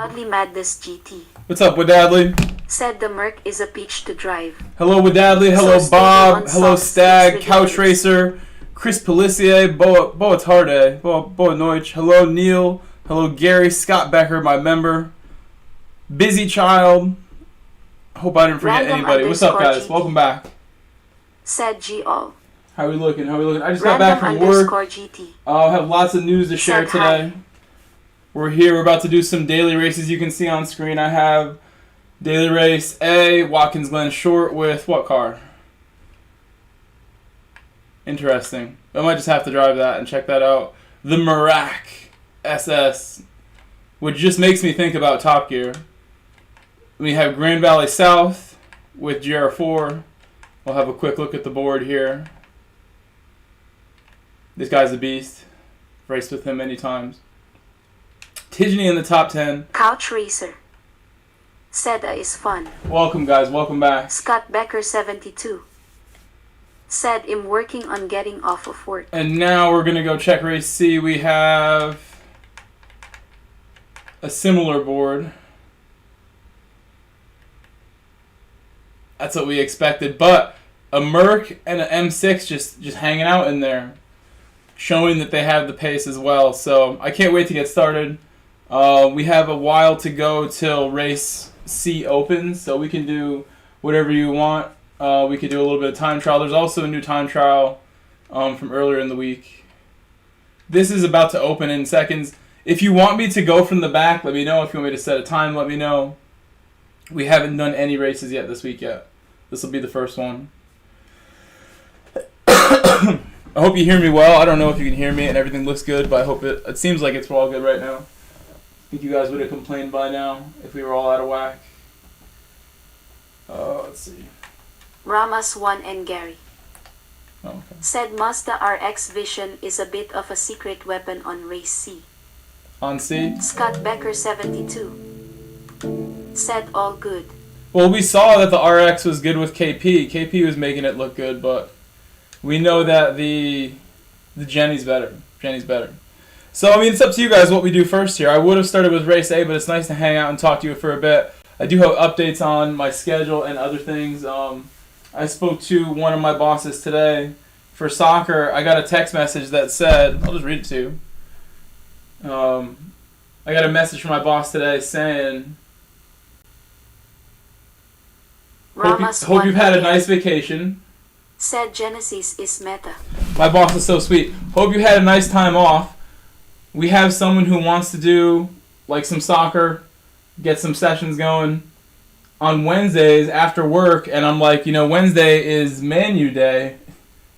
Wadley Madness GT. What's up, Wadadley? Said the Merc is a peach to drive. Hello, Wadadley. Hello, So Bob. stable on Hello, softs, Stag. it's Couch ridiculous. Racer. Chris Pelissier. Boa Tarde. Boa Noich. Hello, Neil. Hello, Gary. Scott Becker, my member. Busy Child. Hope I didn't forget Random anybody. What's up, guys? _GT. Welcome back. Said G all. How we looking? I just got back from work. _GT. I have lots of news to share Said hi. today. We're here. We're about to do some daily races. You can see on screen I have daily race A, Watkins Glen Short with what car? Interesting. I might just have to drive that and check that out. The Merak SS, which just makes me think about Top Gear. We have Grand Valley South with GR4. We'll have a quick look at the board here. This guy's a beast. Raced with him many times. Tidney in the top 10. Couch Racer. Said is fun. Welcome, guys. Welcome back. Scott Becker 72. Said I'm working on getting off of work. And now we're going to go check race C. We have a similar board. That's what we expected. But a Merc and an M6 just hanging out in there, showing that they have the pace as well. So I can't wait to get started. We have a while to go till race C opens, so we can do whatever you want. We could do a little bit of time trial. There's also a new time trial from earlier in the week. This is about to open in seconds. If you want me to go from the back, let me know. If you want me to set a time, let me know. We haven't done any races yet this week yet. This will be the first one. I hope you hear me well. I don't know if you can hear me and everything looks good, but I hope it seems like it's all good right now. I think you guys would have complained by now if we were all out of whack. Let's see. Ramas 1 and Gary. Oh, okay. Said Mazda RX Vision is a bit of a secret weapon on race C. On C? Scott Becker 72. Said all good. Well, we saw that the RX was good with KP. KP was making it look good, but we know that the Jenny's better. Jenny's better. So, I mean, it's up to you guys what we do first here. I would have started with race A, but it's nice to hang out and talk to you for a bit. I do have updates on my schedule and other things. I spoke to one of my bosses today for soccer. I got a text message that said, I'll just read it to you. I got a message from my boss today saying, hope you've had a nice vacation. Said Genesis is meta. My boss is so sweet. Hope you had a nice time off. We have someone who wants to do like some soccer, get some sessions going on Wednesdays after work, and I'm like, Wednesday is MANU Day,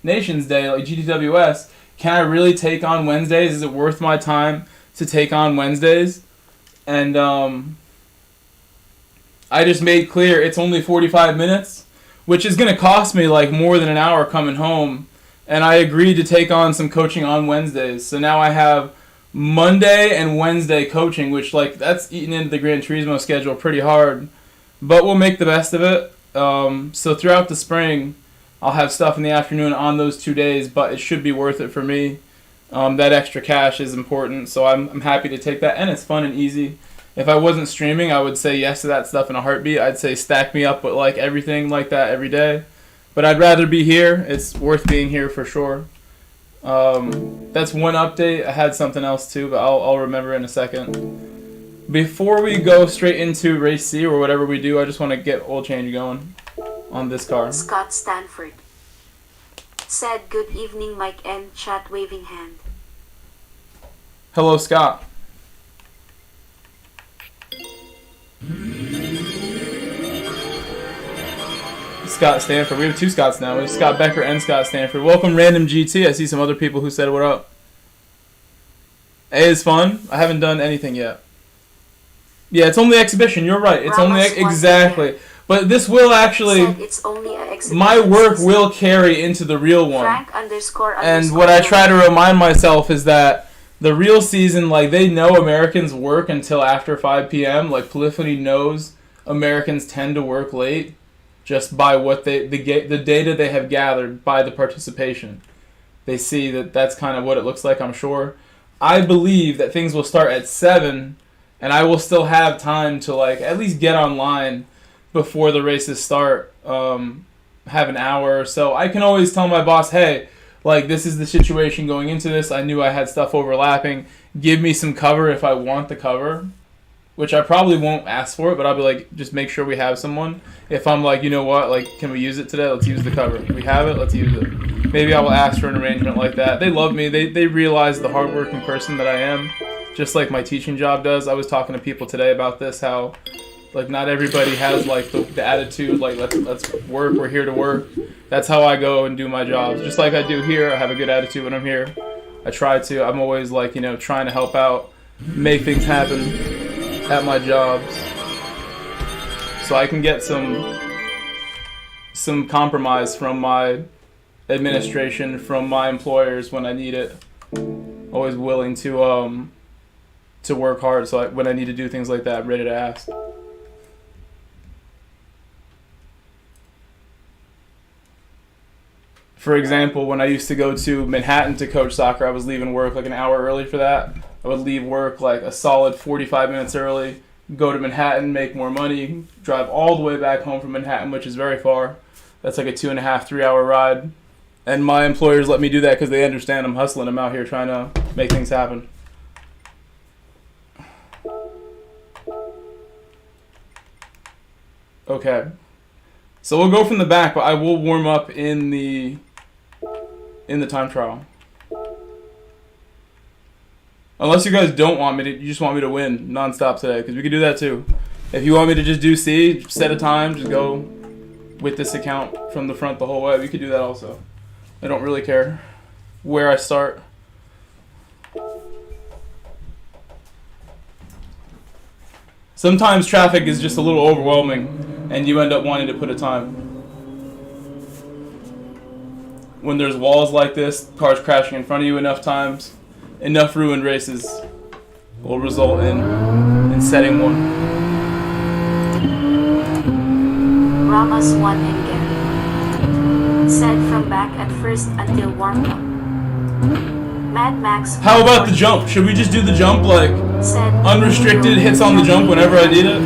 Nations Day, like GTWS. Can I really take on Wednesdays? Is it worth my time to take on Wednesdays? And I just made clear it's only 45 minutes, which is going to cost me like more than an hour coming home. And I agreed to take on some coaching on Wednesdays. So now I have Monday and Wednesday coaching, which that's eating into the Gran Turismo schedule pretty hard. But we'll make the best of it. So throughout the spring, I'll have stuff in the afternoon on those 2 days, but it should be worth it for me. That extra cash is important, so I'm happy to take that, and it's fun and easy. If I wasn't streaming, I would say yes to that stuff in a heartbeat. I'd say stack me up with everything like that every day. But I'd rather be here. It's worth being here for sure. That's one update. I had something else too, but I'll remember in a second. Before we go straight into race C or whatever we do, I just want to get oil change going on this car. Scott Stanford. Said good evening Mike and chat waving hand. Hello, Scott. Scott Stanford. We have two Scotts now. We have Scott Becker and Scott Stanford. Welcome, Random GT. I see some other people who said what up. A is fun. I haven't done anything yet. Yeah, it's only exhibition. You're right. It's only exactly. But this will actually. It's only an exhibition. My work will carry into the real one. Frank__. And what I try to remind myself is that the real season, they know Americans work until after 5 p.m. Polyphony knows Americans tend to work late just by what the data they have gathered by the participation. They see that that's kind of what it looks like, I'm sure. I believe that things will start at 7 and I will still have time to like at least get online before the races start. Have an hour or so. I can always tell my boss, hey, like this is the situation going into this. I knew I had stuff overlapping. Give me some cover if I want the cover, which I probably won't ask for it, but I'll be like, just make sure we have someone. If I'm like, you know what, like, can we use it today? Let's use the cover. We have it, let's use it. Maybe I will ask for an arrangement like that. They love me. They realize the hardworking person that I am, just like my teaching job does. I was talking to people today about this, how like not everybody has like the attitude, like let's work, we're here to work. That's how I go and do my jobs. Just like I do here, I have a good attitude when I'm here. I try to. I'm always like, you know, trying to help out, make things happen at my jobs, so I can get some compromise from my administration, from my employers when I need it. Always willing to work hard, so when I need to do things like that, I'm ready to ask. For example, when I used to go to Manhattan to coach soccer, I was leaving work like an hour early for that. I would leave work like a solid 45 minutes early, go to Manhattan, make more money, drive all the way back home from Manhattan, which is very far. That's like a 2.5, 3 hour ride. And my employers let me do that because they understand I'm hustling. I'm out here trying to make things happen. Okay. So we'll go from the back, but I will warm up in the time trial. Unless you guys don't want me to, you just want me to win nonstop today, because we could do that too. If you want me to just do C, set a time, just go with this account from the front the whole way, we could do that also. I don't really care where I start. Sometimes traffic is just a little overwhelming, and you end up wanting to put a time. When there's walls like this, cars crashing in front of you enough times, enough ruined races will result in setting one. Ramos won and Gary. Said from back at first until warm up. Mad Max. How about the jump? Should we just do the jump like unrestricted hits on the jump whenever I need it?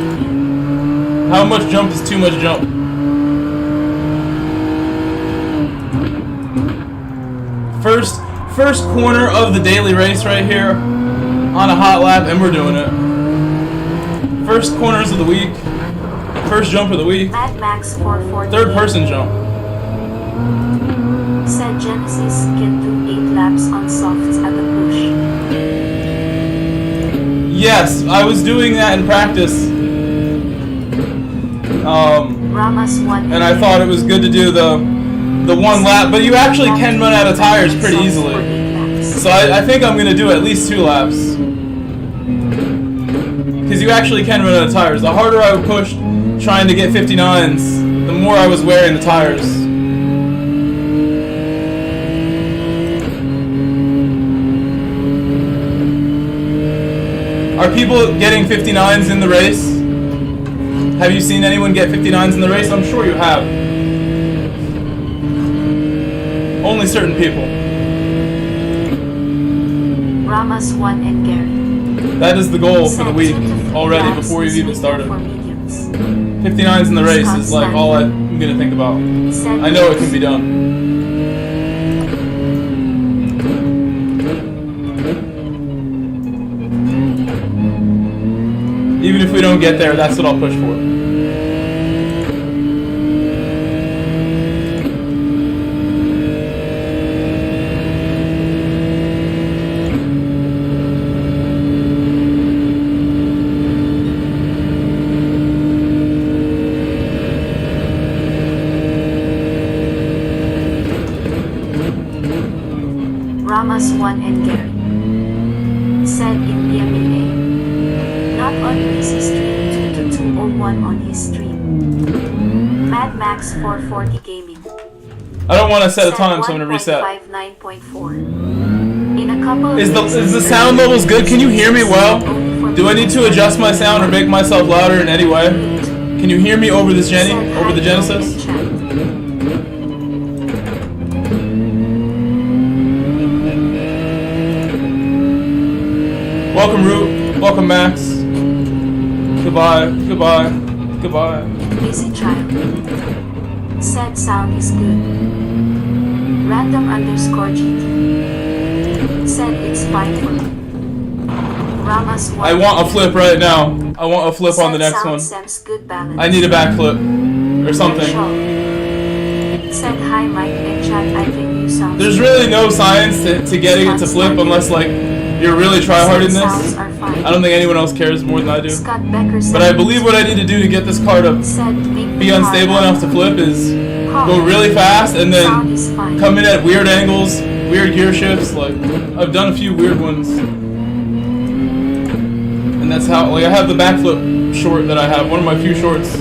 How much jump is too much jump? First corner of the daily race right here on a hot lap, and we're doing it. First corners of the week. First jump of the week. Mad Max 440. Third person jump. Said Genesis can do 8 laps on softs at the push. Yes, I was doing that in practice. Ramos won, and I thought it was good to do the one lap, but you actually can run out of tires pretty easily. So I think I'm going to do at least 2 laps. Because you actually can run out of tires. The harder I pushed trying to get 59s, the more I was wearing the tires. Are people getting 59s in the race? Have you seen anyone get 59s in the race? I'm sure you have. Only certain people. Ramos won and Gary. That is the goal for the week already before you've even started. 59s in the race is like all I'm going to think about. I know it can be done. Even if we don't get there, that's what I'll push for. Ramos won and Gary. Said in PMA. Not on his stream, 2 to 201 on his stream. Mad Max 440 Gaming. I don't want to set a time, so I'm going to reset. 1.59.4. In a couple Is the sound levels good? Can you hear me well? Do I need to adjust my sound or make myself louder in any way? Can you hear me over this over the Genesis? Welcome, Root. Welcome, Max. Goodbye. Goodbye. Goodbye. Busy child. Said sound is good. Random underscore GT. Said it's fine for me. Rama's I want a flip right now. I want a flip on the next one. Good balance. I need a backflip. Or something. Said hi Mike and chat, I think you sound. There's really no science to getting it to flip unless like you're really try-harding this. I don't think anyone else cares more than I do. But I believe what I need to do to get this car to be unstable enough to flip is go really fast and then come in at weird angles, weird gear shifts. Like I've done a few weird ones. And that's how, like I have the backflip short that I have, one of my few shorts.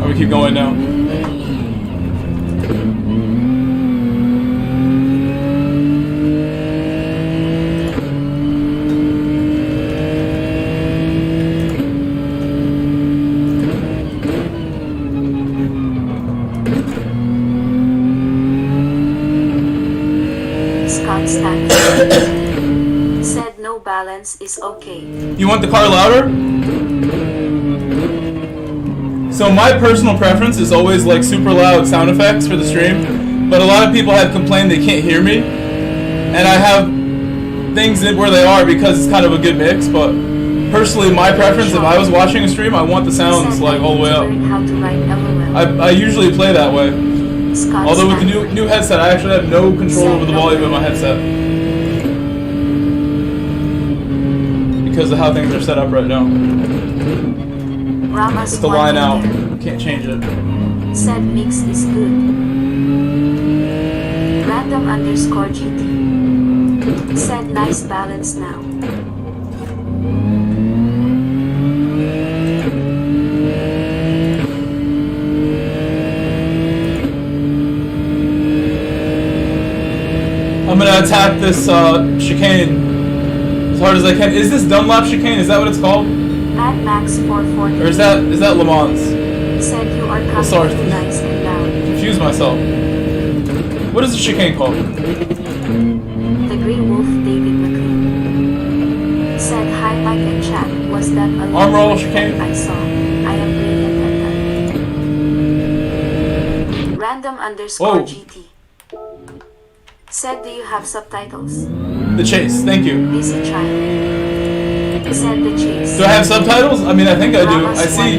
We keep going now. Scott Stanley said no balance is okay. You want the car louder? So my personal preference is always like super loud sound effects for the stream, but a lot of people have complained they can't hear me, and I have things where they are because it's kind of a good mix, but personally my preference, if I was watching a stream, I want the sounds like all the way up. I usually play that way. Although with the new headset, I actually have no control over the volume of my headset. Because of how things are set up right now. With the line out, can't change it. Said mix is good. Random underscore GT. Said nice balance now. I'm gonna attack this chicane as hard as I can. Is this Dunlop chicane? Is that what it's called? Mad Max 440. Or is that Le Mans? Said you are Oh, sorry. nice and loud. Confused myself. What is the chicane called? The Grey Wolf David McLean. Said hi Mike and chat. Was that a Arm roll chicane? I saw. I am brilliant at that. Random underscore Whoa. GT. Said do you have subtitles? The Chase, thank you. Busy child. Said the Chase. Do I have subtitles? I mean, I think I do. I see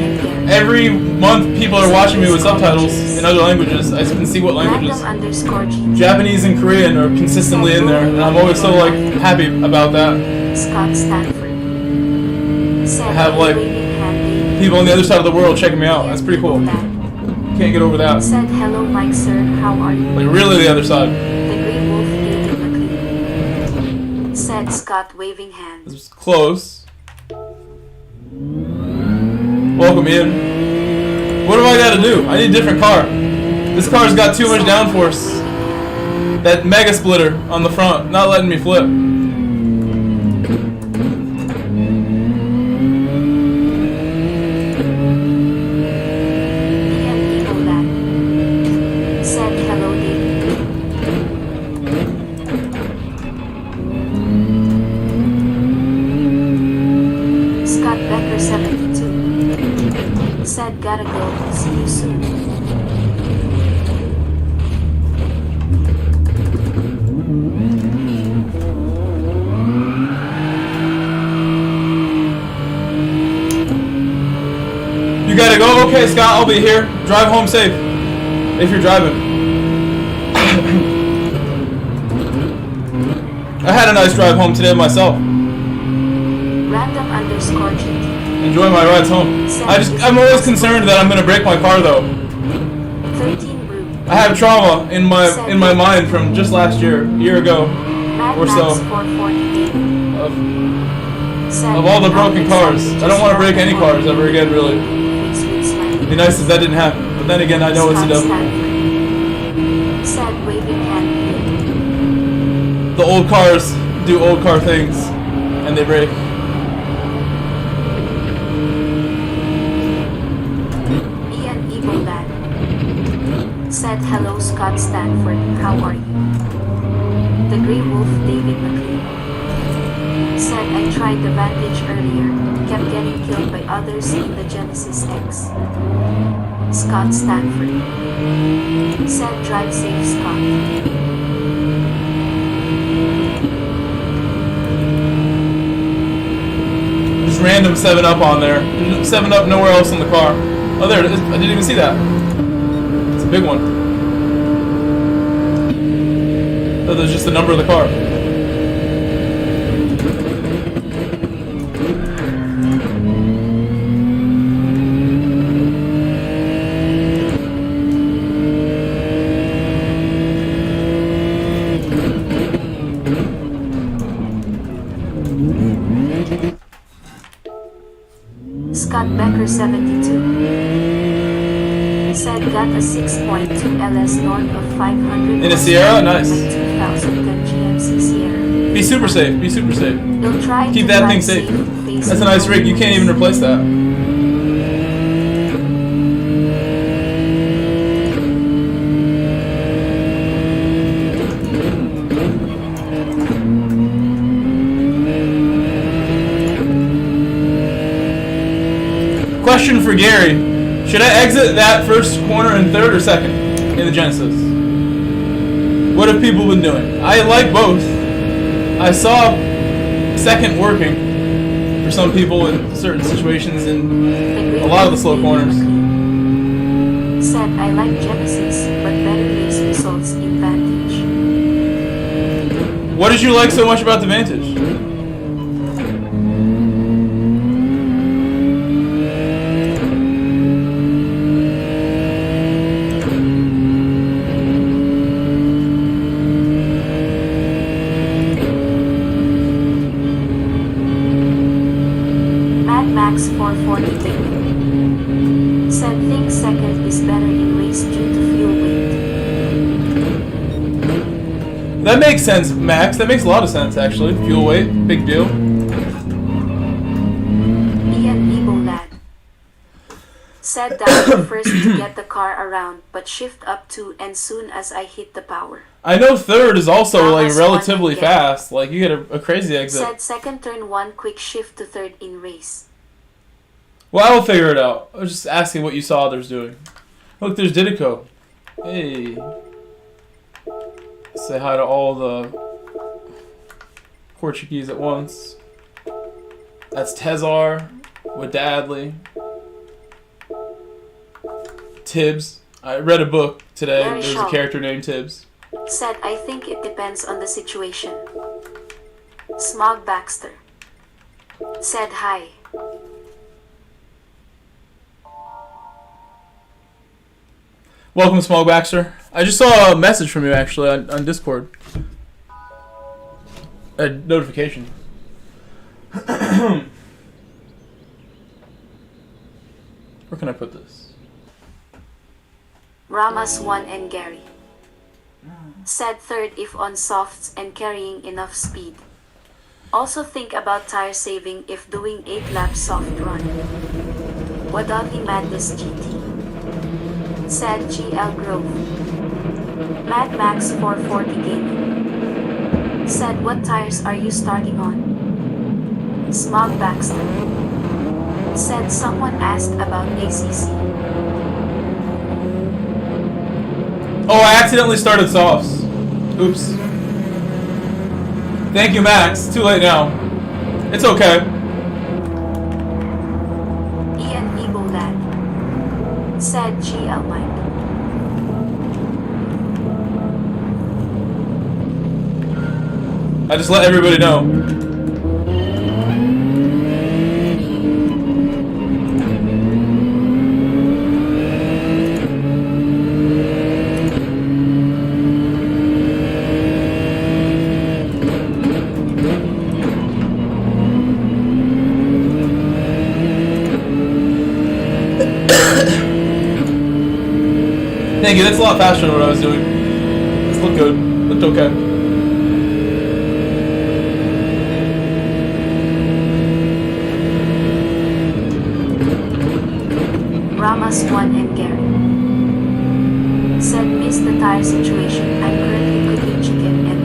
every month people are watching me with subtitles in other languages. I can see what languages. Japanese and Korean are consistently in there, and I'm always so like happy about that. Scott Stanford. I have like people on the other side of the world checking me out. That's pretty cool. Can't get over that. Said hello Mike sir, how are you? Like really the other side. The Grey Wolf David McLean. Said Scott waving hand. This was close. Welcome in. What do I gotta do? I need a different car. This car's got too much downforce. That mega splitter on the front, not letting me flip. Said hello David. Scott Becker 72. Said gotta go, see you soon. You gotta go? Okay, Scott, I'll be here. Drive home safe. If you're driving. I had a nice drive home today myself. Random underscore GT. Enjoy my rides home. I'm always concerned that I'm gonna break my car though. 13 Brew. I have trauma in my mind from just last year, a year ago, or so. Of all the broken cars. I don't want to break any cars ever again, really. It'd be nice if that didn't happen, but then again, I know it's a devil. Said waving hand. The old cars do old car things, and they break. Ian Evil Bad. Said hello Scott Stanford, how are you? The Grey Wolf David McLean. Said I tried the Vantage earlier, kept getting killed by others in the Genesis X. Scott Stanford said drive safe, Scott. Just random 7-Up on there. 7-Up nowhere else in the car. Oh, there it is. I didn't even see that. It's a big one. Oh, there's just the number of the car. Scott Becker 72 said got a 6.2 LS north of 500 In a Sierra? Nice. 2010 GMC Sierra. Be super safe. Be super safe. They'll try Keep to that drive thing safe. facing That's a nice rig. You can't even replace that. Question for Gary. Should I exit that first corner in third or second in the Genesis? What have people been doing? I like both. I saw second working for some people in certain situations in a lot of the slow corners. Said I like Genesis, but better race results in Vantage. What did you like so much about the Vantage? Max 440 said think second is better in race due to fuel weight. That makes sense, Max. That makes a lot of sense, actually. Fuel weight, big deal. Ian Ebolad said that was first to get the car around, but shift up to and soon as I hit the power. I know third is also like Thomas relatively won again. fast. Like you get a crazy exit. Said second turn one quick shift to third in race. Well, I will figure it out. I was just asking what you saw others doing. Look, there's Didico. Hey. Say hi to all the Portuguese at once. That's Tezar with Dadley. Tibbs. I read a book today. Larry There's Shaw a character named Tibbs. said I think it depends on the situation. Smog Baxter said hi. Welcome, Small Baxter. I just saw a message from you actually on Discord. A notification. Where can I put this? Ramas 1 and Gary said third if on softs and carrying enough speed. Also think about tire saving if doing 8 lap soft run. Wadati Madness GT said GL Grove. Mad Max 440 Gaming said what tires are you starting on? Smog Baxter said someone asked about ACC. Oh, I accidentally started softs. Oops. Thank you, Max. Too late now. It's okay. Ian Ebolad said GL Mike. I just let everybody know. Thank you, that's a lot faster than what I was doing. This looked good. Looked okay. Ramas 1 and Gary said miss the tire situation. I'm currently cooking chicken and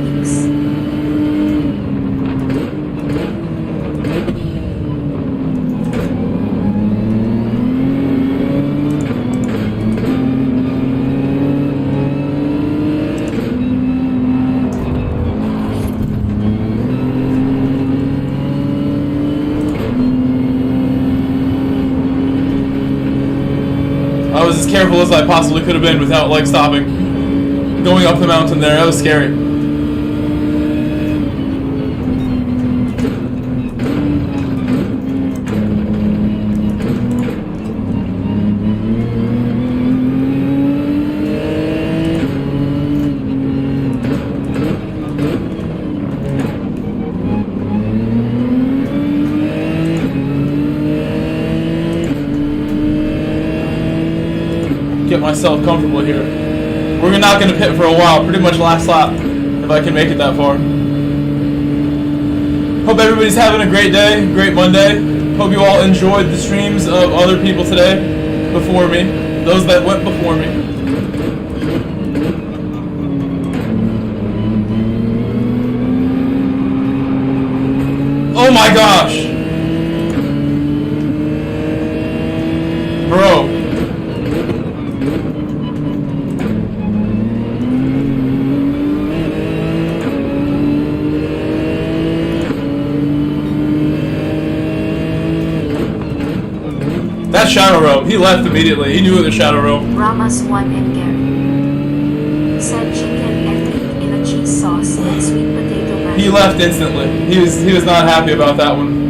careful as I possibly could have been without like stopping. Going up the mountain there, that was scary. Get myself comfortable here. We're not going to pit for a while, pretty much last lap, if I can make it that far. Hope everybody's having a great day, great Monday. Hope you all enjoyed the streams of other people today, before me, those that went before me. Oh my gosh! Bro. That shadow rope, he left immediately. He knew it was shadow rope. Ramos 1 and Gary. Said chicken and meat in a cheese sauce and sweet potato mashed. He left instantly. He was not happy about that one.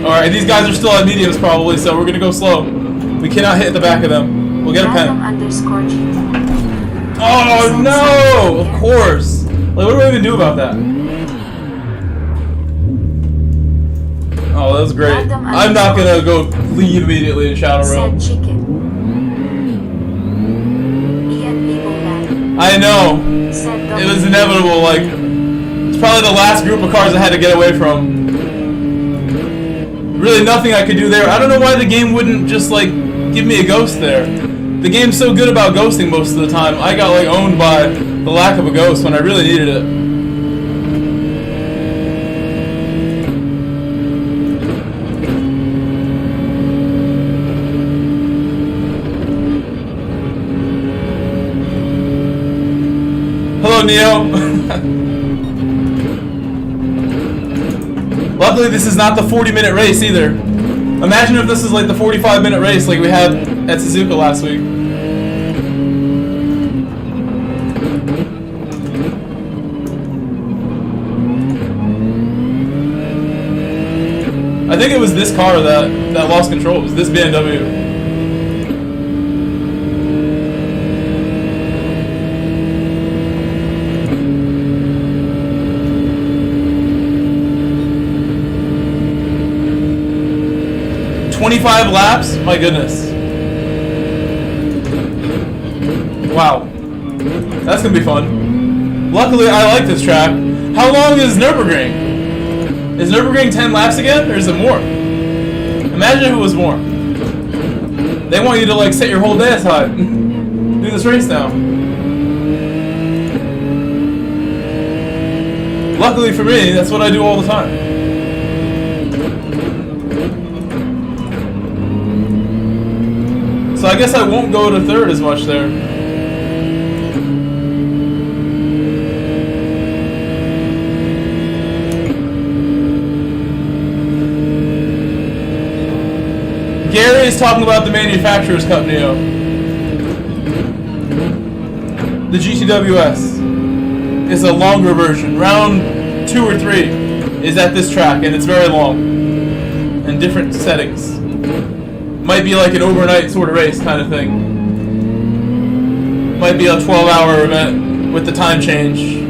Alright, these guys are still at mediums probably, so we're gonna go slow. We cannot hit the back of them. We'll get a pen. Oh no! Of course! Like, what do we even do about that? Oh, that was great. I'm not gonna go lead immediately in Shadow Realm. I know. It was inevitable, like, it's probably the last group of cars I had to get away from. Really nothing I could do there. I don't know why the game wouldn't just, like, give me a ghost there. The game's so good about ghosting most of the time. I got, like, owned by the lack of a ghost when I really needed it. Hello, Neo. Luckily, this is not the 40-minute race either. Imagine if this is like the 45-minute race like we had at Suzuka last week. I think it was this car that lost control. It was this BMW. 25 laps? My goodness. Wow. That's gonna be fun. Luckily, I like this track. How long is Nürburgring? Is Nürburgring 10 laps again, or is it more? Imagine if it was more. They want you to, like, set your whole day aside. Do this race now. Luckily for me, that's what I do all the time. So I guess I won't go to third as much there. Gary is talking about the manufacturer's cup, Neo. The GTWS is a longer version. Round 2 or 3 is at this track, and it's very long. And different settings. Might be like an overnight sort of race kind of thing. Might be a 12-hour event with the time change.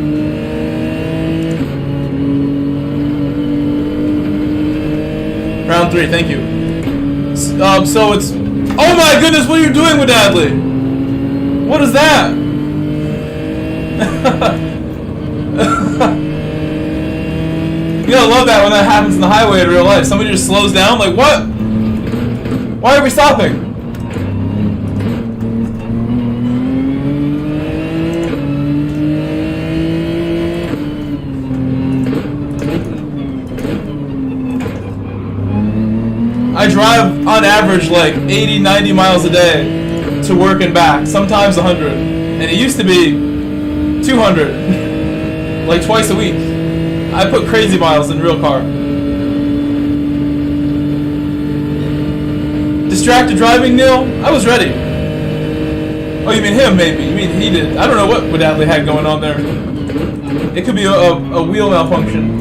Round 3, thank you. So it's... Oh my goodness, what are you doing with Adley? What is that? You gotta love that when that happens in the highway in real life. Somebody just slows down, like, what? Why are we stopping? I drive on average like 80, 90 miles a day to work and back, sometimes 100. And it used to be 200, like twice a week. I put crazy miles in real car. distracted driving, Neil? I was ready. Oh, you mean him, maybe? You mean he did? I don't know what Adley had going on there. It could be a wheel malfunction.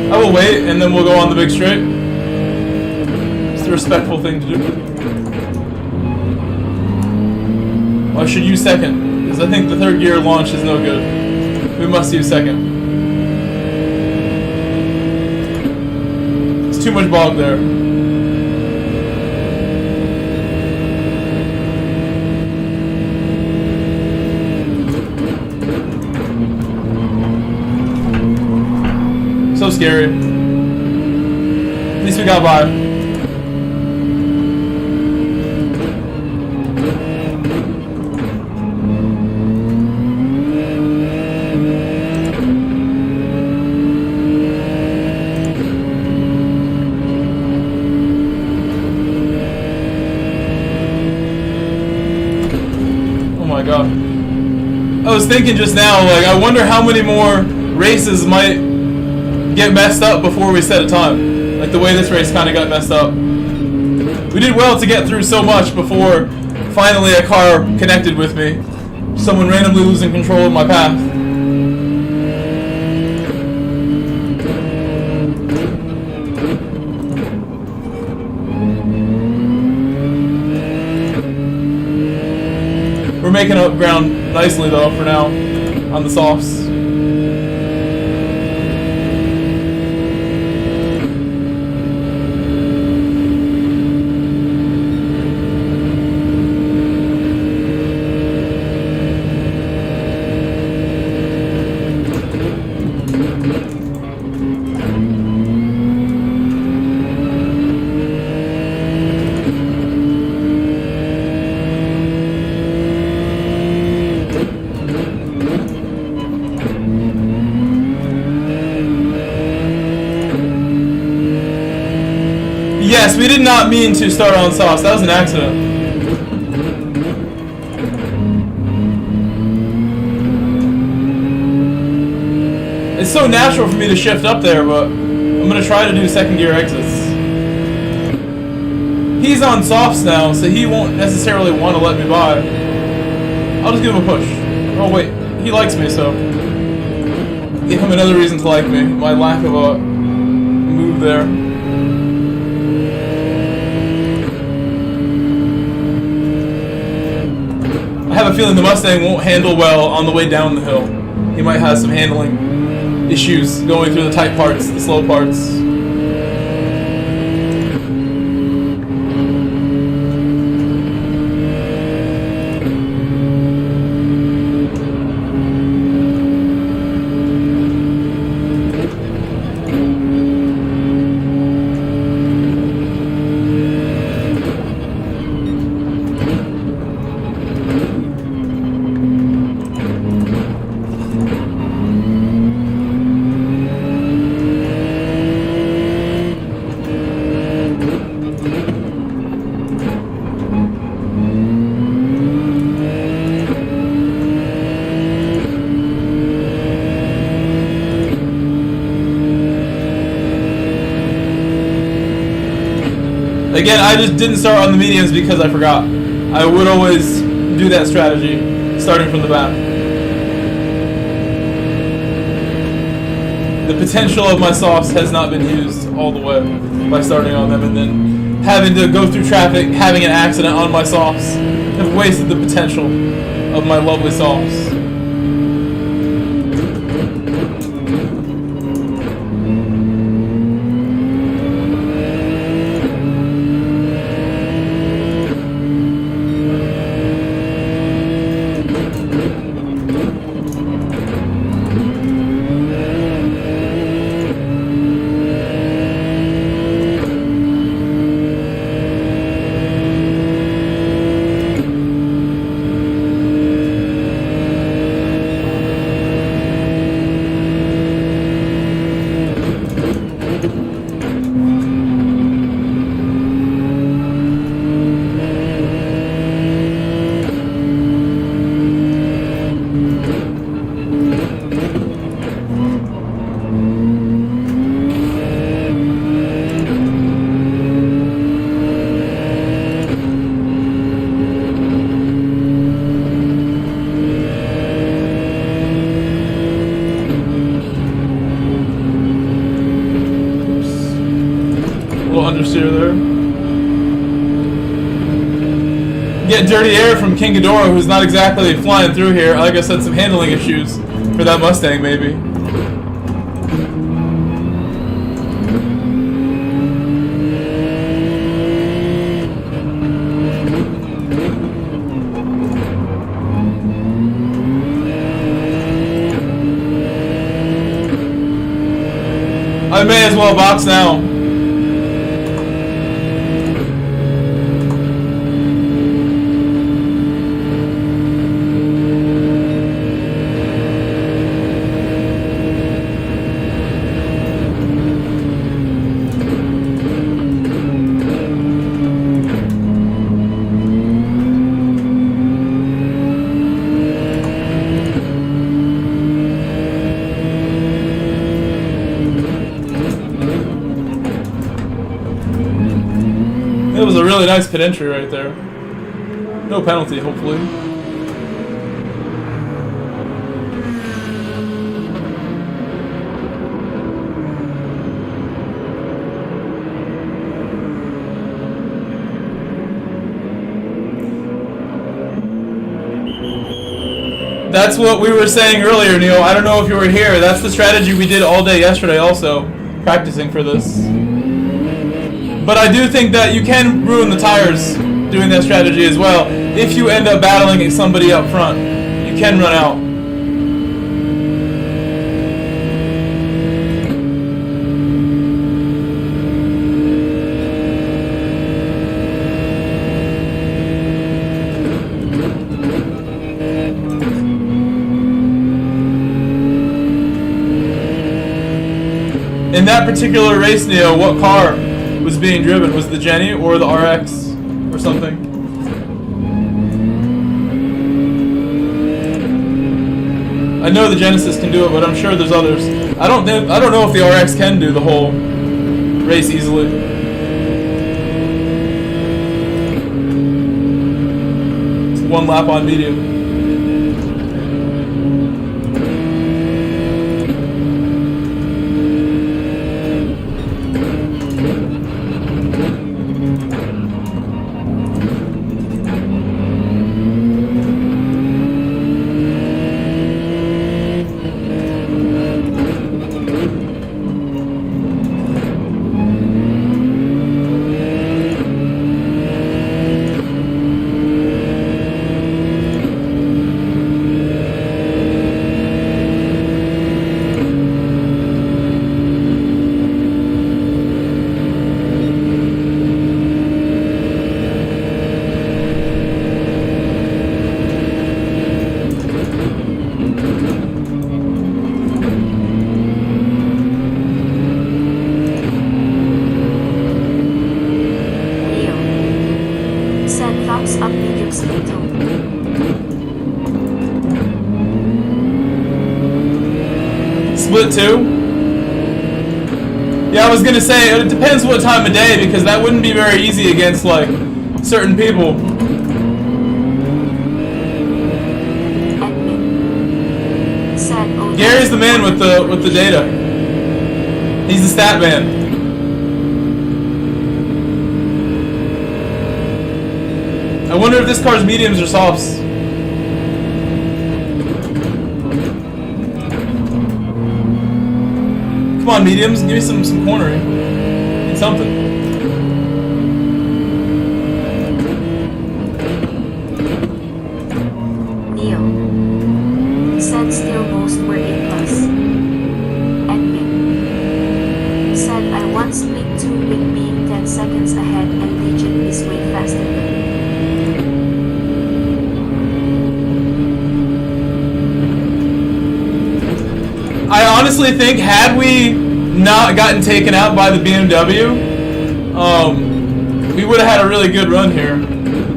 I will wait, and then we'll go on the big straight. It's the respectful thing to do. Well, I should use second, because I think the third gear launch is no good. We must use second. It's too much bog there. So scary. At least we got by. Oh my god. I was thinking just now, like, I wonder how many more races might get messed up before we set a time. Like the way this race kind of got messed up. We did well to get through so much before finally a car connected with me. Someone randomly losing control of my path. We're making up ground nicely though for now on the softs. Yes, we did not mean to start on softs. That was an accident. It's so natural for me to shift up there, but I'm going to try to do second gear exits. He's on softs now, so he won't necessarily want to let me by. I'll just give him a push. Oh wait, he likes me, so give him another reason to like me. My lack of a move there. I have a feeling the Mustang won't handle well on the way down the hill. He might have some handling issues going through the tight parts, the slow parts. Again, I just didn't start on the mediums because I forgot. I would always do that strategy, starting from the back. The potential of my softs has not been used all the way by starting on them and then having to go through traffic, having an accident on my softs. I've wasted the potential of my lovely softs. Getting dirty air from King Ghidorah, who's not exactly flying through here. Like I said, some handling issues for that Mustang, maybe. I may as well box now. It was a really nice pit entry right there. No penalty, hopefully. That's what we were saying earlier, Neil. I don't know if you were here. That's the strategy we did all day yesterday also, practicing for this. But I do think that you can ruin the tires doing that strategy as well. If you end up battling somebody up front, you can run out. In that particular race, Neo, what car was being driven? Was the Jenny or the RX or something? I know the Genesis can do it, but I'm sure there's others. I don't know if the RX can do the whole race easily. It's one lap on medium. Split 2? Yeah, I was gonna say, it depends what time of day, because that wouldn't be very easy against, like, certain people. Gary's the man with the data. He's the stat man. I wonder if this car's mediums or softs. Come on, mediums, give me some cornering. Need something. Neo said still most were A+. Edwin said I once split 2 with being 10 seconds ahead and Legend is way faster than me. I honestly think had we not gotten taken out by the BMW, we would have had a really good run here.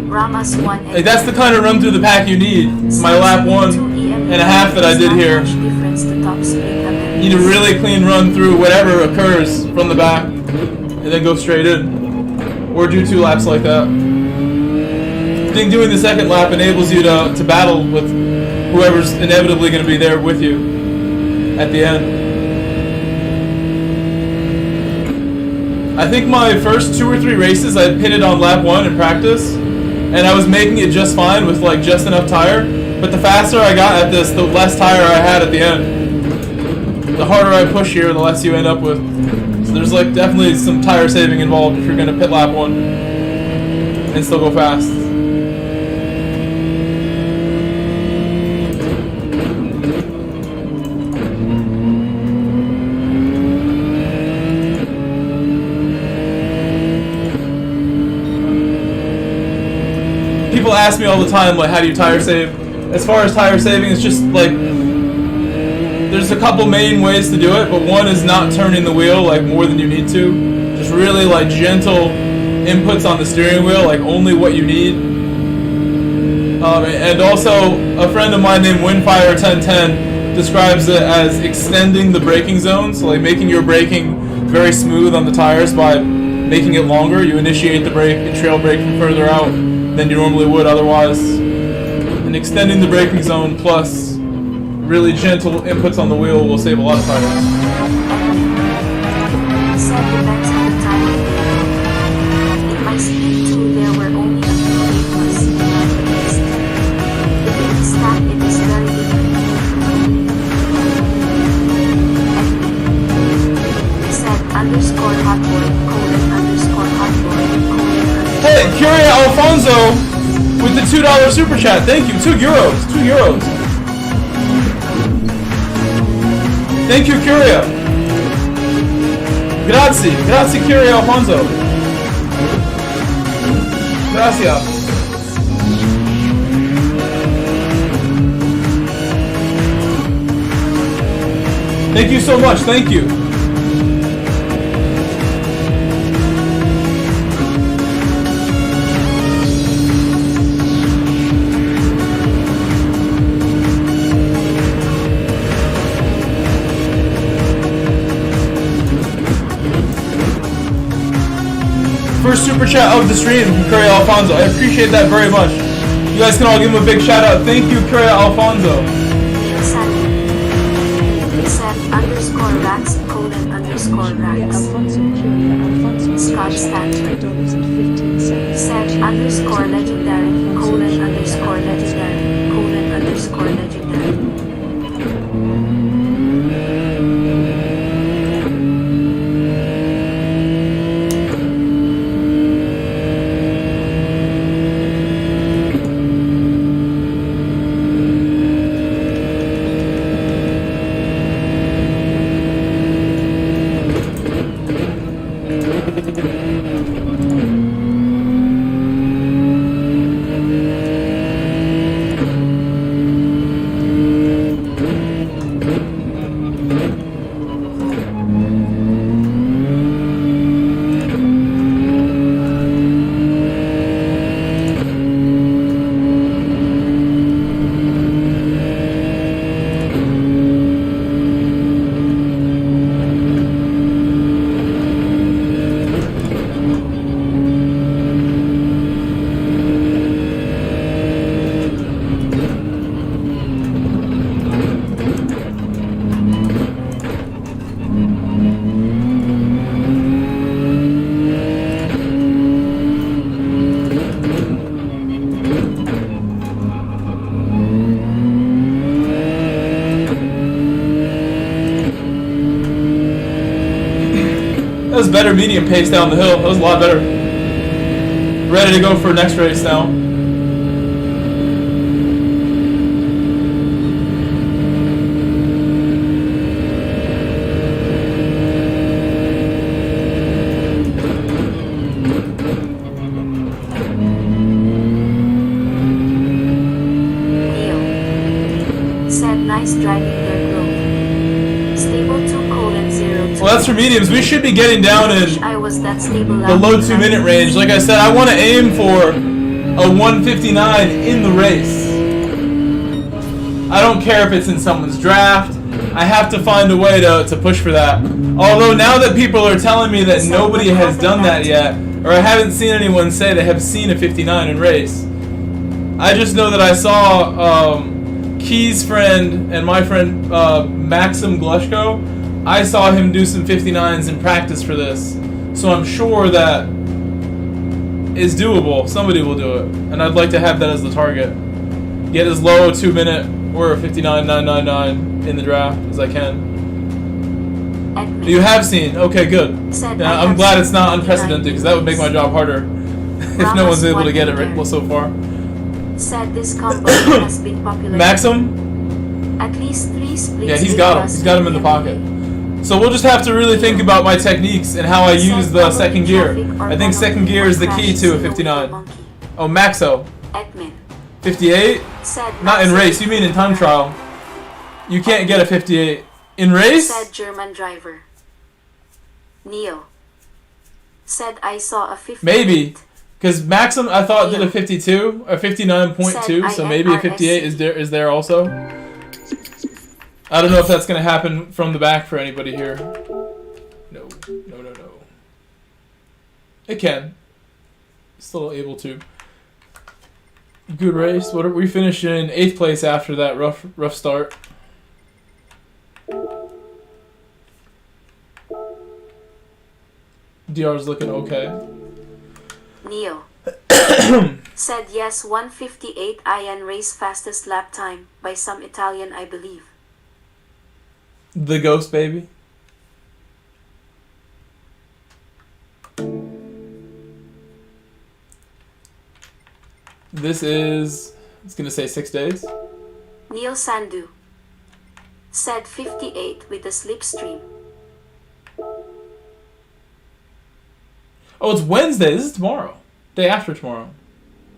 Ramos won. Like, that's the kind of run through the pack you need. My lap 1.5 that I did here. You need a really clean run through whatever occurs from the back, and then go straight in, or do 2 laps like that. I think doing the second lap enables you to battle with whoever's inevitably going to be there with you at the end. I think my first 2 or 3 races I pitted on lap 1 in practice, and I was making it just fine with like just enough tire. But the faster I got at this, the less tire I had at the end. The harder I push here, the less you end up with. So there's like definitely some tire saving involved if you're gonna pit lap one and still go fast. People ask me all the time, like, how do you tire save? As far as tire saving, it's just like there's a couple main ways to do it, but one is not turning the wheel like more than you need to. Just really like gentle inputs on the steering wheel, like only what you need. And also, a friend of mine named Windfire1010 describes it as extending the braking zone, so like making your braking very smooth on the tires by making it longer. You initiate the brake and trail brake from further out than you normally would otherwise. And extending the braking zone plus really gentle inputs on the wheel will save a lot of tires. Said depends on the time of day. In my speed 2 there were only a few vehicles around the list. If it is stacked it is very different. Said underscore hotboy, colon underscore hotboy, colon underscore. Hey, Curia Alfonso with the $2 super chat. Thank you. 2 euros. 2 euros. Thank you, Curia. Grazie. Grazie, Curia Alfonso. Grazie. Thank you so much. Thank you. First super chat of the stream from Curia Alfonso. I appreciate that very much. You guys can all give him a big shout out. Thank you, Curia Alfonso. Said underscore racks, colon underscore racks. Scott Stanford. Said underscore legendary, colon underscore legendary, colon underscore legendary. That was better medium pace down the hill. That was a lot better. Ready to go for next race now. Said nice driving their growth. Stable 2:0. Well, that's for mediums. We should be getting down in I was that stable the low 2 minute range. Like I said, I want to aim for a 1:59 in the race. I don't care if it's in someone's draft. I have to find a way to push for that. Although now that people are telling me that nobody has done that yet, or I haven't seen anyone say they have seen a 59 in race. I just know that I saw Key's friend and my friend Maxim Glushko. I saw him do some 59s in practice for this. So I'm sure that is doable. Somebody will do it. And I'd like to have that as the target. Get as low a 2 minute or a 59.999 in the draft as I can. Admin. You have seen. Okay, good. Said Yeah, I I'm have glad seen it's not 59 unprecedented because that would make my job harder if no one's able to get it right so far. Said this combo has been popular. Maxim? At least 3 splits. Yeah, he's got him. He's got him in the pocket. So we'll just have to really think about my techniques and how I use the second gear. I think second gear is the key to a 59. Oh, Maxo. Admin. 58? Said Not in Maxim. race, you mean in time trial. You can't get a 58. In race? Said German driver. Neo. Said I saw a 58. Maybe. Because Maxim, I thought, did a 52 or 59.2, so maybe a 58 is there also. I don't know if that's going to happen from the back for anybody here. No. It can. Still able to. Good race. What are we finished in 8th place after that rough start. DR's looking okay. Neo. Said yes, 158 IN race fastest lap time by some Italian, I believe. The ghost baby. This is, it's gonna say 6 days. Neil Sandu. Said 58 with a slipstream. Oh, it's Wednesday. This is tomorrow. Day after tomorrow.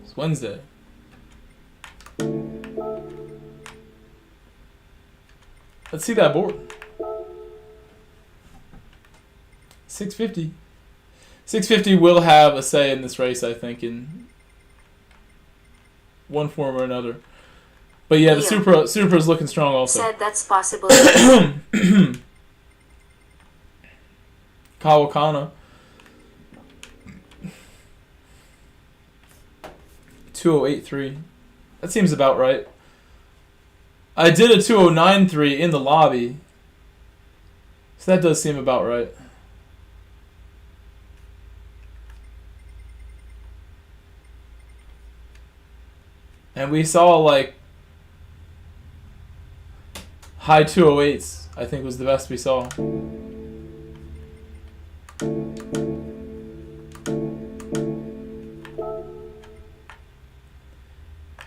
It's Wednesday. Let's see that board. 650. 650 will have a say in this race, I think, in one form or another. But yeah, the Supra is looking strong also. Said that's possible. Kawakana. 2083. That seems about right. I did a 2093 in the lobby. So that does seem about right. And we saw like high 208s, I think was the best we saw.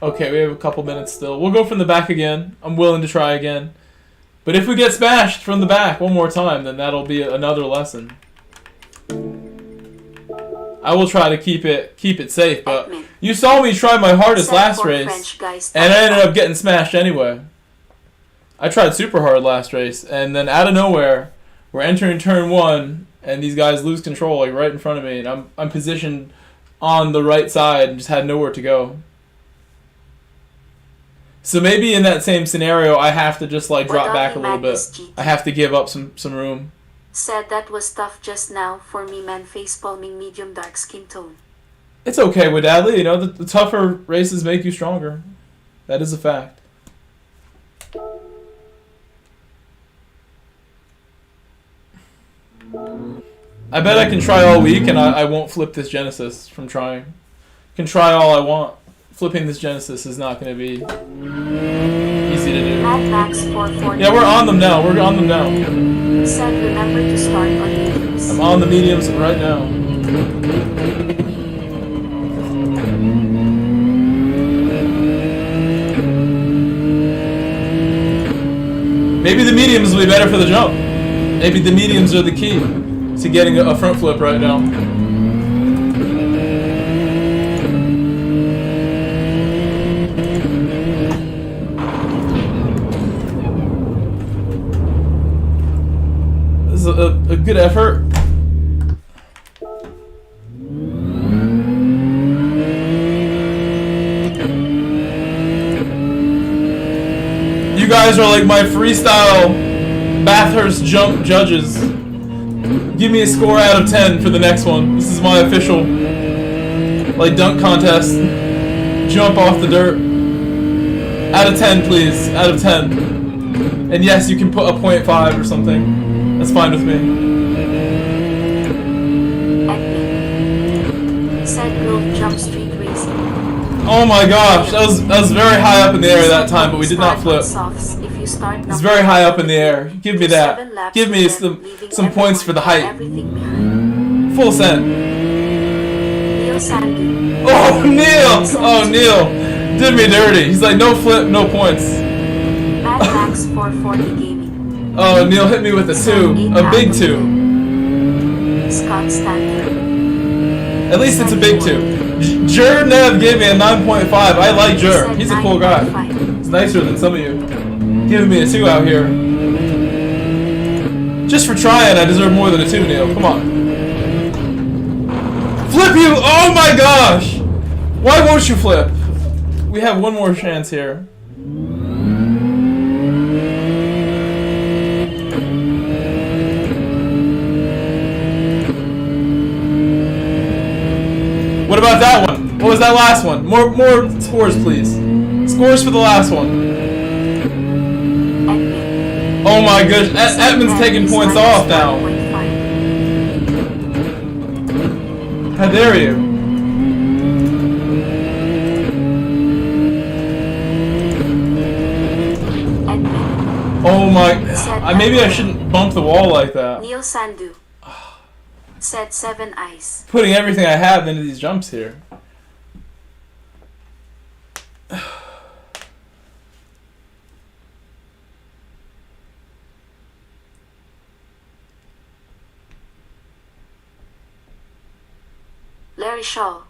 Okay, we have a couple minutes still. We'll go from the back again. I'm willing to try again. But if we get smashed from the back one more time, then that'll be another lesson. I will try to keep it safe, but you saw me try my hardest last race, and I ended up getting smashed anyway. I tried super hard last race, and then out of nowhere, we're entering turn 1, and these guys lose control like right in front of me, and I'm positioned on the right side and just had nowhere to go. So maybe in that same scenario, I have to just like drop back a little bit. I have to give up some room. Said that was tough just now for me, man. Face palming medium dark skin tone. It's okay with Adley, you know, the tougher races make you stronger. That is a fact. I bet I can try all week and I won't flip this Genesis from trying. Can try all I want. Flipping this Genesis is not going to be easy to do. Yeah, we're on them now. We're on them now. Said remember to start on mediums. I'm on the mediums right now. Maybe the mediums will be better for the jump. Maybe the mediums are the key to getting a front flip right now. This is a good effort. You guys are like my freestyle Bathurst jump judges. Give me a score out of 10 for the next one. This is my official like dunk contest. Jump off the dirt. Out of 10, please. Out of 10. And yes, you can put a 0.5 or something. That's fine with me. Said girl Oh my gosh, that was very high up in the air that time, but we did not flip. It's very high up in the air. Give me that. Give me some points for the height. Full send. Oh, Neil! Oh, Neil did me dirty. He's like, no flip, no points. Oh, Neil hit me with a 2. A big 2. At least it's a big 2. Jer Nev gave me a 9.5. I like Jer. He's a cool guy. He's nicer than some of you. Giving me a 2 out here. Just for trying, I deserve more than a 2, Neil. Come on. Flip you! Oh my gosh! Why won't you flip? We have one more chance here. What about that one? What was that last one? More scores, please. Scores for the last one. Oh my goodness, Edmund's taking points off now. How dare you? Oh my, maybe I shouldn't bump the wall like that. Neil Sandu said 7 ice. Putting everything I have into these jumps here. Larry Shaw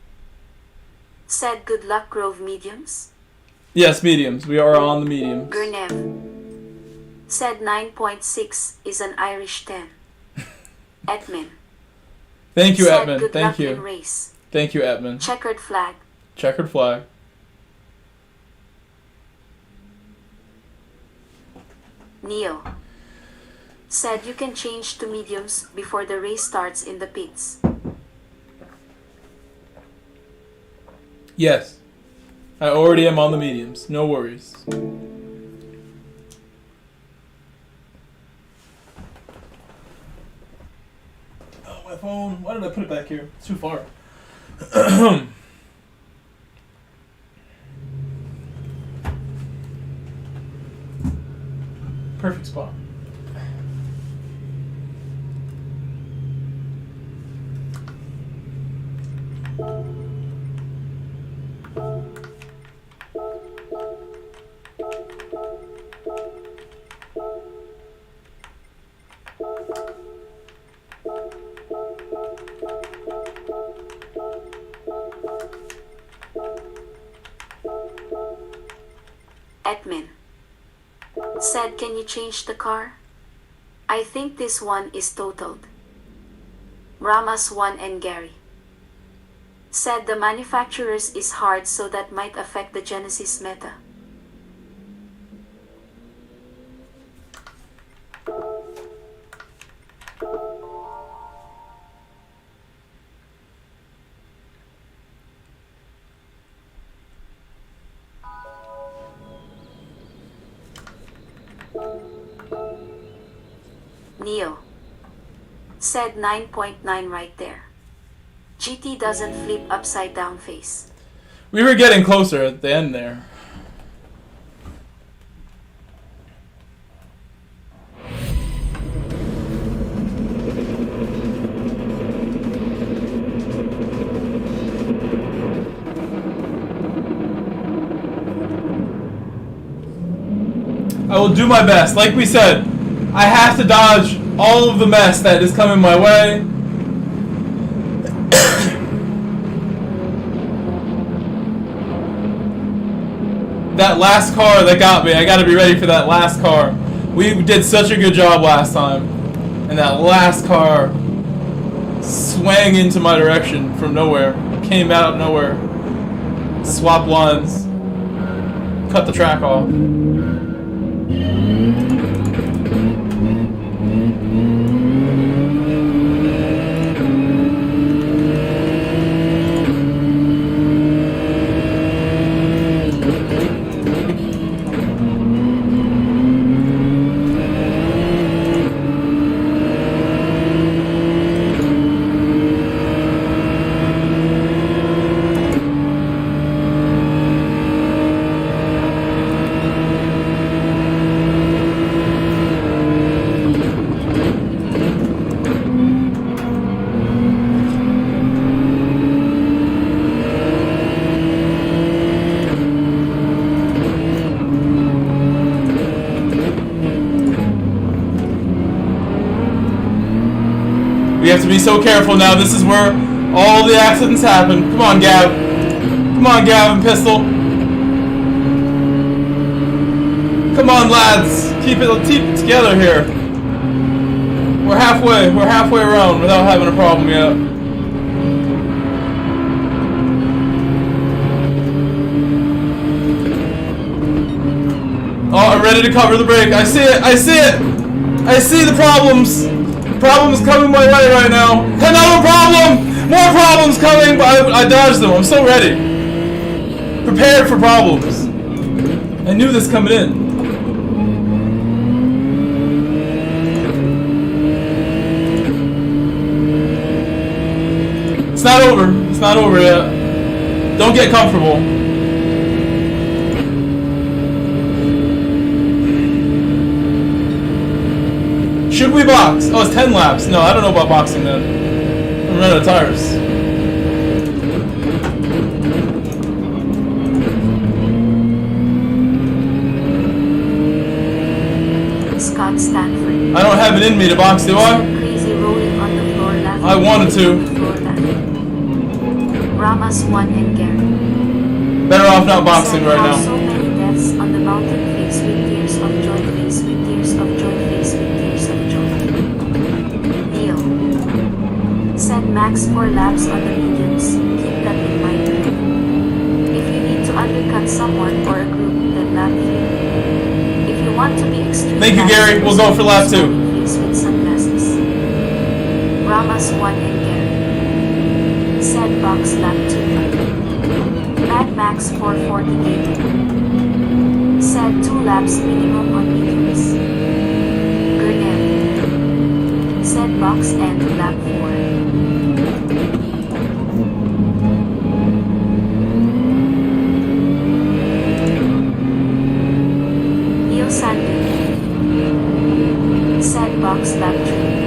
said good luck Grove mediums. Yes, mediums. We are on the mediums. Gurnev said 9.6 is an Irish 10. Edmund. Thank you, said Edmund. Good Thank luck you. In race. Thank you, Edmund. Checkered flag. Checkered flag. Neo said you can change to mediums before the race starts in the pits. Yes. I already am on the mediums. No worries. Oh, my phone. Why did I put it back here? It's too far. Perfect spot. Edmund said, can you change the car? I think this one is totaled. Ramas 1 and Gary said the manufacturers is hard, so that might affect the Genesis meta. Neo said 9.9 right there. GT doesn't flip upside down face. We were getting closer at the end there. I will do my best. Like we said, I have to dodge all of the mess that is coming my way. That last car that got me, I gotta be ready for that last car. We did such a good job last time. And that last car swang into my direction from nowhere. Came out of nowhere. Swapped lines. Cut the track off. We have to be so careful now. This is where all the accidents happen. Come on, Gav. Come on, Gav and Pistol. Come on, lads. Keep it together here. We're halfway around without having a problem yet. Oh, I'm ready to cover the break. I see it. I see it. I see the problems. Problems coming my way right now. Another problem. More problems coming, but I dodged them. I'm so ready. Prepared for problems. I knew this coming in. It's not over. It's not over yet. Don't get comfortable. Should we box? Oh, it's 10 laps. No, I don't know about boxing then. I'm running out of tires. Scott Stanford. I don't have it in me to box, do I? Crazy rolling on the floor laughing. I wanted to. Ramos won and Gary. Better off not boxing right now. So many deaths on the mountain face with tears of joy, face with tears of joy, face with tears of joy. Neil. Send Max 4 laps on the mediums. Keep that in mind. If you need to undercut someone or a group, then lap 3. If you want to be extreme. Thank you, Gary. We'll go for lap 2. Face with sunglasses. Ramos won and Gary. Said box lap 2. Mad Max 440 gated. Said 2 laps minimum on mediums. Gurnett. Said box end lap 4. Neil Sander. Said box lap 3.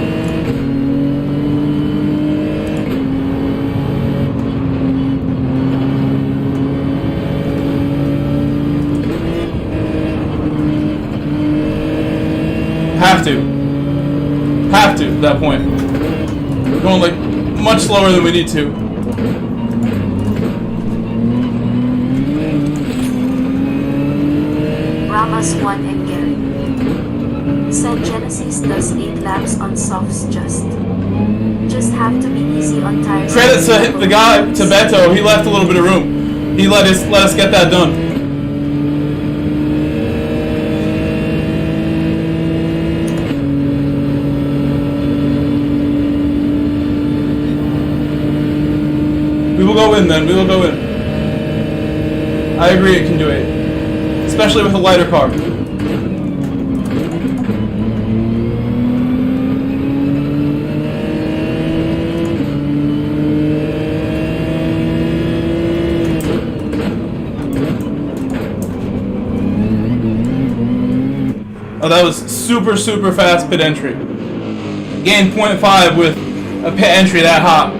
Have to at that point. We're going like much slower than we need to. Ramos won and Gary. Said Genesis does 8 laps on softs just have to be easy on tires. Credit to the guy, to Beto. He left a little bit of room. He let us get that done. We will go in then. We will go in. I agree it can do 8. Especially with a lighter car. Oh, that was super fast pit entry. Gained 0.5 with a pit entry that hot.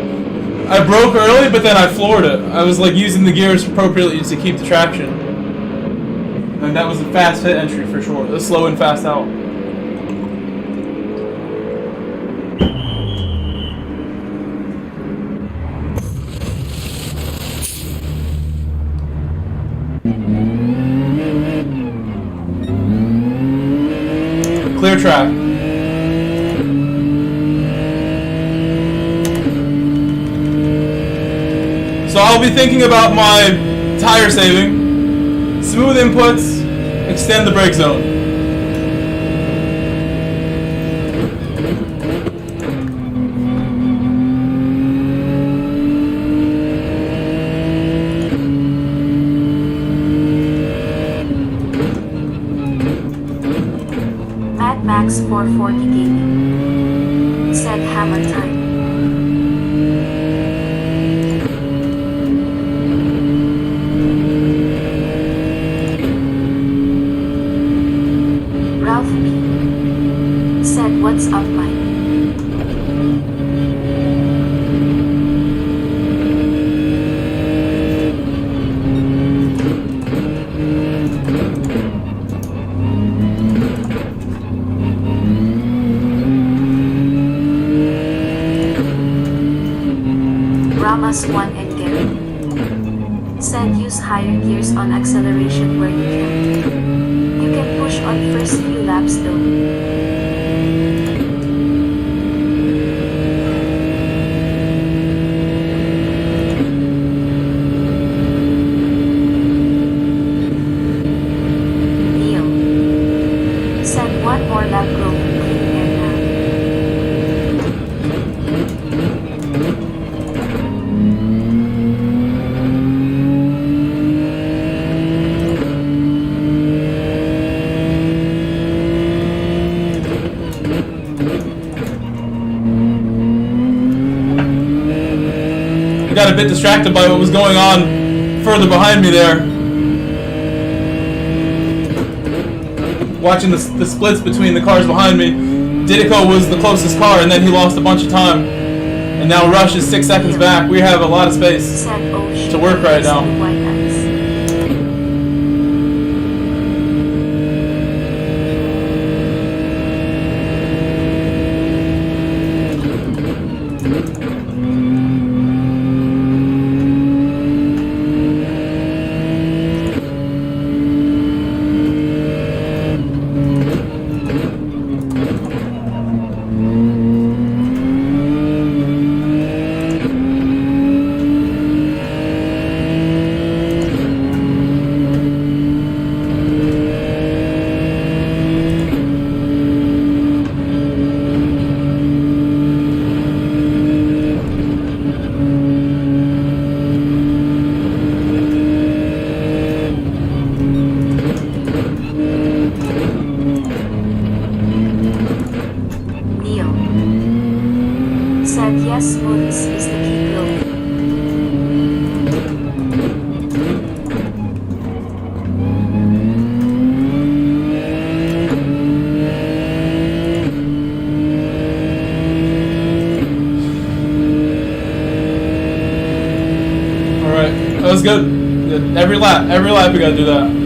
I broke early, but then I floored it. I was like using the gears appropriately to keep the traction. And that was a fast pit entry for sure. A slow and fast out. Clear track. So I'll be thinking about my tire saving, smooth inputs, extend the brake zone. Mad Max 440 gaming. Said hammer time. Said what's up Mike? -1 and Gary said use higher gears on acceleration where you can. You can push on first few laps though. One more lap go, clean air now. I got a bit distracted by what was going on further behind me there. Watching the splits between the cars behind me. Didico was the closest car, and then he lost a bunch of time. And now Rush is 6 seconds back. We have a lot of space to work right now. Said yes, smoothness is the key growth. Alright, that was good. Every lap we gotta do that.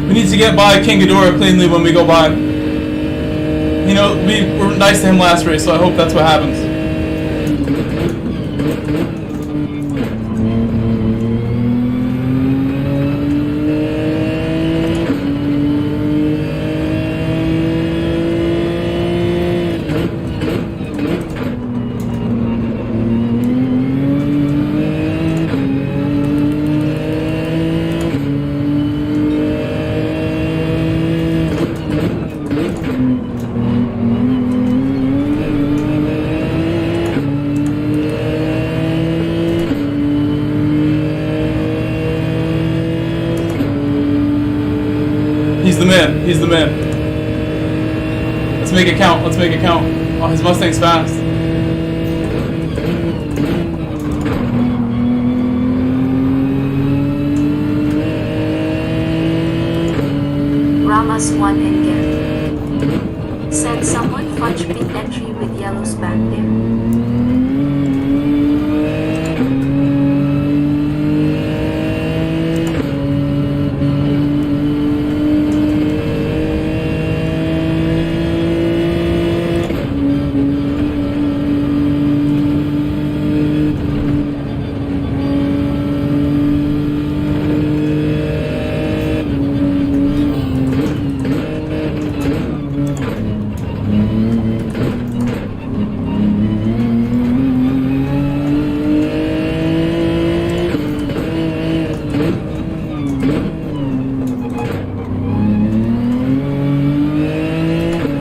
We need to get by King Ghidorah cleanly when we go by. You know, we were nice to him last race, so I hope that's what happens. the man. He's the man. Let's make it count. Let's make it count. Oh, his Mustang's fast. Ramas 1 and Gary. Said someone fudge pit entry with yellows back there.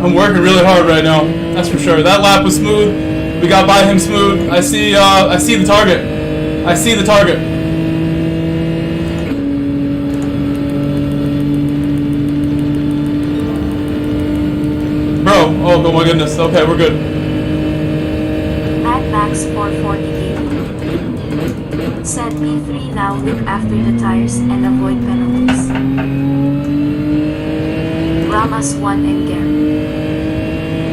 I'm working really hard right now. That's for sure. That lap was smooth. We got by him smooth. I see the target. I see the target. Bro, oh my goodness. Okay, we're good. Mad Max 440 gaming. Said P3 now look after the tires and avoid penalties. Ramas 1 and Gary.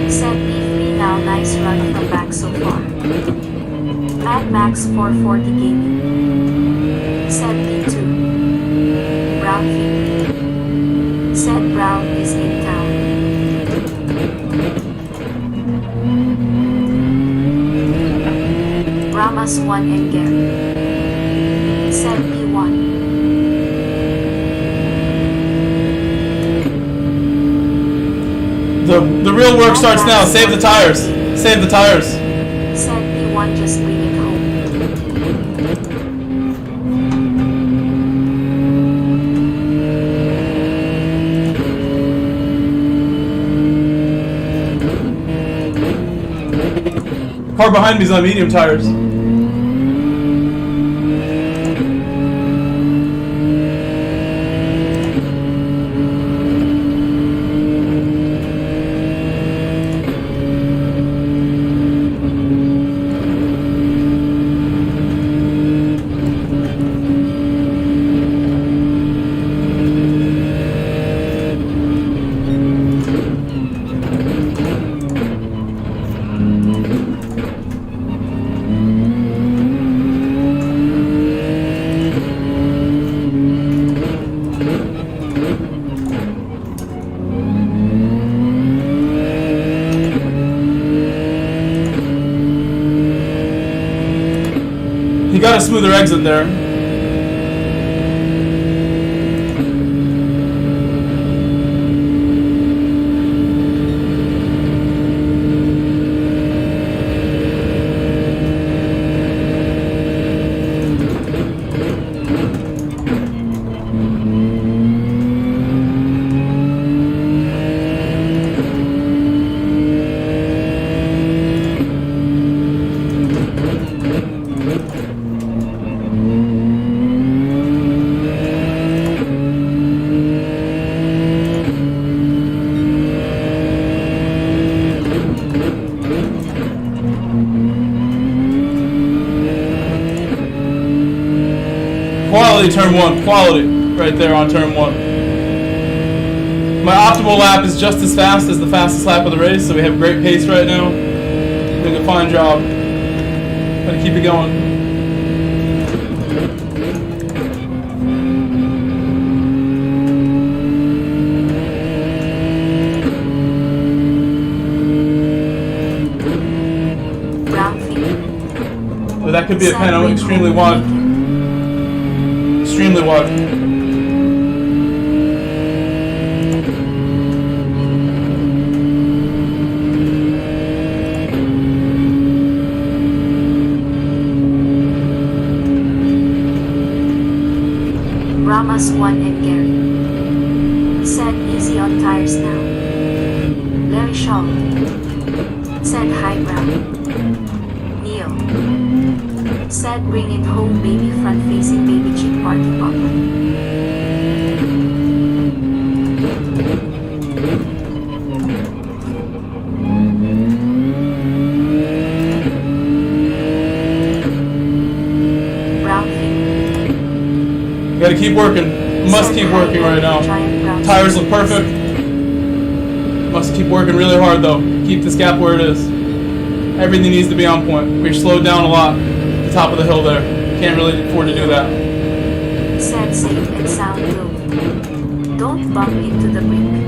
Said P3 now nice run from back so far. Mad Max 440 gaming. Said P2. Brown feet. Said Brown is in town. Ramas 1 and Gary. Said P1. The real work starts now. Save the tires. Save the tires. Said P1 just bring it home. Car behind me is on medium tires. You got a smoother exit there. Quality turn one, quality right there on turn one. My optimal lap is just as fast as the fastest lap of the race, so we have great pace right now. Doing a fine job. Gonna keep it going. Oh, that could be a pen. I'm extremely wide. Extremely wide. Ramas 1 and Gary. Said easy on tires now. Larry Shaw. Said high ground. Neil. Said bring it home baby, front facing baby chick party popper. Gotta keep working. Must keep working right now. Tires look perfect. Must keep working really hard though. Keep this gap where it is. Everything needs to be on point. We've slowed down a lot at the top of the hill there. Can't really afford to do that. Said safe and sound road. Don't bump into the brick.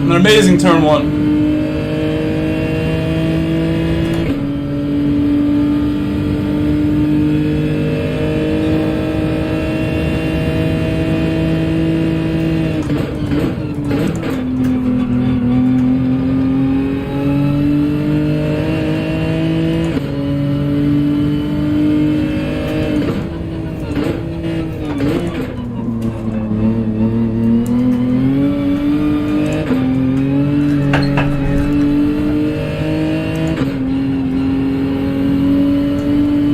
An amazing turn one.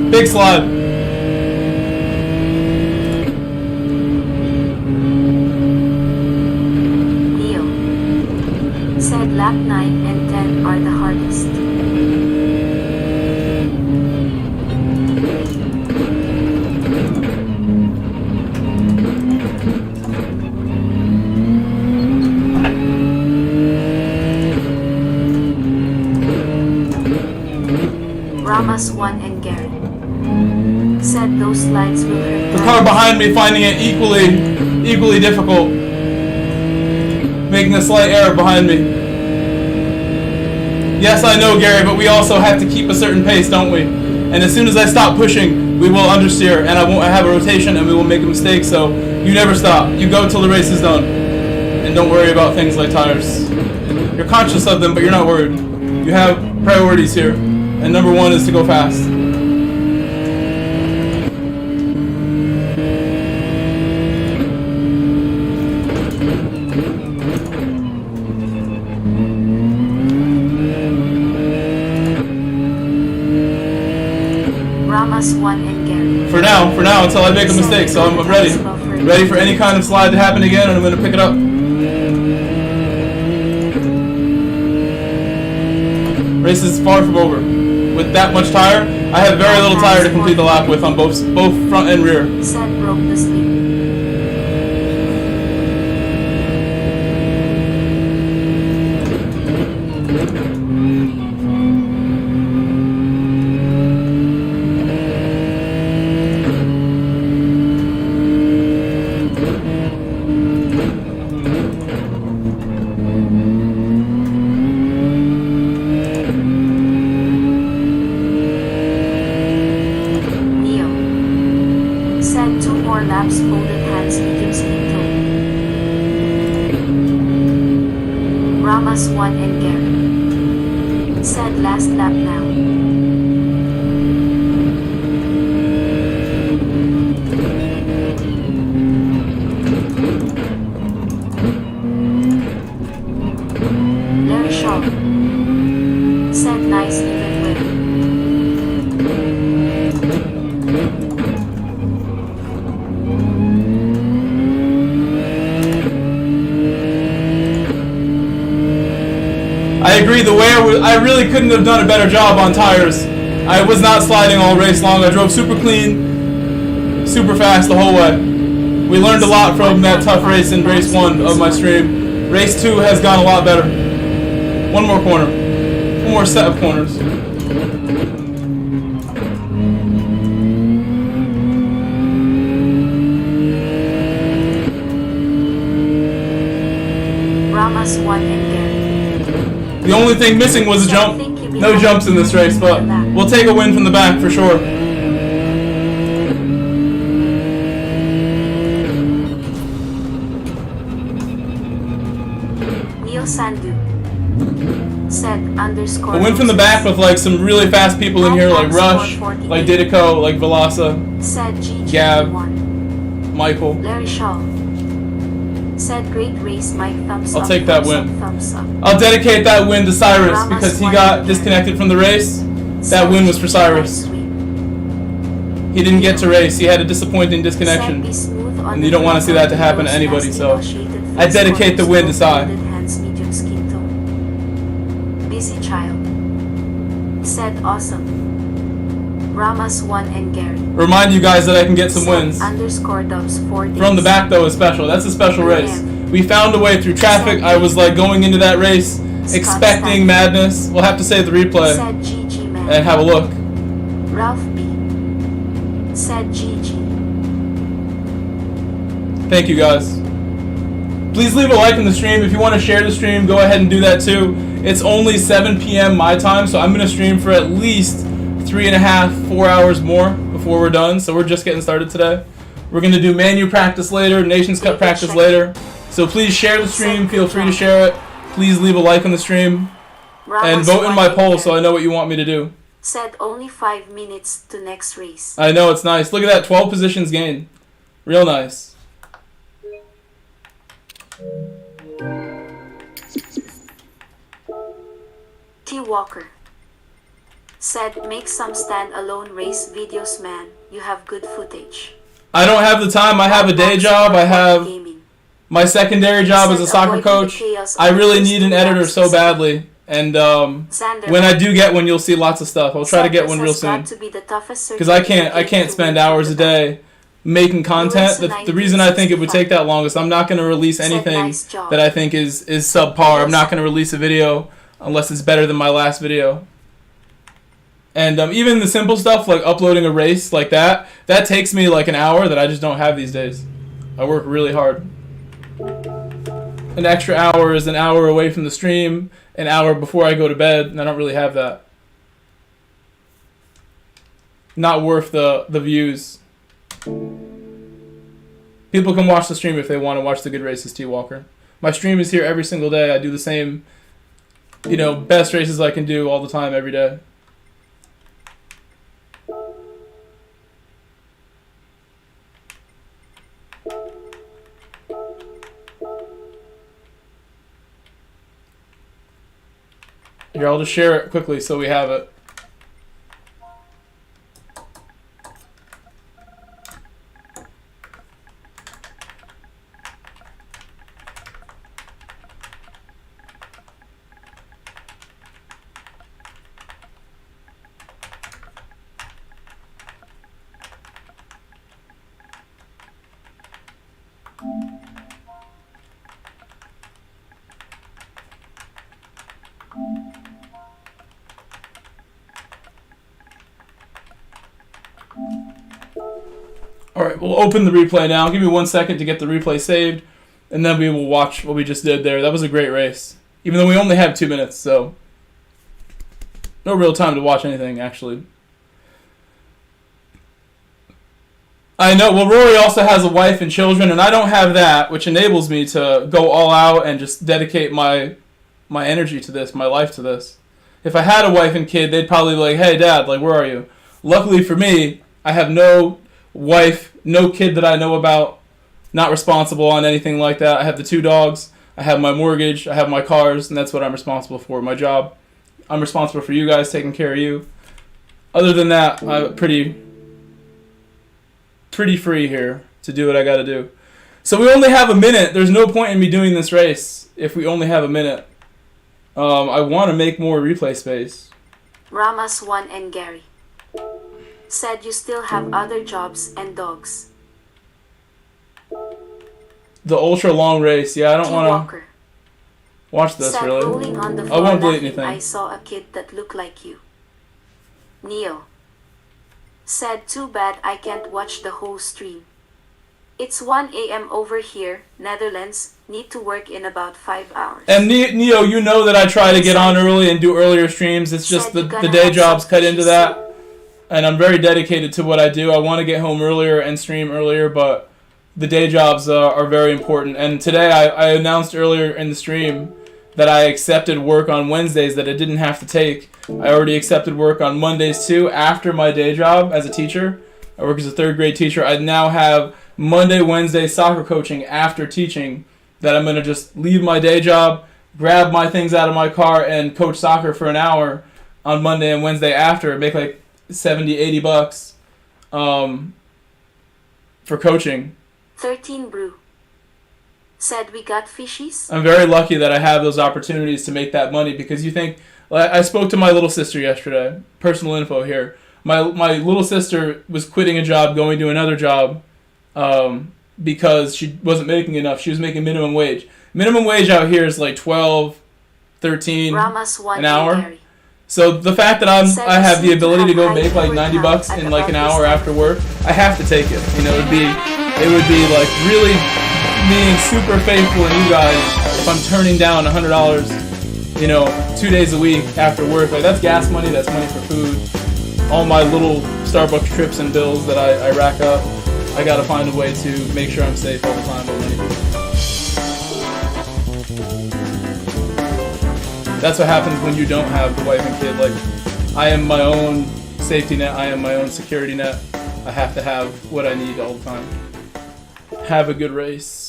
Big slide. Leo said lap 9 and 10 are the hardest. Ramos 1 and Garrett said those slides will hurt. The car behind me finding it equally difficult. Making a slight error behind me. Yes, I know, Gary, but we also have to keep a certain pace, don't we? And as soon as I stop pushing, we will understeer, and I won't have a rotation, and we will make a mistake, so you never stop. You go till the race is done. And don't worry about things like tires. You're conscious of them, but you're not worried. You have priorities here, and number one is to go fast. Ramos 1 and Gary. For now, until I make a mistake, so I'm ready. Ready for any kind of slide to happen again, and I'm going to pick it up. Race is far from over. With that much tire, I have very little tire to complete the lap with on both front and rear. Said broke the sleep. Said 2 more laps, folded hands, medium speed toe. Ramos 1 and Gary. Said last lap now. Larry Shaw. Said nice even with. I agree, I really couldn't have done a better job on tires. I was not sliding all race long. I drove super clean, super fast the whole way. We learned a lot from that tough race in race 1 of my stream. Race 2 has gone a lot better. One more corner. One more set of corners. Ramos 1 and Gary. The only thing missing was a jump. No jumps in this race, but we'll take a win from the back for sure. Neil Sandu said underscore. A win from the back with like some really fast people in here, like Rush, like Didico, like Velasa, said Gab, GG1. Michael. Larry Shaw Said great race, Mike. Thumbs I'll up. take that thumbs win. Up, thumbs up. I'll dedicate that win to Cyrus because he got disconnected from the race. That win was for Cyrus. He didn't get to race. He had a disappointing disconnection. And you don't want to see that to happen to anybody, so I dedicate the win to Cy. Busy child. Said awesome. Ramos won and Gary. Remind you guys that I can get some wins. Underscore dubs 4 days. From the back though is special. That's a special race. We found a way through traffic. I was like going into that race expecting madness. We'll have to save the replay Said GG man. and have a look. Ralph B. Said GG. Thank you guys. Please leave a like in the stream. If you want to share the stream, go ahead and do that too. It's only 7 p.m. my time, so I'm going to stream for at least 3.5, 4 hours more before we're done. So we're just getting started today. We're going to do MANU practice later, Nations Cup practice later. So please share the stream. Feel free to share it. Please leave a like on the stream. And vote in my poll so I know what you want me to do. Said only 5 minutes to next race. I know, it's nice. Look at that, 12 positions gained. Real nice. T. Walker. Said make some stand-alone race videos, man. You have good footage. I don't have the time. I have a day job. I have my secondary job as a soccer coach. I really need an editor so badly. And when I do get one, you'll see lots of stuff. I'll try to get one real soon. Because I can't spend hours a day making content. The reason I think it would take that long is I'm not going to release anything that I think is subpar. I'm not going to release a video unless it's better than my last video. And even the simple stuff like uploading a race like that takes me like an hour that I just don't have these days. I work really hard. An extra hour is an hour away from the stream, an hour before I go to bed, and I don't really have that. Not worth the views. People can watch the stream if they want to watch the good races, T. Walker. My stream is here every single day. I do the same, best races I can do all the time, every day. Here, I'll just share it quickly so we have it. Alright, we'll open the replay now. Give me 1 second to get the replay saved, and then we will watch what we just did there. That was a great race. Even though we only have 2 minutes, so no real time to watch anything, actually. I know, well, Rory also has a wife and children, and I don't have that, which enables me to go all out and just dedicate my energy to this, my life to this. If I had a wife and kid, they'd probably be like, hey, Dad, like, where are you? Luckily for me, I have no wife, no kid that I know about, not responsible on anything like that. I have the 2 dogs, I have my mortgage, I have my cars, and that's what I'm responsible for, my job. I'm responsible for you guys, taking care of you. Other than that, I'm pretty free here to do what I gotta do. So we only have a minute. There's no point in me doing this race if we only have a minute. I want to make more replay space. Ramos 1 and Gary. Said you still have other jobs and dogs. The ultra long race. Yeah, I don't want to watch this, said really. Rolling on the I floor won't delete laughing, anything. I saw a kid that looked like you. Neo. Said too bad I can't watch the whole stream. It's 1 a.m. over here, Netherlands. Need to work in about 5 hours. And Neo, you know that I try to get on early and do earlier streams. It's just the day jobs cut into that. And I'm very dedicated to what I do. I want to get home earlier and stream earlier, but the day jobs are very important. And today I announced earlier in the stream that I accepted work on Wednesdays that I didn't have to take. I already accepted work on Mondays too after my day job as a teacher. I work as a 3rd grade teacher. I now have Monday, Wednesday soccer coaching after teaching that I'm going to just leave my day job, grab my things out of my car, and coach soccer for an hour on Monday and Wednesday after, make like $70-$80 for coaching. 13 Brew said we got fishies. I'm very lucky that I have those opportunities to make that money, because you think, I spoke to my little sister yesterday, personal info here. My little sister was quitting a job, going to another job, because she wasn't making enough. She was making minimum wage. Minimum wage out here is like $12, $13 an hour. So the fact that I have the ability to go make like $90 in like an hour after work, I have to take it. You know, it would be like really being super faithful in you guys if I'm turning down $100, you know, 2 days a week after work. Like, that's gas money, that's money for food, all my little Starbucks trips and bills that I rack up. I gotta find a way to make sure I'm safe all the time with money. That's what happens when you don't have the wife and kid. Like, I am my own safety net, I am my own security net. I have to have what I need all the time. Have a good race.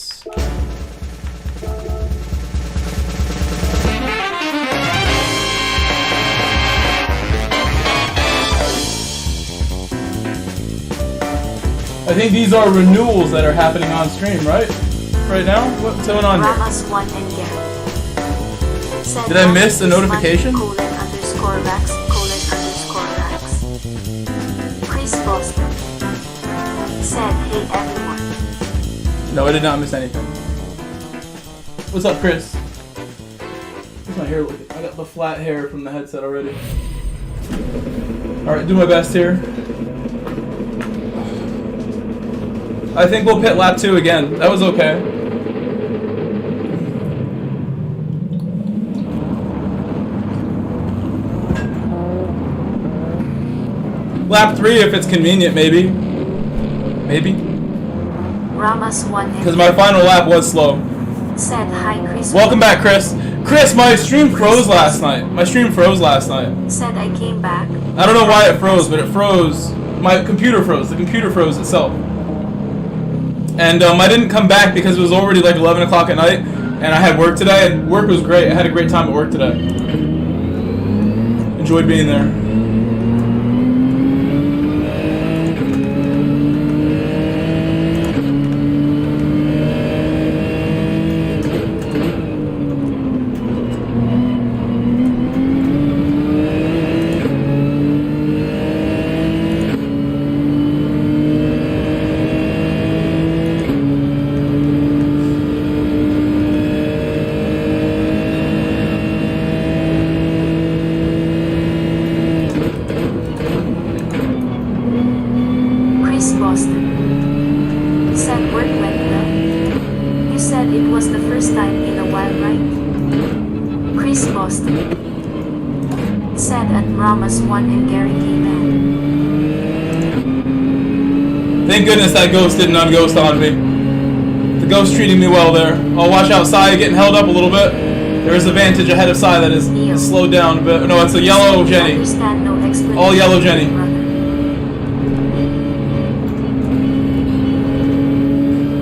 I think these are renewals that are happening on stream, right? Right now? What's going on here? Did I miss a notification? _Rax, _Rax. Chris Boston said, hey everyone. No, I did not miss anything. What's up, Chris? What's my hair looking? I got the flat hair from the headset already. Alright, do my best here. I think we'll pit lap 2 again. That was okay. Lap 3 if it's convenient, maybe. Maybe. Ramos won. Because my final lap was slow. Said hi, Chris. Welcome back, Chris. Chris, my stream froze last night. My stream froze last night. Said I came back. I don't know why it froze, but it froze. My computer froze. The computer froze itself. And I didn't come back because it was already like 11 o'clock at night, and I had work today, and work was great. I had a great time at work today. Enjoyed being there. Thank goodness that ghost didn't unghost on me. The ghost treating me well there. I'll watch out Sai getting held up a little bit. There is a Vantage ahead of Sai that is slowed down a bit. No, it's a yellow Jenny. All yellow Jenny.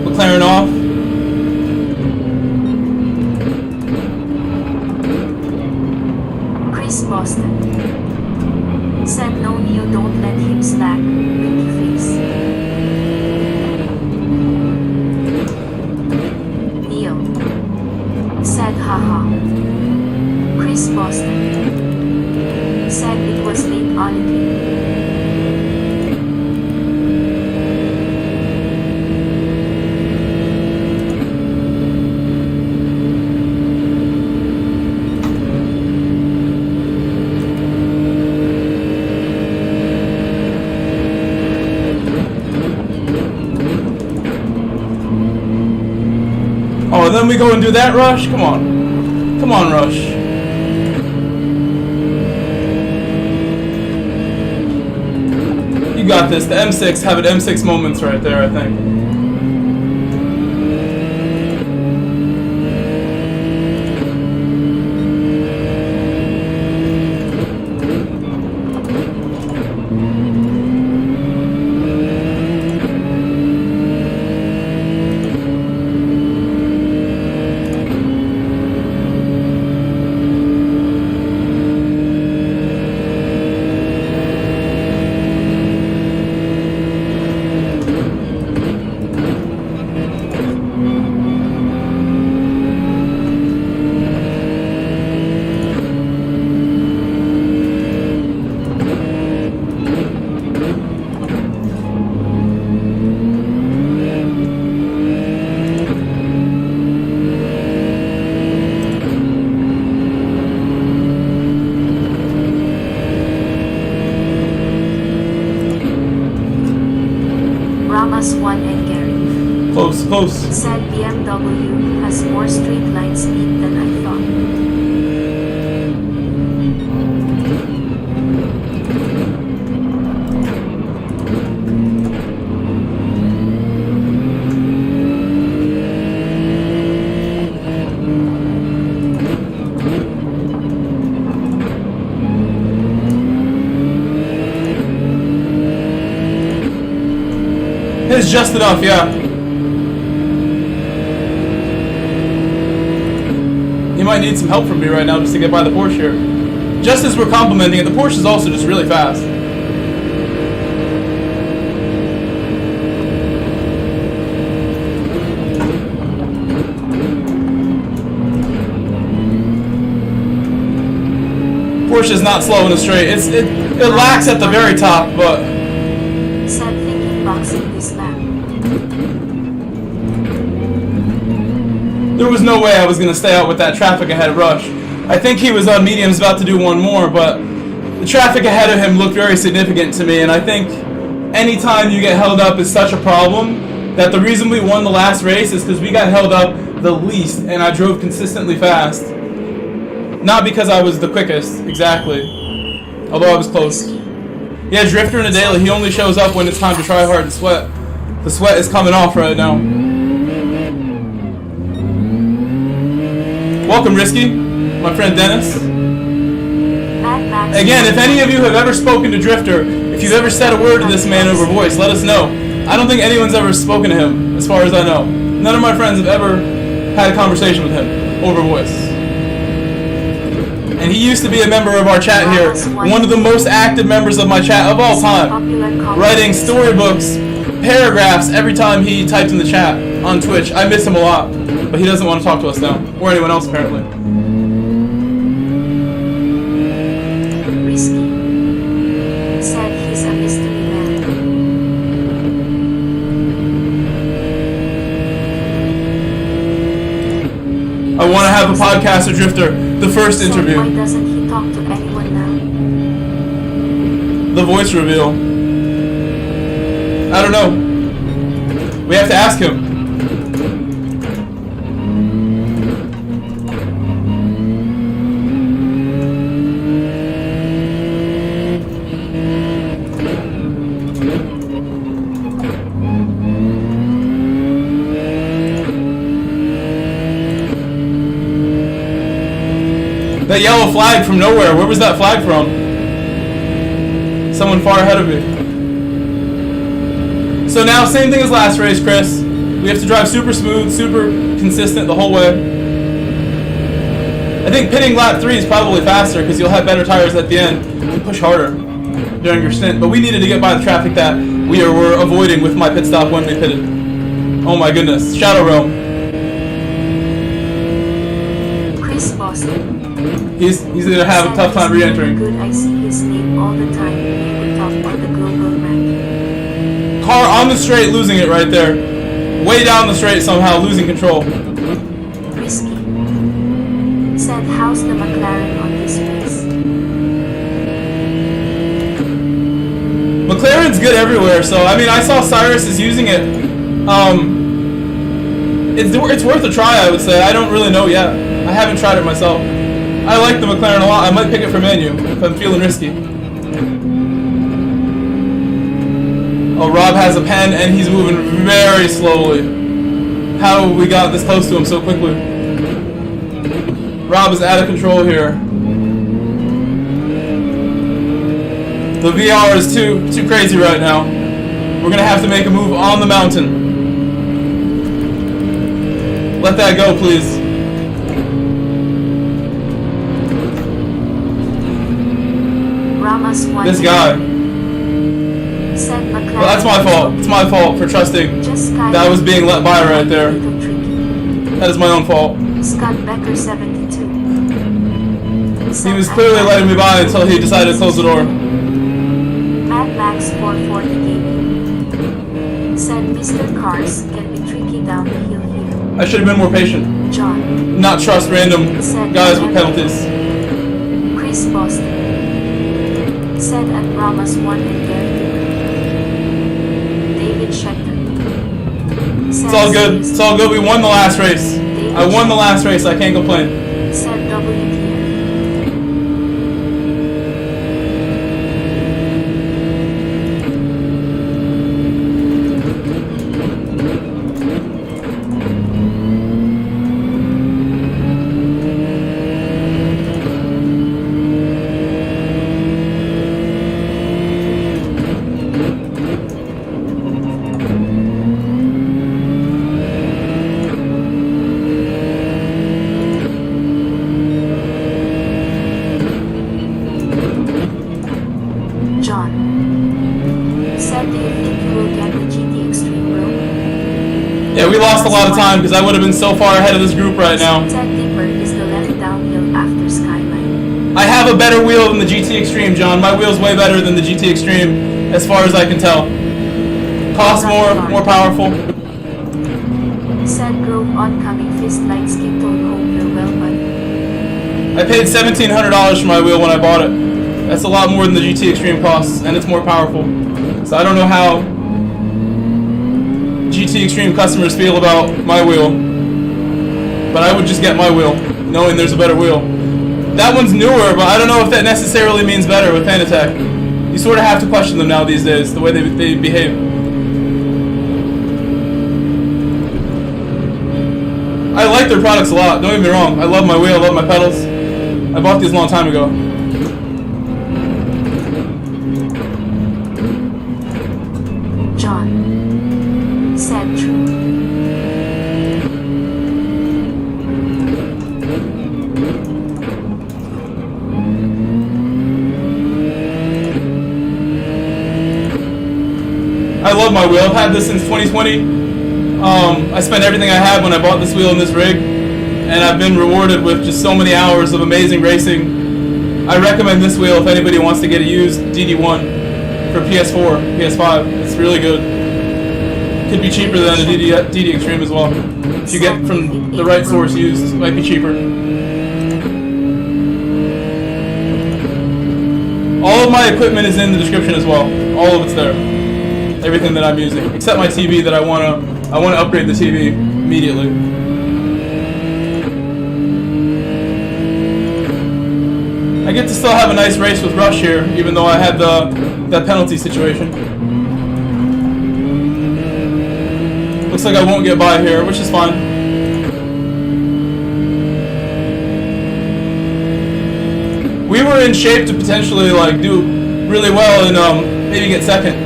McLaren off. Chris Boston said no, Neo, don't let him slack. Winky face. Neo said haha. Chris Boston said it was late holiday. Oh, then we go and do that, Rush? Come on. Come on, Rush. You got this. The M6 have it M6 moments right there, I think. Ramos 1 and Gary. Close. Said BMW has more straight line speed than I thought. It's just enough, yeah. He might need some help from me right now just to get by the Porsche here. Just as we're complimenting it, the Porsche is also just really fast. Porsche is not slow in a straight. It lacks at the very top, but Said thinking boxing this lap. there was no way I was going to stay out with that traffic ahead rush. I think he was on mediums about to do one more, but the traffic ahead of him looked very significant to me, and I think anytime you get held up is such a problem that the reason we won the last race is because we got held up the least, and I drove consistently fast. Not because I was the quickest, exactly. Although I was close. Yeah, Drifter in a daily, he only shows up when it's time to try hard and sweat. The sweat is coming off right now. Welcome, Risky, my friend Dennis. Again, if any of you have ever spoken to Drifter, if you've ever said a word to this man over voice, let us know. I don't think anyone's ever spoken to him, as far as I know. None of my friends have ever had a conversation with him over voice. And he used to be a member of our chat here, one of the most active members of my chat of all time, writing storybooks, paragraphs every time he typed in the chat on Twitch. I miss him a lot, but he doesn't want to talk to us now, or anyone else apparently. Risky. Said he's a mystery man. I want to have a podcast with Drifter. The first So interview. why doesn't he talk to anyone now? The voice reveal. I don't know. We have to ask him. That yellow flag from nowhere. Where was that flag from? Someone far ahead of me. So now, same thing as last race, Chris. We have to drive super smooth, super consistent the whole way. I think pitting lap 3 is probably faster because you'll have better tires at the end and push harder during your stint. But we needed to get by the traffic that we were avoiding with my pit stop when we pitted. Oh my goodness. Shadow Realm. Chris Boston. He's going to have a tough time re-entering. Good, I see his name all the time. He would talk on the global map. Car on the straight, losing it right there. Way down the straight somehow, losing control. Risky. Said how's the McLaren on this race? McLaren's good everywhere, so I mean I saw Cyrus is using it. It's worth a try, I would say. I don't really know yet. I haven't tried it myself. I like the McLaren a lot. I might pick it for MANU if I'm feeling risky. Oh, Rob has a pen and he's moving very slowly. How we got this close to him so quickly? Rob is out of control here. The VR is too crazy right now. We're gonna have to make a move on the mountain. Let that go, please. Ramos won. This guy. Said McLaren. Well, that's my fault. It's my fault for trusting that I was being let by right there. That is my own fault. Scott Becker 72. He was clearly letting me by until he decided to close the door. Mad Max 440 Gaming. Said Mr. Cars can be tricky down the hill here. I should have been more patient. John. Not trust random guys with penalties. Chris Boston. Said at Ramos 1 and Gary. David Schechter. It's all good. It's all good. We won the last race. I won the last race. I can't complain. Said WTF. John. Said, do you think you will get the GT Extreme, bro? Yeah, we lost a lot of time because I would have been so far ahead of this group right now. Said Dipper is the left downhill after Skyline. I have a better wheel than the GT Extreme, John. My wheel's way better than the GT Extreme, as far as I can tell. Costs more powerful. Said Grove oncoming fist like skip told hope you're well, bud. I paid $1,700 for my wheel when I bought it. That's a lot more than the GT Extreme costs, and it's more powerful. So I don't know how GT Extreme customers feel about my wheel, but I would just get my wheel, knowing there's a better wheel. That one's newer, but I don't know if that necessarily means better with Fanatec. You sort of have to question them now these days, the way they behave. I like their products a lot, don't get me wrong. I love my wheel, I love my pedals. I bought these a long time ago. John. Said true. I love my wheel. I've had this since 2020. I spent everything I had when I bought this wheel and this rig, and I've been rewarded with just so many hours of amazing racing. I recommend this wheel if anybody wants to get a used DD1 for PS4, PS5. It's really good. Could be cheaper than a DD Extreme as well. If you get from the right source used, it might be cheaper. All of my equipment is in the description as well. All of it's there. Everything that I'm using, except my TV that I wanna upgrade the TV immediately. I get to still have a nice race with Rush here, even though I had that penalty situation. Looks like I won't get by here, which is fine. We were in shape to potentially like do really well and maybe get second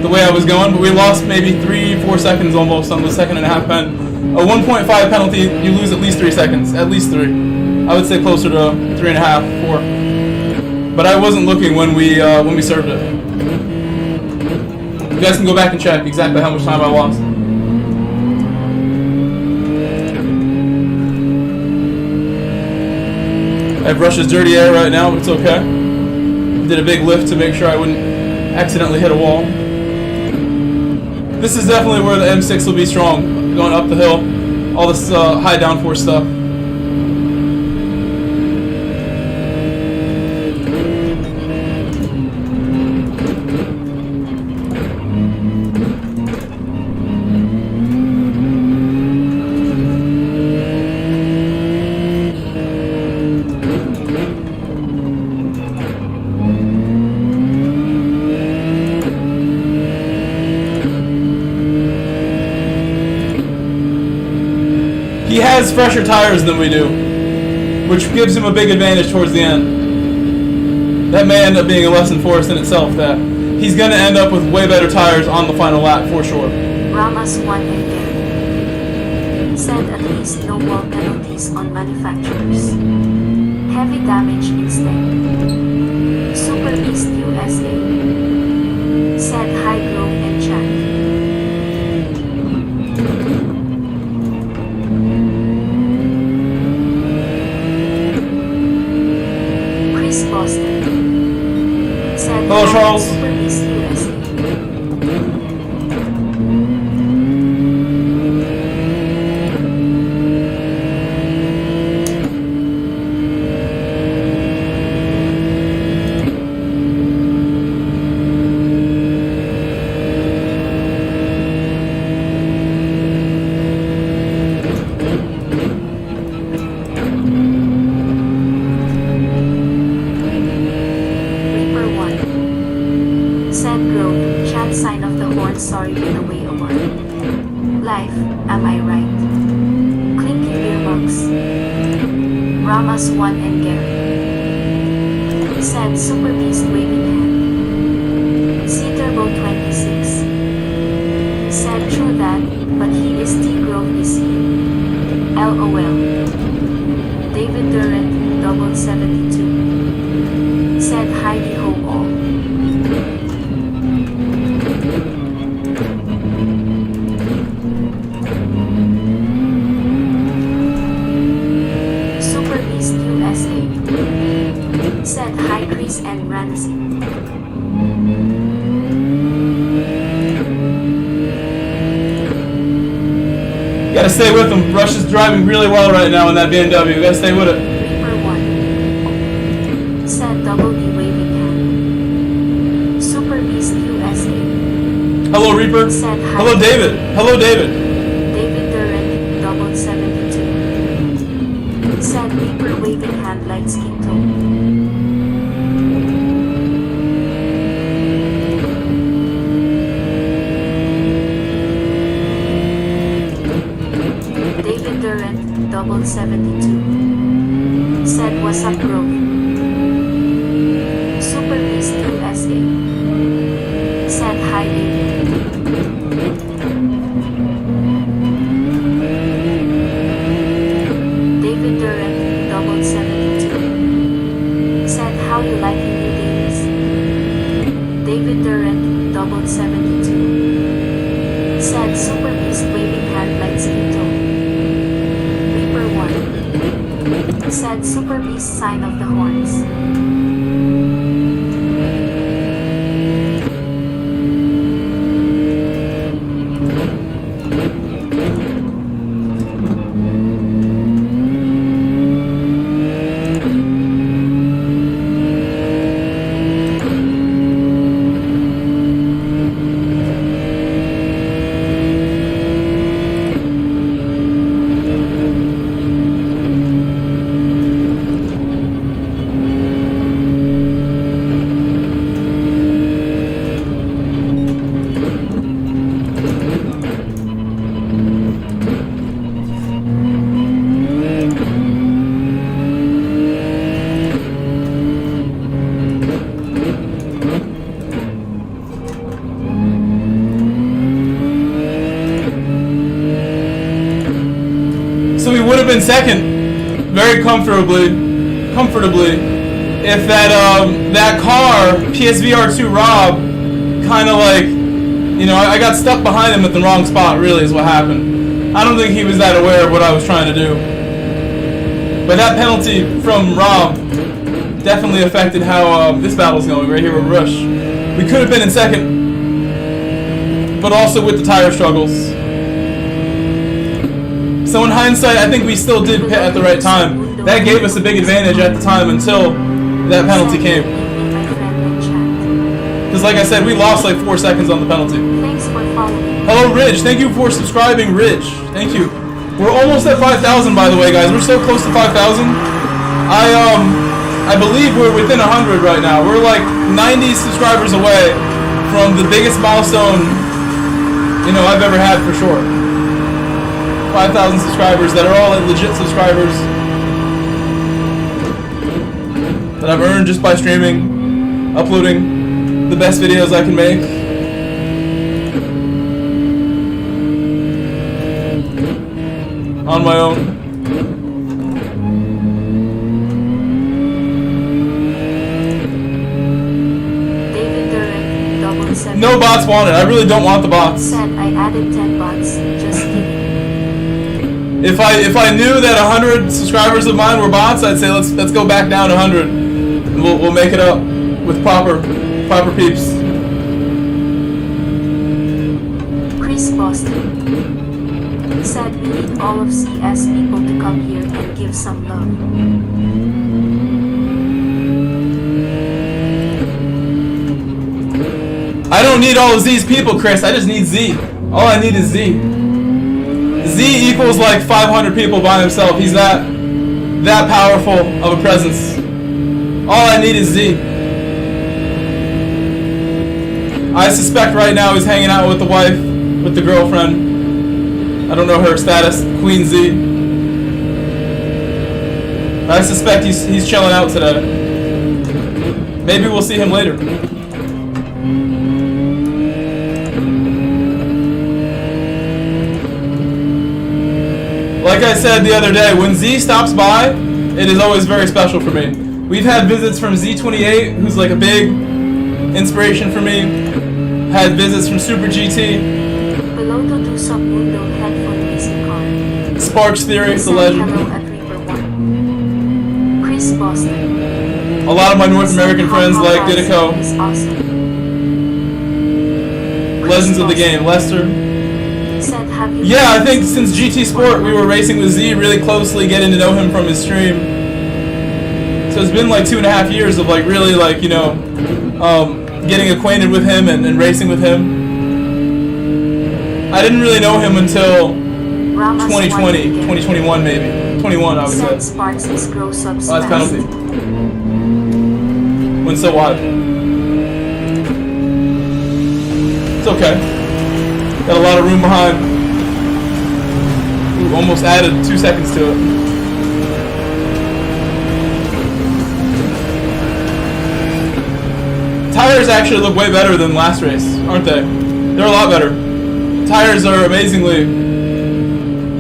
the way I was going, but we lost maybe 3-4 seconds almost on the second and a half pen. A 1.5 penalty, you lose at least 3 seconds, at least 3. I would say closer to 3.5, 4. But I wasn't looking when we served it. You guys can go back and check exactly how much time I lost. I have Rush's dirty air right now, but it's okay. Did a big lift to make sure I wouldn't accidentally hit a wall. This is definitely where the M6 will be strong, going up the hill, all this high downforce stuff. He has fresher tires than we do, which gives him a big advantage towards the end. That may end up being a lesson for us in itself, that he's going to end up with way better tires on the final lap for sure. Rama's one again. Said at least no wall penalties on manufacturers. Heavy damage instead. Super East USA. Said high growth and chat. Boston. Said hello, Charles. Super East USA. sorry in a way award. Life, am I right? Clinky earbuds. Ramos 1 and Gary. Said Super Beast waving hand. Turbo 26. Said true that, but he is T-Grove is he. LOL. David Durant, double 72. Said Heidi ho all. Super Beast USA. Said hi Chris and Ramsey. Gotta stay with him. Rush is driving really well right now in that BMW. Gotta stay with it. Reaper 1. Said double D waving hand. Super Beast USA. Hello, Reaper. Said hi. Hello, David. Hello, David. David Durant, double 72. Said Reaper waving hand like skin tone. Double 72. Said what's up bro. Super Beast USA. Said hi David. David Durant, double 72. Said how you like your new days. David Durant, double 72. Said Super Beast waving hand like skin tone. Said Super Beast sign of the horns. Been second very comfortably if that car PSVR2 Rob kind of like, you know, I got stuck behind him at the wrong spot really is what happened. I don't think he was that aware of what I was trying to do, but that penalty from Rob definitely affected how this battle's going right here with Rush. We could have been in second, but also with the tire struggles. So in hindsight, I think we still did pit at the right time. That gave us a big advantage at the time until that penalty came. Because like I said, we lost like 4 seconds on the penalty. Hello, Ridge. Thank you for subscribing, Ridge. Thank you. We're almost at 5,000, by the way, guys. We're so close to 5,000. I believe we're within 100 right now. We're like 90 subscribers away from the biggest milestone, you know, I've ever had for sure. 5,000 subscribers that are all legit subscribers that I've earned just by streaming, uploading the best videos I can make. On my own. No bots wanted. I really don't want the bots. Said I added 10 bots. Just kidding. If I knew that 100 subscribers of mine were bots, I'd say let's go back down to 100, and we'll make it up with proper peeps. Chris Boston said we need all of CS people to come here and give some love. I don't need all of these people, Chris. I just need Z. All I need is Z. Z equals like 500 people by himself. He's that powerful of a presence. All I need is Z. I suspect right now he's hanging out with the wife, with the girlfriend. I don't know her status, Queen Z. I suspect he's chilling out today. Maybe we'll see him later. Like I said the other day, when Z stops by, it is always very special for me. We've had visits from Z28, who's like a big inspiration for me. Had visits from Super GT. Piloto do Submundo headphone racing car. Sparks Theory, the Send legend. hello at Reaper 1. Chris Boston. A lot of my North American friends like Didiko. Is awesome. Legends of the game, Lester. Said, have you Yeah, I think since GT Sport we were racing with Z really closely, getting to know him from his stream. So it's been like 2.5 years of like really like, you know, getting acquainted with him and racing with him. I didn't really know him until 2020, 2021 maybe. 21 I would say. Sparks is grow subs Oh, that's penalty. Went so wide. It's okay. Got a lot of room behind. Ooh, almost added 2 seconds to it. Tires actually look way better than last race, aren't they? They're a lot better. Tires are amazingly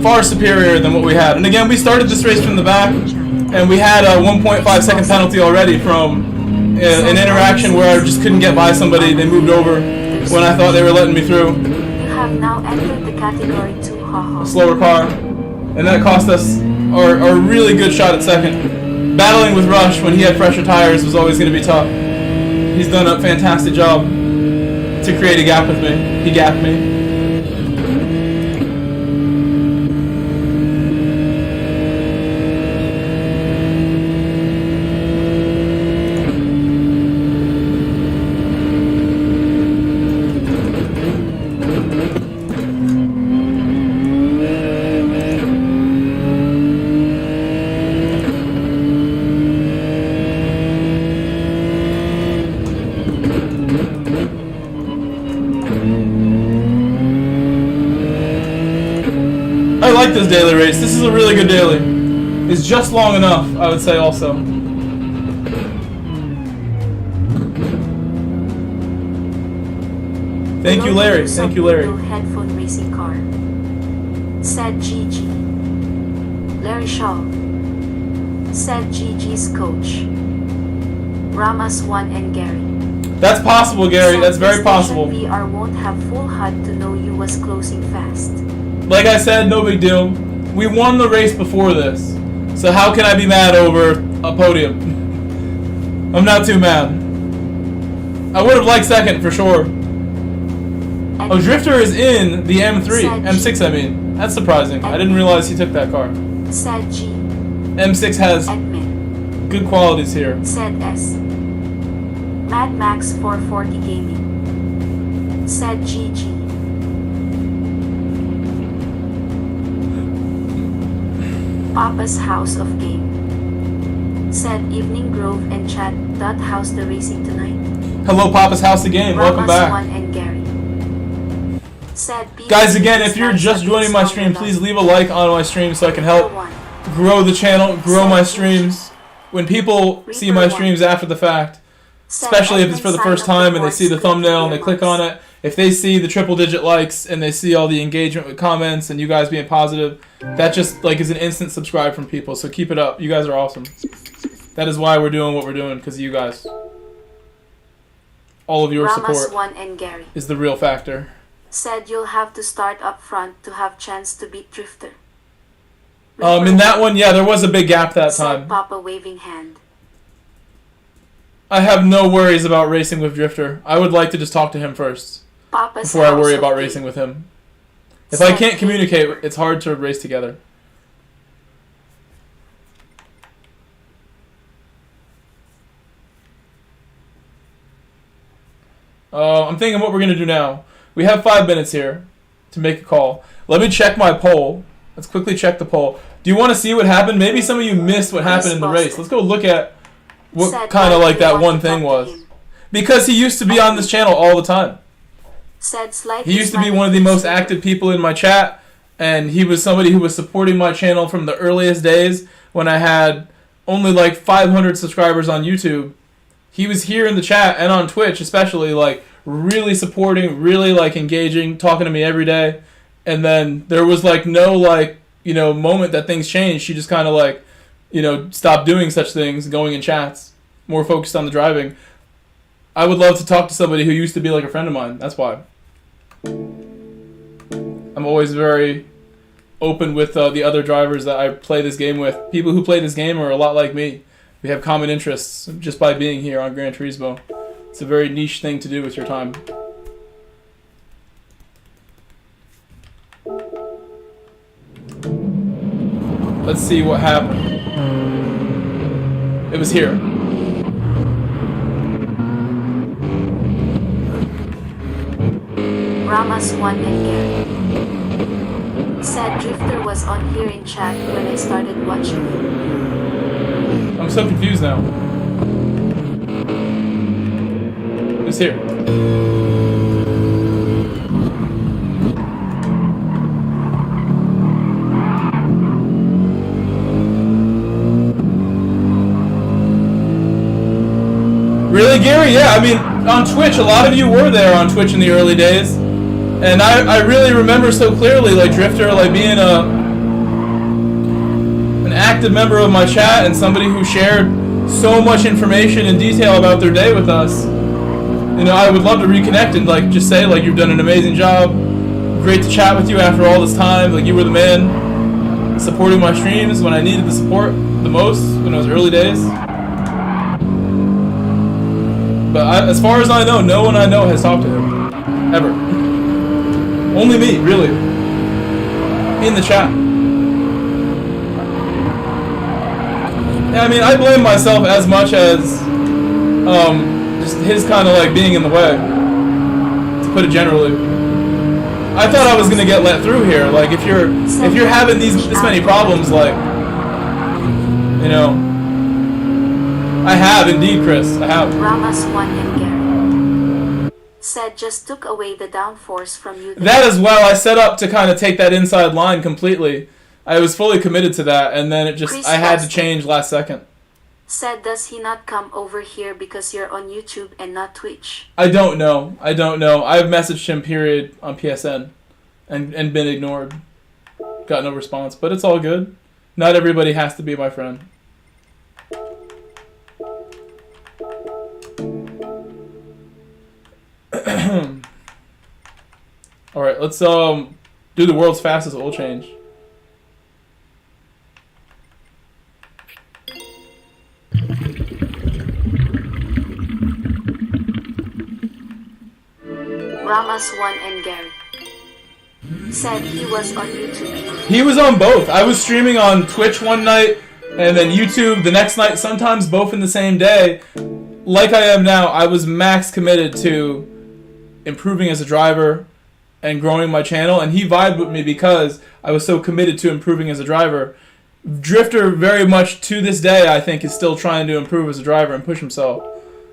far superior than what we had. And again, we started this race from the back, and we had a 1.5 second penalty already from an interaction where I just couldn't get by somebody. They moved over when I thought they were letting me through. You have now entered the category 2, haha. Slower car, and that cost us our really good shot at second. Battling with Rush when he had fresher tires was always going to be tough. He's done a fantastic job to create a gap with me. He gapped me. I like this daily race. This is a really good daily. It's just long enough, I would say also. Thank you, Larry. Thank you, Larry. Headphone racing car. Said GG. Larry Shaw. Said GG's coach. Ramas 1 and Gary. That's possible, Gary. Said That's very possible. VR won't have full HUD to know you was closing fast. Like I said, no big deal. We won the race before this. So how can I be mad over a podium? I'm not too mad. I would have liked second for sure. Oh, Drifter is in the M3. M6, I mean. That's surprising. I didn't realize he took that car. Said G. M6 has Admin. good qualities here. Said S. Mad Max 440 Gaming. Said GG. Papa's House of Game. Said Evening Grove and chat. How's the racing tonight? Hello, Papa's House of Game. Welcome back. 1 and Gary. Said Guys, again, if you're just joining my stream, please leave a like on my stream so I can help grow the channel, grow my streams. When people see my streams after the fact, especially if it's for the first time and they see the thumbnail and they click on it, if they see the triple-digit likes and they see all the engagement with comments and you guys being positive, that just like is an instant subscribe from people. So keep it up. You guys are awesome. That is why we're doing what we're doing, because of you guys. All of your support 1 and Gary. is the real factor. Said you'll have to start up front to have chance to beat Drifter. In that one, yeah, there was a big gap that Said time. Papa waving hand. I have no worries about racing with Drifter. I would like to just talk to him first Papa's before I worry House about of racing Game. with him. If I can't communicate, it's hard to race together. I'm thinking what we're going to do now. We have 5 minutes here to make a call. Let me check my poll. Let's quickly check the poll. Do you want to see what happened? Maybe some of you missed what happened in the race. Let's go look at what kind of like that one thing was. Because he used to be on this channel all the time. Said He used to be one of the most active people in my chat, and he was somebody who was supporting my channel from the earliest days when I had only like 500 subscribers on YouTube. He was here in the chat and on Twitch especially, like really supporting, really like engaging, talking to me every day. And then there was like no like, you know, moment that things changed. She just kind of like, you know, stopped doing such things, going in chats, more focused on the driving. I would love to talk to somebody who used to be like a friend of mine. That's why. I'm always very open with the other drivers that I play this game with. People who play this game are a lot like me. We have common interests just by being here on Gran Turismo. It's a very niche thing to do with your time. Let's see what happened. It was here. Ramas 1 and Gary. Said Drifter was on here in chat when I started watching it. I'm so confused now. It's here. Really, Gary? Yeah, I mean, on Twitch, a lot of you were there on Twitch in the early days. And I really remember so clearly, like, Drifter, like, being an active member of my chat and somebody who shared so much information and detail about their day with us. You know, I would love to reconnect and, like, just say, like, you've done an amazing job. Great to chat with you after all this time. Like, you were the man supporting my streams when I needed the support the most, when it was early days. But as far as I know, no one I know has talked to him. Ever. Only me, really. In the chat. Yeah, I mean, I blame myself as much as just his kind of like being in the way, to put it generally. I thought I was gonna get let through here. Like, if you're having this many problems, like, you know, I have indeed, Chris. I have. Ramas 1 and Gary. Said just took away the downforce from you. That as well. I set up to kind of take that inside line completely. I was fully committed to that, and then I had to change last second. Said, does he not come over here because you're on YouTube and not Twitch? I don't know. I've messaged him, period, on PSN, and been ignored. Got no response, but it's all good. Not everybody has to be my friend. Alright, let's do the world's fastest oil change. Ramas 1 and Gary. Said he was on YouTube. He was on both. I was streaming on Twitch one night and then YouTube the next night, sometimes both in the same day. Like I am now, I was max committed to improving as a driver and growing my channel, and he vibed with me because I was so committed to improving as a driver. Drifter very much to this day, I think, is still trying to improve as a driver and push himself.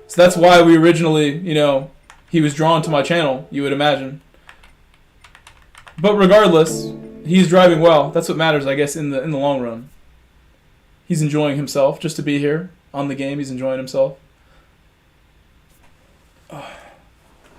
So that's why we originally, you know, he was drawn to my channel, you would imagine. But regardless, he's driving well. That's what matters, I guess, in the long run. He's enjoying himself just to be here on the game. He's enjoying himself.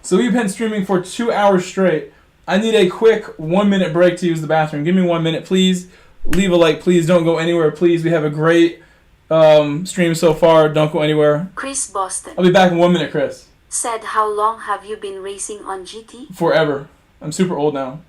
So we've been streaming for 2 hours straight. I need a quick 1 minute break to use the bathroom. Give me 1 minute, please. Leave a like, please. Don't go anywhere, please. We have a great stream so far. Don't go anywhere. Chris Boston. I'll be back in 1 minute, Chris. Said, how long have you been racing on GT? Forever. I'm super old now.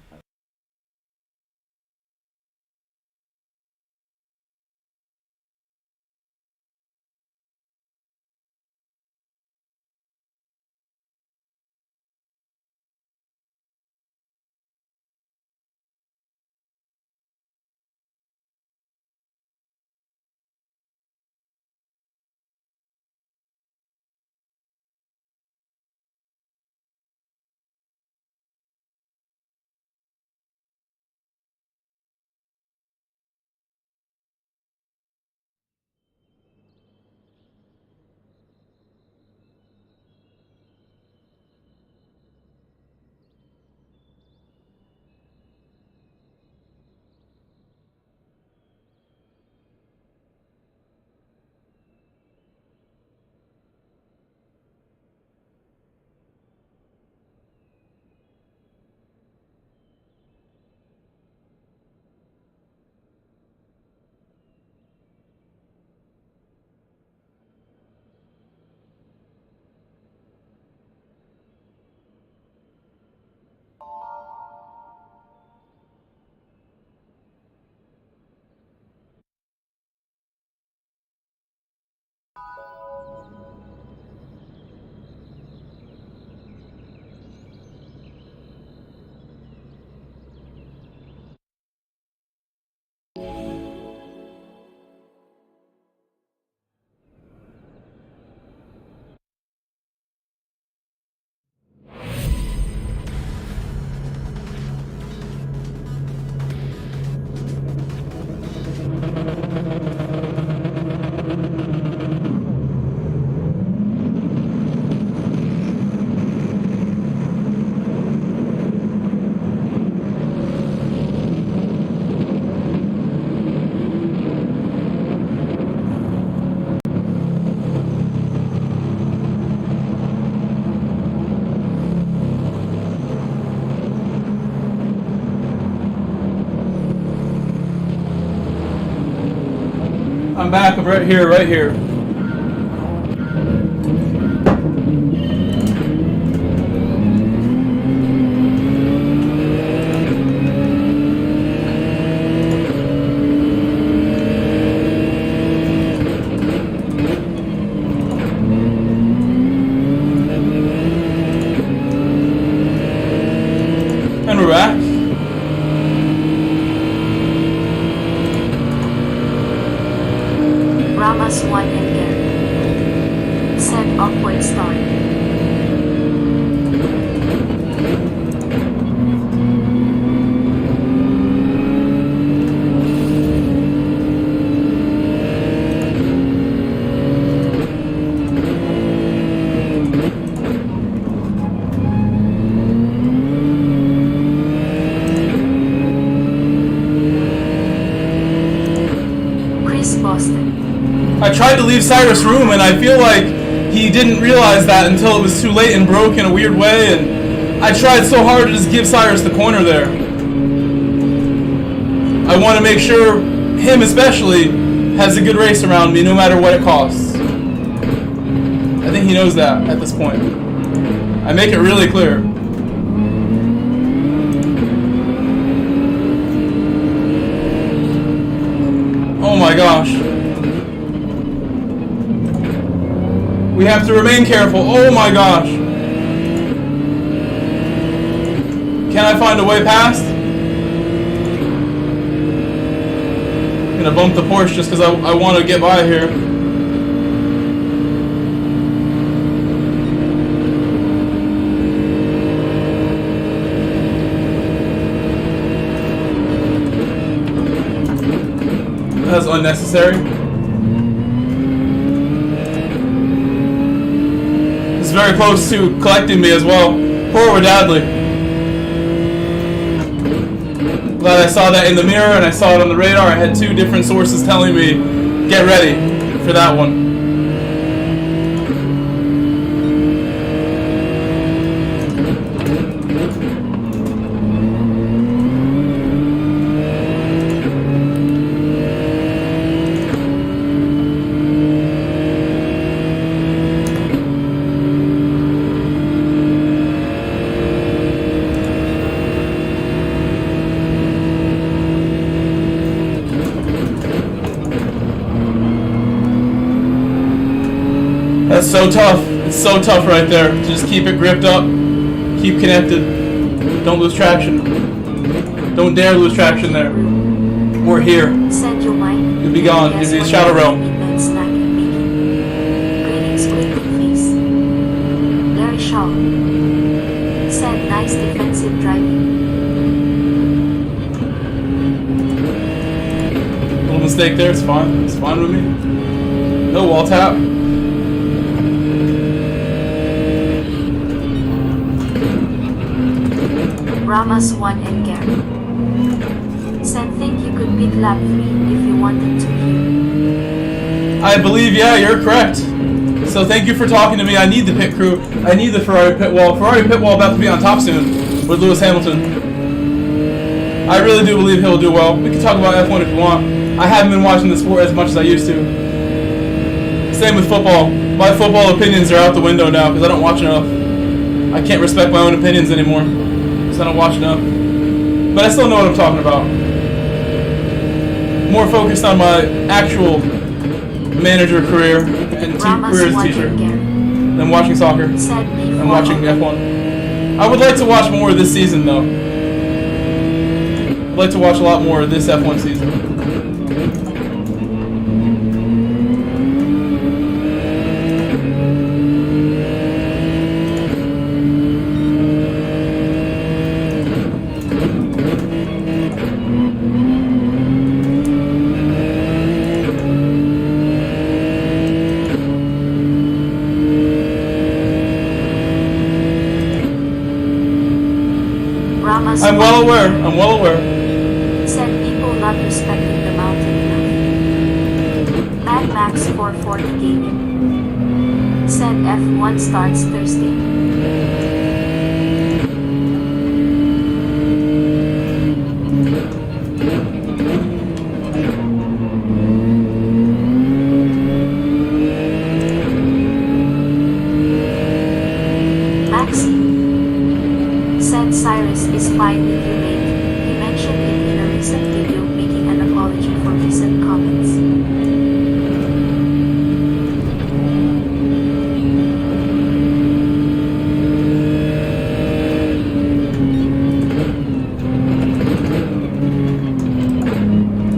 I'm back. I'm right here, right here. And we're back. Ramos 1 and Gary. Set awkward start. Chris Boston. I tried to leave Cyrus room, and I feel like he didn't realize that until it was too late and broke in a weird way, and I tried so hard to just give Cyrus the corner there. I want to make sure him especially has a good race around me no matter what it costs. I think he knows that at this point. I make it really clear. Oh my gosh. We have to remain careful. Oh my gosh. Can I find a way past? I'm gonna bump the Porsche just because I want to get by here. That's unnecessary. It's very close to collecting me as well. Forward Adley. Glad I saw that in the mirror and I saw it on the radar. I had two different sources telling me, get ready for that one. That's so tough. It's so tough right there. Just keep it gripped up. Keep connected. Don't lose traction. Don't dare lose traction there. We're here. Set your mind. You'll be gone. You'll be in Shadow Realm. Greetings, squinting face. Larry Shaw. Said nice defensive driving. Little mistake there. It's fine. It's fine with me. No wall tap. Ramos 1 and Gary. Said think you could beat lap 3 if you wanted to. I believe, yeah, you're correct. So thank you for talking to me. I need the pit crew. I need the Ferrari pit wall. Ferrari pit wall about to be on top soon with Lewis Hamilton. I really do believe he'll do well. We can talk about F1 if you want. I haven't been watching the sport as much as I used to. Same with football. My football opinions are out the window now because I don't watch enough. I can't respect my own opinions anymore. I don't watch enough. But I still know what I'm talking about. More focused on my actual manager career and Ramos career as a won teacher. and Gary. Then watching soccer Said and watching F1. I would like to watch more this season though. I'd like to watch a lot more of this F1 season. Ramos I'm well aware. I'm well aware. said people not respecting the mountain enough. Mad Max 440 Gaming said F1 starts Thursday. Maxi said Cyrus is fine with you, mate. He mentioned it in a recent video making an apology for recent comments.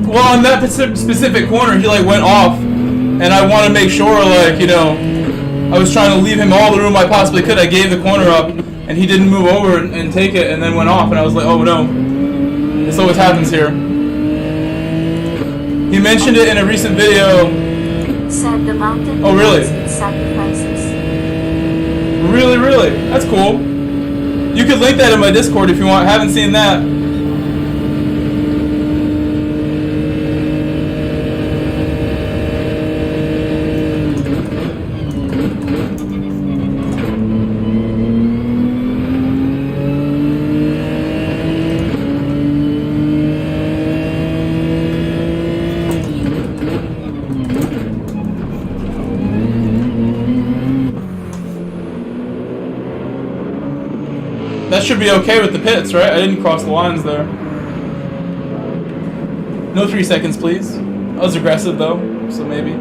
Well, on that specific corner, he like went off, and I want to make sure, like, you know, I was trying to leave him all the room I possibly could. I gave the corner up, and he didn't move over and take it, and then went off, and I was like, oh no, this always happens here. He mentioned it in a recent video. Said the mountain Oh, really? demands its sacrifices. Really, really? That's cool. You could link that in my Discord if you want. Haven't seen that. That should be okay with the pits, right? I didn't cross the lines there. No 3 seconds, please. I was aggressive, though, so maybe.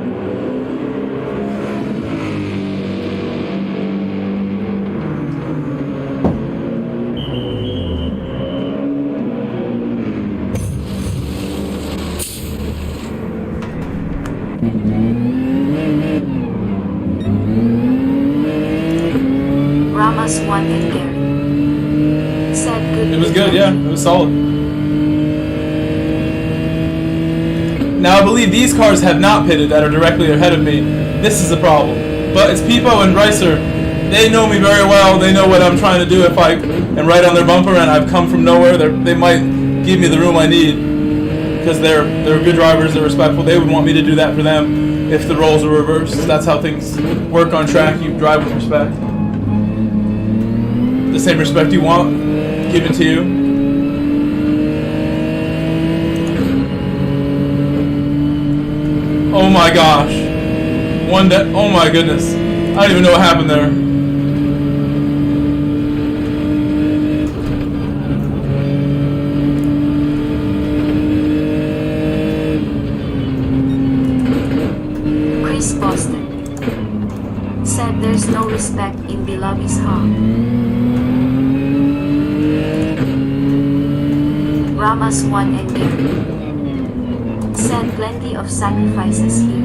Ramos won and Gary said good. It was good, yeah. It was solid. Now, I believe these cars have not pitted that are directly ahead of me. This is a problem. But it's Peepo and Ricer. They know me very well. They know what I'm trying to do if I am right on their bumper and I've come from nowhere. They might give me the room I need because they're good drivers. They're respectful. They would want me to do that for them if the roles are reversed. That's how things work on track. You drive with respect. The same respect you want given to you. Oh my gosh. Oh my goodness. I don't even know what happened there. Chris Boston said there's no respect in the lobbies, huh? Ramos won and Gary said plenty of sacrifices here.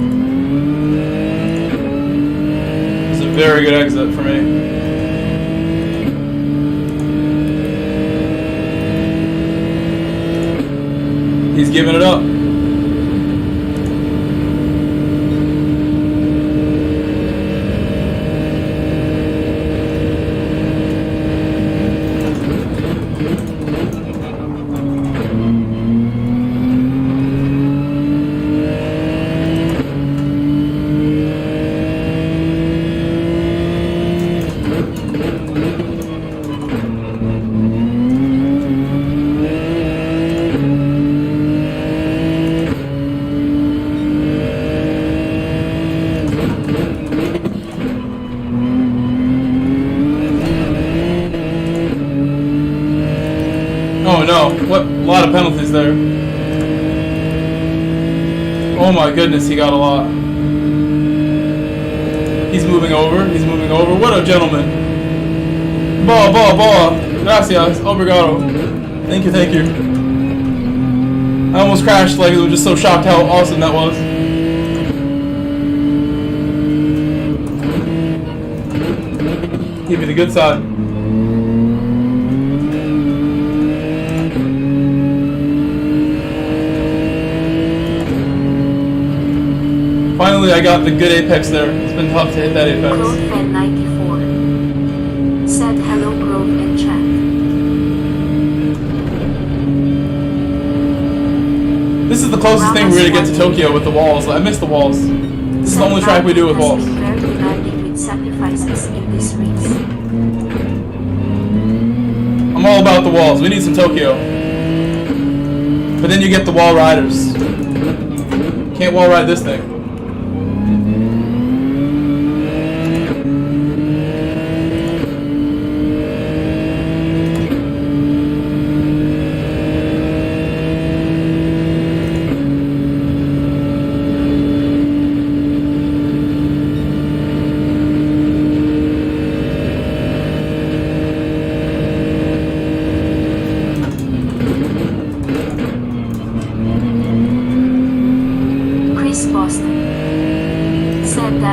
It's a very good exit for me. He's giving it up. Oh no, what? A lot of penalties there. Oh my goodness, he got a lot. He's moving over. He's moving over. What a gentleman. Ball. Gracias. Obrigado. Thank you, thank you. I almost crashed, like, I was just so shocked how awesome that was. Give me the good side. Finally, I got the good apex there. It's been tough to hit that apex. GrowthFan94 said hello Growth and chat. This is the closest thing we're gonna get to Tokyo with the walls. I miss the walls. This is the only track we do with walls. Very demanding with sacrifices in this race. I'm all about the walls. We need some Tokyo. But then you get the wall riders. Can't wall ride this thing.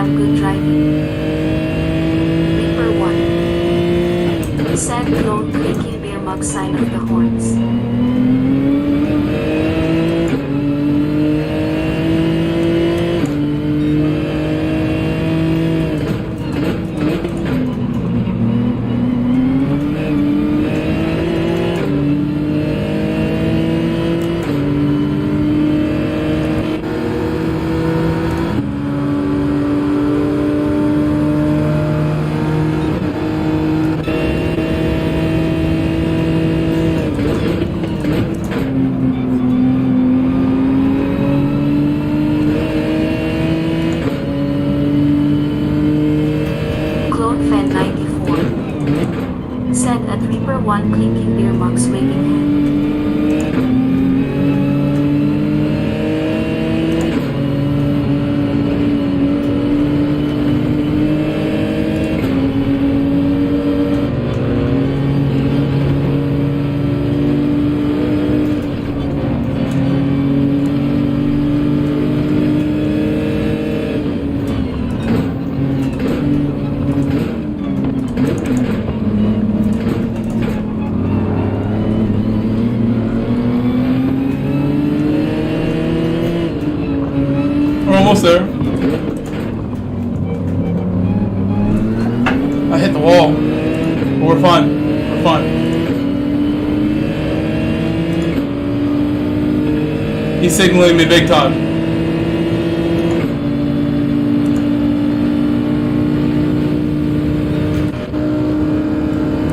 Good driving. Reaper 1 said clone clicking bear mug sign of the horns. One clinking beer mugs waving hand. Almost there. I hit the wall. But we're fine. We're fine. He's signaling me big time.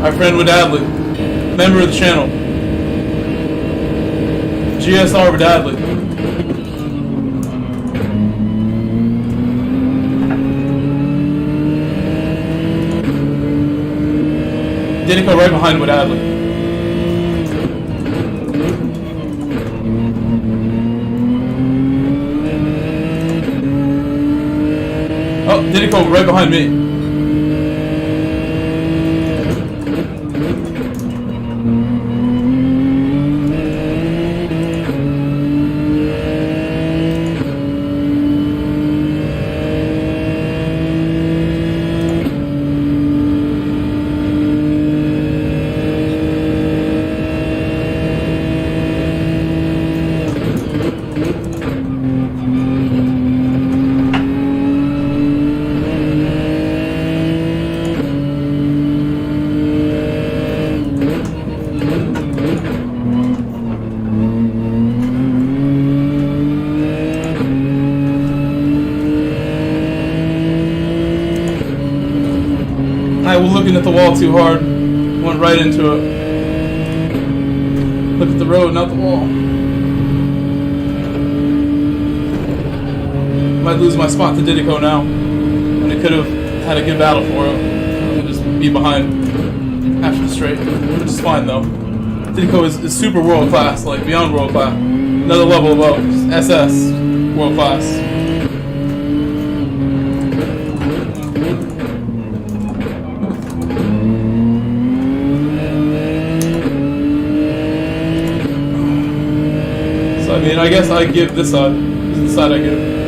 Our friend Wadadley, member of the channel. GSR Wadadley. Didiko right behind Wadadley. Oh, Didiko right behind me. I was looking at the wall too hard. Went right into it. Look at the road, not the wall. Might lose my spot to Didiko now. When it could have had a good battle for it. I'll just be behind after the straight. Which is fine though. Didiko is super world class, like beyond world class. Another level above. SS world class. guess I give this side. This is the side I give.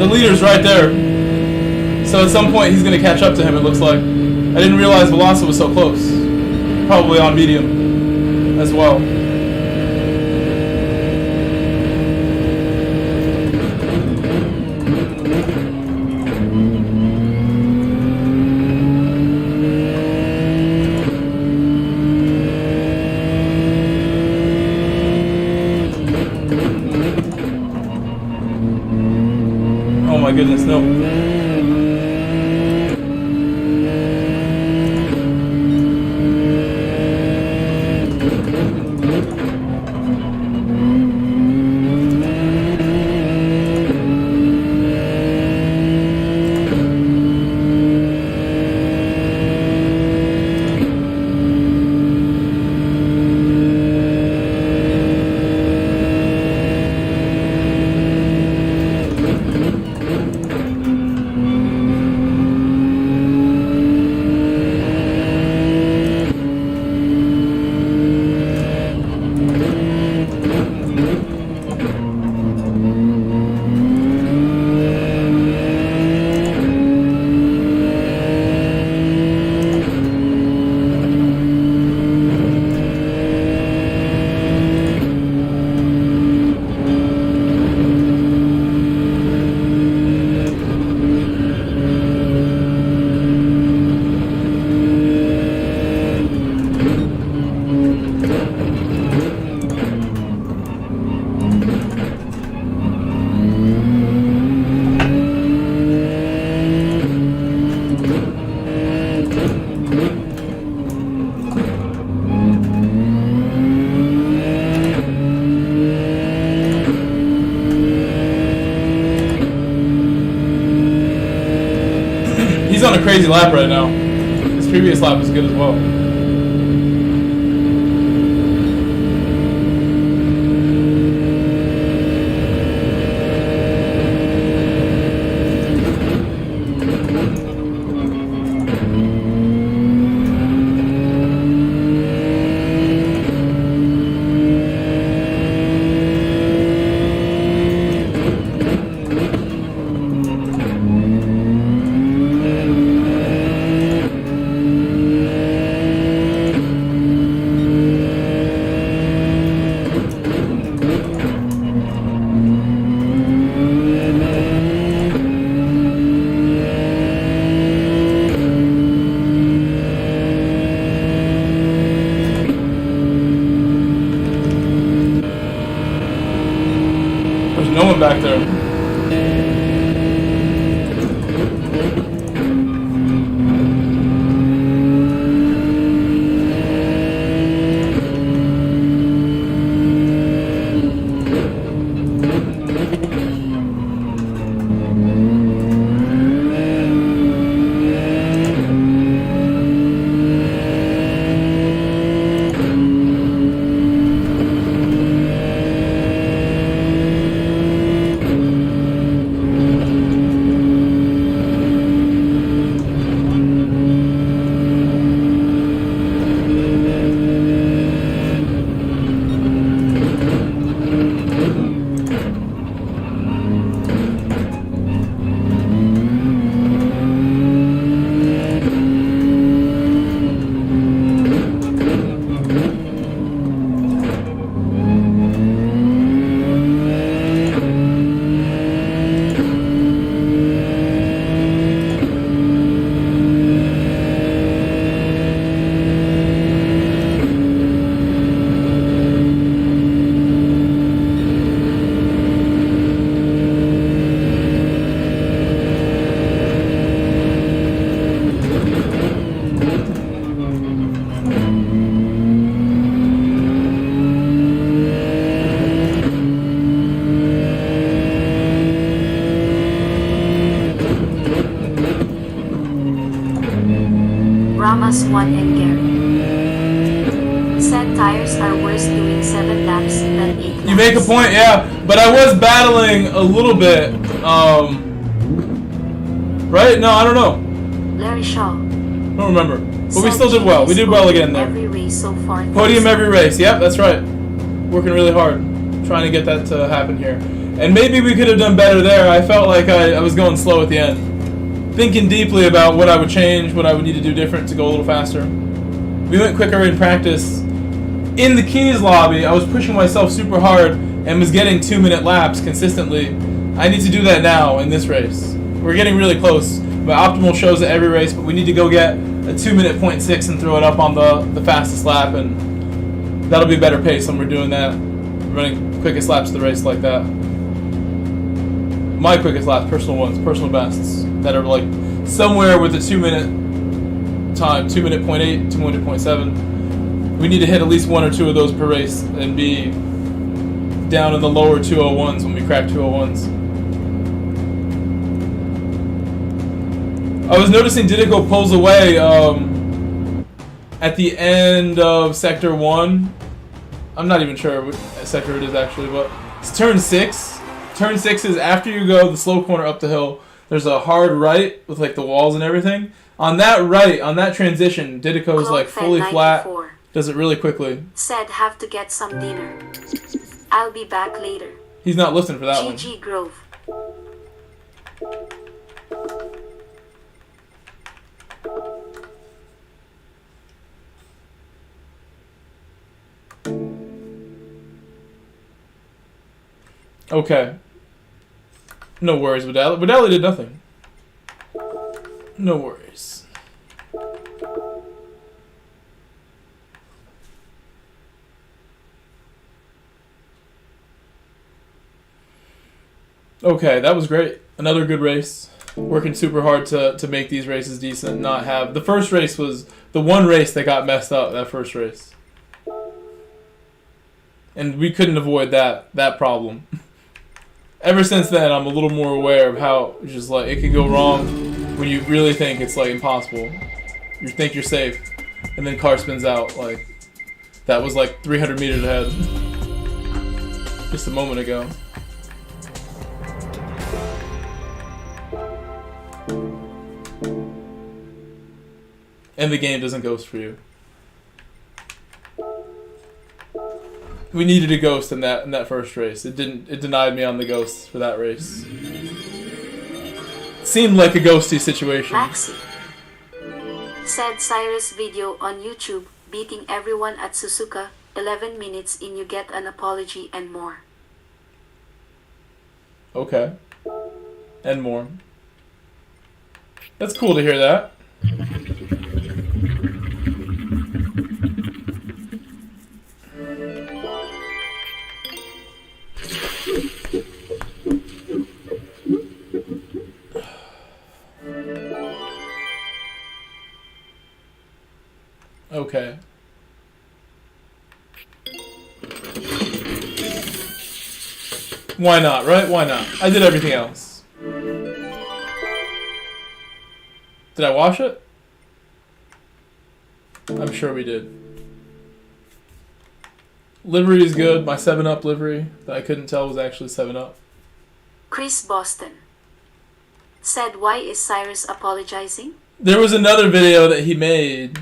The leader's right there. So at some point he's going to catch up to him, it looks like. I didn't realize Velosa was so close. Probably on medium as well. Oh my goodness, no. He's on a crazy lap right now. His previous lap was good as well. back there. Ramos 1 and Gary said tires are worse doing 7 laps than 8 laps. You make a point, yeah. But I was battling a little bit. Right? No, I don't know. Larry Shaw. I don't remember. But we still did well. We did well again there. Every race so far. Podium every race. Yep, that's right. Working really hard. Trying to get that to happen here. And maybe we could have done better there. I felt like I was going slow at the end. Thinking deeply about what I would change, what I would need to do different to go a little faster. We went quicker in practice. In the Keys lobby, I was pushing myself super hard and was getting 2-minute laps consistently. I need to do that now in this race. We're getting really close. My optimal shows at every race, but we need to go get a 2-minute .6 and throw it up on the fastest lap, and that'll be a better pace when we're doing that. Running quickest laps of the race like that. My quickest laps, personal ones, personal bests, that are like somewhere with a 2-minute time, 2-minute .8, 2-minute .7. We need to hit at least 1 or 2 of those per race and be down in the lower 201s when we crack 201s. I was noticing Didico pulls away at the end of Sector 1. I'm not even sure what sector it is actually, but it's turn 6. Turn 6 is after you go the slow corner up the hill. There's a hard right with like the walls and everything. On that right, on that transition, Didico's like fully flat. Does it really quickly. Said have to get some dinner. I'll be back later. He's not listening for that one. GG Grove. Okay. No worries, Vidali. Vidali did nothing. No worries. Okay, that was great. Another good race. Working super hard to make these races decent. Not have... The first race was the one race that got messed up, that first race. And we couldn't avoid that problem. Ever since then, I'm a little more aware of how just like it can go wrong when you really think it's like impossible. You think you're safe, and then car spins out. Like that was like 300 meters ahead just a moment ago. And the game doesn't ghost for you. We needed a ghost in that first race. It didn't. It denied me on the ghosts for that race. Seemed like a ghosty situation. Maxi said Cyrus video on YouTube beating everyone at Suzuka. 11 minutes in you get an apology and more. Okay. And more. That's cool to hear that. Okay. Why not, right? Why not? I did everything else. Did I wash it? I'm sure we did. Livery is good. My 7-Up livery that I couldn't tell was actually 7-Up. Chris Boston said, why is Cyrus apologizing? There was another video that he made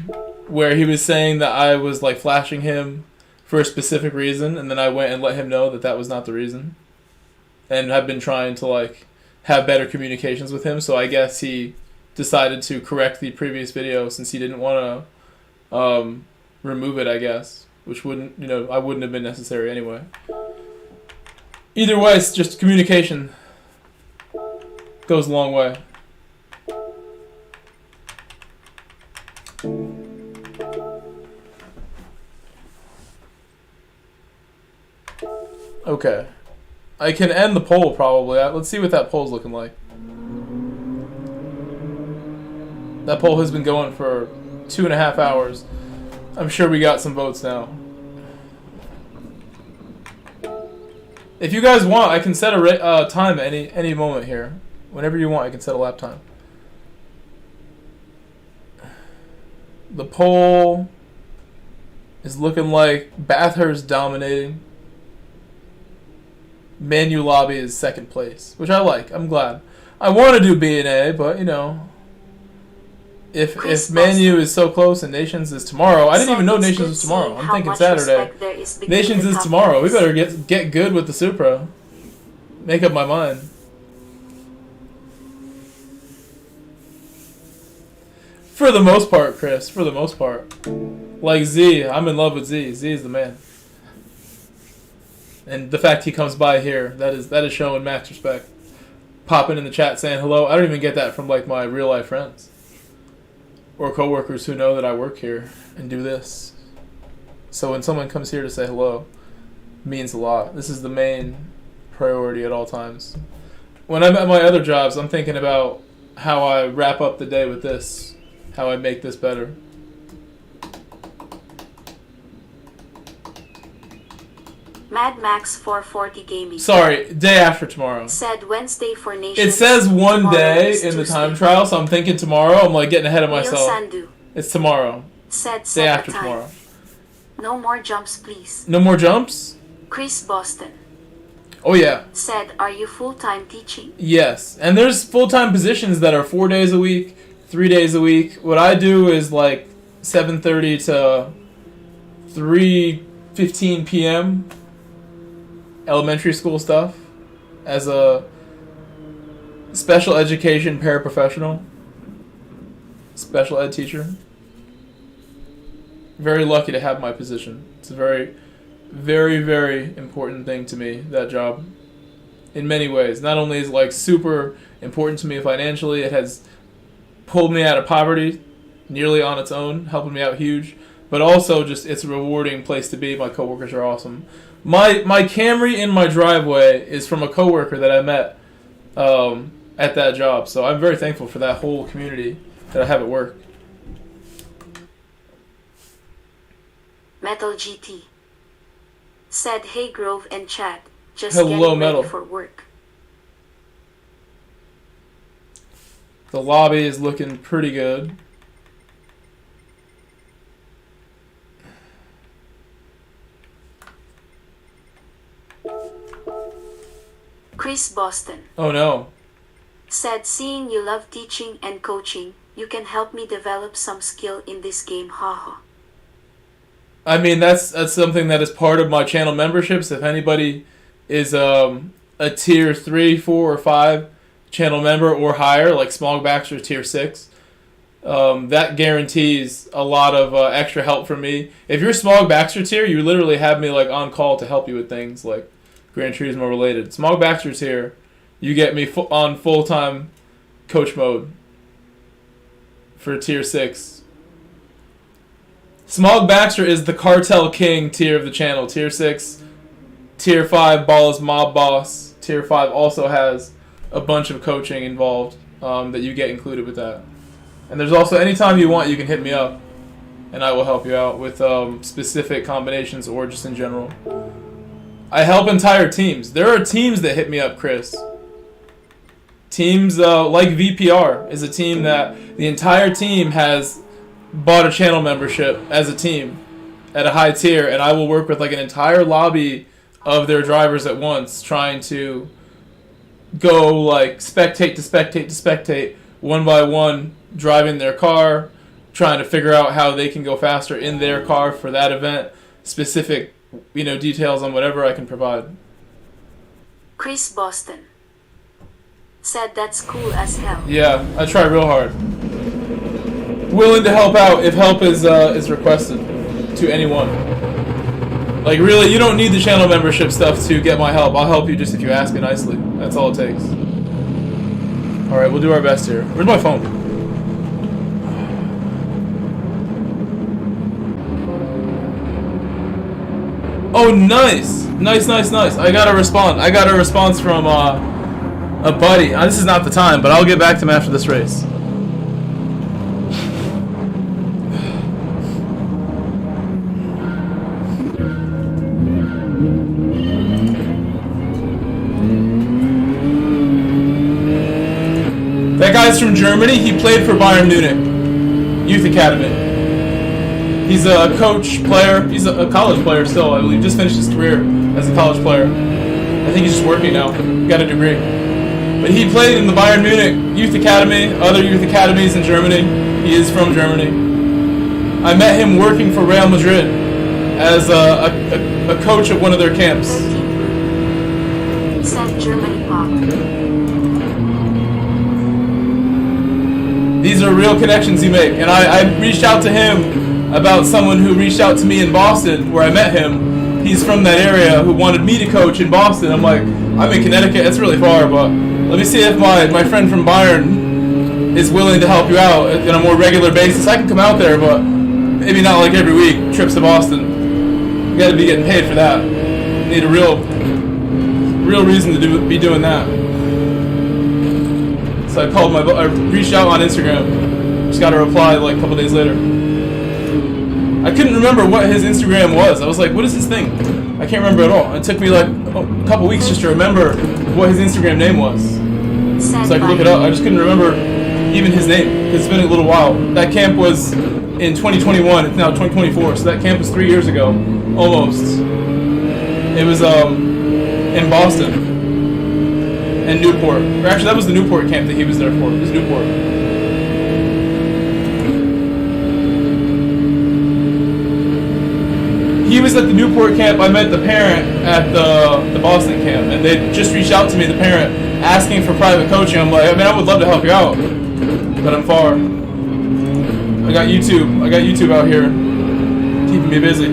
where he was saying that I was like flashing him for a specific reason, and then I went and let him know that that was not the reason. And I've been trying to like have better communications with him, so I guess he decided to correct the previous video since he didn't want to remove it, I guess, which wouldn't, I wouldn't have been necessary anyway. Either way, it's just communication goes a long way. Okay. I can end the poll probably. Let's see what that poll's looking like. That poll has been going for 2.5 hours. I'm sure we got some votes now. If you guys want, I can set a time at any moment here. Whenever you want, I can set a lap time. The poll is looking like Bathurst dominating. Manu Lobby is second place, which I like. I'm glad. I want to do B and A, but if Manu is so close and Nations is tomorrow, I didn't even know Nations was tomorrow. I'm thinking Saturday. Nations is tomorrow. We better get good with the Supra. Make up my mind. For the most part, Chris. For the most part. Like Z, I'm in love with Z. Z is the man. And the fact he comes by here, that is showing max respect. Popping in the chat saying hello. I don't even get that from like my real life friends. Or coworkers who know that I work here and do this. So when someone comes here to say hello, it means a lot. This is the main priority at all times. When I'm at my other jobs, I'm thinking about how I wrap up the day with this. How I make this better. Mad Max 440 Gaming. Sorry, day after tomorrow. Said Wednesday for Nations. It says one day in the Tuesday. time trial, so I'm thinking tomorrow. I'm like getting ahead of myself. Sandu. It's tomorrow. Said day after time. tomorrow. No more jumps, please. No more jumps? Chris Boston. Oh yeah. Said, are you full-time teaching? Yes, and there's full-time positions that are 4 days a week, 3 days a week. What I do is like 7:30 to 3:15 p.m. elementary school stuff as a special education paraprofessional, special ed teacher. Very lucky to have my position. It's a very, very, very important thing to me, that job, in many ways. Not only is it like super important to me financially, it has pulled me out of poverty nearly on its own, helping me out huge, but also just it's a rewarding place to be. My coworkers are awesome. My Camry in my driveway is from a coworker that I met at that job, so I'm very thankful for that whole community that I have at work. Metal GT. Said, hey Grove and chat, just Hello, getting Metal. ready for work. The lobby is looking pretty good. Chris Boston. Oh no. Said, seeing you love teaching and coaching, you can help me develop some skill in this game, haha. I mean, that's something that is part of my channel memberships. If anybody is a tier 3, 4, or 5 channel member or higher, like Smog Baxter tier 6, that guarantees a lot of extra help from me. If you're Smog Baxter tier, you literally have me like on call to help you with things like Gran Turismo related. Smog Baxter tier, you get me on full-time coach mode for tier 6. Smog Baxter is the cartel king tier of the channel. Tier 6, tier 5, Ball is mob boss. Tier 5 also has a bunch of coaching involved that you get included with that. And there's also, anytime you want, you can hit me up. and I will help you out with specific combinations or just in general. I help entire teams. There are teams that hit me up, Chris. Teams like VPR is a team that the entire team has bought a channel membership as a team at a high tier, and I will work with like an entire lobby of their drivers at once, trying to go like spectate to spectate to spectate, one by one, driving their car, trying to figure out how they can go faster in their car for that event, specific, details on whatever I can provide. Chris Boston said that's cool as hell. Yeah, I try real hard. Willing to help out if help is requested to anyone. Like really, you don't need the channel membership stuff to get my help. I'll help you just if you ask me nicely. That's all it takes. Alright, we'll do our best here. Where's my phone? Oh, nice! Nice. I got a response from a buddy. This is not the time, but I'll get back to him after this race. That guy's from Germany. He played for Bayern Munich Youth Academy. He's a coach player. He's a college player still, I believe. Just finished his career as a college player. I think he's just working now. Got a degree. But he played in the Bayern Munich Youth Academy, other youth academies in Germany. He is from Germany. I met him working for Real Madrid as a coach at one of their camps. Said Germany Pop. These are real connections you make. And I reached out to him about someone who reached out to me in Boston, where I met him. He's from that area who wanted me to coach in Boston. I'm like, I'm in Connecticut, it's really far, but let me see if my friend from Bayern is willing to help you out on a more regular basis. I can come out there, but maybe not like every week, trips to Boston. You gotta be getting paid for that. Need a real reason to be doing that. So I reached out on Instagram. Just got a reply like a couple days later. I couldn't remember what his Instagram was. I was like, what is this thing? I can't remember at all. It took me like a couple weeks just to remember what his Instagram name was. So I could look it up. I just couldn't remember even his name because it's been a little while. That camp was in 2021. It's now 2024. So that camp was 3 years ago, almost. It was in Boston and Newport. Or actually, that was the Newport camp that he was there for. It was Newport. He was at the Newport camp. I met the parent at the Boston camp, and they just reached out to me, the parent, asking for private coaching. I'm like, I would love to help you out, but I'm far. I got YouTube out here, keeping me busy.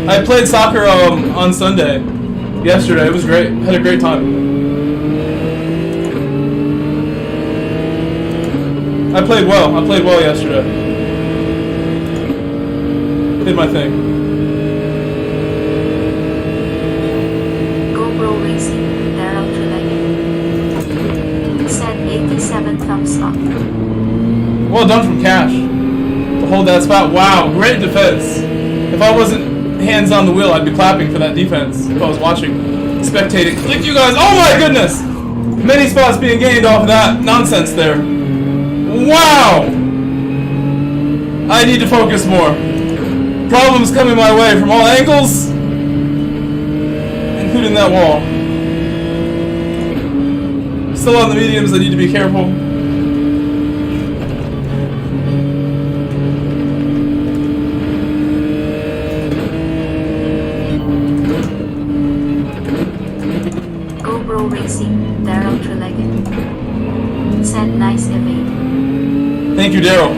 I played soccer on Sunday, yesterday. It was great. Had a great time. I played well yesterday. Did my thing. GoPro Racing, Daryl Trelegy. Said 87 thumbs up. Well done from Cash to hold that spot. Wow, great defense. If I wasn't hands on the wheel, I'd be clapping for that defense if I was watching, spectating. Look, you guys, oh my goodness! Many spots being gained off of that nonsense there. Wow! I need to focus more. Problems coming my way from all angles, including that wall. Still on the mediums, I need to be careful. Racing, Daryl Trelegy. Said nice evade. Thank you, Daryl.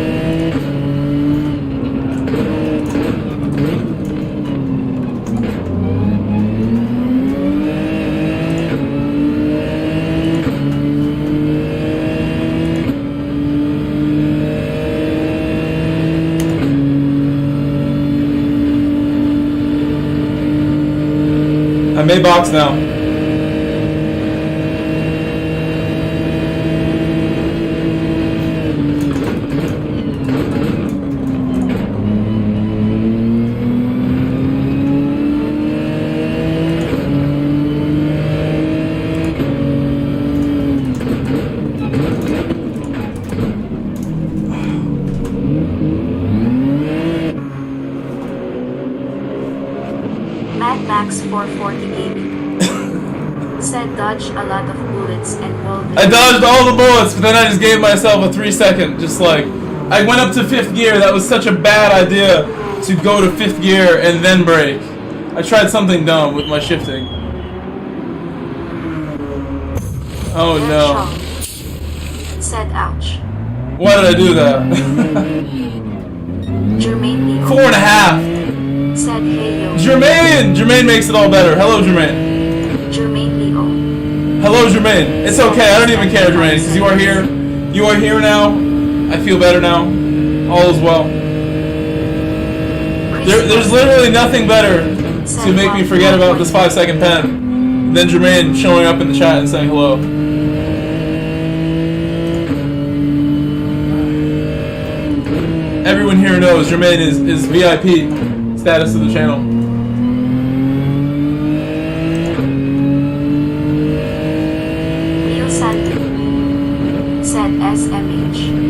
They box now. Mad Max 440 Gaming said dodged a lot of bullets and rolled. I dodged all the bullets, but then I just gave myself a 3-second. Just like, I went up to 5th gear. That was such a bad idea to go to 5th gear and then brake. I tried something dumb with my shifting. Oh no. Said ouch. Why did I do that? Jermaine Leo 4.5. said hey yo. Jermaine makes it all better. Hello, Jermaine. Jermaine Leo. Hello, Jermaine. It's okay. I don't even care, Jermaine, because you are here. You are here now. I feel better now. All is well. There's literally nothing better to make me forget about this 5-second pen than Jermaine showing up in the chat and saying hello. Everyone here knows Jermaine is VIP status of the channel. Leo Santi said SMH.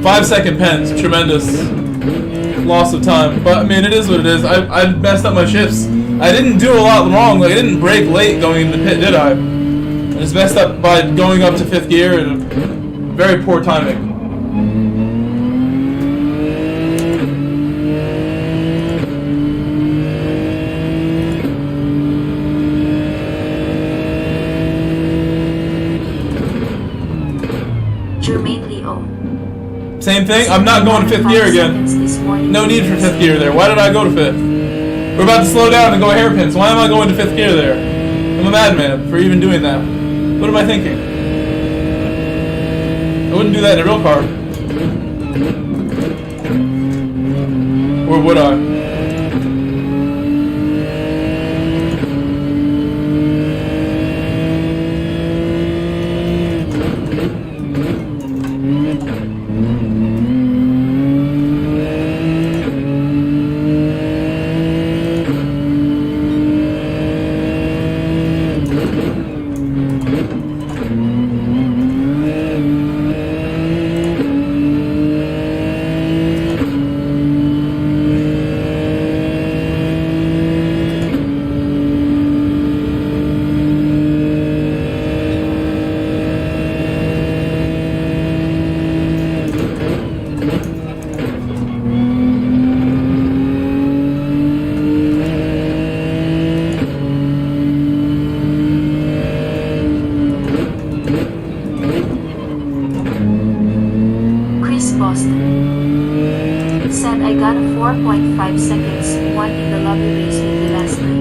5-second pens, tremendous loss of time. But I mean, it is what it is. I messed up my shifts. I didn't do a lot wrong. Like, I didn't brake late going into the pit, did I? I just messed up by going up to 5th gear and very poor timing. Jermaine Leo. Same thing. I'm not going to 5th gear again. No need for 5th gear there. Why did I go to 5th? We're about to slow down and go hairpins. Why am I going to 5th gear there? I'm a madman for even doing that. What am I thinking? I wouldn't do that in a real car. Or would I? Said I got a 4.5 seconds one in the lobby race with the last night.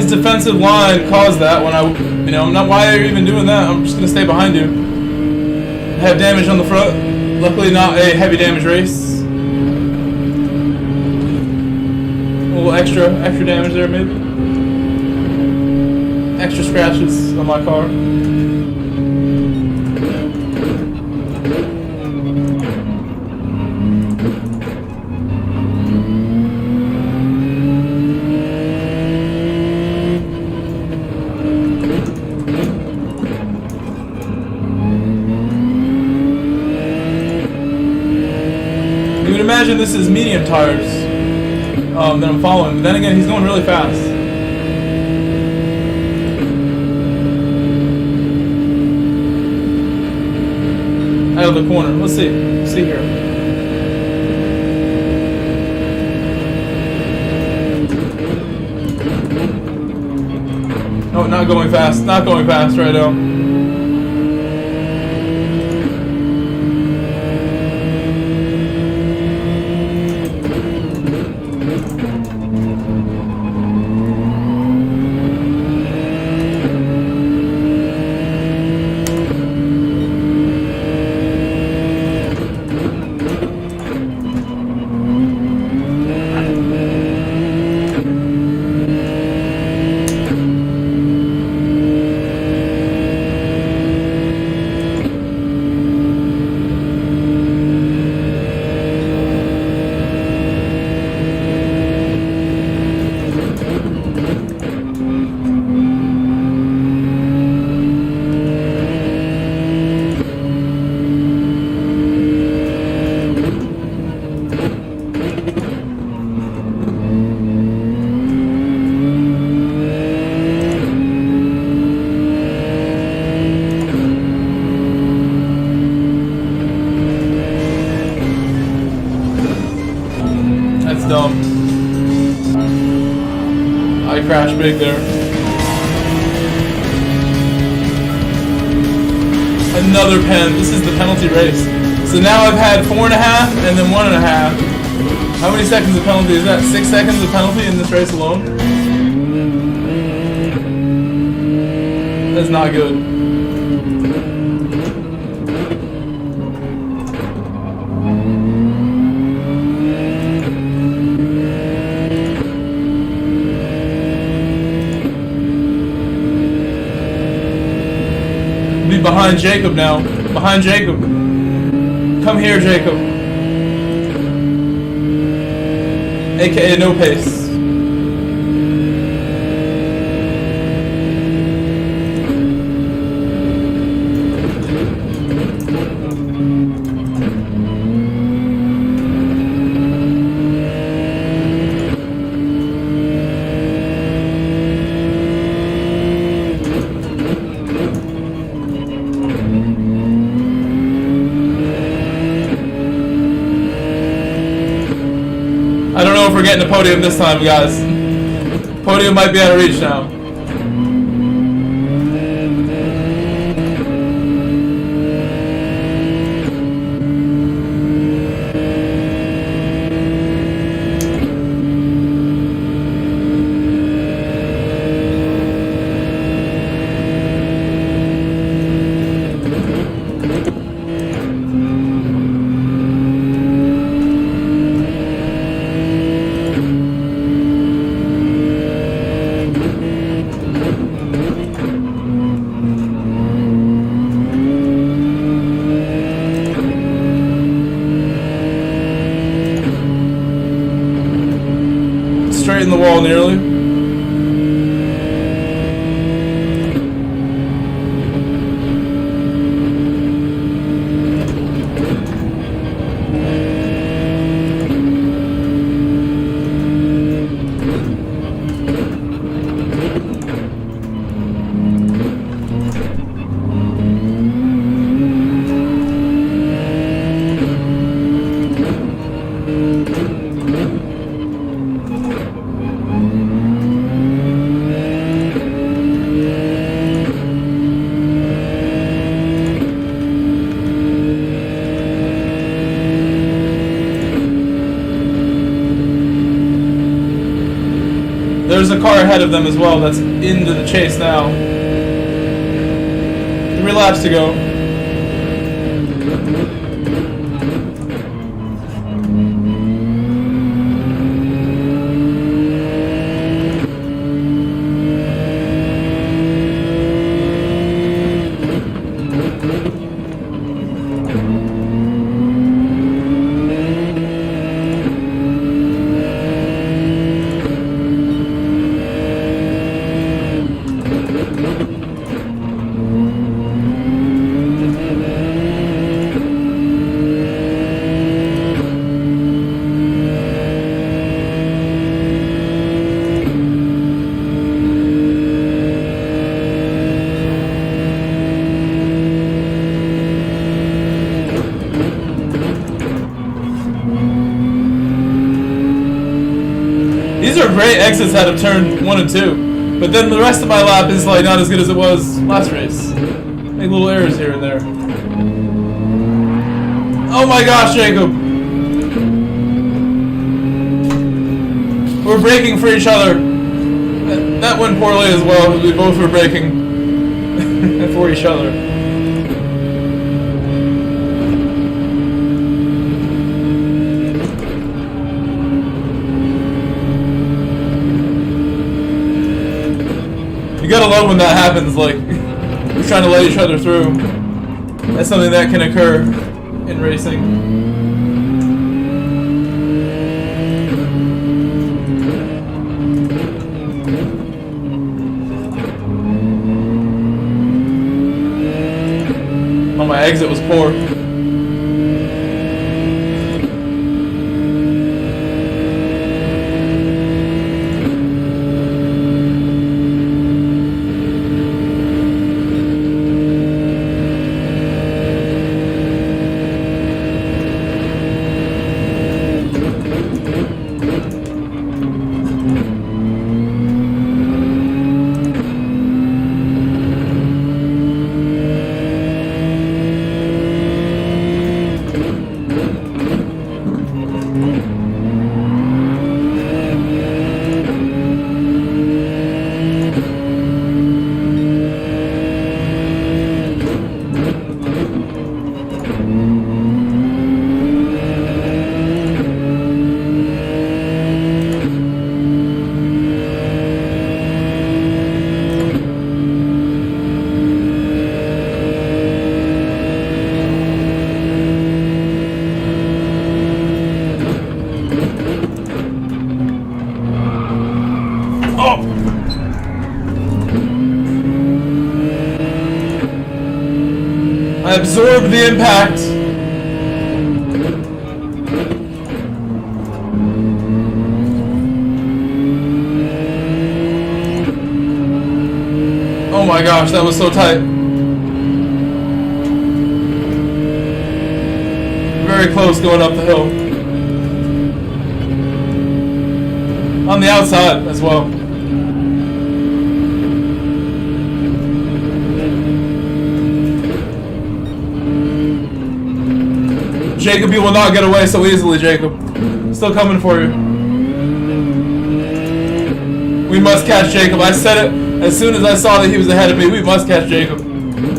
his defensive line caused that when I'm not, why are you even doing that? I'm just going to stay behind you. I have damage on the front. Luckily not a heavy damage race. A little extra damage there maybe. Extra scratches on my car. Imagine this is medium tires that I'm following, but then again, he's going really fast. Out of the corner. Let's see. Let's see here. Oh, not going fast. Not going fast right now. Dumb. I crashed big there. Another pen. This is the penalty race. So now I've had 4.5 and then 1.5. How many seconds of penalty is that? 6 seconds of penalty in this race alone? That's not good. Behind Jacob now. Behind Jacob. Come here, Jacob. AKA no pace. I don't know if we're getting the podium this time, guys. Podium might be out of reach now. Straight in the wall nearly. There's a car ahead of them as well that's into the chase now. 3 laps to go. These are great exits out of turn 1 and 2, but then the rest of my lap is like not as good as it was last race. Make little errors here and there. Oh my gosh, Jacob! We're braking for each other. That went poorly as well. We both were braking for each other. You gotta love when that happens, like, we're trying to let each other through. That's something that can occur in racing. Oh, my exit was poor. I absorbed the impact. Oh my gosh, that was so tight. Very close going up the hill. On the outside as well. Jacob, you will not get away so easily, Jacob. Still coming for you. We must catch Jacob. I said it as soon as I saw that he was ahead of me. We must catch Jacob.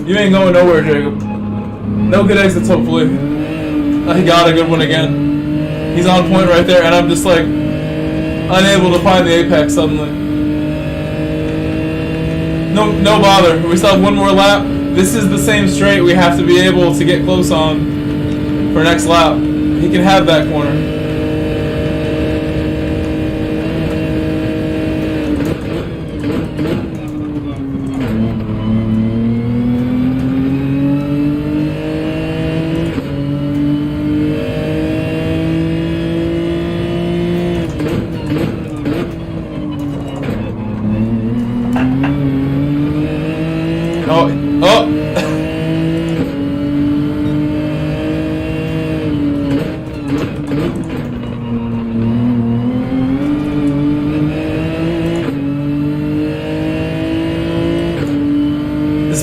You ain't going nowhere, Jacob. No good exits, hopefully. He got a good one again. He's on point right there, and I'm just like unable to find the apex suddenly. No bother. We still have one more lap. This is the same straight we have to be able to get close on for next lap. He can have that corner. Oh!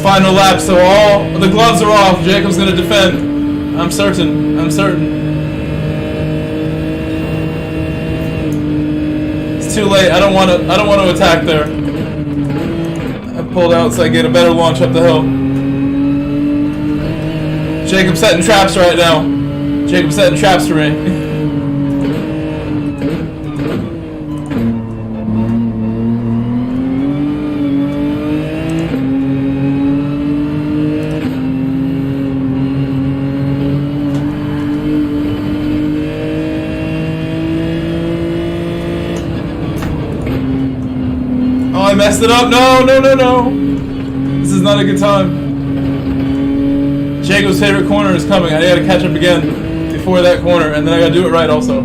Final lap, so all the gloves are off. Jacob's gonna defend. I'm certain. It's too late. I don't want to attack there. I pulled out so I get a better launch up the hill. Jacob's setting traps right now. Jacob's setting traps for me. I messed it up. No. This is not a good time. Jacob's favorite corner is coming. I gotta catch up again before that corner, and then I gotta do it right also.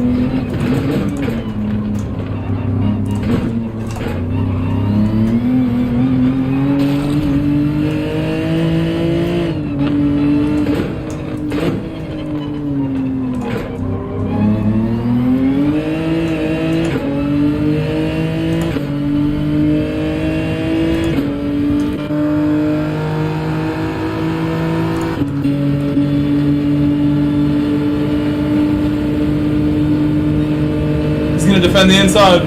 Defend the inside.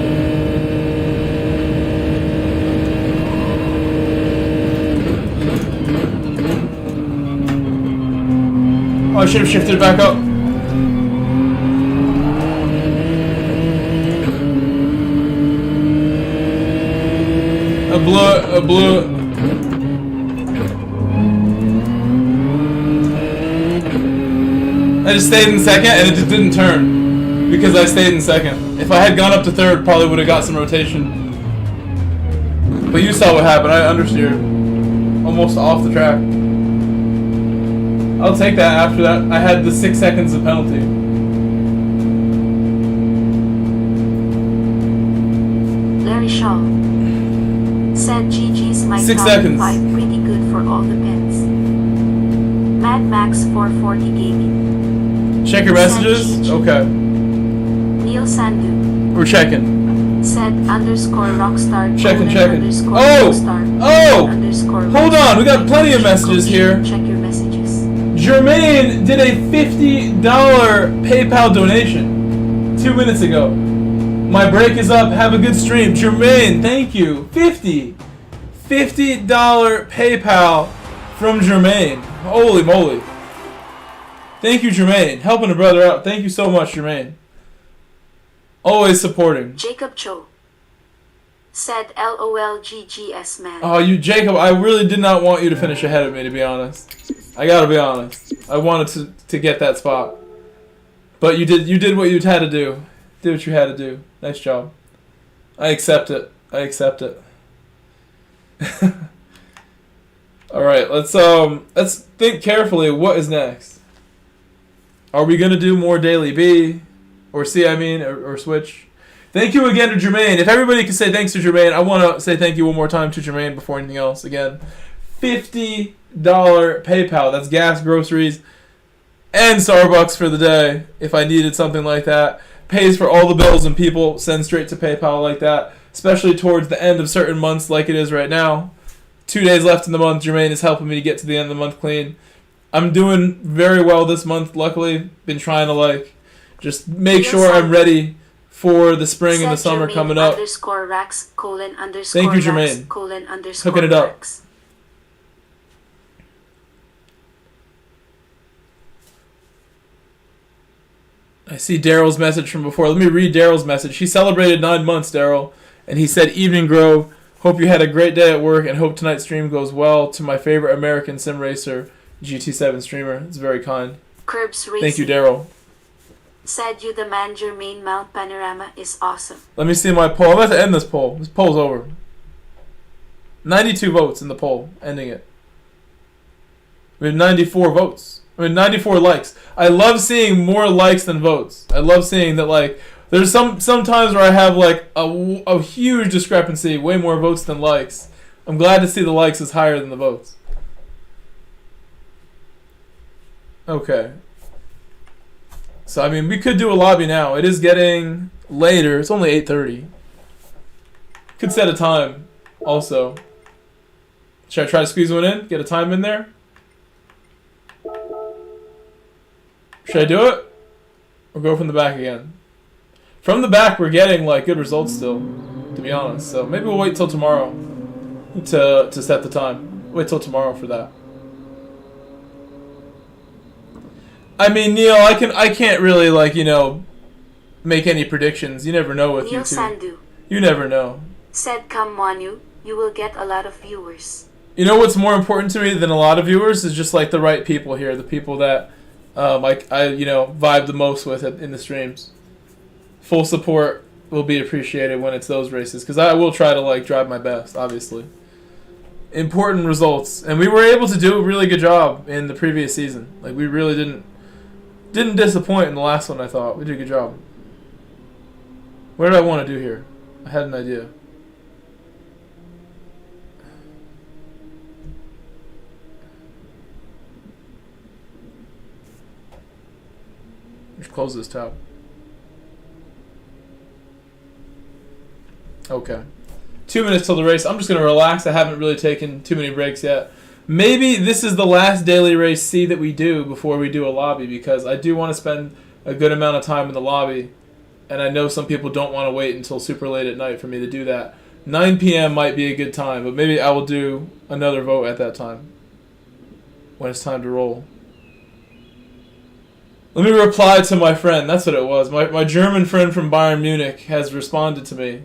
Oh, I should have shifted it back up. I blew it. I just stayed in second and it just didn't turn because I stayed in second. If I had gone up to third, probably would have got some rotation. But you saw what happened. I understeered. Almost off the track. I'll take that after that. I had the 6 seconds of penalty. Larry Shaw said GG's my 6 top seconds. 5 pretty good for all the pins. Mad Max 440 Gaming. Check your messages? Okay. Neil Sandu We're checking. said underscore rockstar Checking. underscore Oh! rockstar Oh! underscore Hold on, we got plenty of messages here. Check your messages. Jermaine did a $50 PayPal donation 2 minutes ago. My break is up. Have a good stream. Jermaine, thank you. $50 PayPal from Jermaine. Holy moly. Thank you, Jermaine. Helping a brother out. Thank you so much, Jermaine. Always supporting. Jacob Cho said LOL GGS man. Oh, Jacob, I really did not want you to finish ahead of me, to be honest. I gotta be honest. I wanted to get that spot. But you did what you had to do. Did what you had to do. Nice job. I accept it. Alright, let's think carefully what is next. Are we gonna do more daily B? Or C, or switch. Thank you again to Jermaine. If everybody can say thanks to Jermaine, I want to say thank you one more time to Jermaine before anything else. Again, $50 PayPal. That's gas, groceries, and Starbucks for the day. If I needed something like that. Pays for all the bills and people send straight to PayPal like that. Especially towards the end of certain months like it is right now. 2 days left in the month. Jermaine is helping me to get to the end of the month clean. I'm doing very well this month, luckily. Been trying to just make sure I'm ready for the spring and the summer Jermaine coming up. Underscore Rax, colon, underscore Thank you, Rax, Jermaine. colon, underscore Hooking it up. Rax. I see Daryl's message from before. Let me read Daryl's message. He celebrated 9 months, Daryl, and he said, Evening Grove, hope you had a great day at work and hope tonight's stream goes well. To my favorite American sim racer, GT7 streamer. It's very kind. Curbs Racing. Thank you, Daryl. Said you the man Jermaine Mount Panorama is awesome. Let me see my poll. I'm about to end this poll. This poll's over. 92 votes in the poll. Ending it. We have 94 votes. 94 likes. I love seeing more likes than votes. I love seeing that, there's some times where I have, a huge discrepancy, way more votes than likes. I'm glad to see the likes is higher than the votes. Okay. So, we could do a lobby now. It is getting later. It's only 8:30. Could set a time also. Should I try to squeeze one in? Get a time in there? Should I do it? Or go from the back again? From the back, we're getting like good results still, to be honest. So maybe we'll wait till tomorrow to set the time. Wait till tomorrow for that. I mean, Neil, I can't really like make any predictions. You never know with Neil YouTube. Sandu You never know. said, "Come MANU, you will get a lot of viewers." You know what's more important to me than a lot of viewers is just like the right people here, the people that I vibe the most with in the streams. Full support will be appreciated when it's those races because I will try to like drive my best, obviously. Important results, and we were able to do a really good job in the previous season. Like we really didn't disappoint in the last one. I thought we did a good job. What did I want to do here? I had an idea. Just close this tab. Okay. 2 minutes till the race. I'm just going to relax. I haven't really taken too many breaks yet. Maybe this is the last daily race C that we do before we do a lobby because I do want to spend a good amount of time in the lobby. And I know some people don't want to wait until super late at night for me to do that. 9 p.m. might be a good time, but maybe I will do another vote at that time when it's time to roll. Let me reply to my friend. That's what it was. My German friend from Bayern Munich has responded to me.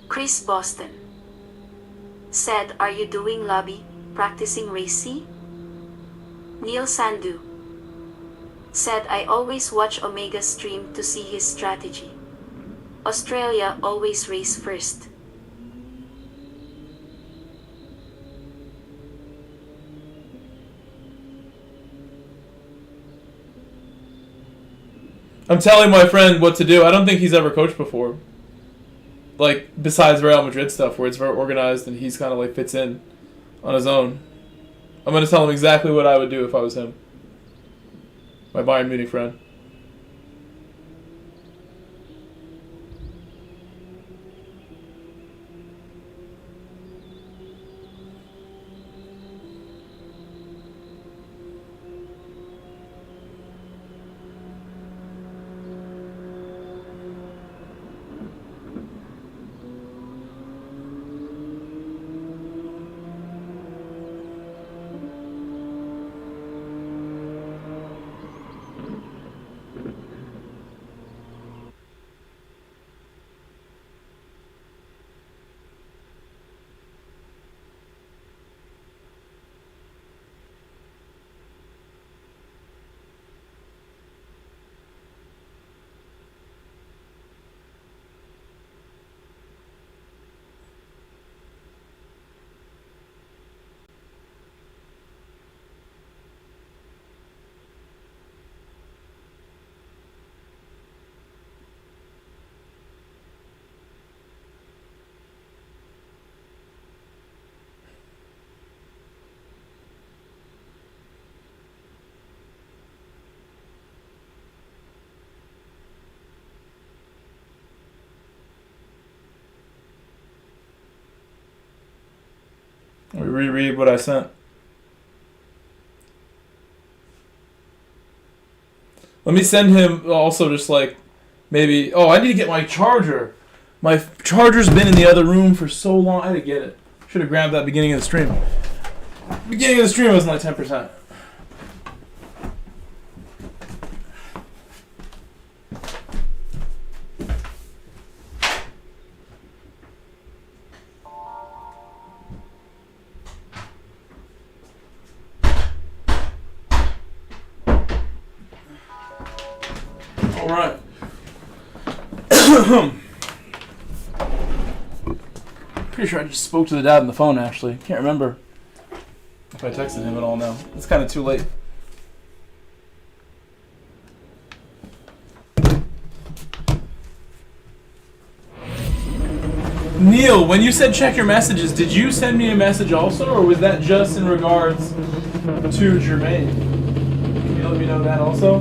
Chris Boston said, "Are you doing lobby, practicing race C?" Neil Sandu said, "I always watch Omega stream to see his strategy. Australia always race first." I'm telling my friend what to do. I don't think he's ever coached before. Like, besides Real Madrid stuff, where it's very organized and he's kind of like fits in on his own. I'm going to tell him exactly what I would do if I was him. My Bayern Munich friend. Let me reread what I sent. Let me send him also just like maybe... Oh, I need to get my charger. My charger's been in the other room for so long. I had to get it. Should have grabbed that beginning of the stream. Beginning of the stream was like 10%. Alright. Pretty sure I just spoke to the dad on the phone, actually. Can't remember if I texted him at all now. It's kind of too late. Neil, when you said check your messages, did you send me a message also, or was that just in regards to Jermaine? Can you let me know that also?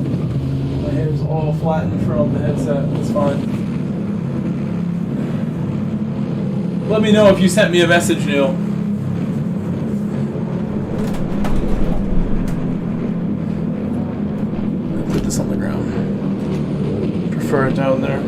My hair's all flattened from the headset. It's fine. Let me know if you sent me a message, Neil. Put this on the ground. Prefer it down there.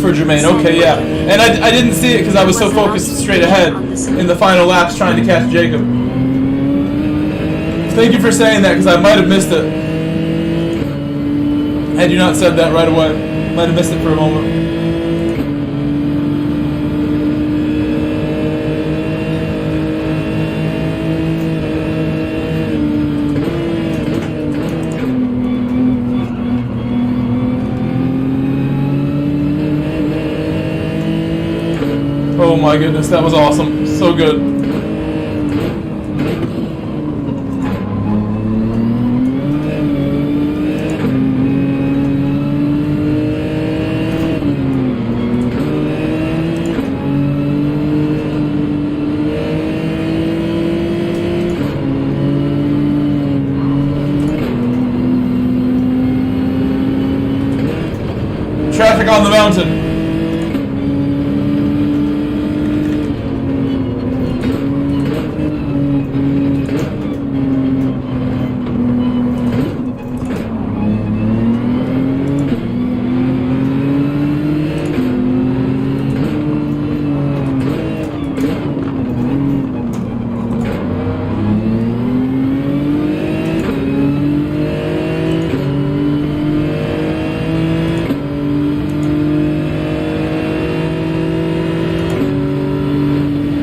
For Jermaine, okay, yeah. And I didn't see it because I was so focused straight ahead in the final laps trying to catch Jacob. Thank you for saying that because I might have missed it. Had you not said that right away, might have missed it for a moment. Oh my goodness, that was awesome. So good. Traffic on the mountain.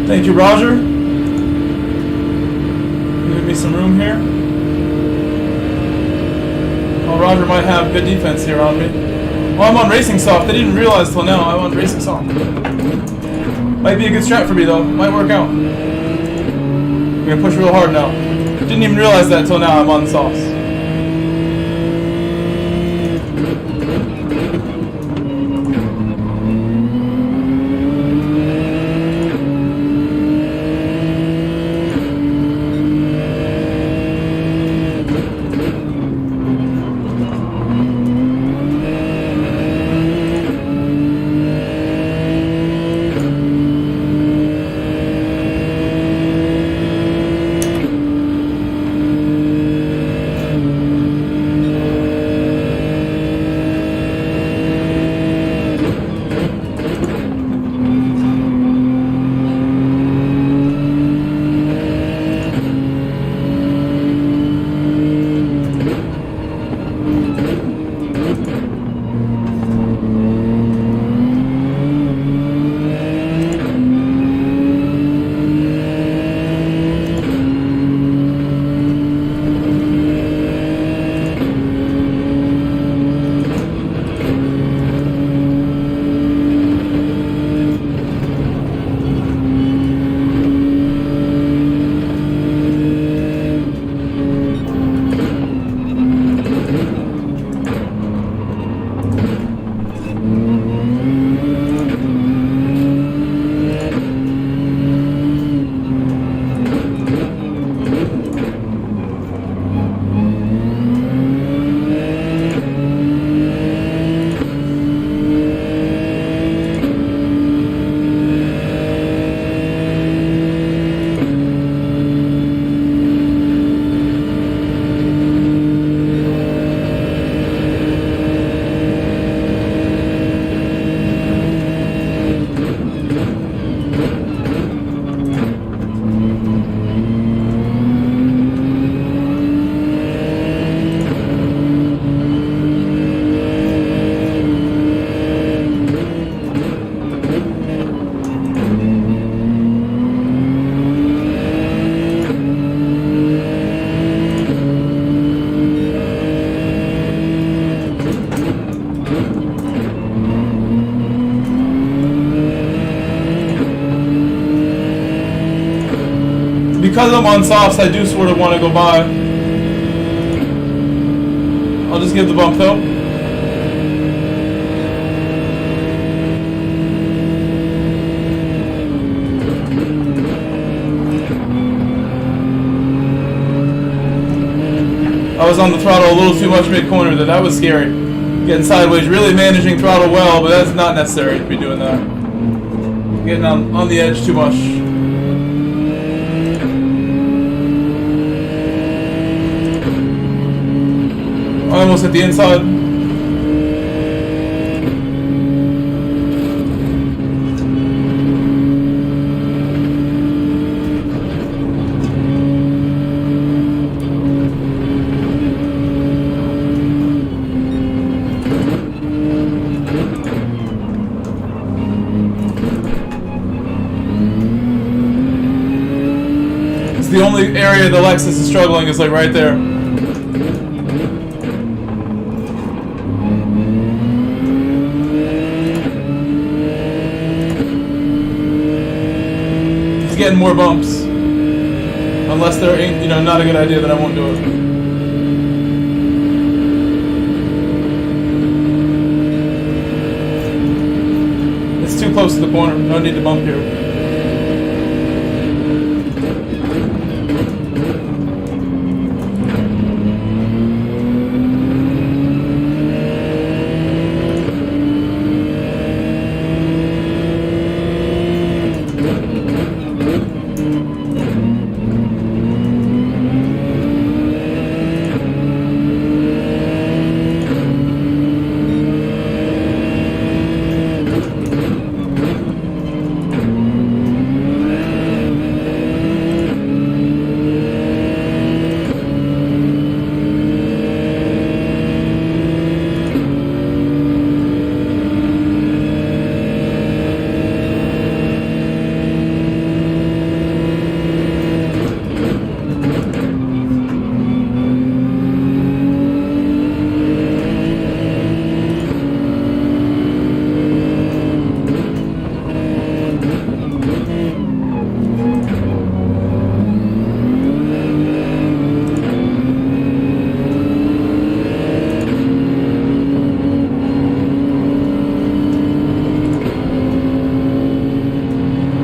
Thank you, Roger. Give me some room here. Oh, Roger might have good defense here on me. Well, I'm on Racing Soft. I didn't realize till now I'm on Racing Soft. Might be a good strat for me, though. Might work out. I'm going to push real hard now. Didn't even realize that till now I'm on Sauce. because I'm on softs, I do sort of want to go by. I'll just give the bump though. I was on the throttle a little too much mid-corner there. That was scary. Getting sideways, really managing throttle well, but that's not necessary to be doing that. Getting on the edge too much. I almost hit the inside. The only area the Lexus is struggling is like right there. He's getting more bumps. Unless they're, you know, not a good idea, then I won't do it. It's too close to the corner. No need to bump here.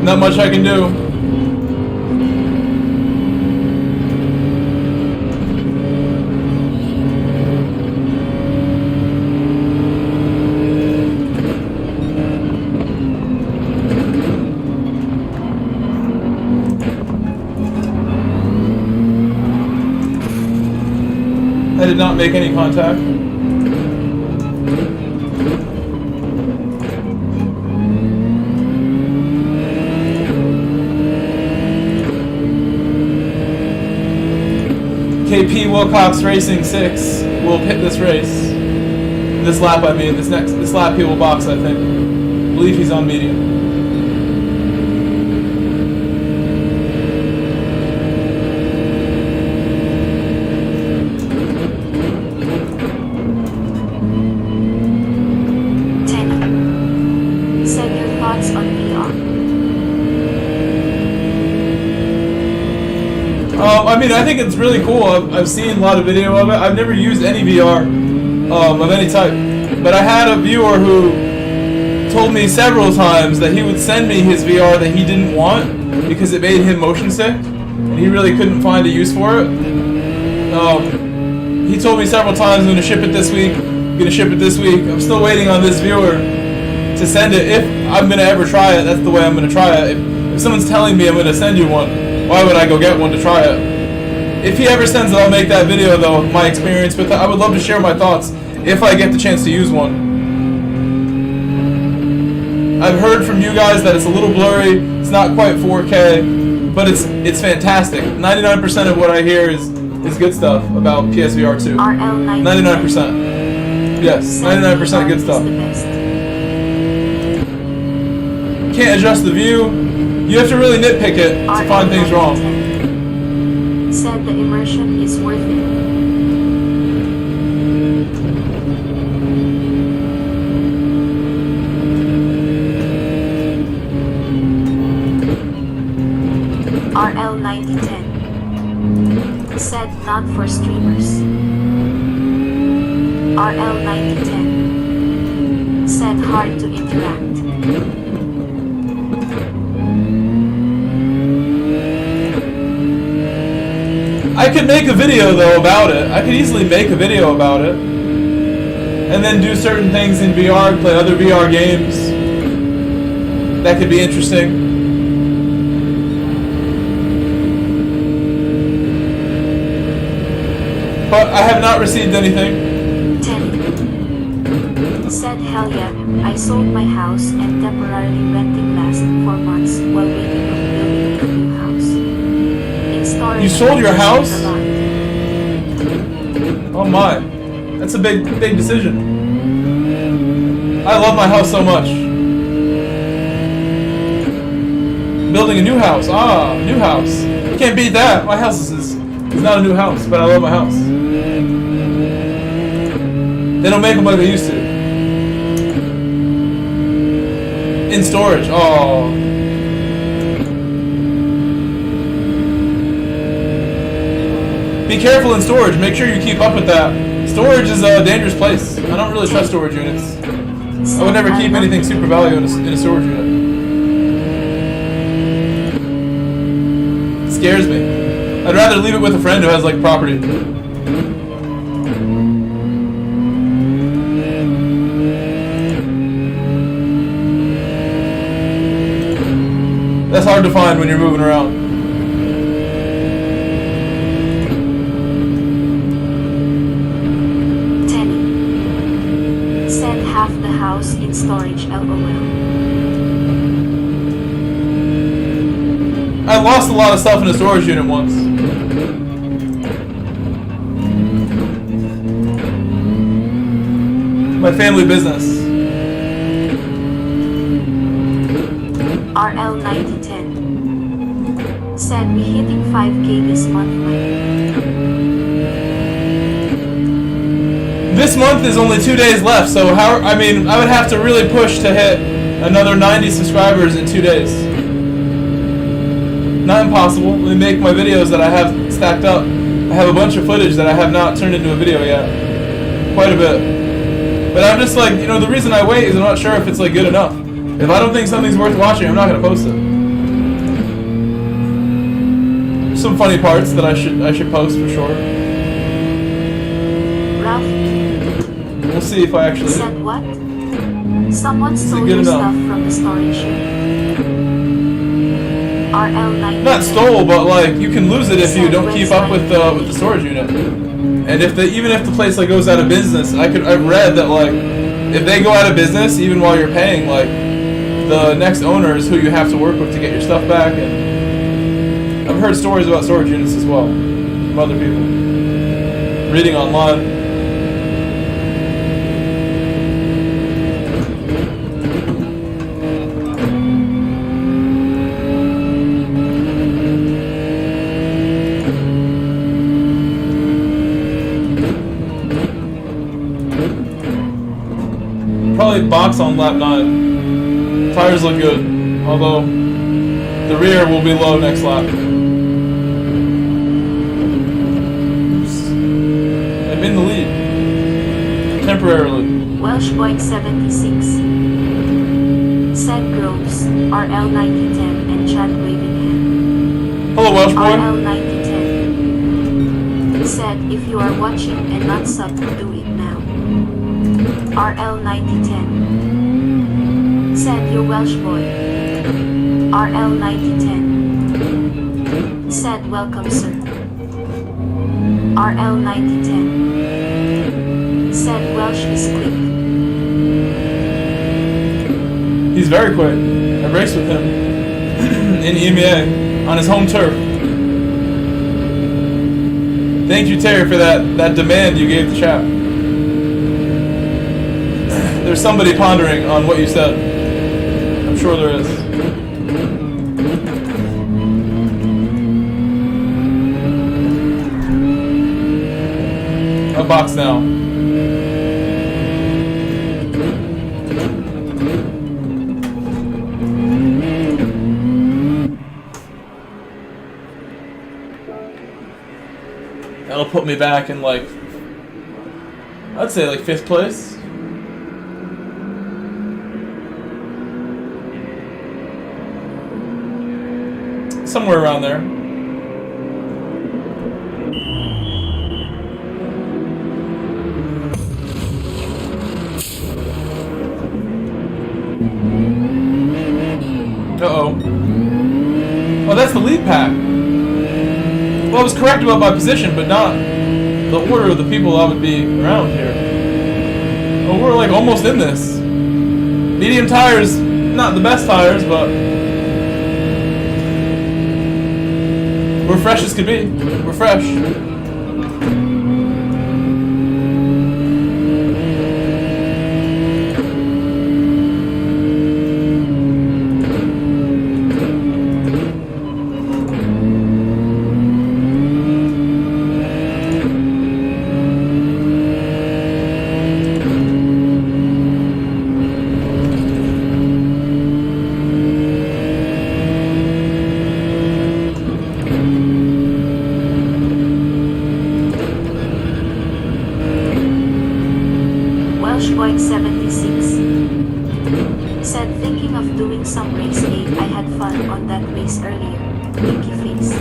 Not much I can do. I did not make any contact. KP Wilcox Racing 6 will hit this race. This lap, I mean. This lap he will box, I think. I believe he's on medium. Send your thoughts on VR. I mean, I think it's really cool. I've seen a lot of video of it. I've never used any VR of any type. But I had a viewer who told me several times that he would send me his VR that he didn't want because it made him motion sick. And he really couldn't find a use for it. He told me several times, I'm going to ship it this week. I'm going to ship it this week. I'm still waiting on this viewer to send it. If I'm going to ever try it, that's the way I'm going to try it. If someone's telling me I'm going to send you one, why would I go get one to try it? If he ever sends it, I'll make that video though, of my experience with it. I would love to share my thoughts if I get the chance to use one. I've heard from you guys that it's a little blurry, it's not quite 4K, but it's fantastic. 99% of what I hear is good stuff about PSVR 2. 99%. Yes, 99% good stuff. Can't adjust the view. You have to really nitpick it to find things wrong. Said the immersion is worth it. RL 9010. said not for streamers. RL9010 said hard to interact. I could make a video though about it. I could easily make a video about it. And then do certain things in VR, play other VR games. That could be interesting. But I have not received anything. 10 said hell yeah, I sold my house and temporarily renting last 4 months while waiting on building a new house. In storage. You sold your house? Oh my. That's a big decision. I love my house so much. Building a new house. Ah, new house. You can't beat that. My house is not a new house, but I love my house. They don't make them like they used to. In storage. Oh. Be careful in storage. Make sure you keep up with that. Storage is a dangerous place. I don't really trust storage units. I would never keep anything super valuable in a storage unit. It scares me. I'd rather leave it with a friend who has like property. That's hard to find when you're moving around. Half the house in storage, LOL. I lost a lot of stuff in a storage unit once. My family business. RL9010 said we hitting 5K this month, Mike. This month is only 2 days left, so I would have to really push to hit another 90 subscribers in 2 days. Not impossible. Let me make my videos that I have stacked up. I have a bunch of footage that I have not turned into a video yet. Quite a bit. But I'm just like, the reason I wait is I'm not sure if it's like good enough. If I don't think something's worth watching, I'm not going to post it. There's some funny parts that I should post for sure. Ralph. We'll see if I actually said what? Someone stole your stuff from the storage unit. RL90. Not stole, but like you can lose it if you don't keep up with the storage unit. And even if the place like goes out of business, I've read that like if they go out of business, even while you're paying, like the next owner is who you have to work with to get your stuff back. And I've heard stories about storage units as well from other people. Reading online. Probably box on lap 9. Tires look good, although the rear will be low next lap. Oops. I'm in the lead. Temporarily. Welshboy76 said Groves, RL9010 and Chad waving hand. Hello Welshboy. RL9010 said if you are watching and not sub, do it now. RL9010 said you Welsh boy. RL9010 said welcome sir. RL9010 said Welsh is quick. He's very quick. I raced with him in EMEA on his home turf. Thank you, Terry, for that demand you gave the chat. There's somebody pondering on what you said. I'm sure there is. A box now. that'll put me back in like, I'd say like 5th place. Somewhere around there. Uh-oh. Oh, that's the lead pack. Well, I was correct about my position, but not the order of the people I would be around here. Oh, we're like almost in this. Medium tires, not the best tires, but we're fresh as could be. We're fresh. Welshboy 76 said, thinking of doing some race 8. I had fun on that race earlier. Winky face.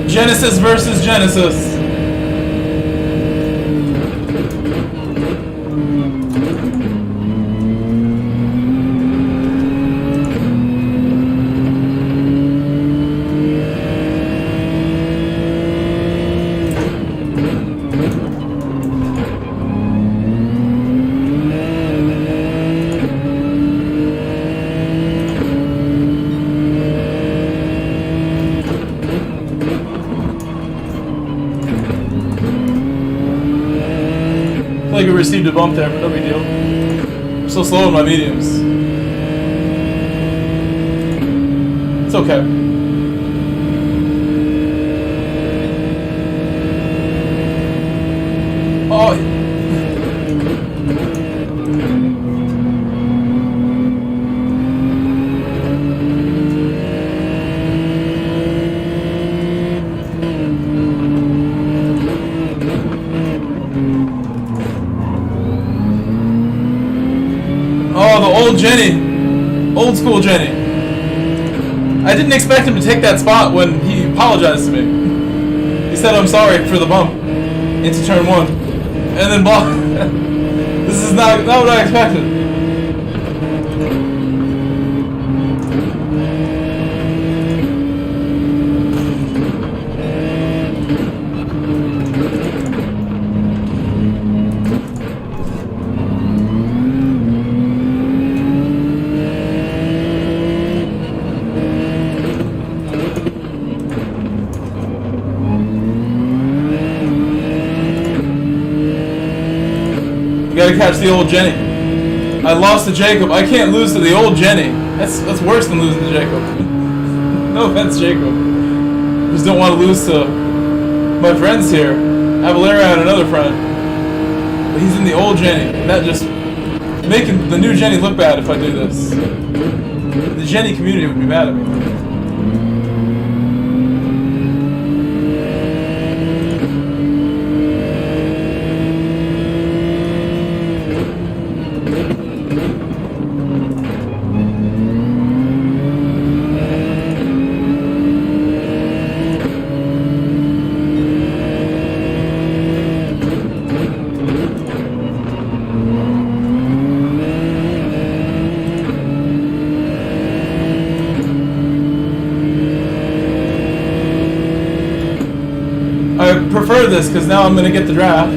Genesis versus Genesis. I feel like we received a bump there, but no big deal. I'm so slow in my mediums. It's okay. Oh. Oh, the old Jenny. Old school Jenny. I didn't expect him to take that spot when he apologized to me. He said, I'm sorry for the bump into turn 1. And then block. This is not what I expected. Gotta catch the old Jenny. I lost to Jacob. I can't lose to the old Jenny. That's worse than losing to Jacob. No offense, Jacob. Just don't want to lose to my friends here. Avalera and another friend. But he's in the old Jenny. That just making the new Jenny look bad if I do this. The Jenny community would be mad at me. I prefer this because now I'm going to get the draft.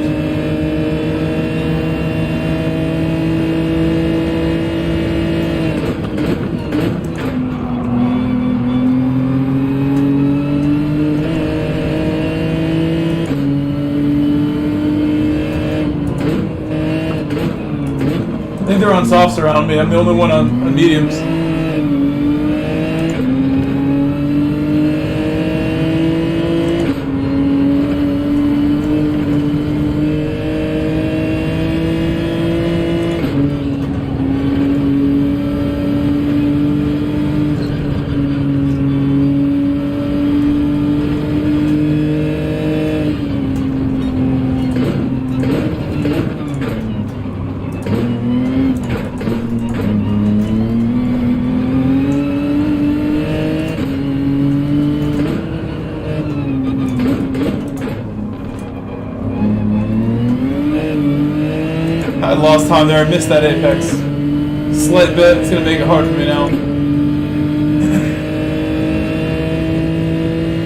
on softs around me. I'm the only one on mediums. I lost time there. I missed that apex. Slight bit. It's gonna make it hard for me now.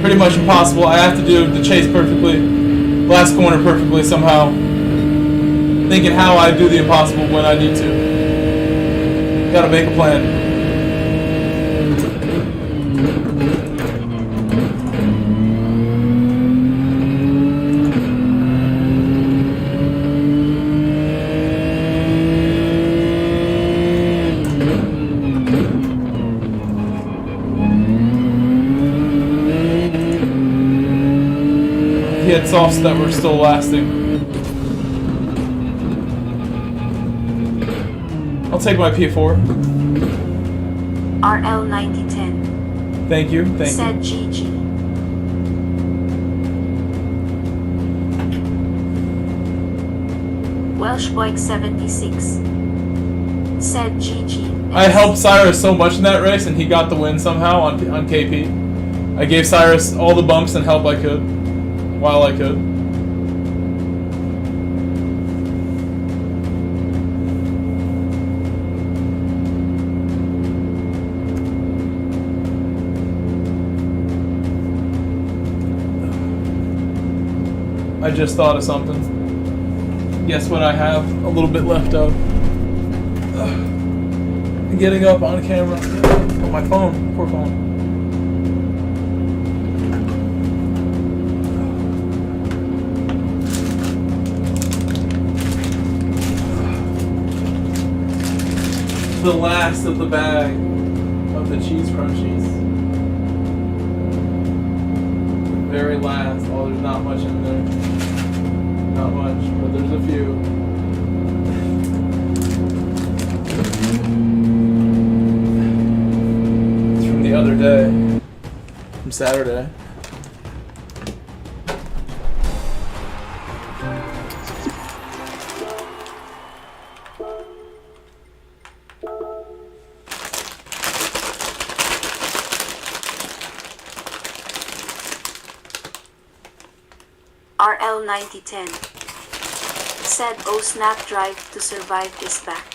Pretty much impossible. I have to do the chase perfectly, last corner perfectly somehow. Thinking how I do the impossible when I need to. Gotta make a plan. He had softs that were still lasting. I'll take my P4. RL 9010. Thank you. Thank Said you. GG. Welshboy 76. Said GG. I helped Cyrus so much in that race, and he got the win somehow on KP. I gave Cyrus all the bumps and help I could, while I could. I just thought of something. Guess what I have a little bit left of? Getting up on camera. On my phone. Poor phone. The last of the bag of the cheese crunchies. Very last. Oh, there's not much in there. Not much, but there's a few. It's from the other day. From Saturday. RL 9010. Said oh snap, drive to survive is back.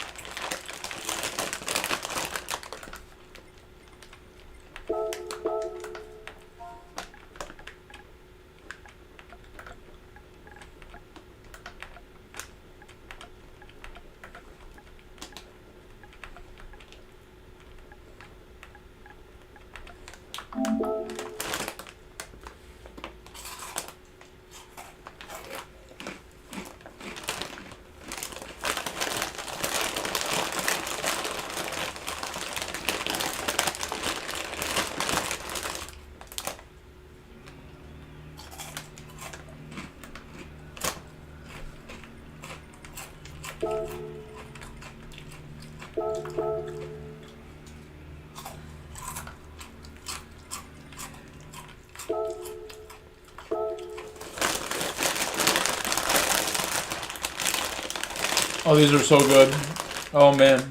Oh, these are so good. Oh, man.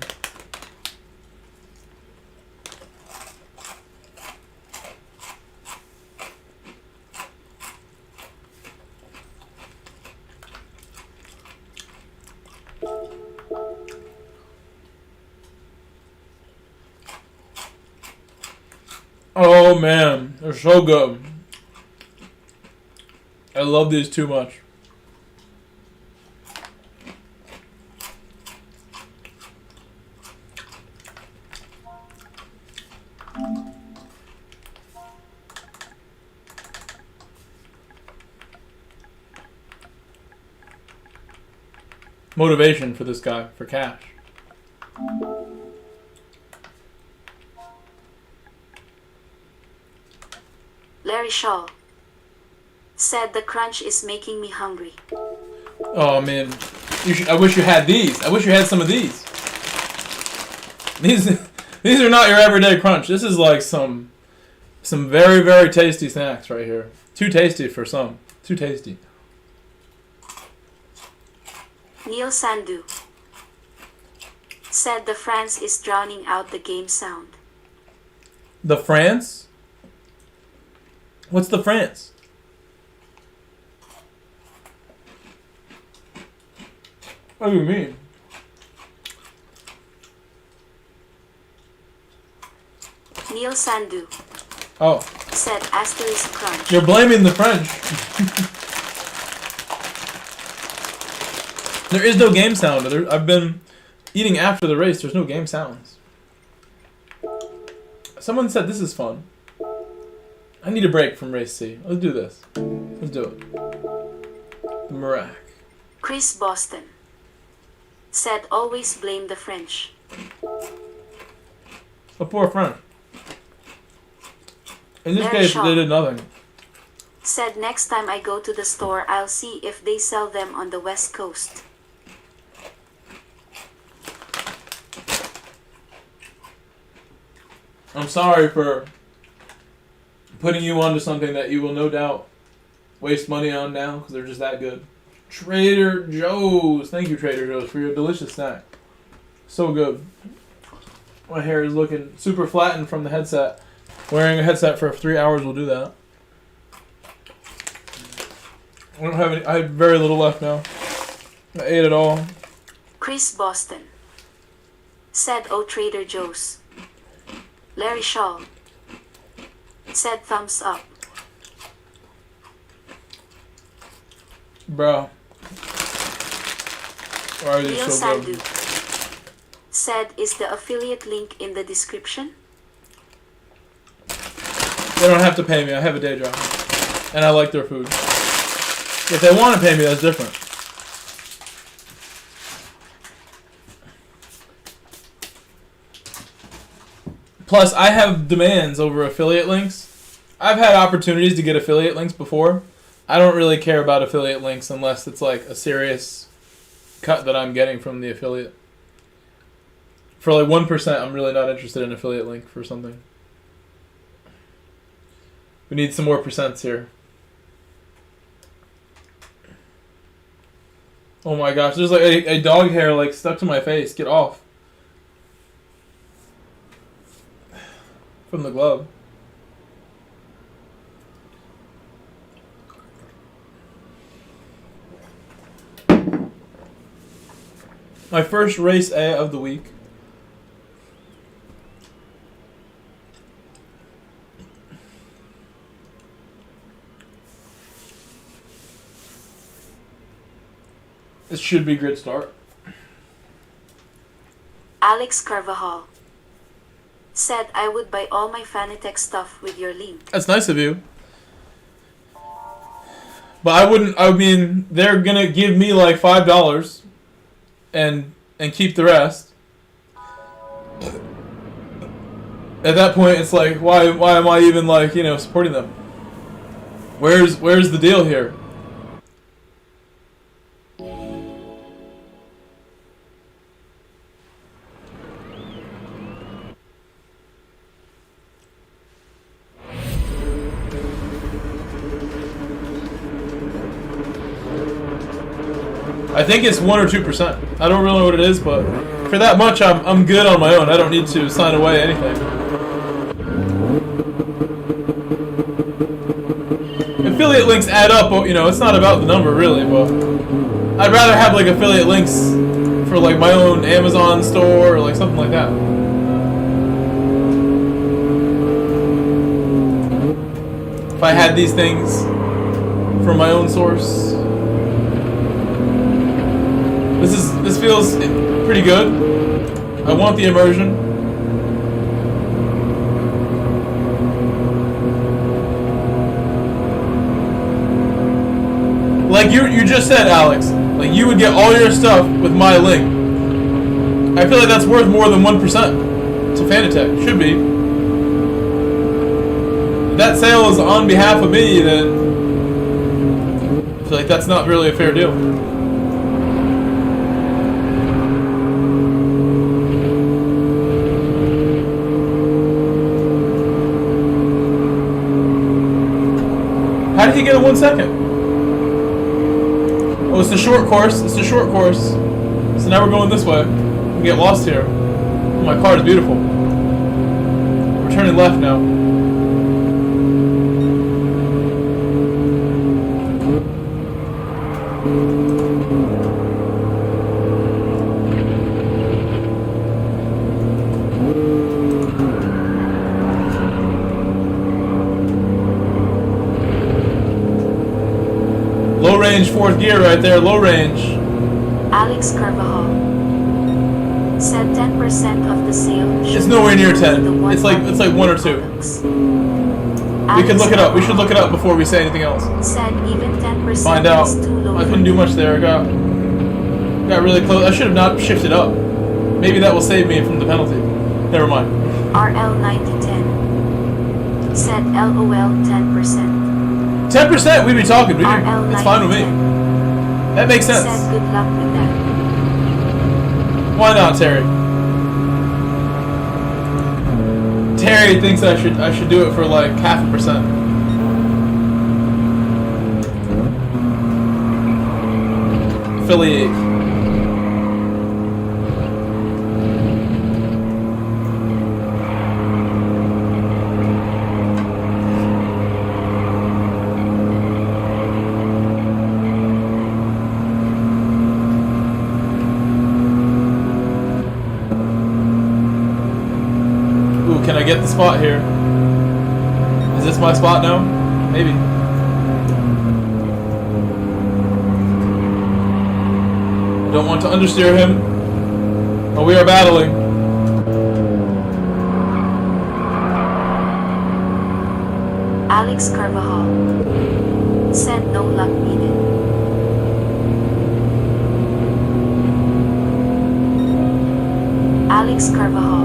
Oh, man. They're so good. I love these too much. Motivation for this guy, for cash. Larry Shaw said the crunch is making me hungry. Oh man, I wish you had these. I wish you had some of these. These are not your everyday crunch. This is like some very, very tasty snacks right here. Too tasty for some. Too tasty. Neil Sandu said the France is drowning out the game sound. The France? What's the France? What do you mean? Neil Sandu Oh, said asterisk crunch. you're blaming the French. There is no game sound. I've been eating after the race. There's no game sounds. Someone said this is fun. I need a break from race C. Let's do this. Let's do it. The Mirac. Chris Boston said always blame the French. A poor French. In this Larry case, Shaw they did nothing. said next time I go to the store I'll see if they sell them on the West Coast. I'm sorry for putting you onto something that you will no doubt waste money on now because they're just that good. Trader Joe's. Thank you, Trader Joe's, for your delicious snack. So good. My hair is looking super flattened from the headset. Wearing a headset for 3 hours will do that. I don't have any. I have very little left now. I ate it all. Chris Boston said oh Trader Joe's. Larry Shaw said thumbs up. Bro. Why are Neil these so Sandu good? said is the affiliate link in the description? They don't have to pay me. I have a day job. And I like their food. If they want to pay me, that's different. Plus, I have demands over affiliate links. I've had opportunities to get affiliate links before. I don't really care about affiliate links unless it's like a serious cut that I'm getting from the affiliate. For like 1%, I'm really not interested in an affiliate link for something. We need some more percents here. Oh my gosh, there's like a dog hair like stuck to my face. Get off. From the glove. My first race A of the week. This should be grid start. Alex Carvajal said I would buy all my Fanatec stuff with your link. That's nice of you. But I wouldn't. I mean, they're gonna give me like $5 and keep the rest. At that point, it's like, why am I even like supporting them? Where's the deal here? I think it's 1 or 2%. I don't really know what it is, but for that much, I'm good on my own. I don't need to sign away anything. Affiliate links add up, but it's not about the number really. But I'd rather have like affiliate links for like my own Amazon store or like something like that. If I had these things from my own source. This feels pretty good. I want the immersion. Like you just said, Alex, like you would get all your stuff with my link. I feel like that's worth more than 1% to Fanatec. Should be. If that sale is on behalf of me, then I feel like that's not really a fair deal. How did he get a 1 second? Oh, it's the short course. It's the short course. So now we're going this way. We get lost here. Oh, my car is beautiful. We're turning left now. Low range fourth gear right there, low range. Alex Carvajal said 10% of the sale. It's nowhere near 10. It's like 1 or 2. We could look it up. We should look it up before we say anything else. Said even 10% Find out. is too low. I couldn't do much there. I got really close. I should have not shifted up. Maybe that will save me from the penalty. Never mind. RL9010 said LOL 10%. 10%, we'd be talking. It's fine with me. That makes sense. Said good luck with that. Why not, Terry? Terry thinks I should do it for like 0.5%. Affiliate. Can I get the spot here? Is this my spot now? Maybe. Don't want to understeer him. But we are battling. Alex Carvajal said no luck needed. Alex Carvajal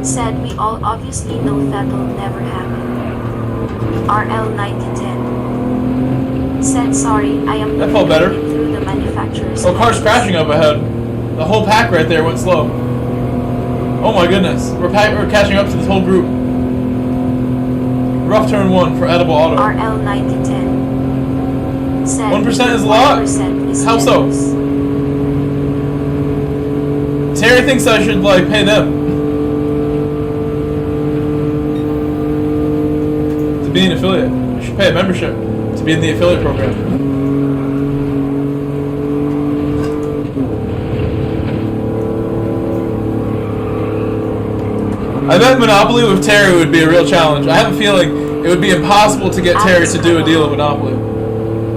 said we all obviously know that'll never happen. RL9010 said sorry, I am that felt better. Through the manufacturer's Oh, car's crashing up ahead. The whole pack right there went slow. Oh my goodness, we're catching up to this whole group. Rough turn 1 for edible auto. RL9010 said 1% is a lot. 1% is How so? generous. Terry thinks I should like pay them to be an affiliate. I should pay a membership to be in the affiliate program. I bet Monopoly with Terry would be a real challenge. I have a feeling it would be impossible to get Terry to do a deal of Monopoly.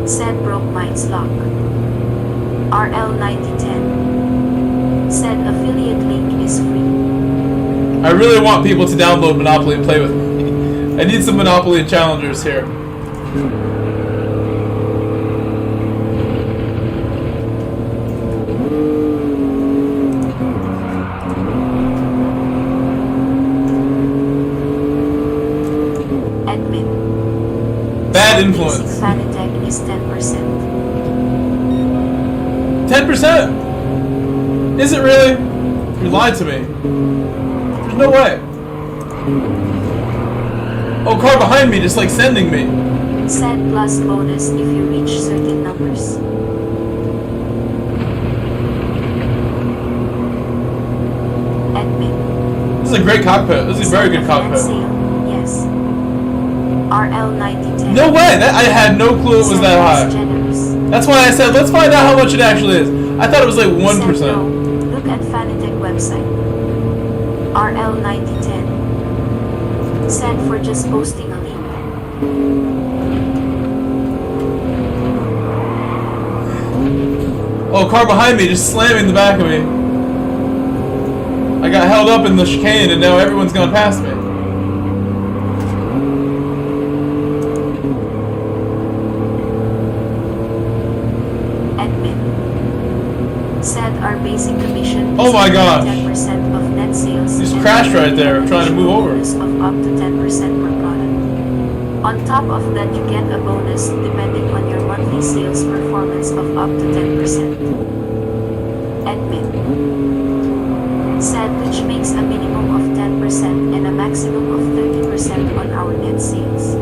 Said broke mine's lock. RL9010 said affiliate link is free. I really want people to download Monopoly and play with me. I need some Monopoly challengers here. Admin. Bad influence. Fanatec is 10%. 10%? Is it really? You lied to me. There's no way. Oh, car behind me just like sending me. Said plus bonus if you reach certain numbers. Admin. This is a great cockpit. This is a very good cockpit. Yes. RL9010. No way! I had no clue it was that high. Generous. That's why I said, let's find out how much it actually is. I thought it was like 1%. Said no. Look at Fanatec website. RL9010. Said for just posting a link. Oh, car behind me just slamming the back of me. I got held up in the chicane and now everyone's gone past me. Admin. Said our basic commission Oh my gosh. 10% of net net sales. Just and crashed right there, an trying to move over. bonus of up to 10% per product. On top of that, you get a bonus depending on your monthly sales performance of up to 10%. Admin said, which makes a minimum of 10% and a maximum of 30% on our net sales.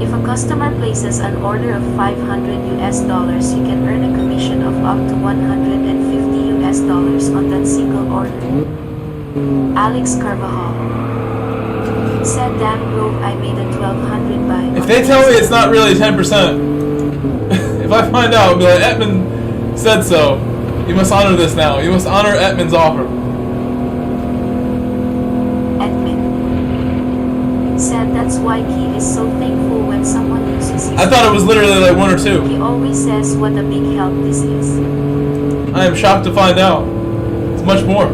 If a customer places an order of $500, you can earn a commission of up to $150 on that single order. Alex Carvajal said, damn Grove, I made a $1,200 buy. If they tell me it's not really 10%, if I find out, I'll be like, Etman said so. You must honor this now. You must honor Etman's offer. Edmund said that's why he is so thankful when someone uses his I thought it was literally like 1 or 2. He always says what a big help this is. I am shocked to find out. It's much more.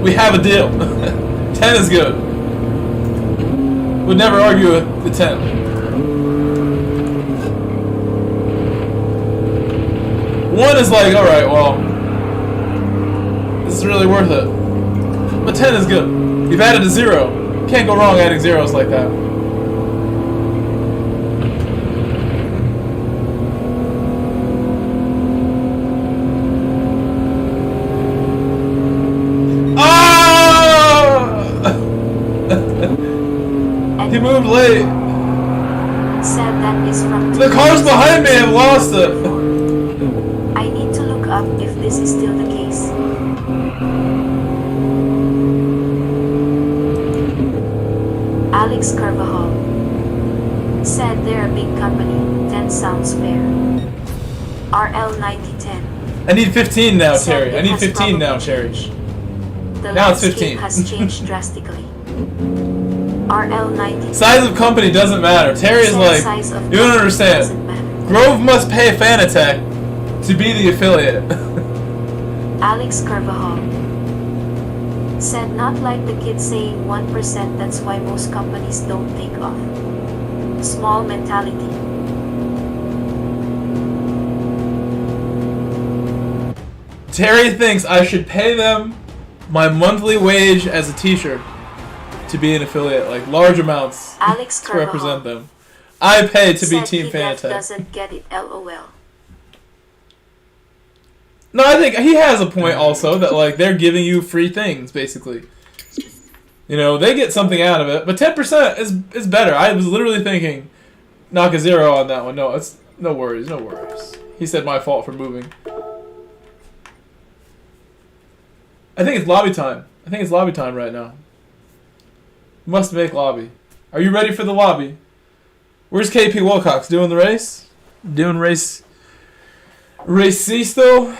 We have a deal. 10 is good. Would never argue with the 10. One is like, alright, well, this is really worth it. But 10 is good. You've added a 0. Can't go wrong adding zeros like that. He moved late. Said that is from The cars behind me have lost it. I need to look up if this is still the case. Alex Carvajal said they're a big company. 10 sounds fair. RL9010. I need 15 now, said Terry. it I need has 15 now, probably Terry. changed. The Now it's landscape 15. has changed drastically. RL90. Size of company doesn't matter. Terry is like, you don't understand. Grove must pay Fanatec to be the affiliate. Alex Carvajal said, not like the kid saying 1%, that's why most companies don't take off. Small mentality. Terry thinks I should pay them my monthly wage as a teacher to be an affiliate, like large amounts Alex to Carvajal represent them. I pay to be said Team he Fanatec. doesn't get it, LOL. No, I think he has a point also that like they're giving you free things basically. You know, they get something out of it, but 10% is better. I was literally thinking knock a 0 on that one. No, it's no worries, no worries. He said my fault for moving. I think it's lobby time. I think it's lobby time right now. Must make lobby. Are you ready for the lobby? Where's KP Wilcox? Doing the race? Doing race still?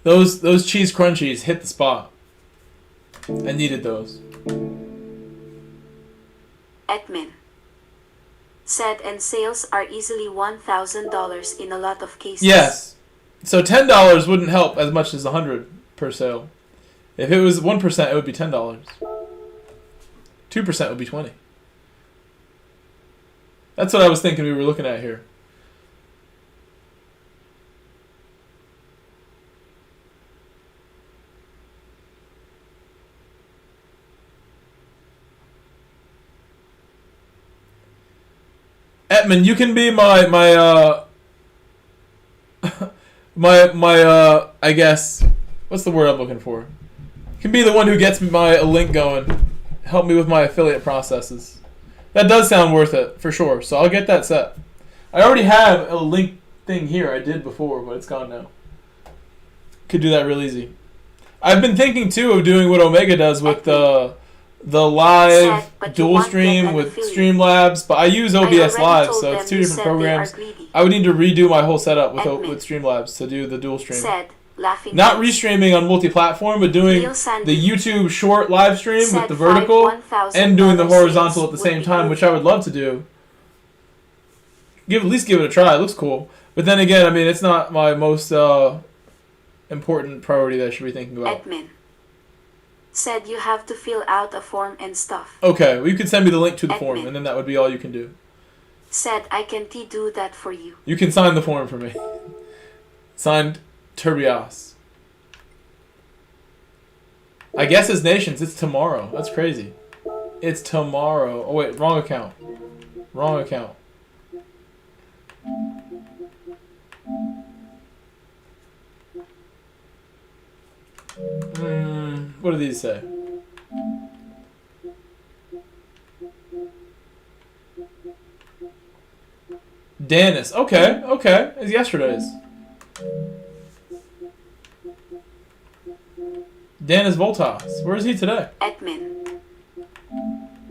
Those cheese crunchies hit the spot. I needed those. Edmin said, and sales are easily $1,000 in a lot of cases. Yes. So $10 wouldn't help as much as $100 per sale. If it was 1%, it would be $10. 2% would be $20. That's what I was thinking we were looking at here. Etman, you can be my I guess, what's the word I'm looking for? You can be the one who gets my link going. Help me with my affiliate processes. That does sound worth it, for sure. So I'll get that set. I already have a link thing here I did before, but it's gone now. Could do that real easy. I've been thinking, too, of doing what Omega does with the live dual stream with Streamlabs, but I use OBS Live, so it's 2 different programs. I would need to redo my whole setup with Streamlabs to do the dual stream. Not restreaming on multi-platform, but doing the YouTube short live stream with the vertical and doing the horizontal at the same time, which I would love to do. At least give it a try. It looks cool. But then again, I mean, it's not my most important priority that I should be thinking about. Said you have to fill out a form and stuff. Okay, well, you could send me the link to the form, Admin. and then that would be all you can do. Said I can do that for you. You can sign the form for me. Signed, Turbias. I guess it's Nations. It's tomorrow. That's crazy. It's tomorrow. Oh, wait. Wrong account. Wrong account. What do these say? Danis. Okay. Okay. It's yesterday's. Danis Voltas. Where is he today? Admin.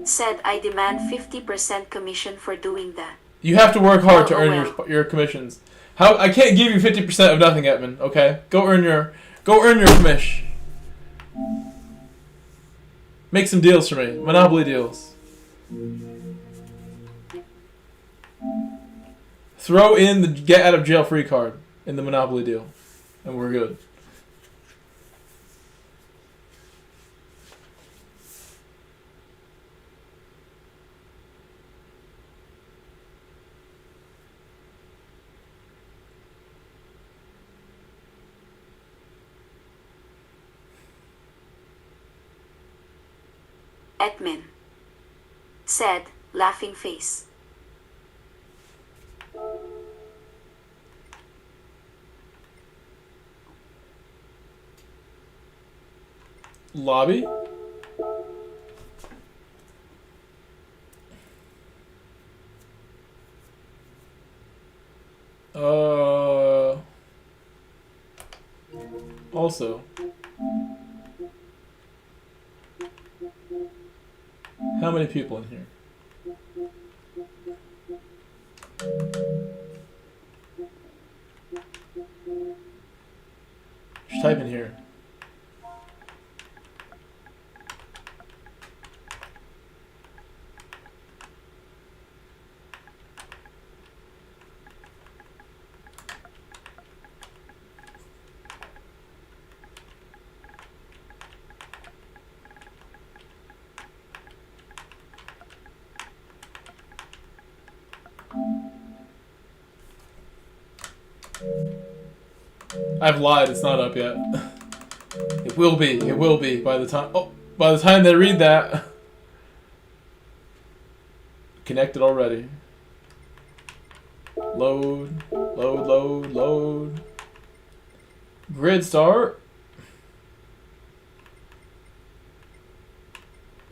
Said I demand 50% commission for doing that. You have to work hard to Oh, earn well. your commissions. How I can't give you 50% of nothing, Edmund. Okay, go earn your commish. Make some deals for me, Monopoly deals. Throw in the get out of jail free card in the Monopoly deal, and we're good. Admin. Said, laughing face. Lobby. Also. How many people in here? Just type in here. I've lied, it's not up yet. It will be by the time they read that. Connected already. Load. Grid start.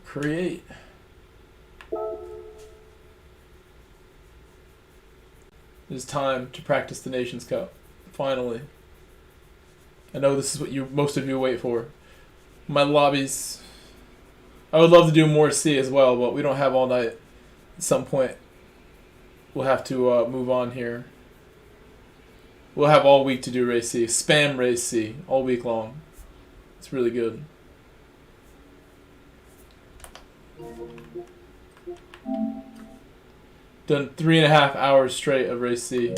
Create. It's time to practice the Nations Cup. Finally. I know this is what most of you wait for. My lobbies. I would love to do more C as well, but we don't have all night. At some point, we'll have to move on here. We'll have all week to do race C. Spam race C all week long. It's really good. Done 3.5 hours straight of race C.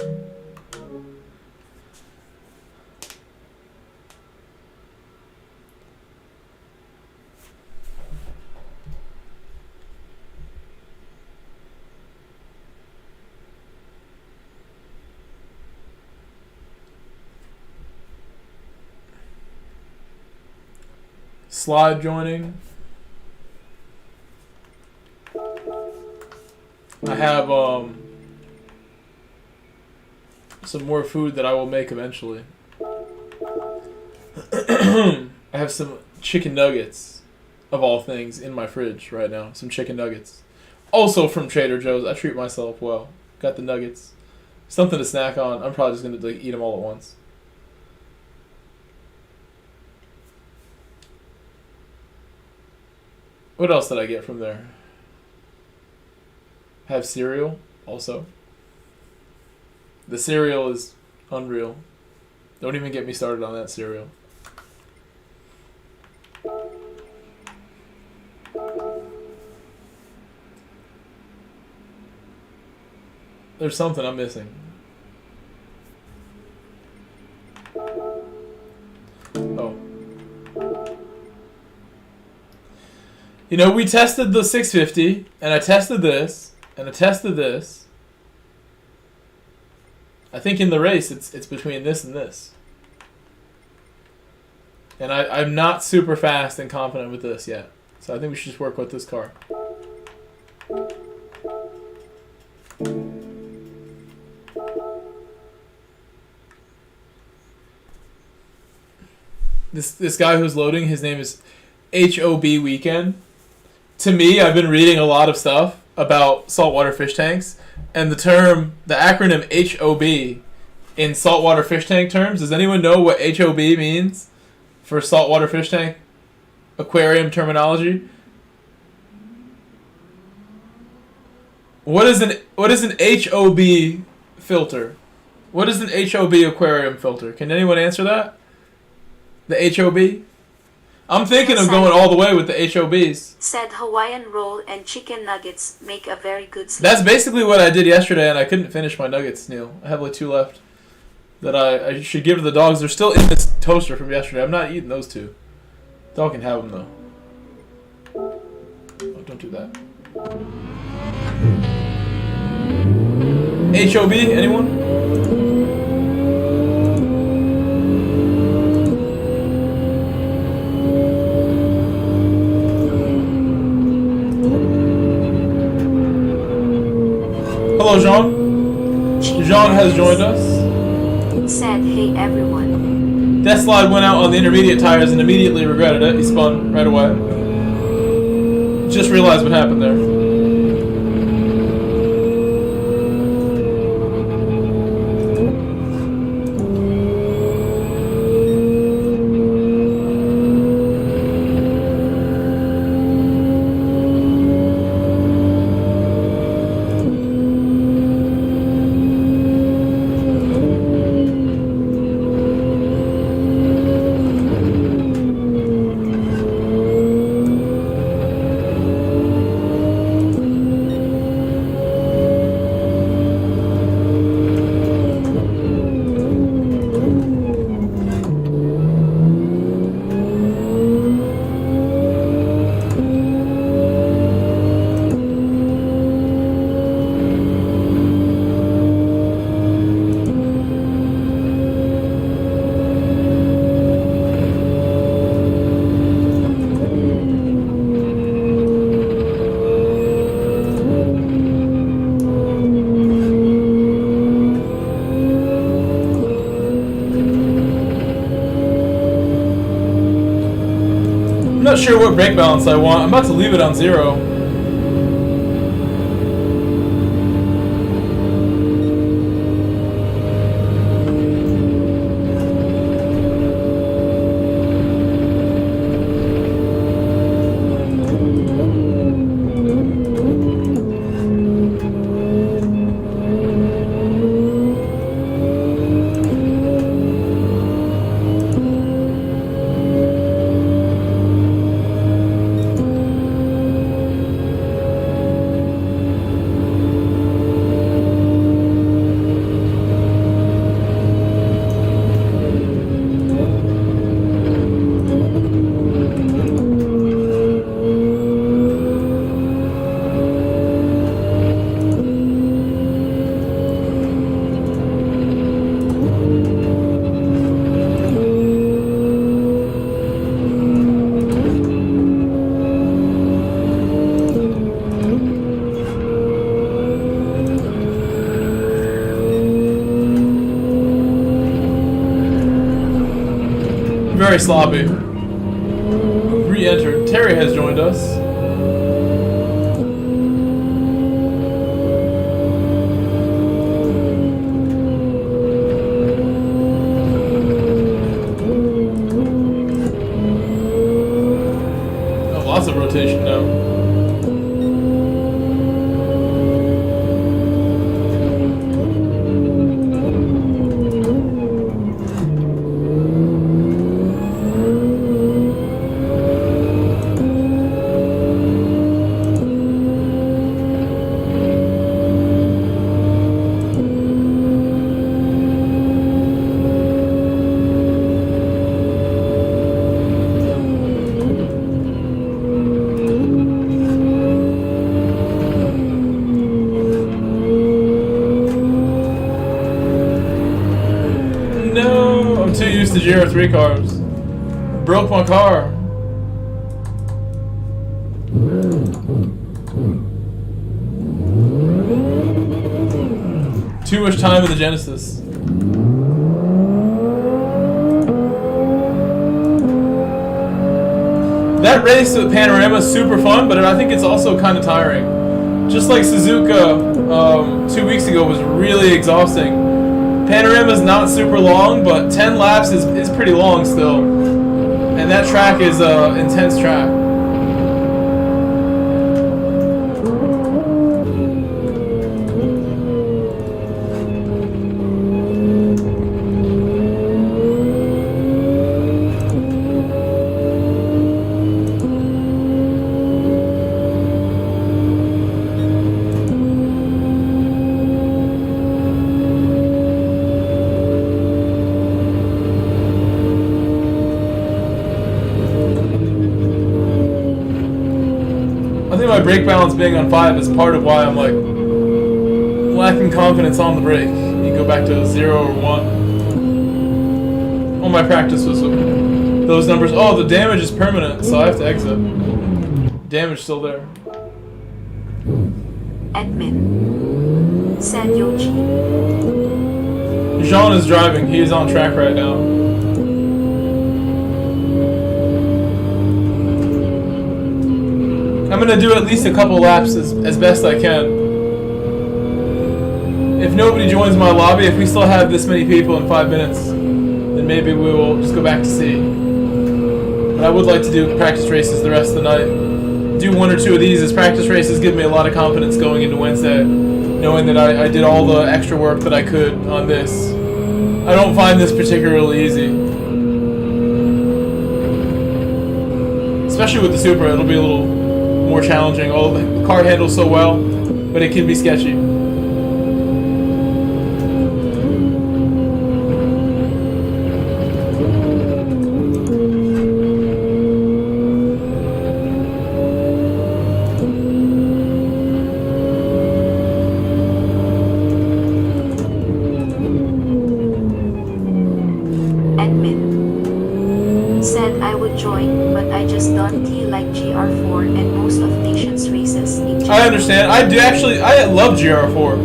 Slide joining. I have some more food that I will make eventually. I have some chicken nuggets, of all things, in my fridge right now. Some chicken nuggets. Also from Trader Joe's. I treat myself well. Got the nuggets. Something to snack on. I'm probably just going to eat them all at once. What else did I get from there? Have cereal also. The cereal is unreal. Don't even get me started on that cereal. There's something I'm missing. Oh. You know, we tested the 650, and I tested this, and I tested this. I think in the race, it's between this and this. And I'm not super fast and confident with this yet. So I think we should just work with this car. This guy who's loading, his name is HOB Weekend. To me, I've been reading a lot of stuff about saltwater fish tanks, and the acronym HOB in saltwater fish tank terms, does anyone know what HOB means for saltwater fish tank aquarium terminology? What is an HOB filter? What is an HOB aquarium filter? Can anyone answer that? The HOB? I'm thinking of going all the way with the HOBs. Said Hawaiian roll and chicken nuggets make a very good snack. That's basically what I did yesterday, and I couldn't finish my nuggets, Neil. I have like 2 left that I should give to the dogs. They're still in this toaster from yesterday. I'm not eating those 2. Dog can have them, though. Oh, don't do that. HOB, anyone? Hello, Jean. Jean has joined us. Said, hey everyone. Death Slide went out on the intermediate tires and immediately regretted it. He spun right away. Just realized what happened there. I'm not sure what brake balance I want. I'm about to leave it on 0. Very sloppy. Re-entered. Terry has joined us. Oh, lots of rotation now. the GR3 cars. Broke my car. Too much time in the Genesis. That race at Panorama is super fun, but I think it's also kind of tiring. Just like Suzuka 2 weeks ago was really exhausting. Panorama's not super long, but 10 laps is pretty long still. And that track is an intense track. My brake balance being on 5 is part of why I'm like lacking confidence on the brake. You go back to 0 or 1. All my practice was with those numbers. Oh, the damage is permanent, so I have to exit. Damage still there. Admin. Said Yoji. Jean is driving. He is on track right now. I'm gonna do at least a couple laps as best I can. If nobody joins my lobby, if we still have this many people in 5 minutes, then maybe we will just go back to C. But I would like to do practice races the rest of the night. Do 1 or 2 of these as practice races give me a lot of confidence going into Wednesday, knowing that I did all the extra work that I could on this. I don't find this particularly easy. Especially with the Supra, it'll be a little more challenging. Oh, the car handles so well, but it can be sketchy. Admin. Said I would join, but I just don't feel like GR4 and most of nation's races in GR4. I understand. I do actually. I love GR4.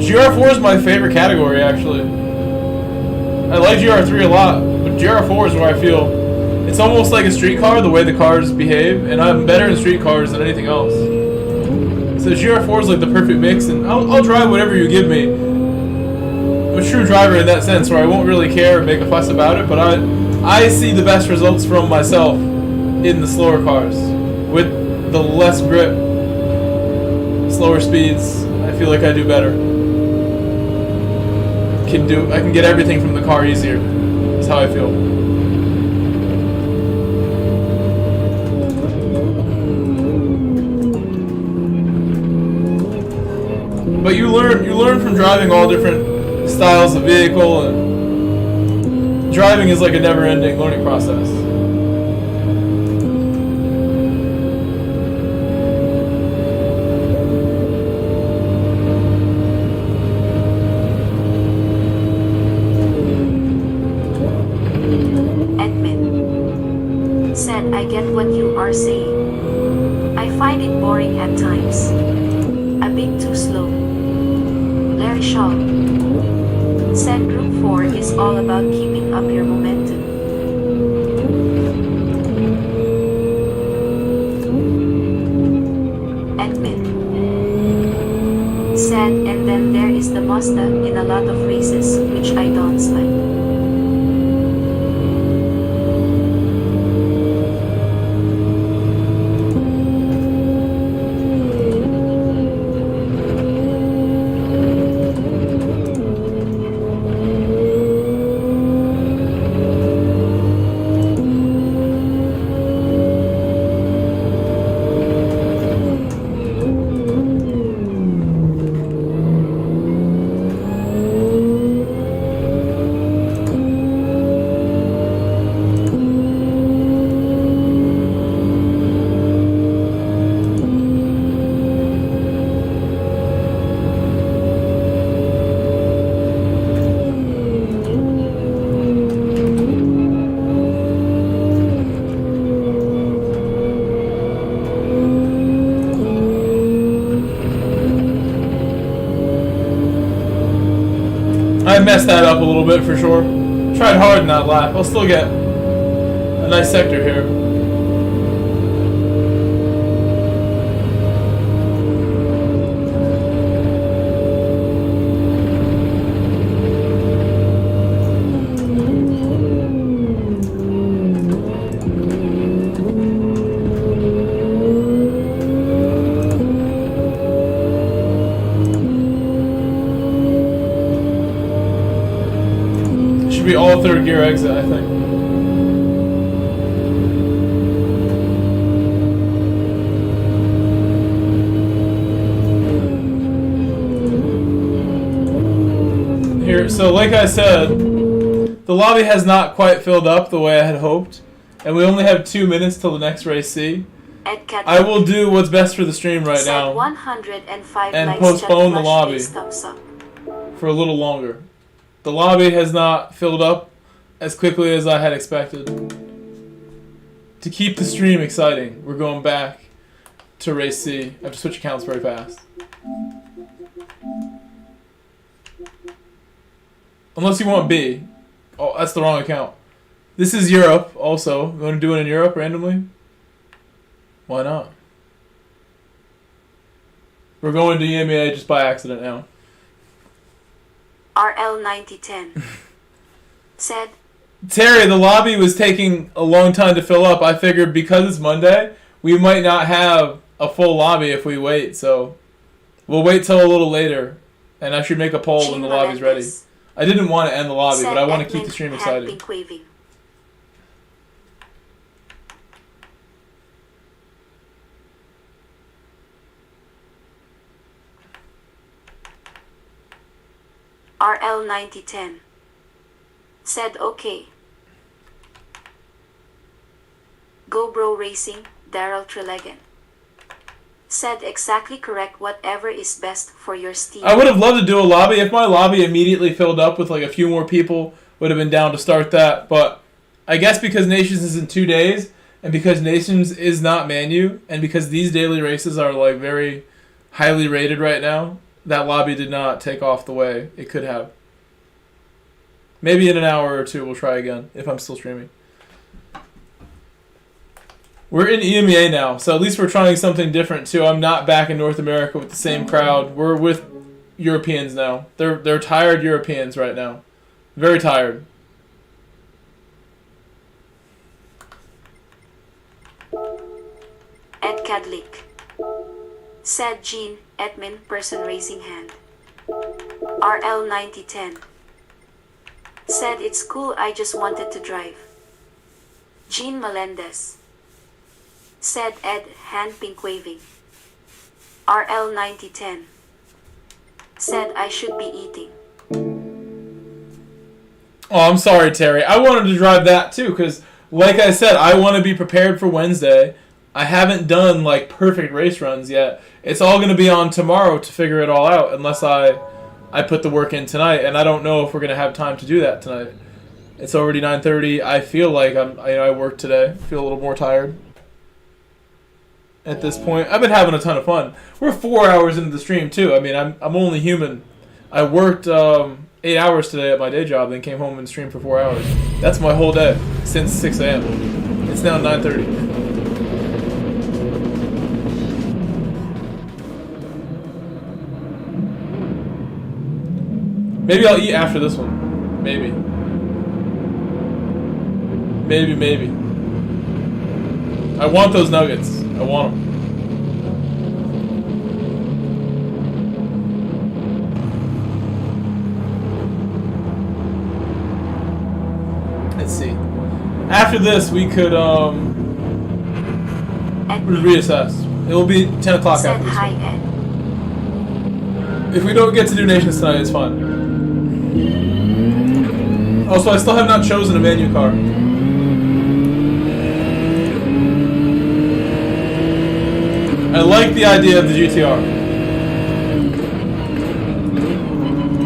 GR4 is my favorite category, actually. I like GR3 a lot, but GR4 is where I feel it's almost like a street car, the way the cars behave, and I'm better in street cars than anything else. So GR4 is like the perfect mix, and I'll drive whatever you give me. I'm a true driver in that sense, where I won't really care or make a fuss about it, but I see the best results from myself in the slower cars. With the less grip, slower speeds, I feel like I do better. I can get everything from the car easier. That's how I feel. But you learn from driving all different styles of vehicle, and driving is like a never-ending learning process. Admin. Said I get what you are saying. I find it boring at times. A bit too slow. Larry Shaw. Said Group 4 is all about keeping up your momentum. Admin. Said and then there is the Mazda in a lot of races, which I don't like. I messed that up a little bit for sure. Tried hard in that lap. I'll still get a nice sector here. Should be all third gear exit, I think. Here, so like I said, the lobby has not quite filled up the way I had hoped, and we only have 2 minutes till the next race C. I will do what's best for the stream right now 105 and likes, postpone the chat, lobby thumbs up. for a little longer. The lobby has not filled up as quickly as I had expected. To keep the stream exciting, we're going back to race C. I have to switch accounts very fast. Unless you want B. Oh, that's the wrong account. This is Europe also. You want to do it in Europe randomly? Why not? We're going to EMEA just by accident now. RL9010 said, Terry, the lobby was taking a long time to fill up. I figured because it's Monday, we might not have a full lobby if we wait, so we'll wait till a little later, and I should make a poll when the lobby's ready. I didn't want to end the lobby, but I want to keep the stream exciting. RL9010 said okay. Go Bro Racing, Daryl Trelegan said exactly correct, whatever is best for your Steam. I would have loved to do a lobby. If my lobby immediately filled up with like a few more people, would have been down to start that. But I guess because Nations is in 2 days, and because Nations is not MANU, and because these daily races are like very highly rated right now, that lobby did not take off the way it could have. Maybe in an hour or two we'll try again, if I'm still streaming. We're in EMEA now, so at least we're trying something different too. I'm not back in North America with the same crowd. We're with Europeans now. They're tired Europeans right now. Very tired. Ed Cadlick said Gene, admin, person raising hand. RL9010 said it's cool, I just wanted to drive. Gene Melendez said Ed, hand pink waving. RL9010 said I should be eating. Oh, I'm sorry, Terry. I wanted to drive that too, because like I said, I want to be prepared for Wednesday. I haven't done like perfect race runs yet. It's all going to be on tomorrow to figure it all out, unless I put the work in tonight, and I don't know if we're going to have time to do that tonight. It's already 9:30. I feel like I worked today. I feel a little more tired at this point. I've been having a ton of fun. We're 4 hours into the stream too. I mean, I'm only human. I worked 8 hours today at my day job, then came home and streamed for 4 hours. That's my whole day since 6 a.m. It's now 9:30. Maybe I'll eat after this one. Maybe. Maybe. I want those nuggets. I want them. Let's see. After this, we could reassess. It will be 10 o'clock after this one. If we don't get to do Nations tonight, it's fine. Also, I still have not chosen a MANU car. I like the idea of the GTR.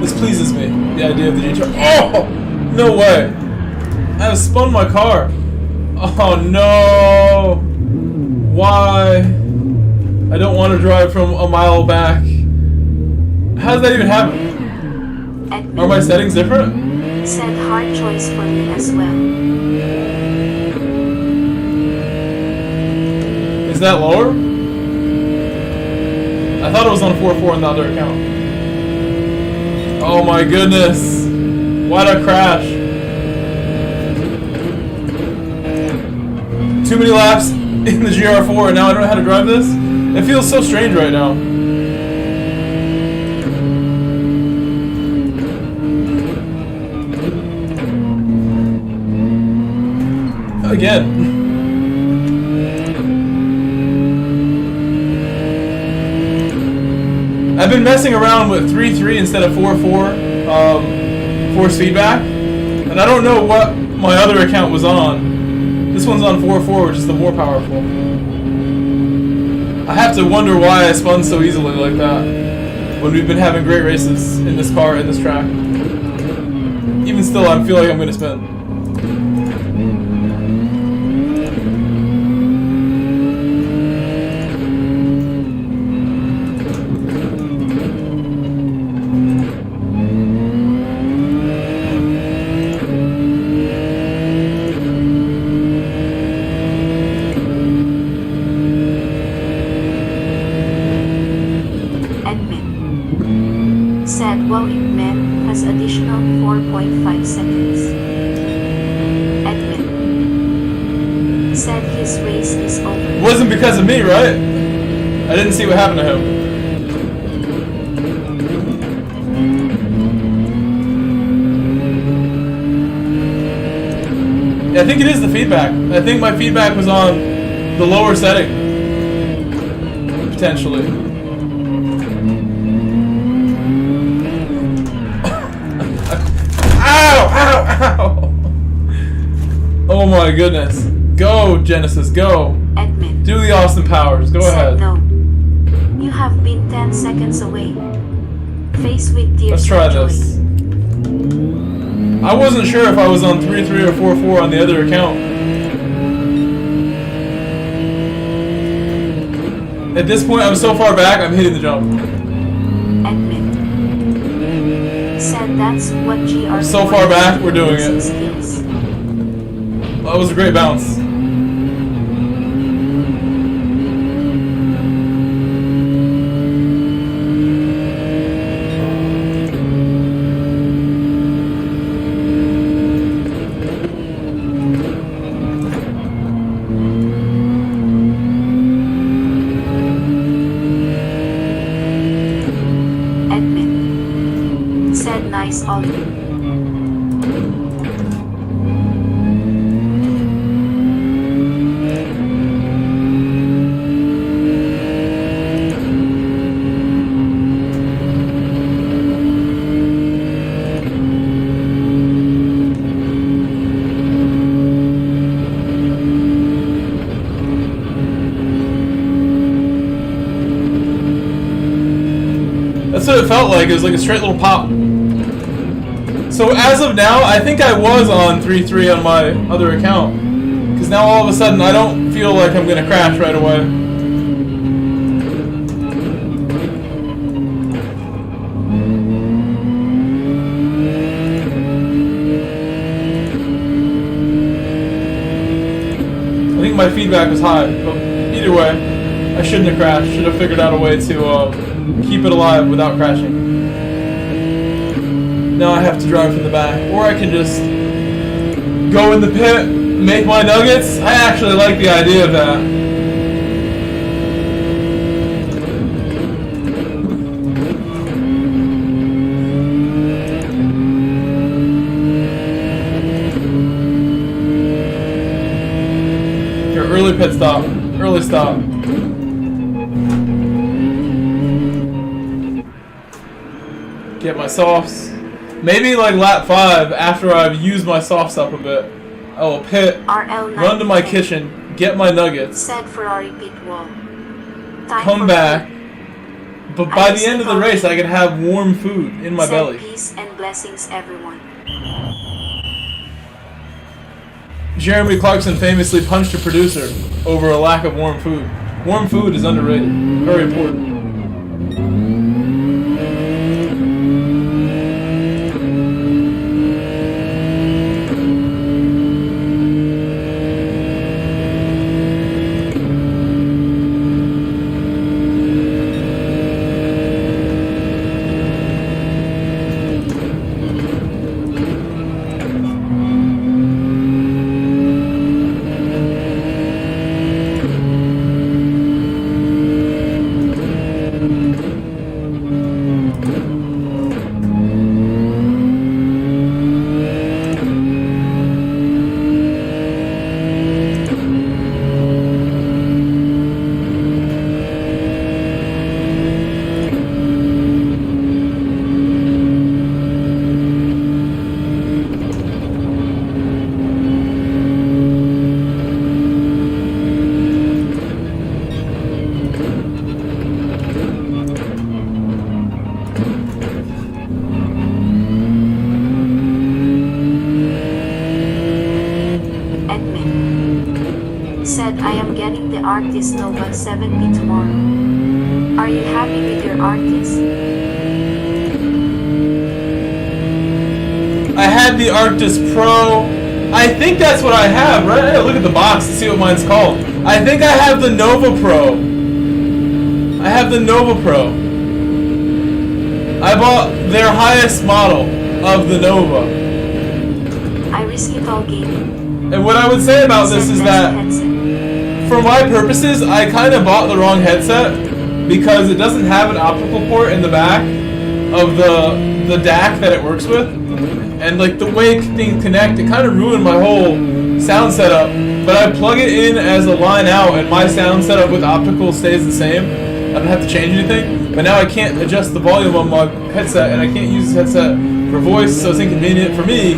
This pleases me, the idea of the GTR. Oh! No way! I have spun my car. Oh no! Why? I don't want to drive from a mile back. How does that even happen? Admin. Are my settings different? Said hard choice for me as well. Is that lower? I thought it was on 4-4 on the other account. Oh my goodness. Why'd I crash? Too many laps in the GR4 and now I don't know how to drive this? It feels so strange right now. Again. I've been messing around with 3-3 instead of 4-4 force feedback, and I don't know what my other account was on. This one's on 4-4, which is the more powerful. I have to wonder why I spun so easily like that when we've been having great races in this car, in this track. Even still, I feel like I'm going to spin. Well, it meant has additional 4.5 seconds. Admin said his race is over. It wasn't because of me, right? I didn't see what happened to him. Yeah, I think it is the feedback. I think my feedback was on the lower setting. Potentially. Ow! Oh my goodness. Go, Genesis, go. Admin. Do the Austin Powers. Go ahead. No. You have been 10 seconds away. Face with tears. Let's try of joy. this. I wasn't sure if I was on 3-3 or 4-4 on the other account. At this point, I'm so far back, I'm hitting the jump. Said that's what GR4 so far back, we're doing it. Skills. That was a great bounce. Nice ollie. That's what it felt like. It was like a straight little pop. So as of now, I think I was on 3-3 on my other account. Because now all of a sudden I don't feel like I'm going to crash right away. I think my feedback was high, but either way, I shouldn't have crashed. Should have figured out a way to keep it alive without crashing. Now I have to drive from the back, or I can just go in the pit, make my nuggets. I actually like the idea of that. Your early pit stop, early stop. Get my softs. Maybe like lap 5, after I've used my softs up a bit, I will pit, run to my kitchen, get my nuggets, said Ferrari pit wall. come back, but by the end of the race I can have warm food in my belly. Peace and blessings, everyone. Jeremy Clarkson famously punched a producer over a lack of warm food. Warm food is underrated, very important. Nova 7B tomorrow. Are you happy with your Arctis? I had the Arctis Pro. I think that's what I have, right? I gotta look at the box to see what mine's called. I think I have the Nova Pro. I have the Nova Pro. I bought their highest model of the Nova. I risk it all gaming. And what I would say about this is that, for my purposes, I kind of bought the wrong headset because it doesn't have an optical port in the back of the DAC that it works with. And like the way things connect, it kind of ruined my whole sound setup. But I plug it in as a line out, and my sound setup with optical stays the same. I don't have to change anything. But now I can't adjust the volume on my headset, and I can't use this headset for voice, so it's inconvenient for me.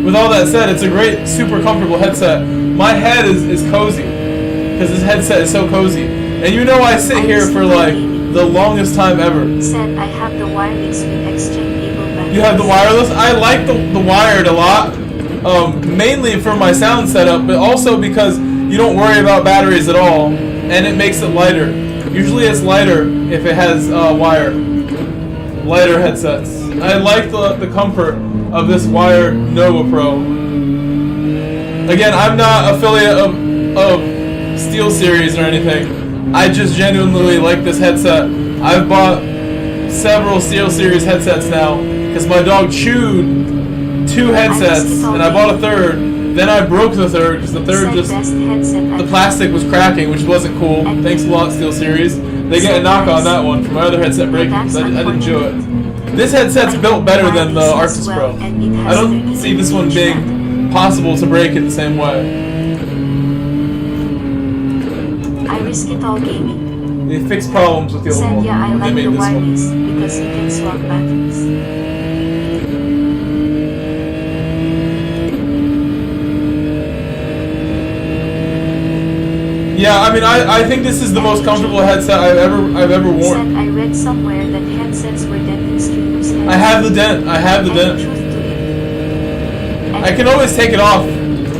With all that said, it's a great, super comfortable headset. My head is cozy, because this headset is so cozy. And you know I sit here for like the longest time ever. Said I have the wireless with exchangeable batteries. You have the wireless? I like the wired a lot. Mainly for my sound setup, but also because you don't worry about batteries at all, and it makes it lighter. Usually it's lighter if it has wire. Lighter headsets. I like the comfort of this wired Nova Pro. Again, I'm not affiliate of SteelSeries or anything. I just genuinely like this headset. I've bought several SteelSeries headsets now because my dog chewed 2 headsets and I bought a third. Then I broke the third because the third just, the plastic was cracking, which wasn't cool. Thanks a lot, SteelSeries. They get a knock on that one for my other headset breaking because I didn't chew it. This headset's built better than the Arctis Pro. I don't see this one being possible to break it the same way. I risk it all gaming. They fixed problems with the old one. Yeah, I like They the made this one. wireless because you can swap batteries. Yeah, I mean, I think this is the most comfortable headset I've ever worn. I read somewhere that headsets were dented streamers. I have the dent. I have the dent. I can always take it off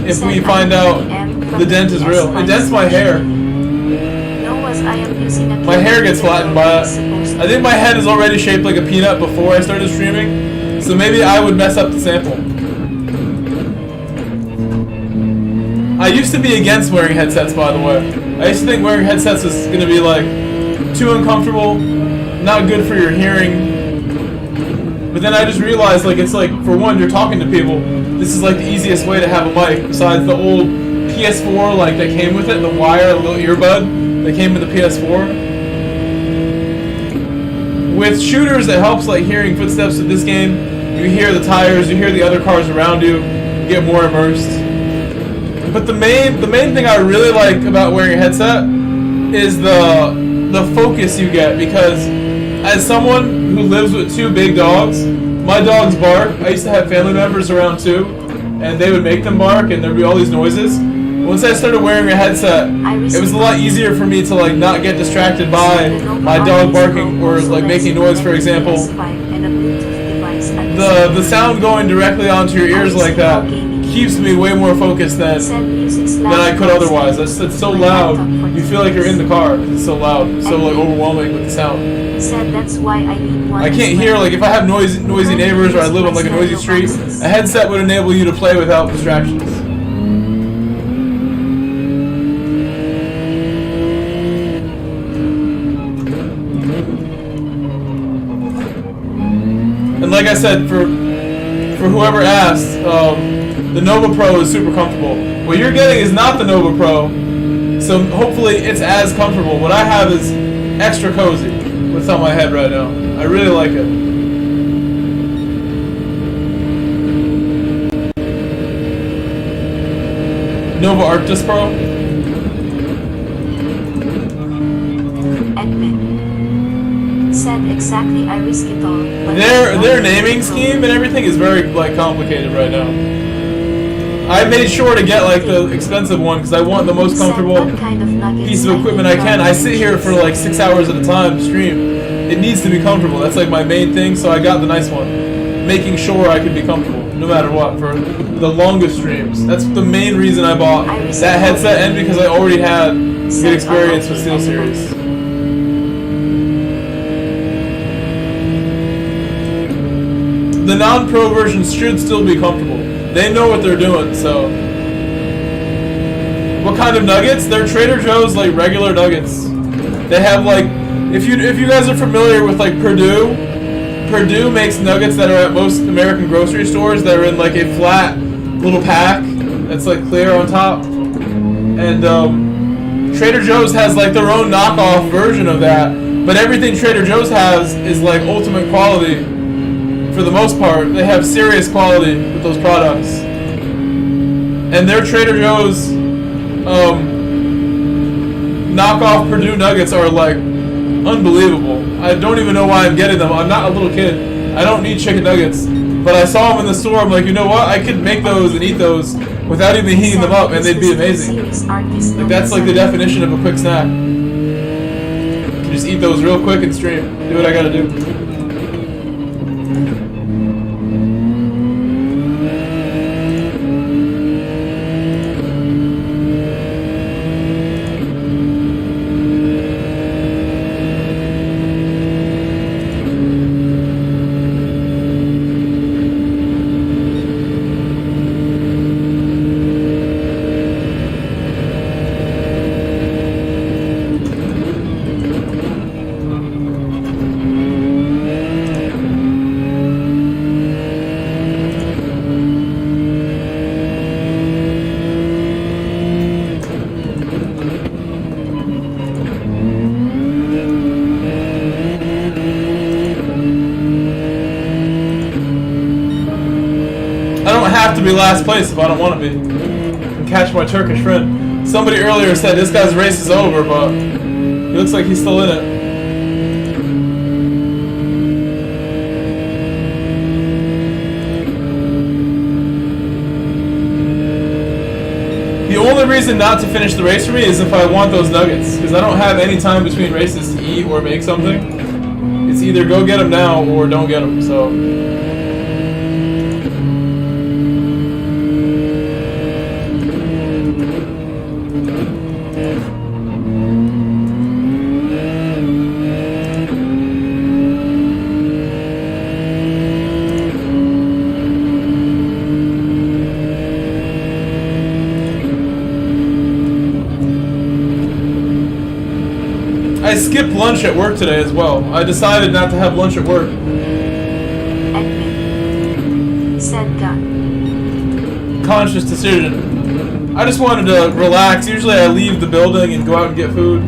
if we find out the dent is real. It dents my hair. My hair gets flattened by it. I think my head is already shaped like a peanut before I started streaming, so maybe I would mess up the sample. I used to be against wearing headsets, by the way. I used to think wearing headsets was going to be like too uncomfortable, not good for your hearing. But then I just realized, like, it's like, for one, you're talking to people. This is like the easiest way to have a mic besides the old PS4 like that came with it, the wire, the little earbud that came with the PS4. With shooters, it helps like hearing footsteps in this game. You hear the tires, you hear the other cars around you, you get more immersed. But the main thing I really like about wearing a headset is the focus you get, because as someone who lives with 2 big dogs, my dogs bark. I used to have family members around too, and they would make them bark, and there'd be all these noises. Once I started wearing a headset, it was a lot easier for me to like not get distracted by my dog barking or like making noise, for example. The sound going directly onto your ears like that keeps me way more focused than I could otherwise. It's so loud, you feel like you're in the car. It's so loud, it's so like overwhelming with the sound. I can't hear, like if I have noisy neighbors or I live on like a noisy street, a headset would enable you to play without distractions. And like I said, for whoever asked, the Nova Pro is super comfortable. What you're getting is not the Nova Pro, so hopefully it's as comfortable. What I have is extra cozy. What's on my head right now? I really like it. Nova Arctis Pro. Said exactly, I risk it all. Their naming scheme and everything is very like complicated right now. I made sure to get like the expensive one because I want the most comfortable piece of equipment I can. I sit here for like 6 hours at a time to stream. It needs to be comfortable. That's like my main thing, so I got the nice one. Making sure I could be comfortable no matter what for the longest streams. That's the main reason I bought that headset, and because I already had Get experience with Steel Series. The non-pro versions should still be comfortable. They know what they're doing, so. What kind of nuggets? They're Trader Joe's like regular nuggets. They have like, if you guys are familiar with like Purdue makes nuggets that are at most American grocery stores that are in like a flat little pack that's like clear on top. And Trader Joe's has like their own knockoff version of that. But everything Trader Joe's has is like ultimate quality. For the most part, they have serious quality with those products. And their Trader Joe's knockoff Purdue nuggets are like unbelievable. I don't even know why I'm getting them. I'm not a little kid. I don't need chicken nuggets. But I saw them in the store. I'm like, you know what? I could make those and eat those without even heating them up, and they'd be amazing. Like that's like the definition of a quick snack. You just eat those real quick and stream. Do what I gotta do. To be last place if I don't want to be. And catch my Turkish friend. Somebody earlier said this guy's race is over, but he looks like he's still in it. The only reason not to finish the race for me is if I want those nuggets, because I don't have any time between races to eat or make something. It's either go get them now or don't get them, so. I skipped lunch at work today as well. I decided not to have lunch at work. Admin. Said gun. Conscious decision. I just wanted to relax. Usually I leave the building and go out and get food.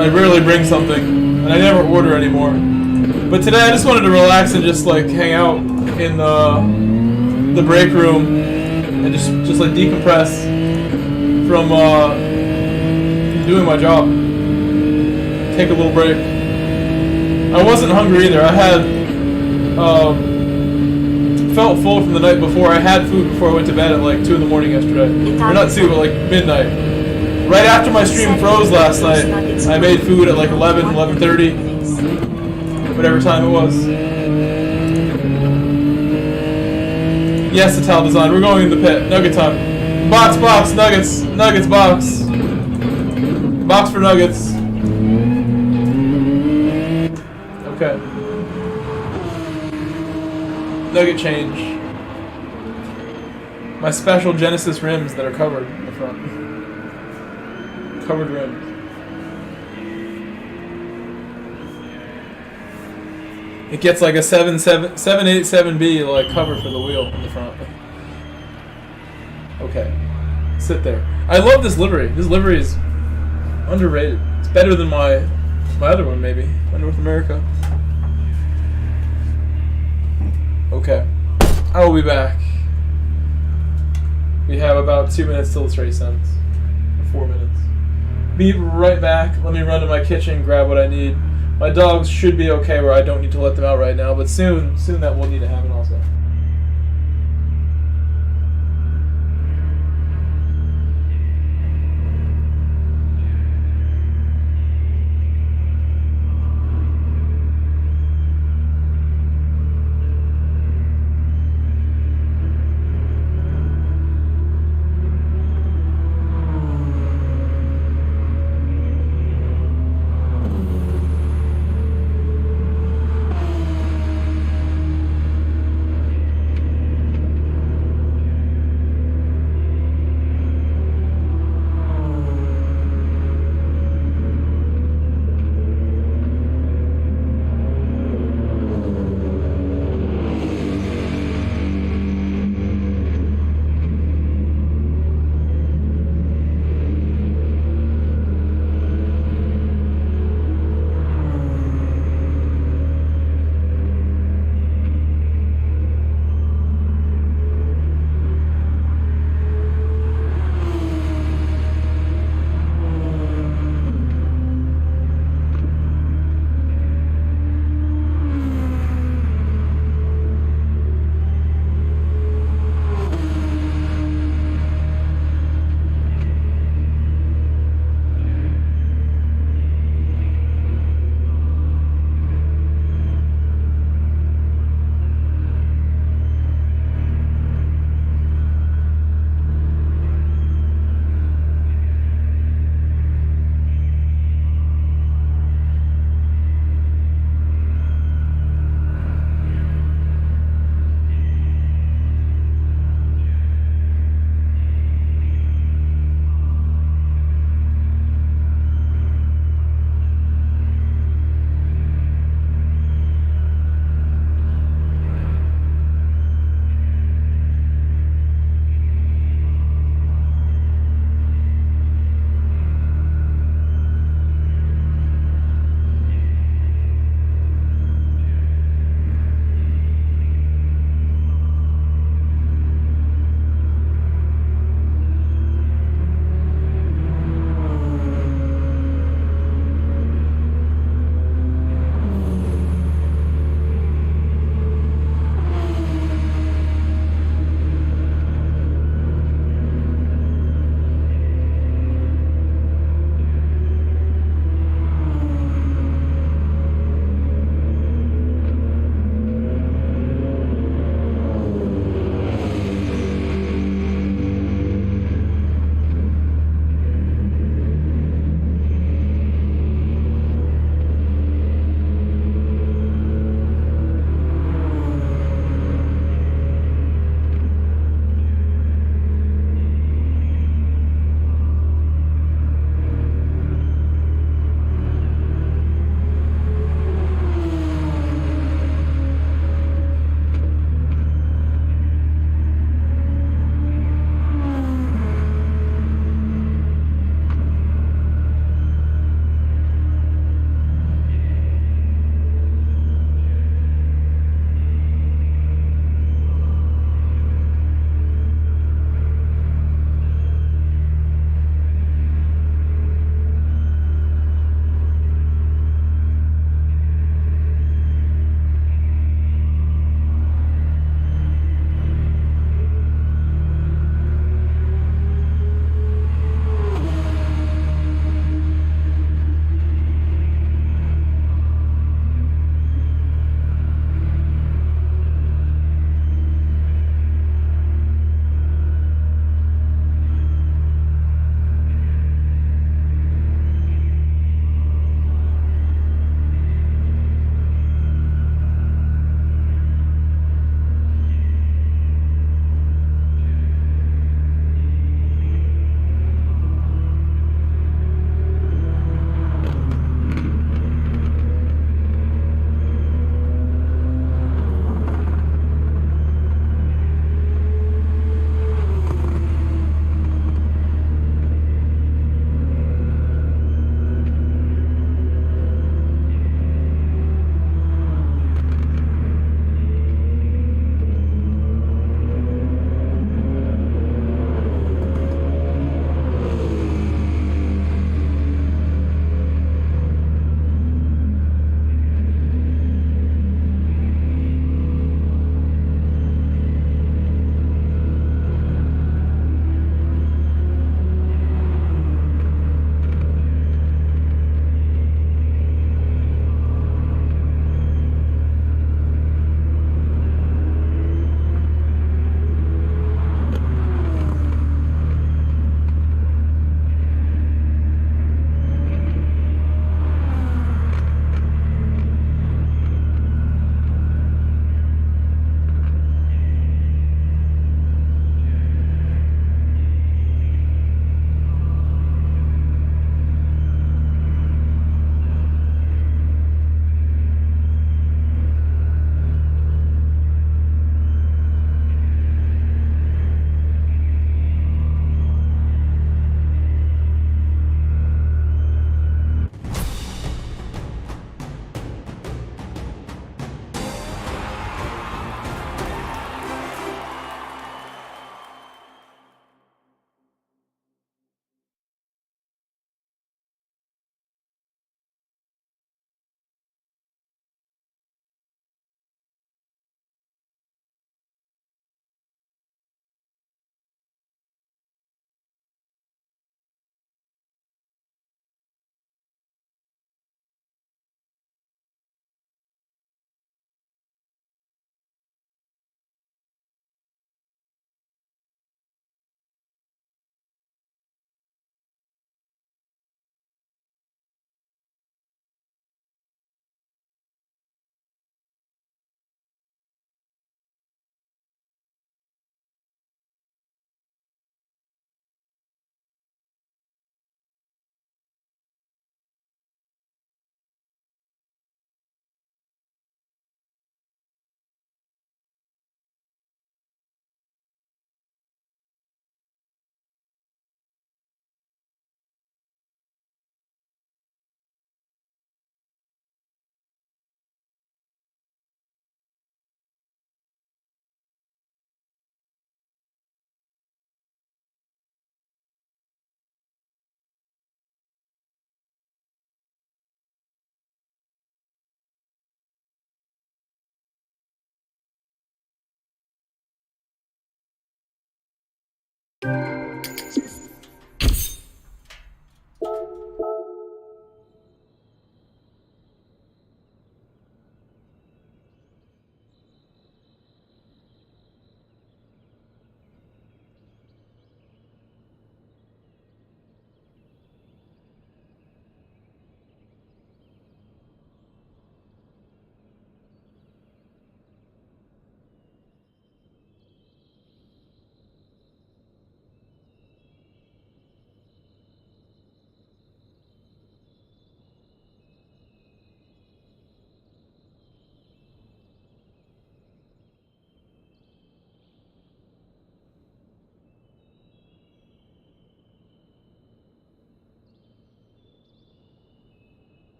I rarely bring something, and I never order anymore. But today I just wanted to relax and just like hang out in the break room and just like decompress from doing my job. Take a little break. I wasn't hungry either. I had felt full from the night before. I had food before I went to bed at like 2 in the morning yesterday. Or not 2, but like midnight. Right after my stream froze last night, I made food at like 11, 11:30. Whatever time it was. Yes, Ital Design. We're going in the pit. Nugget time. Box, nuggets, box. Box for nuggets. Okay. Nugget change. My special Genesis rims that are covered in the front. Covered rims. It gets like a 787B like cover for the wheel in the front. Okay. Sit there. I love this livery. This livery is underrated. It's better than my other one, maybe. My North America. Okay. I will be back. We have about 2 minutes till this race ends. Or 4 minutes. Be right back. Let me run to my kitchen, grab what I need. My dogs should be okay where I don't need to let them out right now, but soon that will need to happen also.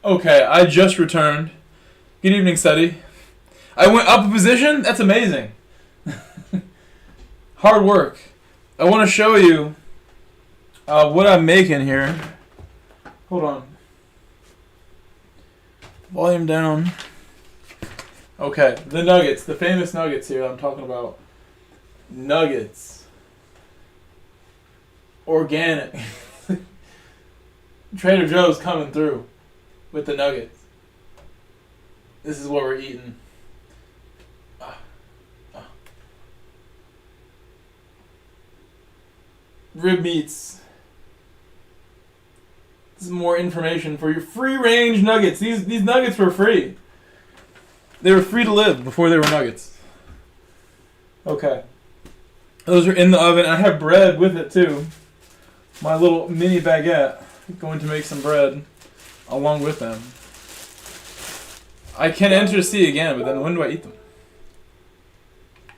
Okay, I just returned. Good evening, Seti. I went up a position? That's amazing. Hard work. I want to show you what I'm making here. Hold on. Volume down. Okay, the nuggets. The famous nuggets here I'm talking about. Nuggets. Organic. Trader Joe's coming through with the nuggets. This is what we're eating. Rib meats. This is more information for your free-range nuggets. These nuggets were free. They were free to live before they were nuggets. Okay. Those are in the oven. I have bread with it too. My little mini baguette. Going to make some bread along with them. I can enter C again, but then when do I eat them?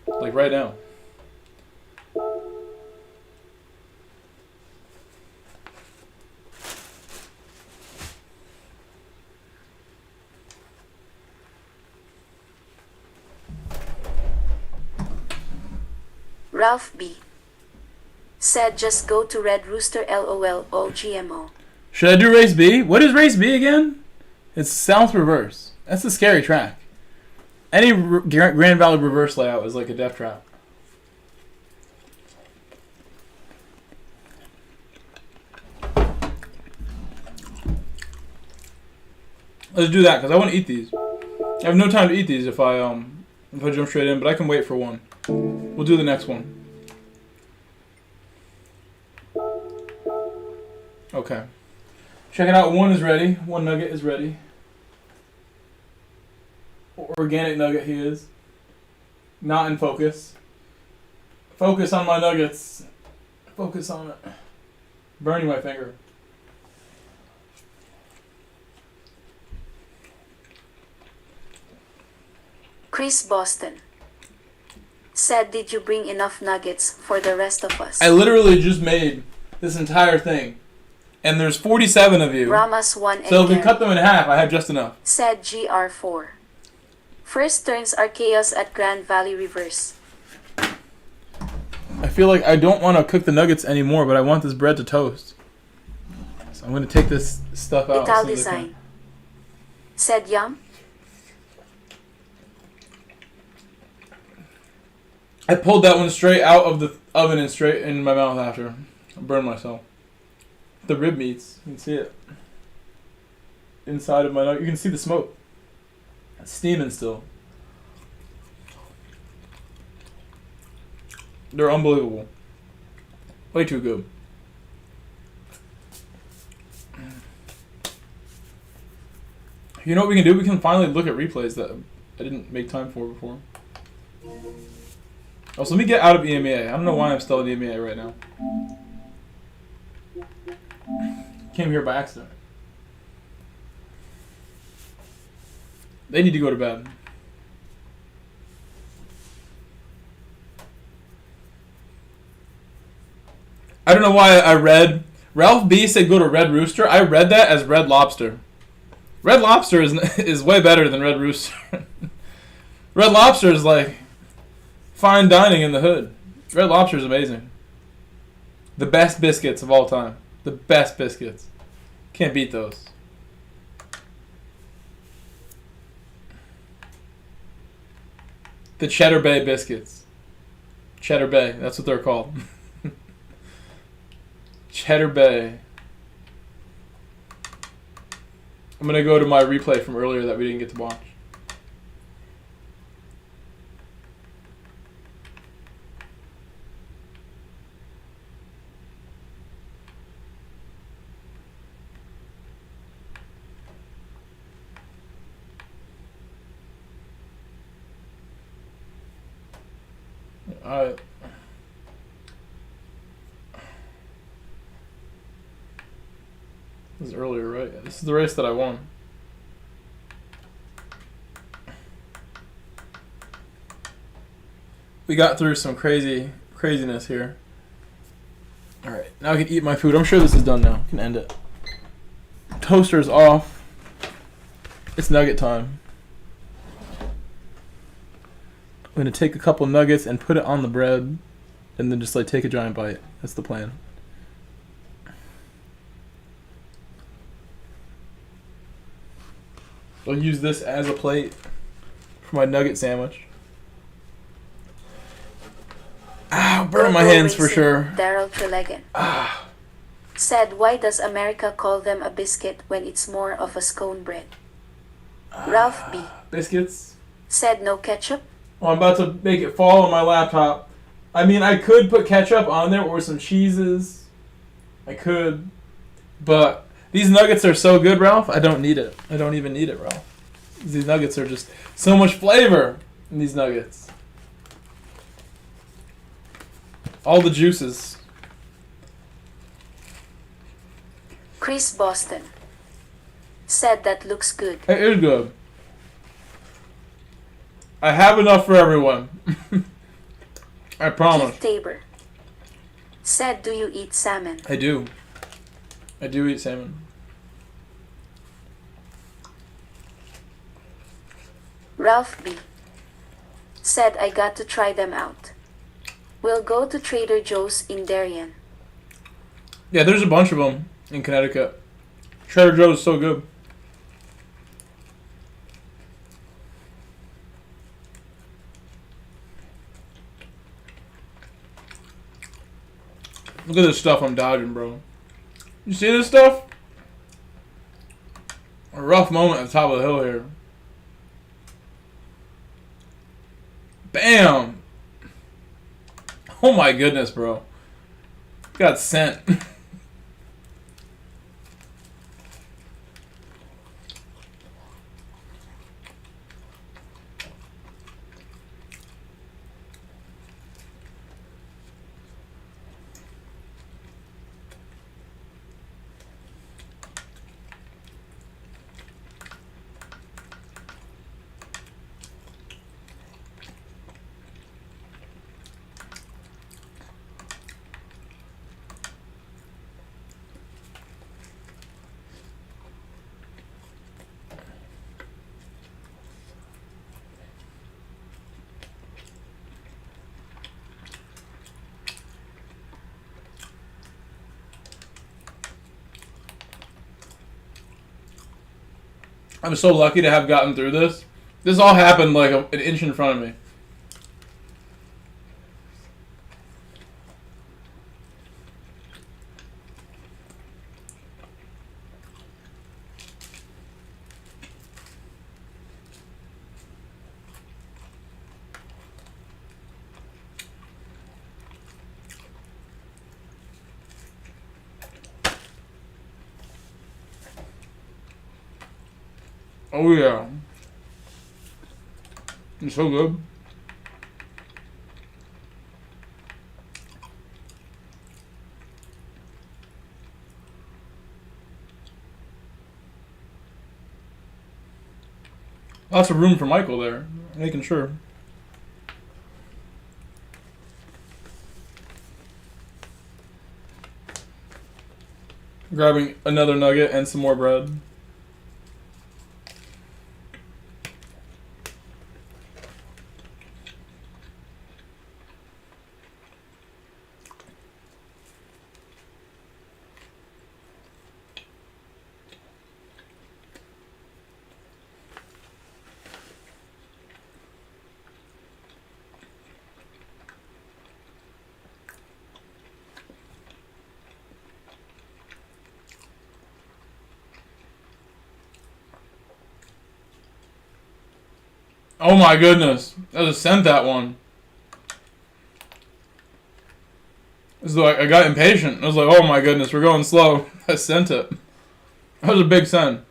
Like right now. Ralph B. said just go to Red Rooster LOL all GMO. Should I do race B? What is race B again? It's South Reverse. That's a scary track. Any Grand Valley reverse layout is like a death trap. Let's do that because I want to eat these. I have no time to eat these if I jump straight in, but I can wait for one. We'll do the next one. Okay. Check it out. One is ready. One nugget is ready. Organic nugget he is. Not in focus. Focus on my nuggets. Focus on it. Burning my finger. Chris Boston said, did you bring enough nuggets for the rest of us? I literally just made this entire thing. And there's 47 of you. Ramas 1 So if we cut them in half, I have just enough. Said GR4. First turns are chaos at Grand Valley Reverse. I feel like I don't want to cook the nuggets anymore, but I want this bread to toast. So I'm going to take this stuff out. Ital Design. Said yum. I pulled that one straight out of the oven and straight in my mouth after. I burned myself. The rib meats. You can see it. Inside of my nugget. You can see the smoke. It's steaming still. They're unbelievable. Way too good. You know what we can do? We can finally look at replays that I didn't make time for before. Oh, so let me get out of EMEA. I don't know why I'm still in EMEA right now. Came here by accident. They need to go to bed. I don't know why I read... Ralph B said go to Red Rooster. I read that as Red Lobster. Red Lobster is way better than Red Rooster. Red Lobster is like fine dining in the hood. Red Lobster is amazing. The best biscuits of all time. The best biscuits. Can't beat those. The Cheddar Bay biscuits. Cheddar Bay. That's what they're called. Cheddar Bay. I'm going to go to my replay from earlier that we didn't get to watch. Alright. This is earlier, right? This is the race that I won. We got through some craziness here. Alright, now I can eat my food. I'm sure this is done now. I can end it. Toaster's off. It's nugget time. I'm gonna take a couple nuggets and put it on the bread, and then just like take a giant bite. That's the plan. I'll use this as a plate for my nugget sandwich. Ow, burn my hands for sure. Daryl Trelegan said, why does America call them a biscuit when it's more of a scone bread? Ralph B. Biscuits? said, no ketchup? Well, I'm about to make it fall on my laptop. I mean, I could put ketchup on there or some cheeses. I could. But these nuggets are so good, Ralph, I don't need it. I don't even need it, Ralph. These nuggets are just so much flavor in these nuggets. All the juices. Chris Boston said, that looks good. It is good. I have enough for everyone. I promise. Keith Tabor said, do you eat salmon? I do. I do eat salmon. Ralph B. said, I got to try them out. We'll go to Trader Joe's in Darien. Yeah, there's a bunch of them in Connecticut. Trader Joe's is so good. Look at this stuff I'm dodging, bro. You see this stuff? A rough moment at the top of the hill here. Bam! Oh my goodness, bro. Got sent. I'm so lucky to have gotten through this. This all happened like an inch in front of me. Oh yeah. It's so good. Lots of room for Michael there. Making sure. Grabbing another nugget and some more bread. Oh my goodness. I just sent that one. It's like I got impatient. I was like, oh my goodness, we're going slow. I sent it. That was a big send.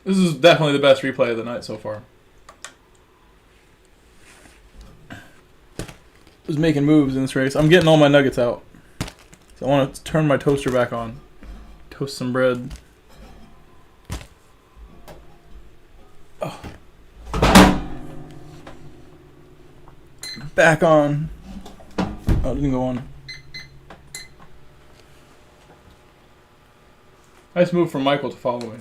This is definitely the best replay of the night so far. Was making moves in this race. I'm getting all my nuggets out. So I want to turn my toaster back on. Toast some bread. Oh. back on. Oh, it didn't go on. Nice move from Michael to follow me.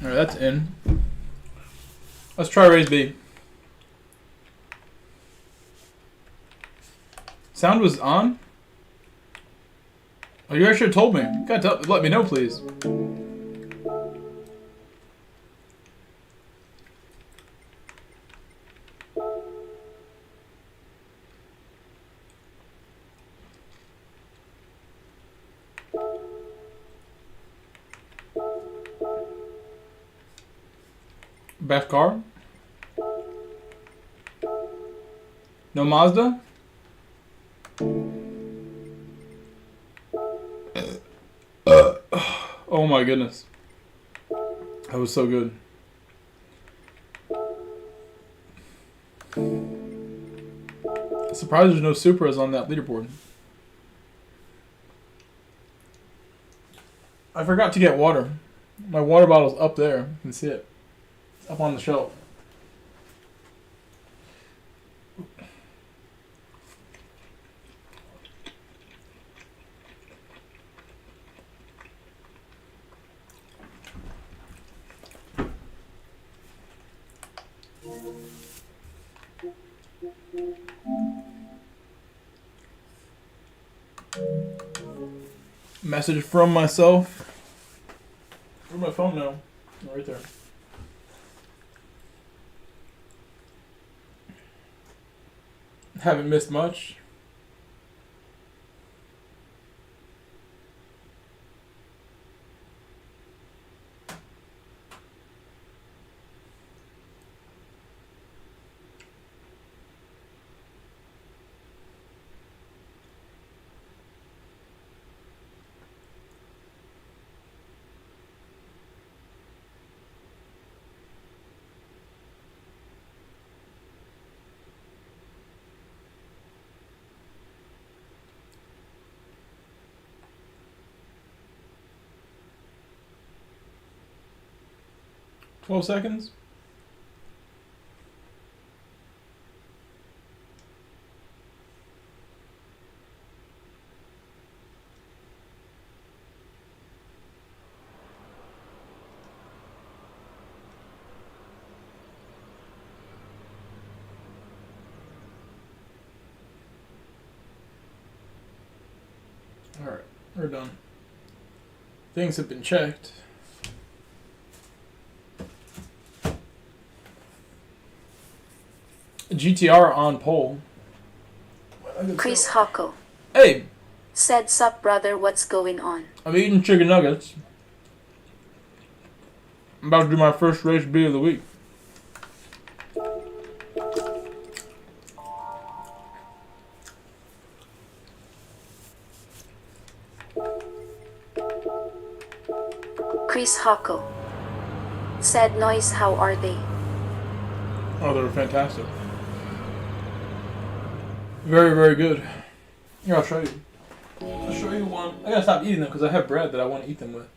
Alright, that's in. Let's try raise B. Sound was on? Oh, you guys should have told me. You gotta let me know, please. Best car? No Mazda? Oh my goodness. That was so good. Surprised there's no Supras on that leaderboard. I forgot to get water. My water bottle's up there. You can see it. It's up on the shelf. Message from myself. Where's my phone now? Oh, right there. Haven't missed much. $12 seconds. All right, we're done. Things have been checked. GTR on pole. Chris Hocko Hey, said, "Sup, brother, what's going on?" I'm eating chicken nuggets. I'm about to do my first race B of the week. Chris Hocko said, "Noise, how are they?" Oh, they're fantastic. Very, very good. Here, I'll show you. I'll show you one. I gotta stop eating them because I have bread that I want to eat them with.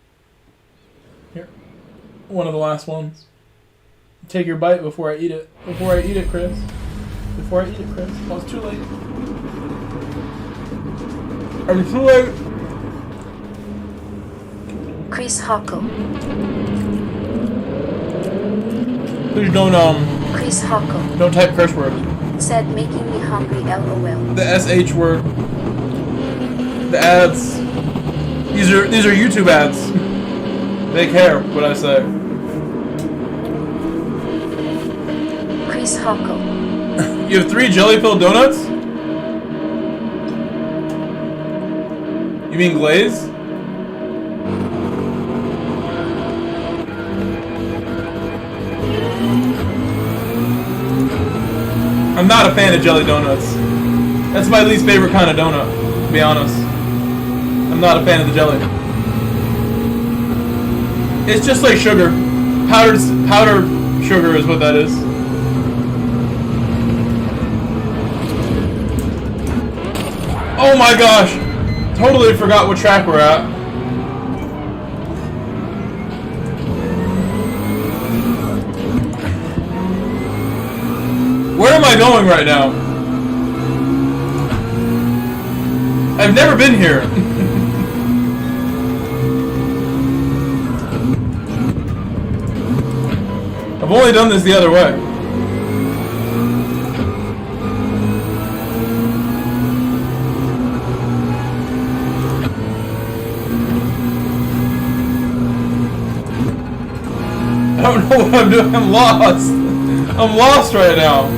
Here. One of the last ones. Take your bite before I eat it. Before I eat it, Chris. Before I eat it, Chris. Oh, it's too late. It's too late. Chris Hocko. Please don't, Chris Hocko don't type curse words. said, "Making me hungry, LOL." The SH word. The ads. These are YouTube ads. They care what I say. Chris Hocko. You have 3 jelly-filled donuts? You mean glaze? I'm not a fan of jelly donuts. That's my least favorite kind of donut, to be honest. I'm not a fan of the jelly. It's just like sugar. Powdered sugar is what that is. Oh my gosh! Totally forgot what track we're at. Where am I going right now? I've never been here. I've only done this the other way. I don't know what I'm doing. I'm lost. I'm lost right now.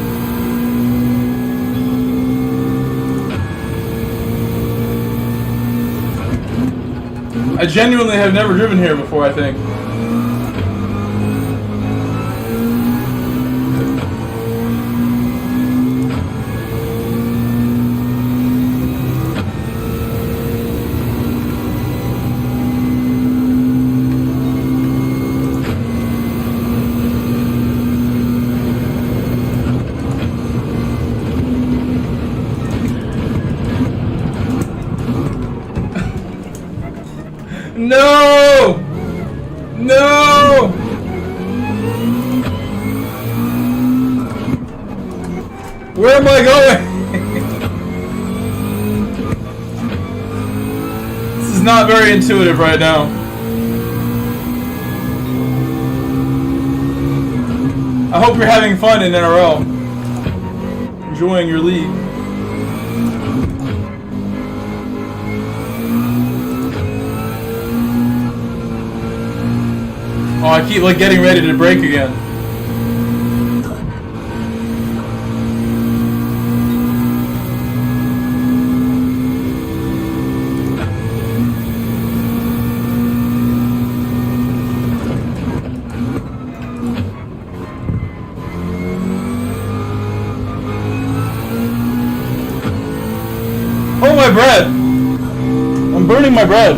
I genuinely have never driven here before, I think. No! No! Where am I going? This is not very intuitive right now. I hope you're having fun in NRL. Enjoying your league. Oh, I keep like getting ready to break again. Oh, my bread! I'm burning my bread.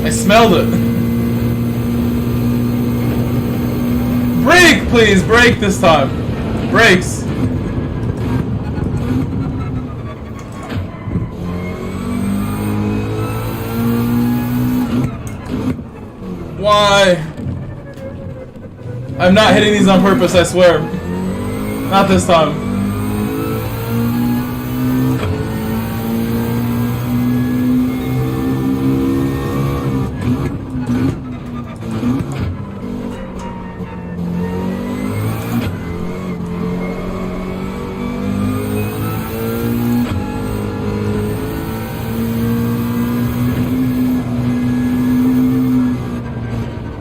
I smelled it. Brake, please, brake this time. Brakes. Why? I'm not hitting these on purpose, I swear. Not this time.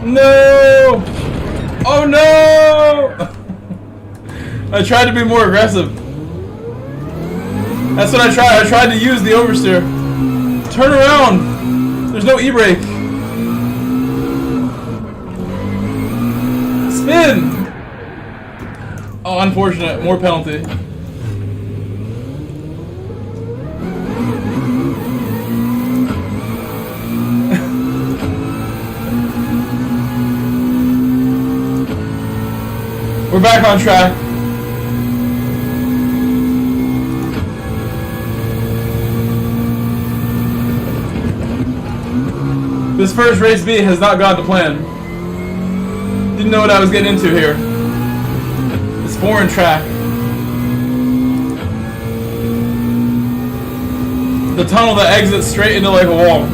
No! Oh no! I tried to be more aggressive. That's what I tried. I tried to use the oversteer. Turn around! There's no e-brake. Spin! Oh, unfortunate. More penalty. We're back on track. This first race B has not gone to plan. Didn't know what I was getting into here. This foreign track. The tunnel that exits straight into like a wall.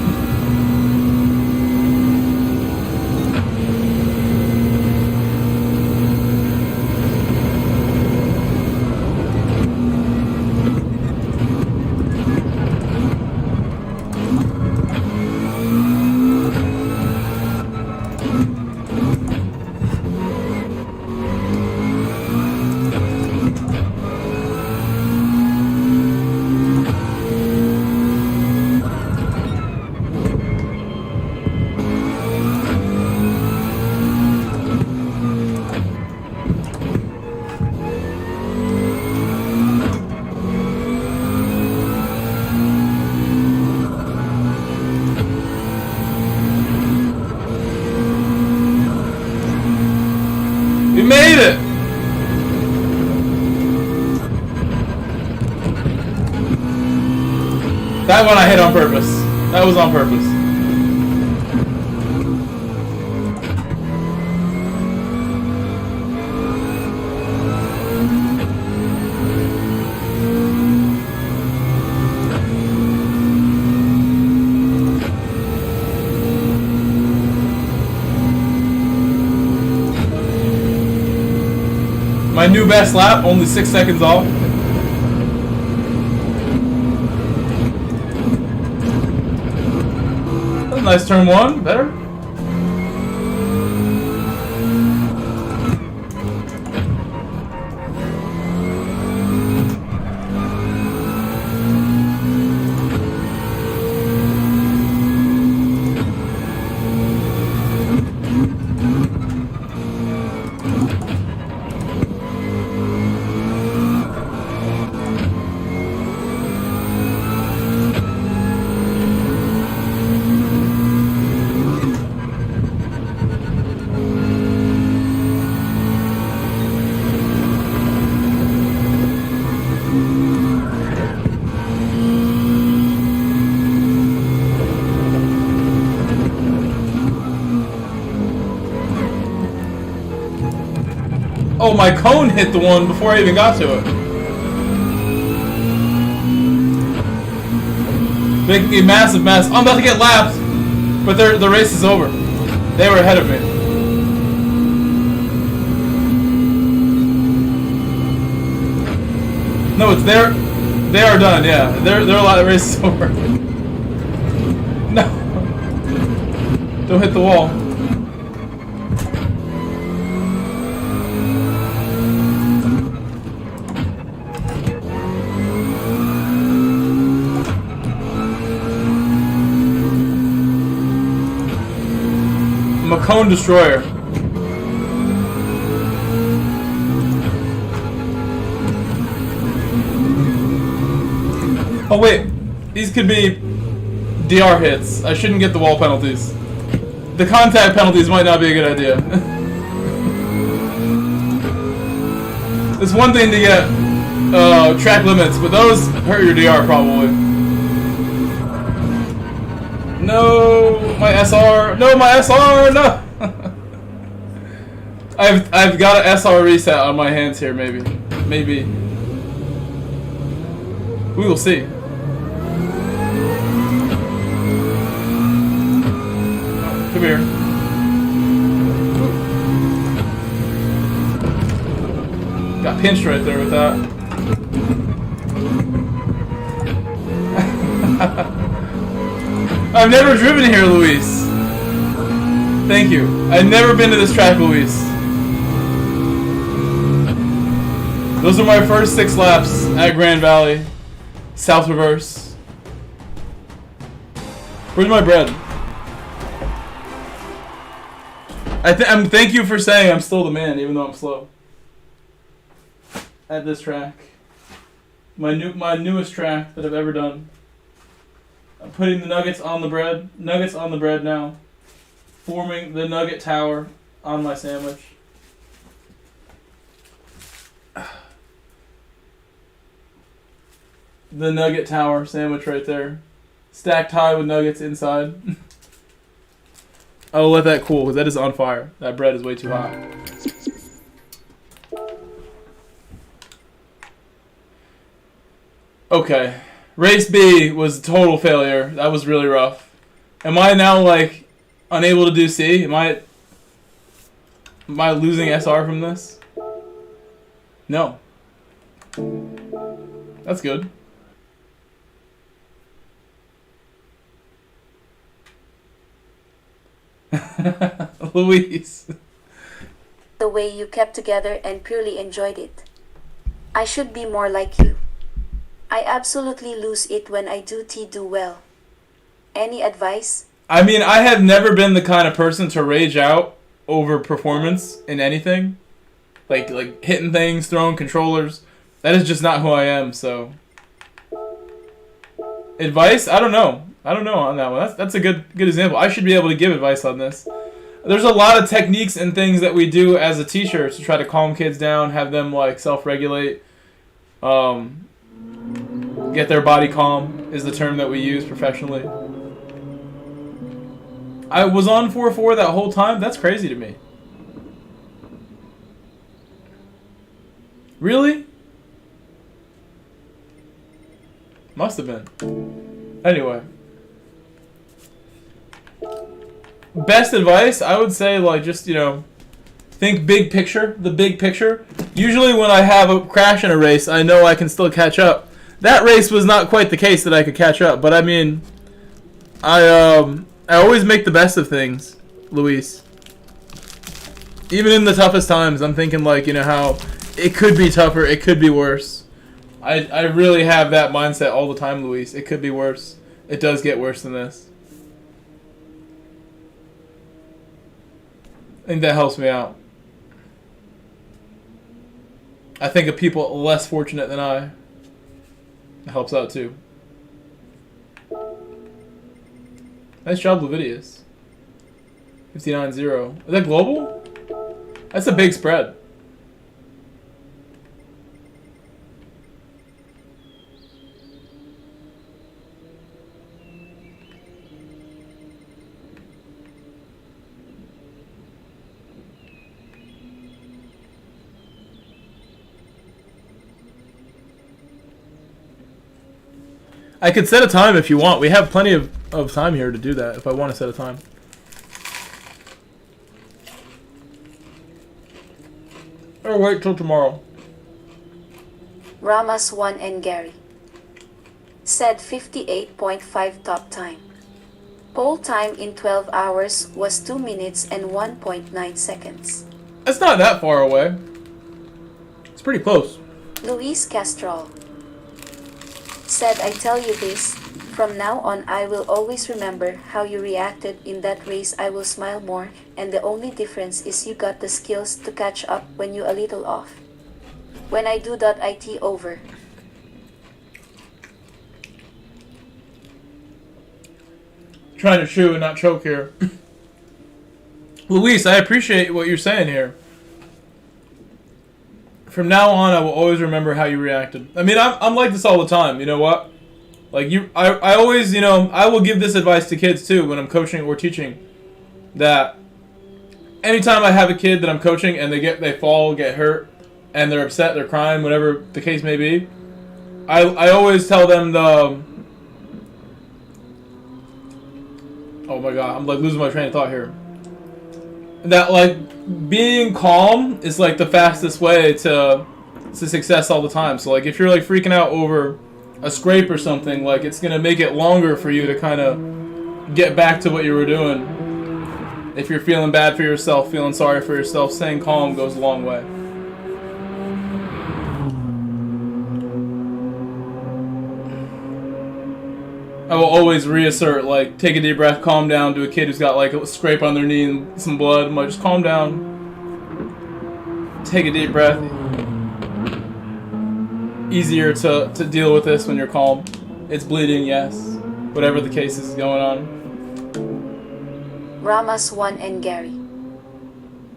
That one I hit on purpose. That was on purpose. My new best lap, only 6 seconds off. Nice turn one, better. Oh, my cone hit the one before I even got to it. Making a massive mess. I'm about to get lapped, but the race is over. They were ahead of me. No, it's there. They are done. Yeah, they're a lot of races over. No, don't hit the wall. I'm a cone destroyer. Oh wait, these could be DR hits. I shouldn't get the wall penalties. The contact penalties might not be a good idea. It's one thing to get track limits, but those hurt your DR probably. No, my SR. No, my SR. No. I've got an SR reset on my hands here. Maybe. We will see. Come here. Got pinched right there with that. I've never driven here, Luis. Thank you. I've never been to this track, Luis. Those are my first 6 laps at Grand Valley. South reverse. Where's my bread? Thank you for saying I'm still the man, even though I'm slow. At this track. My newest track that I've ever done. I'm putting the nuggets on the bread. Nuggets on the bread now. Forming the nugget tower on my sandwich. The nugget tower sandwich right there. Stacked high with nuggets inside. I'll let that cool because that is on fire. That bread is way too hot. Okay. Race B was a total failure. That was really rough. Am I now like unable to do C? Am I losing SR from this? No. That's good. Luis. The way you kept together and purely enjoyed it. I should be more like you. I absolutely lose it when I do well. Any advice? I mean, I have never been the kind of person to rage out over performance in anything. Like hitting things, throwing controllers. That is just not who I am, so. Advice? I don't know. On that one. That's a good example. I should be able to give advice on this. There's a lot of techniques and things that we do as a teacher to try to calm kids down, have them like self-regulate, get their body calm. is the term that we use professionally. I was on 4-4 that whole time? That's crazy to me. Really? Must have been. Anyway. Best advice, I would say, like, just, you know, think big picture, the big picture. Usually when I have a crash in a race, I know I can still catch up. That race was not quite the case that I could catch up, but I mean, I always make the best of things, Luis. Even in the toughest times, I'm thinking, like, you know, how it could be tougher, it could be worse. I really have that mindset all the time, Luis. It could be worse. It does get worse than this. I think that helps me out. I think of people less fortunate than I. It helps out too. Nice job, Levidius. 59-0. Is that global? That's a big spread. I could set a time if you want. We have plenty of time here to do that if I want to set a time. Or wait till tomorrow. Ramas 1 and Gary said 58.5 top time. Pole time in 12 hours was 2 minutes and 1.9 seconds. That's not that far away. It's pretty close. Luis Castrol said, I tell you this, from now on I will always remember how you reacted in that race. I will smile more, and the only difference is you got the skills to catch up when you a little off. When I do that, I tee over. Trying to chew and not choke here. Luis, I appreciate what you're saying here. From now on, I will always remember how you reacted. I mean, I'm like this all the time. You know what? Like I always, you know, I will give this advice to kids too when I'm coaching or teaching. That anytime I have a kid that I'm coaching and they fall, get hurt, and they're upset, they're crying, whatever the case may be, I always tell them the. Oh my God, I'm like losing my train of thought here. That like being calm is like the fastest way to success all the time. So like if you're like freaking out over a scrape or something, like it's gonna make it longer for you to kind of get back to what you were doing. If you're feeling bad for yourself, feeling sorry for yourself, staying calm goes a long way. I will always reassert, like, take a deep breath, calm down to a kid who's got, like, a scrape on their knee and some blood. I'm like, just calm down. Take a deep breath. Easier to deal with this when you're calm. It's bleeding, yes. Whatever the case is going on. Ramas 1 and Gary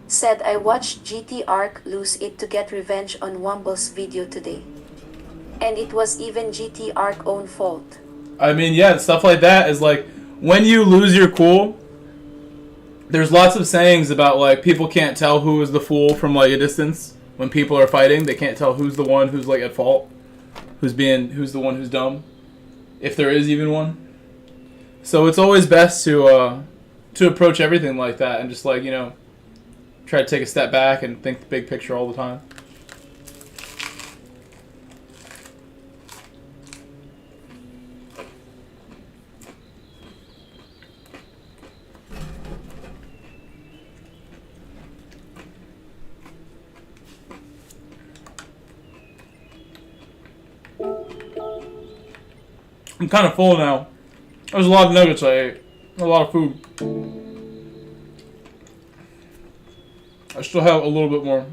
said, I watched GT Arc lose it to get revenge on Womble's video today. And it was even GT Arc own fault. I mean, yeah, stuff like that is like, when you lose your cool, there's lots of sayings about, like, people can't tell who is the fool from, like, a distance. When people are fighting, they can't tell who's the one who's, like, at fault. Who's the one who's dumb. If there is even one. So it's always best to approach everything like that and just, like, you know, try to take a step back and think the big picture all the time. I'm kind of full now. There's a lot of nuggets I ate. A lot of food. I still have a little bit more.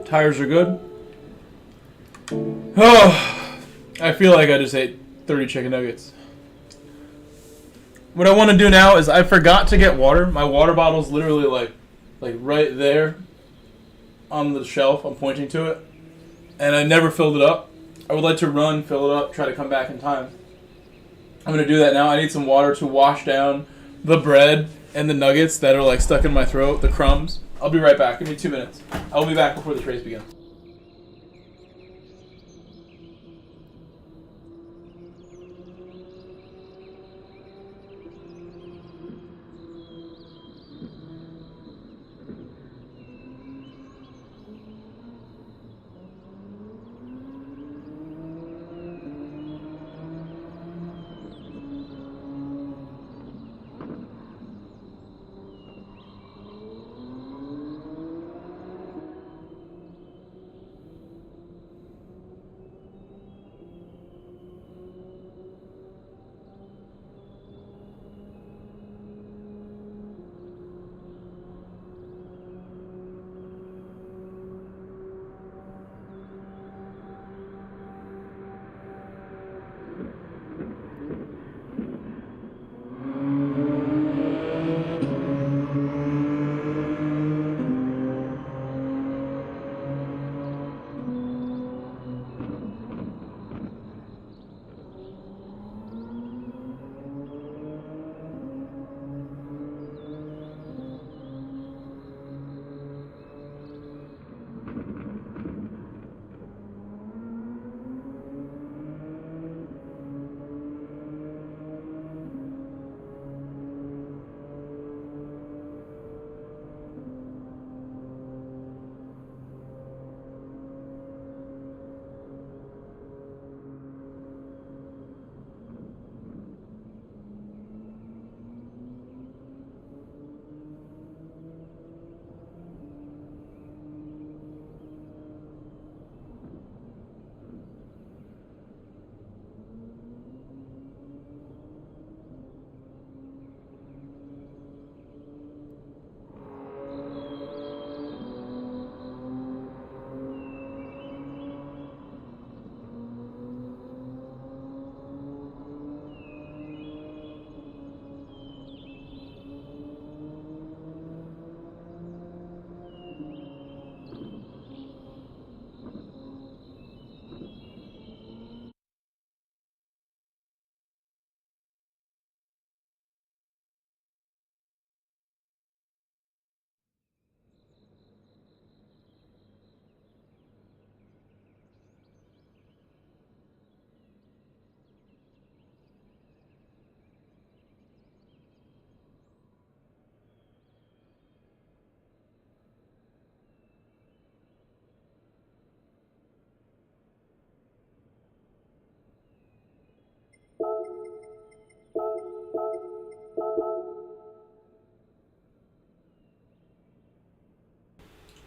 Tires are good. Oh, I feel like I just ate 30 chicken nuggets. What I want to do now is I forgot to get water. My water bottle's literally like like right there on the shelf. I'm pointing to it, and I never filled it up. I would like to run, fill it up, try to come back in time. I'm going to do that now. I need some water to wash down the bread and the nuggets that are like stuck in my throat, the crumbs. I'll be right back. Give me 2 minutes. I'll be back before this race begins.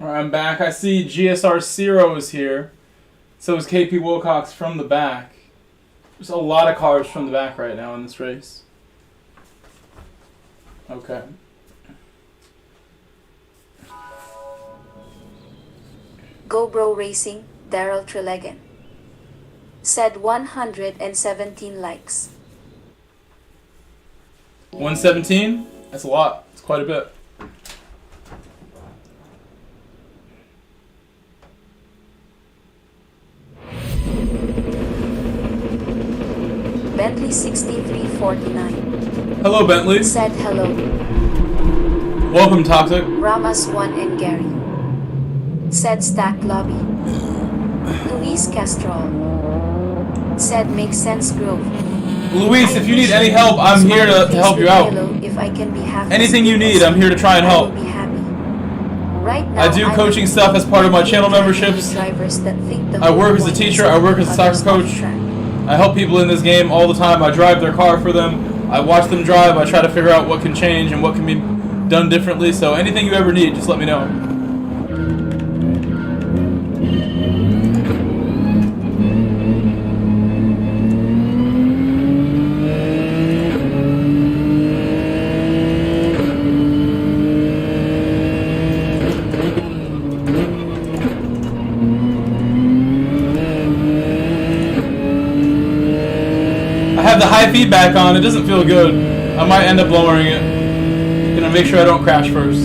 Alright, I'm back. I see GSR Zero is here. So is KP Wilcox from the back. There's a lot of cars from the back right now in this race. Okay. GoBro Racing, Daryl Trelegan. Said 117 likes. 117? That's a lot. It's quite a bit. Bentley 6349. Hello, Bentley. Said hello. Welcome, Toxic. Ramas 1 and Gary. Said Stack Lobby. Luis Castrol. Said Make Sense Grove. Luis, if you need any help, I'm here to help you out. If I can be happy. Anything you need, I'm here to try and help. Right now, I do coaching stuff as part of my channel memberships. I work as a teacher, I work as a soccer coach. I help people in this game all the time. I drive their car for them. I watch them drive. I try to figure out what can change and what can be done differently. So anything you ever need, just let me know. The high feedback on, it doesn't feel good. I might end up lowering it. Gonna make sure I don't crash first.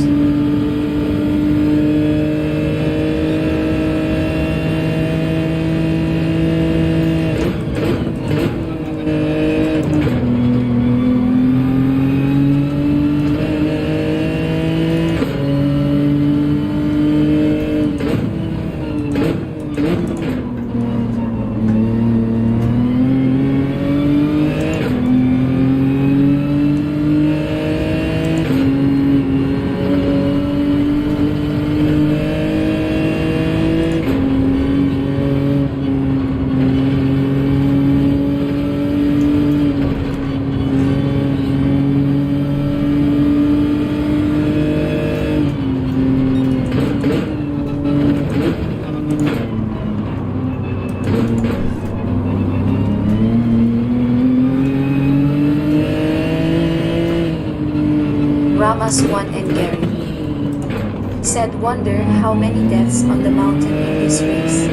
said wonder how many deaths on the mountain in this race.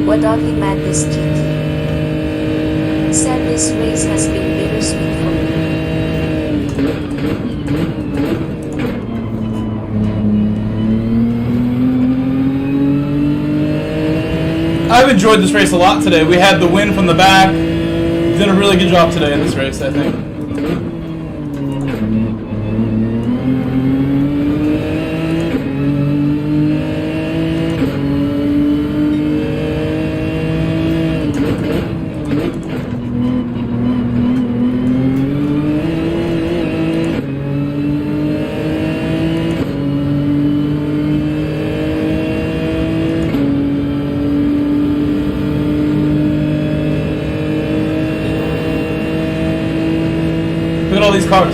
Wadogly Madness GT said this race has been bittersweet for me. I've enjoyed this race a lot today. We had the win from the back. Did a really good job today in this race, I think. Look at all these cars.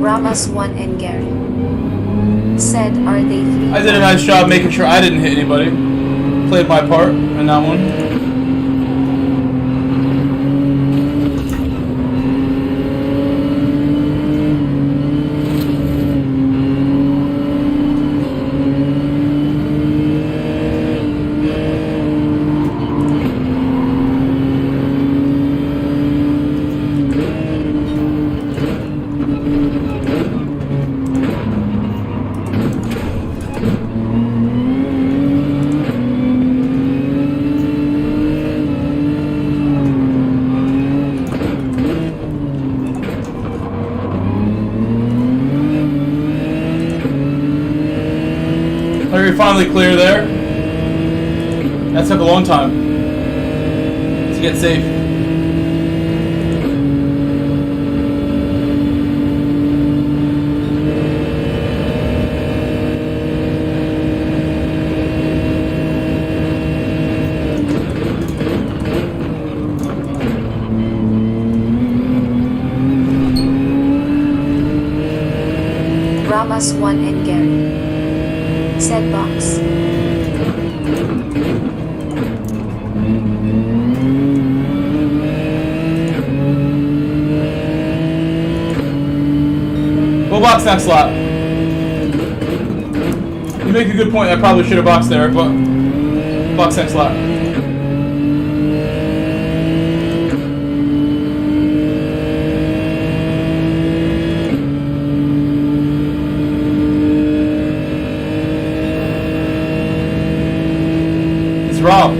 Ramas 1 and Gary said, are they three? I did a nice job making sure I didn't hit anybody. Played my part in that one. Are we finally clear there? That took a long time to get safe. Ramas 1 and Gary said box. We'll box next lap. You make a good point. I probably should have boxed there, but box next lap. Rob.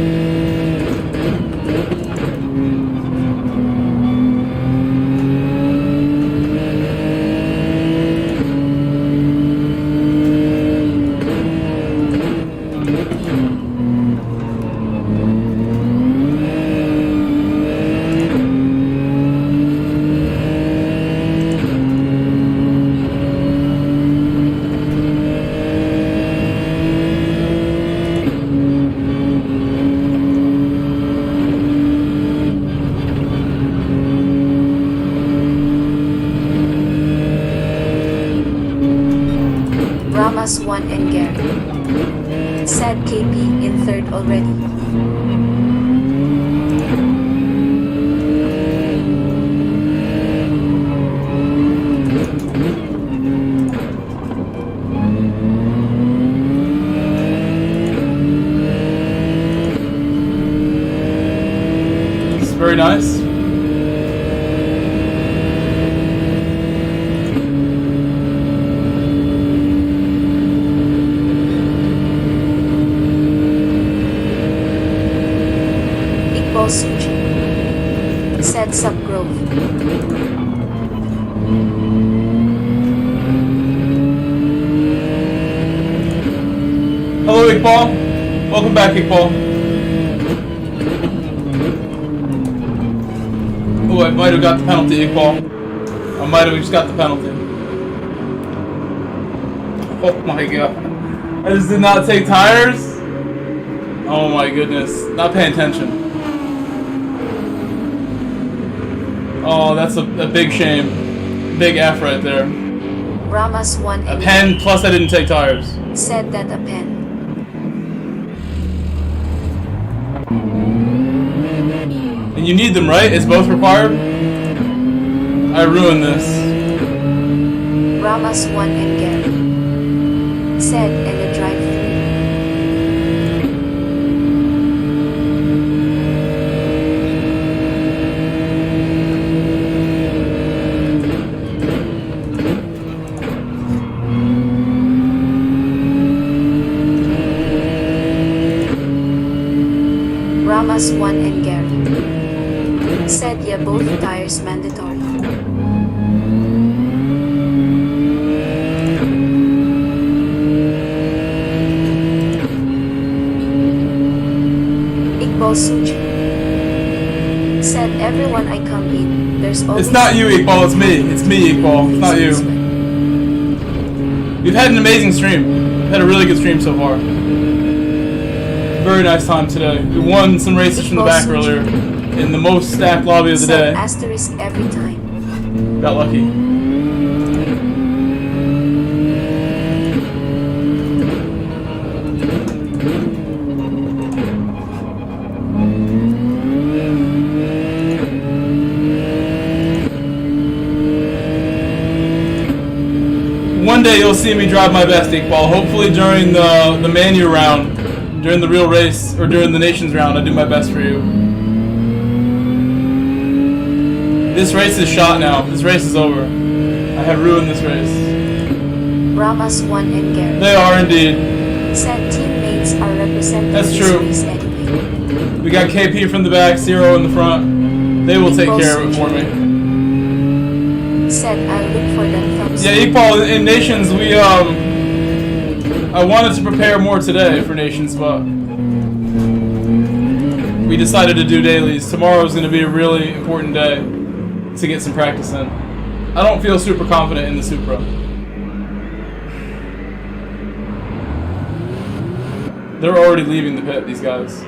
Ramas 1 and Gary said KP in third already. It's very nice. Suji said subgrowth. Hello, Iqbal. Welcome back, Iqbal. Oh, I might have got the penalty, Iqbal. I might have just got the penalty. Oh my god. I just did not take tires. Oh my goodness. Not paying attention. Oh, that's a big shame. Big F right there. Ramos won A pen, plus I didn't take tires. Said that a pen. And you need them, right? It's both required? I ruined this. Ramos won and Gary. Said and the drive-thru. Ramos won and Gary. Said yeah, both tires mandatory. Iqbal Suji. Said everyone I come in, there's always... It's not you, Iqbal, it's me. It's me, Iqbal. It's not you. We've had an amazing stream. We've had a really good stream so far. Very nice time today. We won some races from the back earlier in the most stacked lobby of the day. Asterisk every time. Got lucky. One day you'll see me drive my best, Iqbal. Hopefully during the MANU round. During the real race, or during the Nations round, I do my best for you. This race is shot now. This race is over. I have ruined this race. Ramos won and Gary. They are indeed. Said teammates are representing That's this true. race anyway. We got KP from the back, Zero in the front. They will take care of it for me. Said I'll look for them thumbs. Yeah, Iqbal, in Nations, I wanted to prepare more today for Nations, but we decided to do dailies. Tomorrow is going to be a really important day to get some practice in. I don't feel super confident in the Supra. They're already leaving the pit, these guys.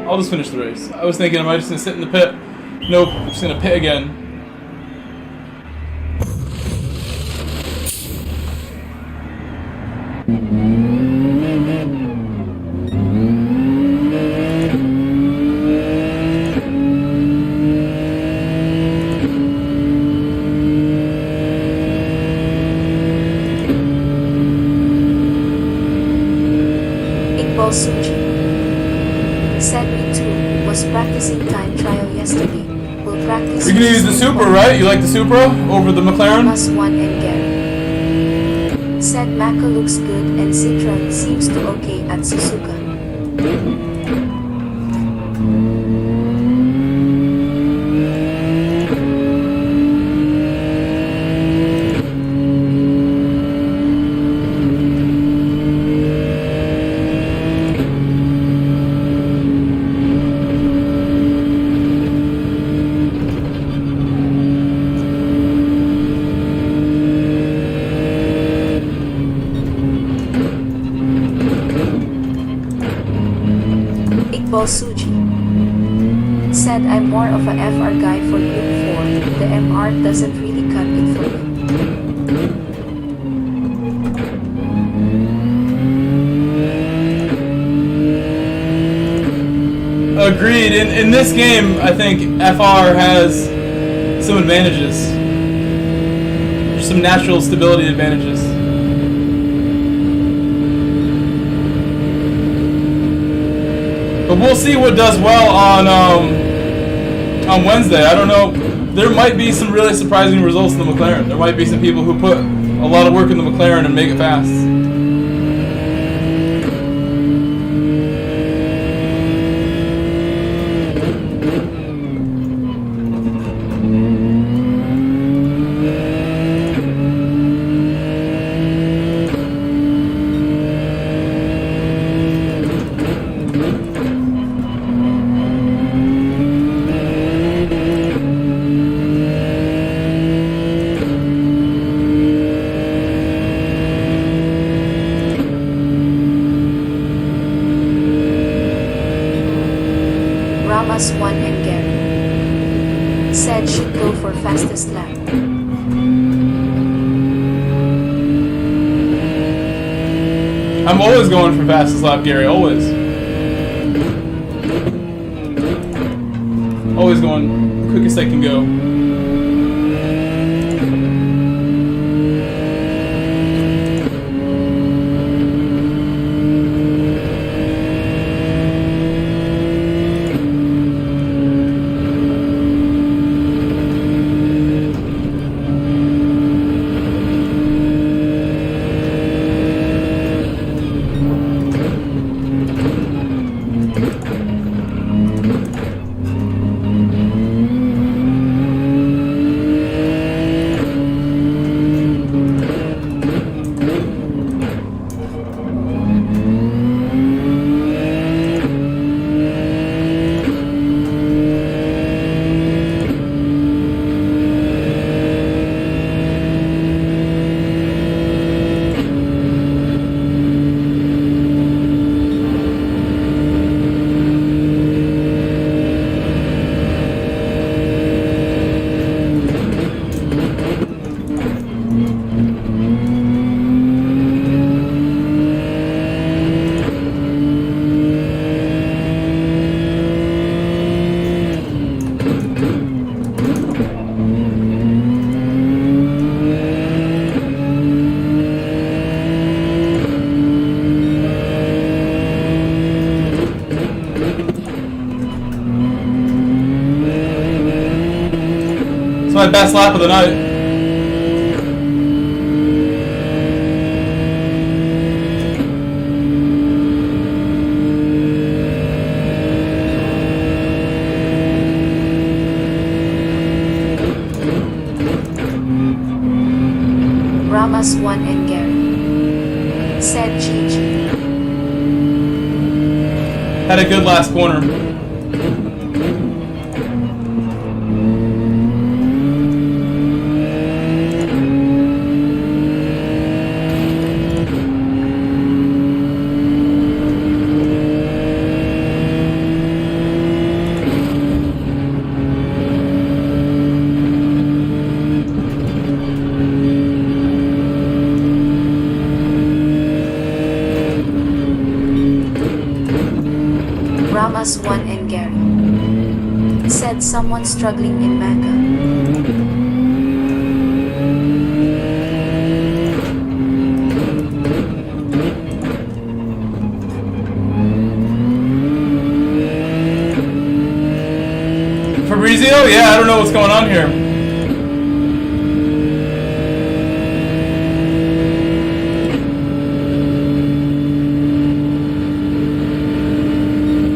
I'll just finish the race. I was thinking, am I just going to sit in the pit? Nope, I'm just going to pit again. Iqbal Suji. Said me too. Was practicing time trial yesterday. We'll practice. You're gonna use the Supra, right? You like the Supra over the McLaren? Ramos won and Gary. Said Mako looks good and Citroen seems to okay at Suzuka. Iqbal Suji. Said I'm more of a FR guy for Group 4. The MR doesn't really cut it for me. Agreed. In this game, I think FR has some advantages. There's some natural stability advantages. But we'll see what does well on Wednesday. I don't know. There might be some really surprising results in the McLaren. There might be some people who put a lot of work in the McLaren and make it fast. Ramos 1 and Gary said should go for fastest lap. I'm always going for fastest lap, Gary. Always. Always going the quickest I can go. My best lap of the night. Ramos 1 and Gary said GG. Had a good last corner. Ramos 1 and Gary said someone struggling in manga. Fabrizio? Yeah, I don't know what's going on here.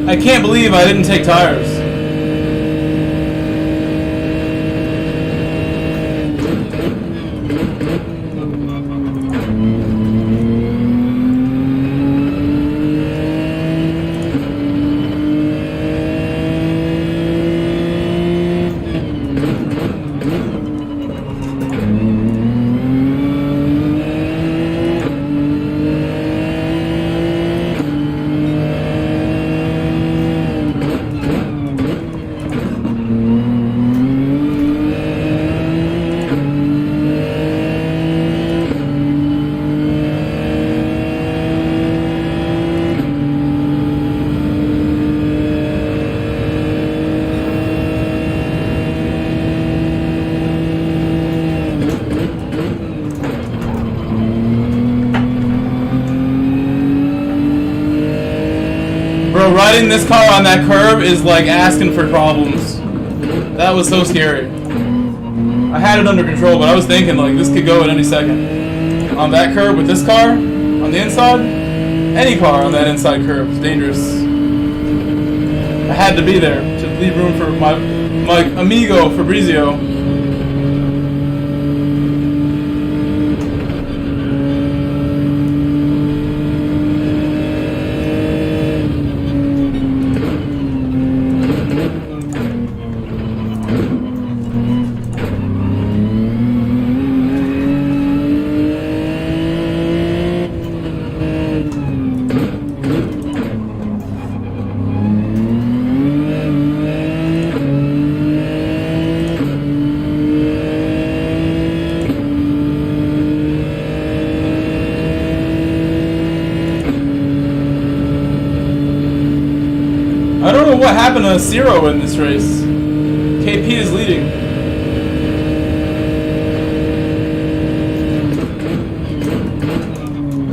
I can't believe I didn't take tires. Bro, riding this car on that curb is like asking for problems. That was so scary. I had it under control, but I was thinking like this could go at any second. On that curb with this car, on the inside, any car on that inside curb is dangerous. I had to be there to leave room for my amigo Fabrizio. know what happened to Zero in this race. KP is leading.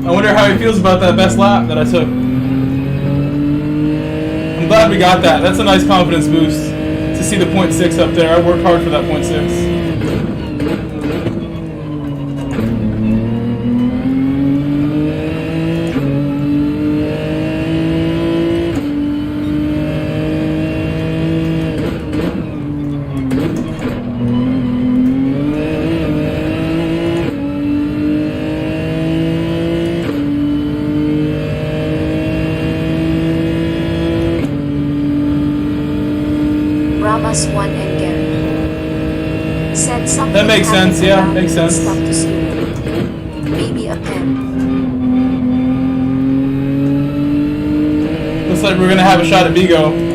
I wonder how he feels about that best lap that I took. I'm glad we got that. That's a nice confidence boost to see the 0.6 up there. I worked hard for that 0.6. Ramos 1 and Gary said something. That makes sense, yeah, makes sense. Stop to zero. Maybe a pen. Looks like we're gonna have a shot at Bigo.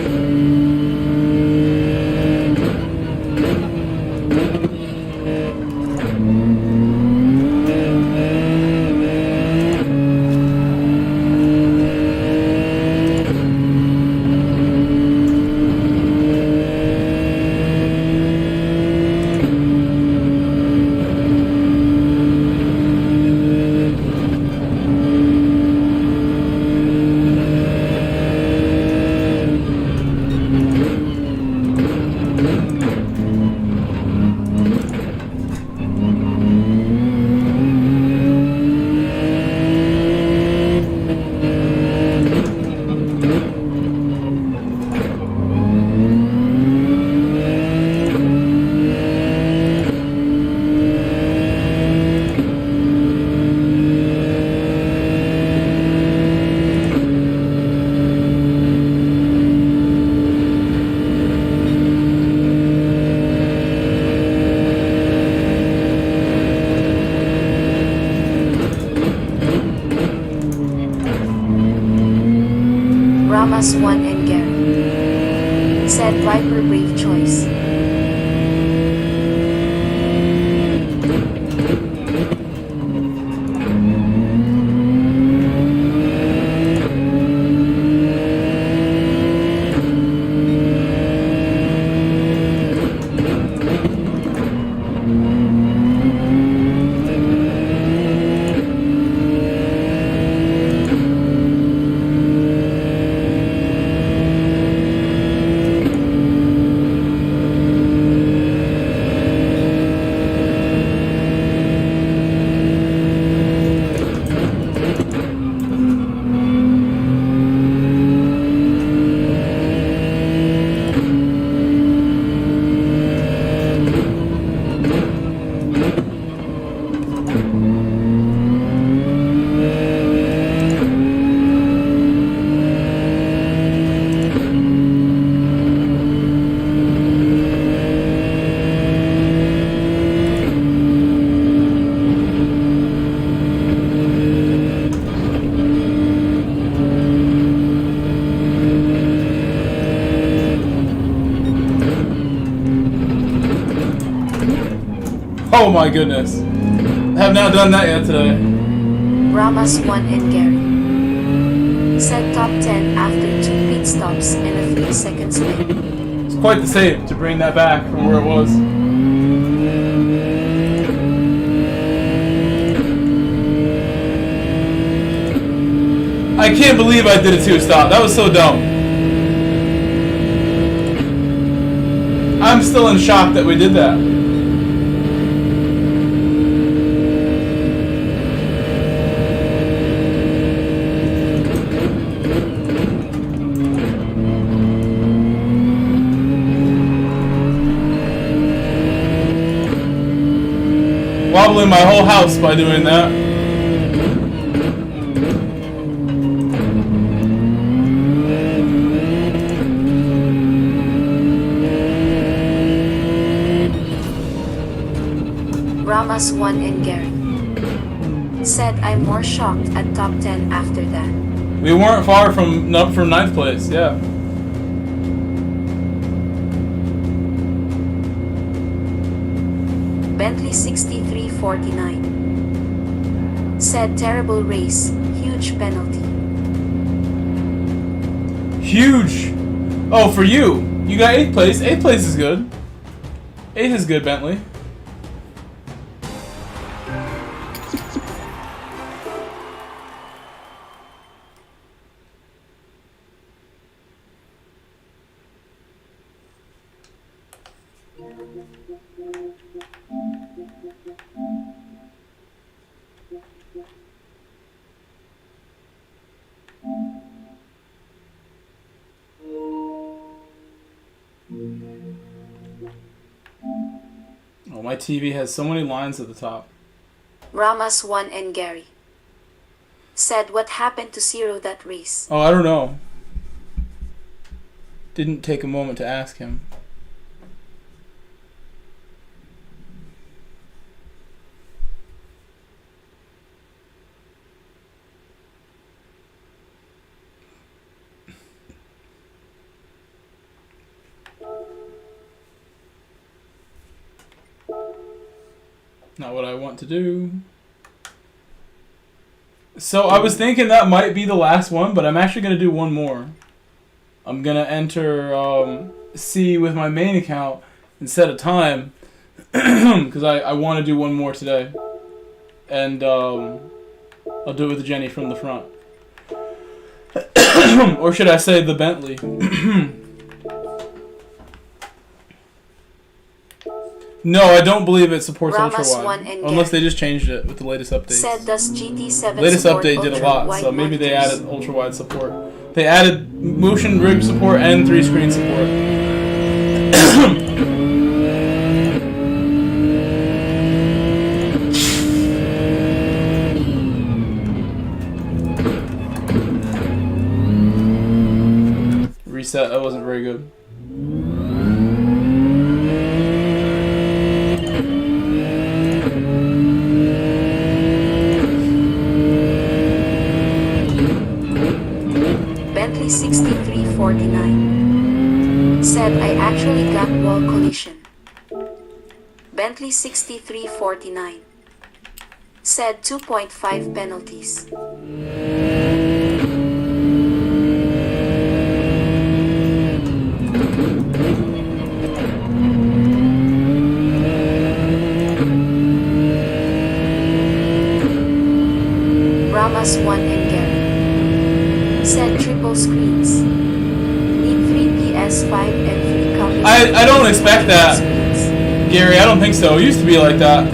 Ramos 1 and Gary said Viper brave choice. Oh my goodness. I have not done that yet today. Ramos 1 and Gary said top 10 after 2 pit stops and a 3 seconds late. It's quite the save to bring that back from where it was. I can't believe I did a 2-stop. That was so dumb. I'm still in shock that we did that. Wobbling my whole house by doing that. Ramos 1 and Gary said I'm more shocked at top 10 after that. We weren't far from 9th place, yeah. Bentley 6349 said terrible race, huge penalty. Huge! Oh, for you. You got 8th place. 8th place is good. 8th is good, Bentley. Oh, my TV has so many lines at the top. Ramos 1 and Gary said, what happened to Zero that race? Oh, I don't know. Didn't take a moment to ask him. Not what I want to do. So I was thinking that might be the last one, but I'm actually going to do one more. I'm going to enter C with my main account and set a time. Because I want to do one more today. And I'll do it with Jenny from the front. Or should I say the Bentley? No, I don't believe it supports ultra-wide. Unless they just changed it with the latest updates. Said, does GT7 latest update did a lot, so maybe they added ultra-wide support. They added motion rig support and 3-screen support. Reset, that wasn't very good. Bentley 6349 said, I actually got wall collision. Bentley 6349 said 2.5 penalties. Ramos 1 and Gary said triple screens. Need 3 PS5 and 3 copies. I don't expect that, Gary. I don't think so. It used to be like that.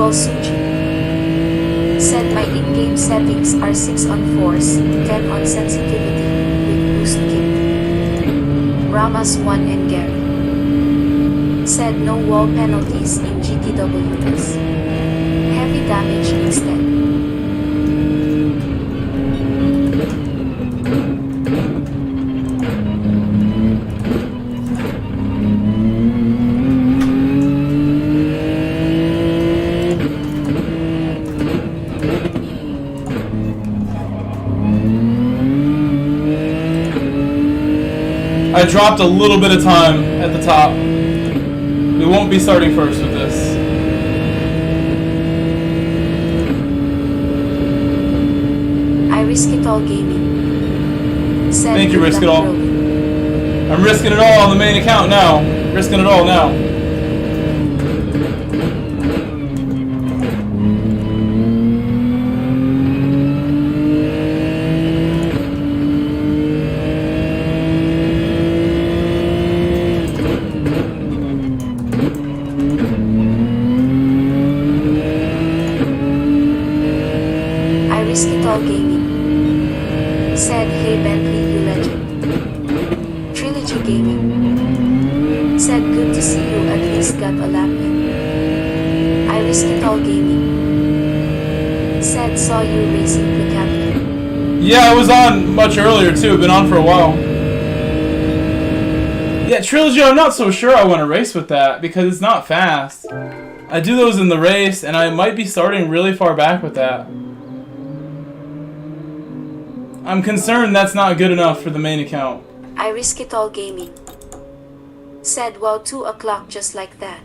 Suji said, my in-game settings are 6 on force, 10 on sensitivity, with boost kit. Ramos 1 and Gary said, no wall penalties in GTWS. Heavy damage instead. I dropped a little bit of time at the top. We won't be starting first with this. I risk it all gaming. Said Thank you, risk it all. I'm risking it all on the main account now. Risking it all now. Gaming said, hey Bentley, you legend. Trilogy Gaming said, good to see you, at least got a lap in. I risk it all gaming said, saw you racing the captain. Yeah, I was on much earlier too, been on for a while. Yeah, Trilogy, I'm not so sure I want to race with that because it's not fast. I do those in the race and I might be starting really far back with that. I'm concerned that's not good enough for the main account. I risk it all gaming. Said wow 2 o'clock just like that.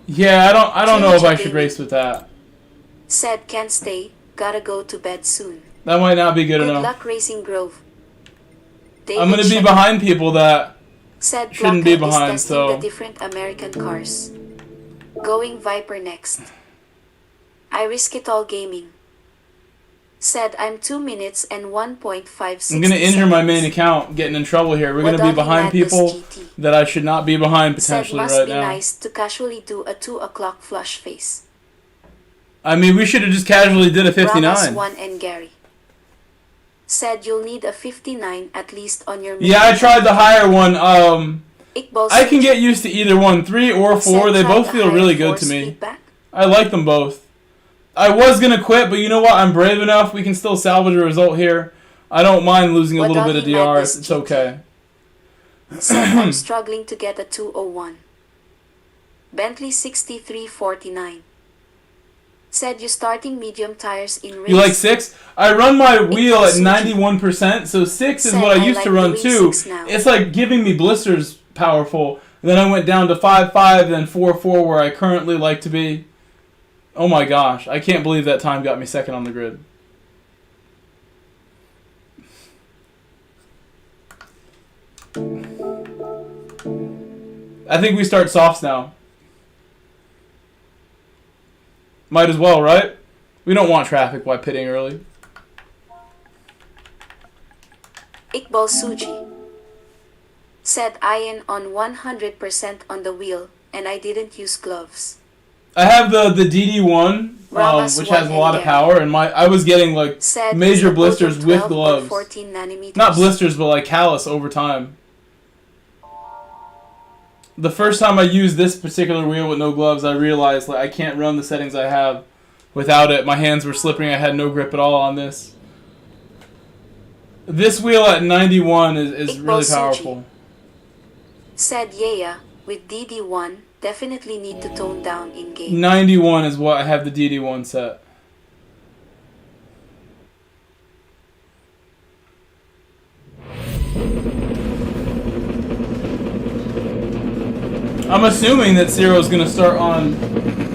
Yeah, I don't know if I should Gaming. race with that. Said can't stay, gotta go to bed soon. That might not be good Good enough. luck Racing Grove. I'm gonna be David behind people that said shouldn't be Blackout is behind, testing so the different American cars. Going Viper next. I risk it all gaming. Said I'm 2 minutes and 1.56 I'm gonna injure my main seconds. account, getting in trouble here. We're gonna be Wadani behind Madness people GT. that I should not be behind Said potentially must right be now. nice to casually do a 2 o'clock flush face. I mean, we should have just casually did a Ramos 59. 1 and Gary. Said you'll need a 59 at least on your Yeah, I tried the higher one. Iqbal I can Suji get used to either one, 3 or 4. said They try both a feel higher really good force to me. feedback. I like them both. I was gonna quit, but you know what? I'm brave enough. We can still salvage a result here. I don't mind losing a little bit of Wadani DR. Madness It's GT. okay. Said I'm struggling to get a 201. Bentley 6349. Said you're starting medium tires in race. You like 6? I run my wheel at Suji 91%, so 6 is said what I I used like to run doing too. 6 now. It's like giving me blisters powerful. Then I went down to 5.5, then 4.4 where I currently like to be. Oh my gosh, I can't believe that time got me second on the grid. I think we start softs now. Might as well, right? We don't want traffic while pitting early. Iqbal Suji said I am on 100% on the wheel and I didn't use gloves. I have the DD1, Ramos which 1 has a and lot of Gary. power, and I was getting like Said major is the blisters Podium with 12 or gloves. 14 nanometers. Not blisters, but like callus over time. The first time I used this particular wheel with no gloves, I realized like I can't run the settings I have without it. My hands were slipping. I had no grip at all on this. This wheel at 91 is Iqbal really Suji powerful. said yeah, with DD1, definitely need to tone down in game. 91 is what I have the DD1 set. I'm assuming that Ciro's going to start on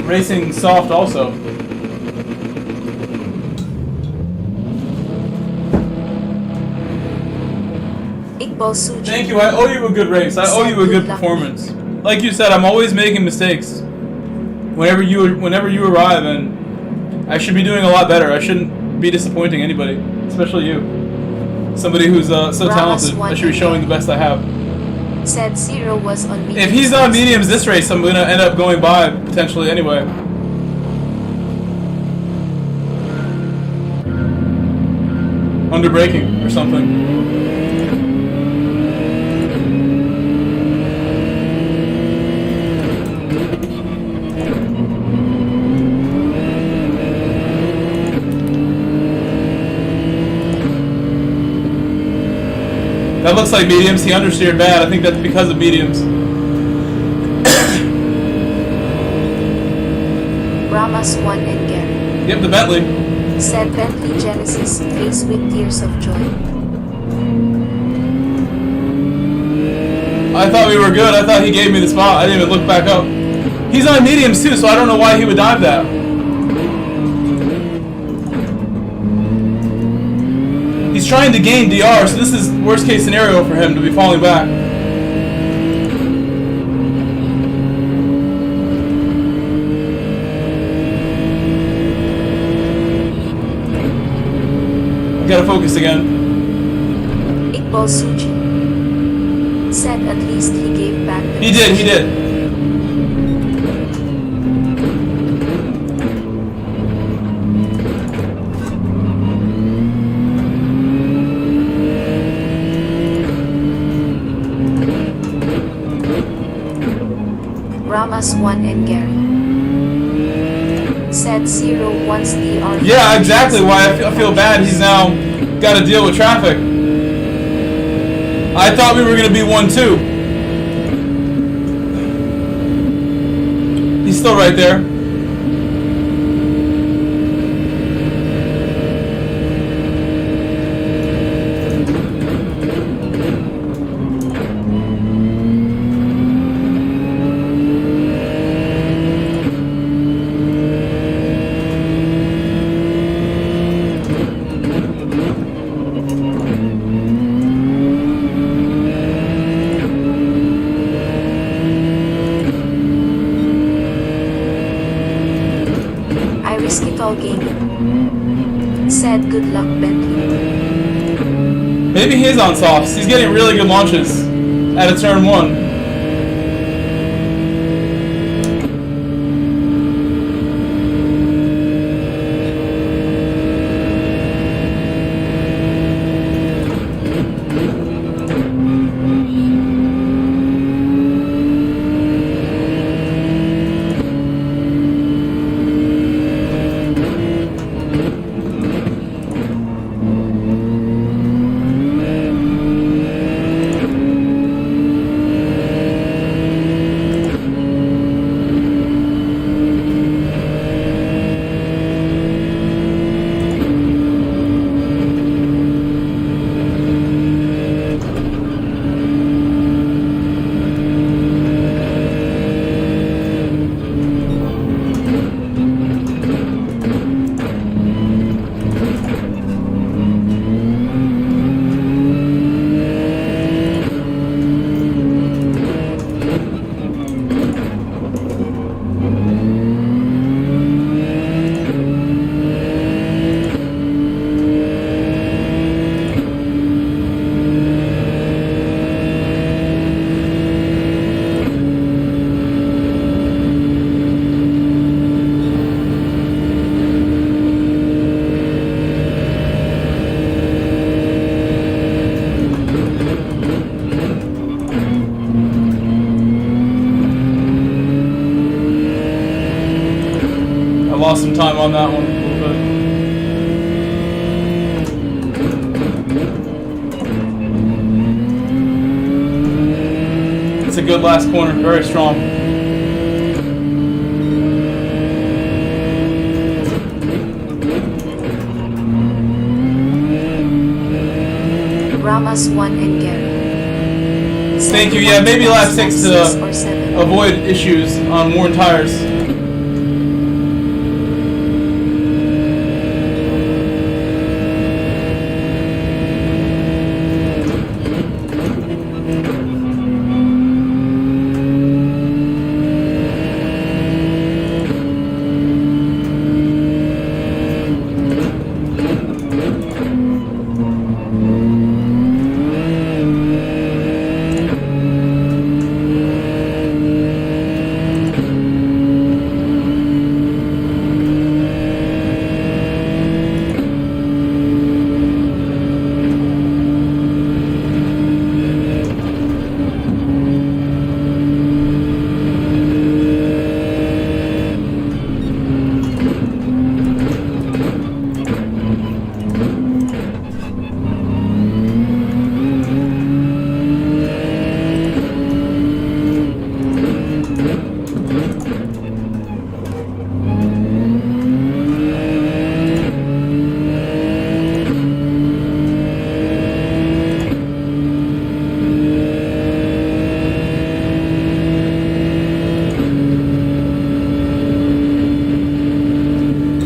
racing soft also. Iqbal Suji Thank you. I owe you a good race. I owe you a good performance. Like you said, I'm always making mistakes. Whenever you arrive, and I should be doing a lot better. I shouldn't be disappointing anybody, especially you. Somebody who's so talented. I should be showing the best I have. said Ciro was on mediums. If he's on mediums this race, I'm gonna end up going by potentially anyway. Under braking or something. That looks like mediums. He understeered bad. I think that's because of mediums. Ramos 1 and Gary Yep, the Bentley. said Bentley Genesis face with tears of joy. I thought we were good. I thought he gave me the spot. I didn't even look back up. He's on mediums too, so I don't know why he would dive that. He's trying to gain DR, so this is worst case scenario for him to be falling back. Gotta focus again. Iqbal Suji said at least he gave back the He did. Ramos 1 and Gary said Ciro wants DR. Yeah, exactly why I feel bad. He's now got to deal with traffic. I thought we were going to be 1-2. He's still right there. Said good luck, Bentley. Maybe he is on softs. He's getting really good launches at a turn 1. Lost some time on that one a little bit. It's a good last corner, very strong. Ramos 1 and Gary. Thank you. Yeah, maybe lap 6 to avoid issues on worn tires.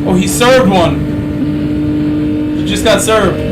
Oh, he served one. He just got served.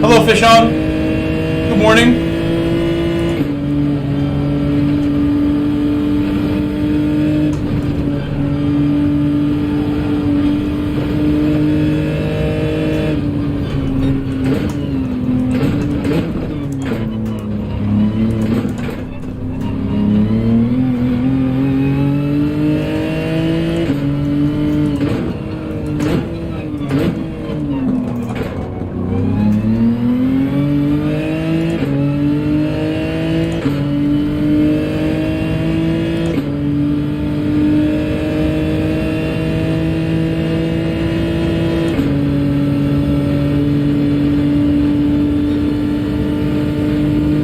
Hello, Fish On. Good morning.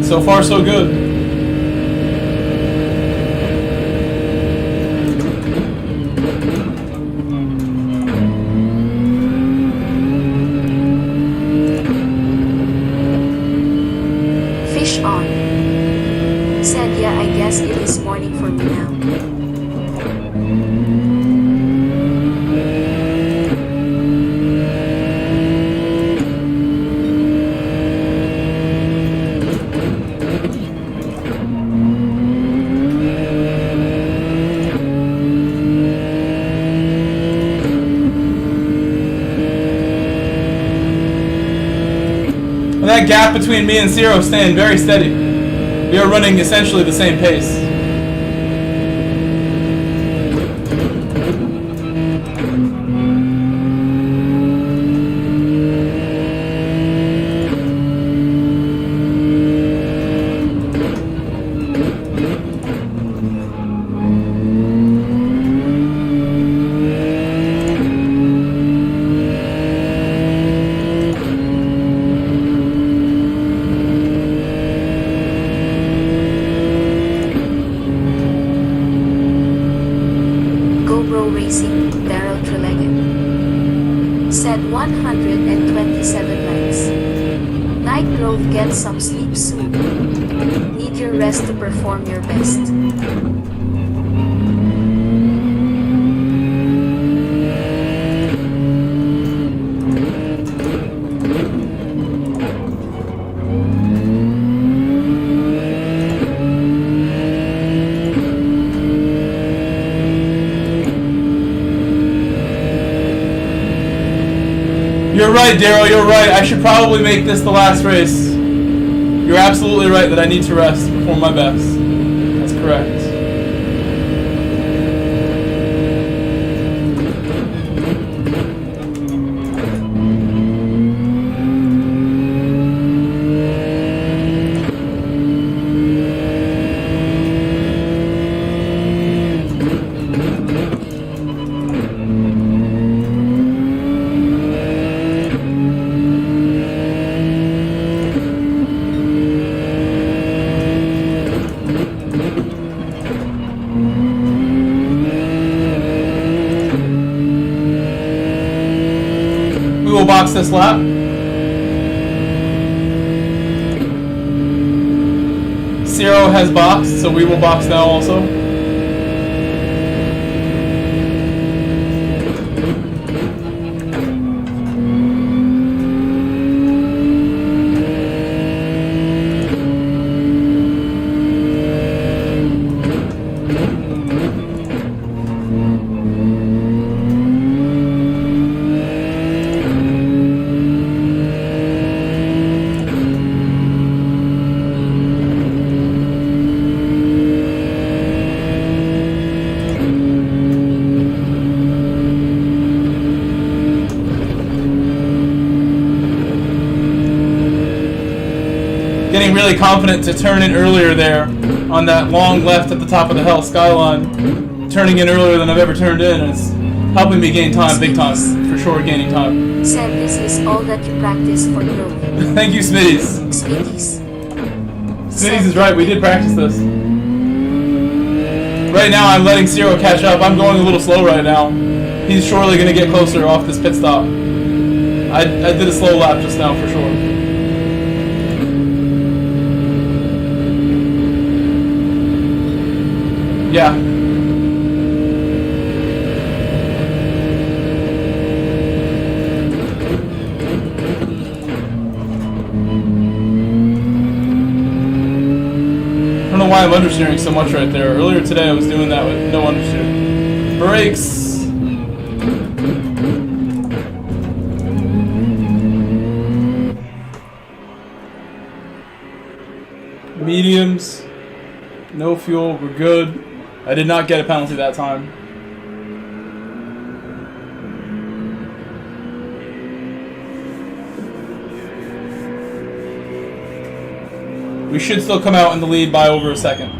So far, so good. Fish on. Said, yeah, I guess it is morning for me now. And that gap between me and Zero is staying very steady. We are running essentially the same pace. Said 127 likes. Night Grove, get some sleep soon. Need your rest to perform your best. You're right, Daryl, you're right. I should probably make this the last race. You're absolutely right that I need to rest, perform my best. That's correct. We will box this lap. Zero has boxed, so we will box now also. Getting really confident to turn in earlier there on that long left at the top of the hill skyline. Turning in earlier than I've ever turned in, and it's helping me gain time, big time, for sure gaining time. Said this is all that you practice for growth. Thank you, Smitty's. Smitty's. Smitty's is right, we did practice this. Right now I'm letting Zero catch up. I'm going a little slow right now. He's surely going to get closer off this pit stop. I did a slow lap just now for sure. Yeah. I don't know why I'm understeering so much right there. Earlier today I was doing that with no understeer. Brakes. Mediums. No fuel, we're good. I did not get a penalty that time. We should still come out in the lead by over a second.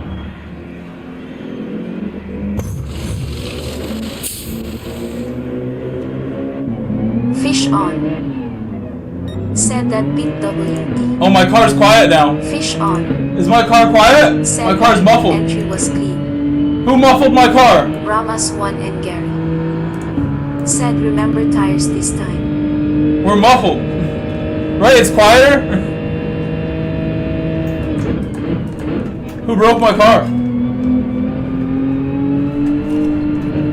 Fish on. Said said Pete WD. Oh, my car's quiet now. Fish on, Is my car quiet? said My car's the muffled. entry was clean. Who muffled my car? Ramos 1 and Gary. Said remember tires this time. We're muffled. Right, it's quieter? Who broke my car?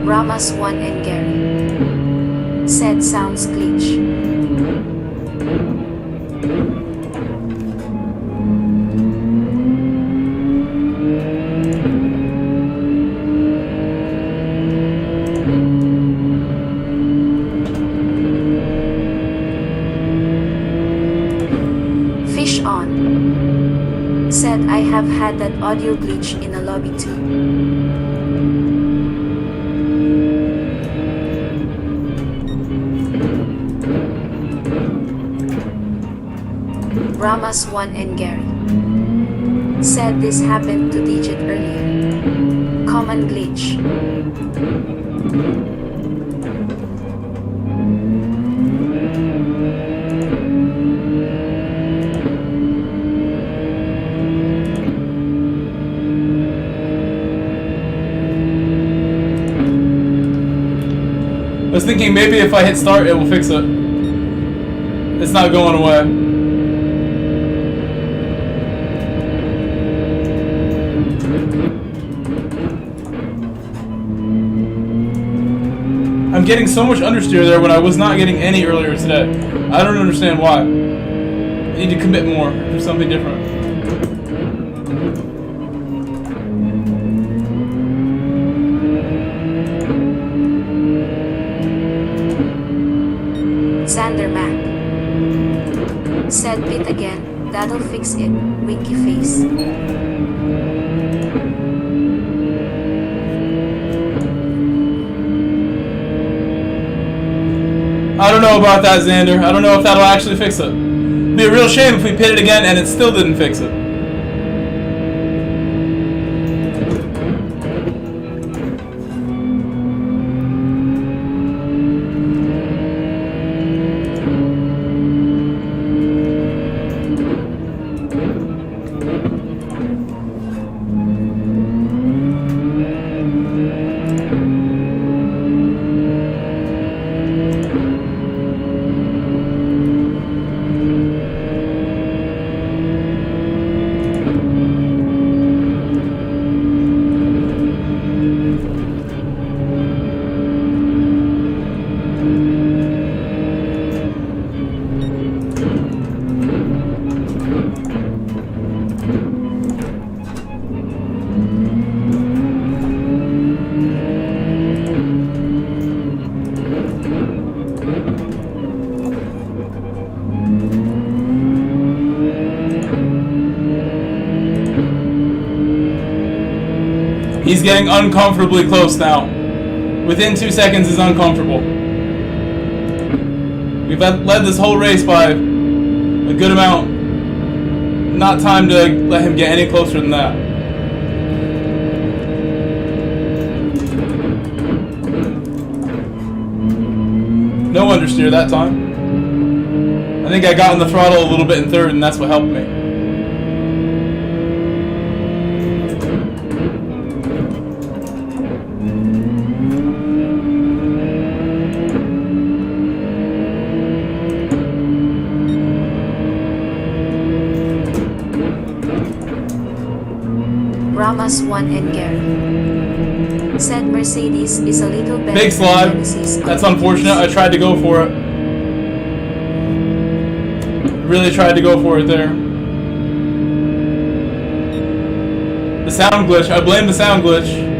Ramos 1 and Gary. Said sounds glitch. Fish on. Said I have had that audio glitch in a lobby too. Ramos 1 and Gary. Said this happened to Digit earlier. Common glitch. I was thinking maybe if I hit start, it will fix it. It's not going away. I'm getting so much understeer there when I was not getting any earlier today. I don't understand why. I need to commit more, do something different. Xander Mac. Said Pete again, that'll fix it, winky face. I don't know about that, Xander. I don't know if that'll actually fix it. It'd be a real shame if we pit it again and it still didn't fix it. He's getting uncomfortably close now. Within 2 seconds is uncomfortable. We've led this whole race by a good amount. Not time to let him get any closer than that. No understeer that time. I think I got on the throttle a little bit in third, and that's what helped me. Ramos 1 and Gary. Said Mercedes is a little better. Big slide. That's unfortunate. I tried to go for it. Really tried to go for it there. The sound glitch. I blame the sound glitch.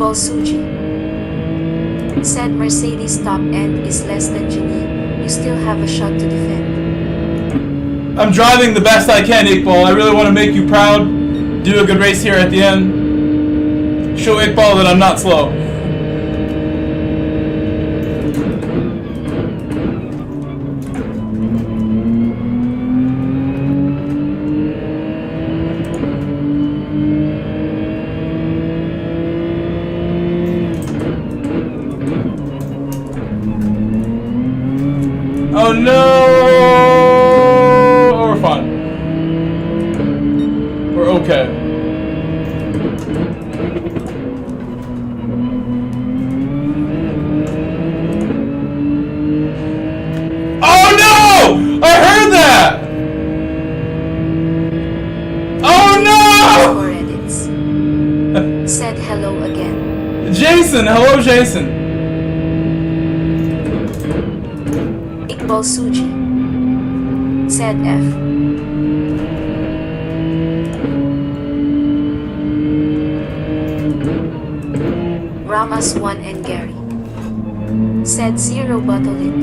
Iqbal Suji said Mercedes top end is less than Genie. You still have a shot to defend. I'm driving the best I can, Iqbal. I really want to make you proud. Do a good race here at the end. Show Iqbal that I'm not slow. Oh no! Oh, we're fine. We're okay. Oh no! I heard that! Oh no! Or edits. Said hello again. Jason! Hello, Jason. Iqbal Suji said F. Ramas 1 and Gary said 0 bottle it.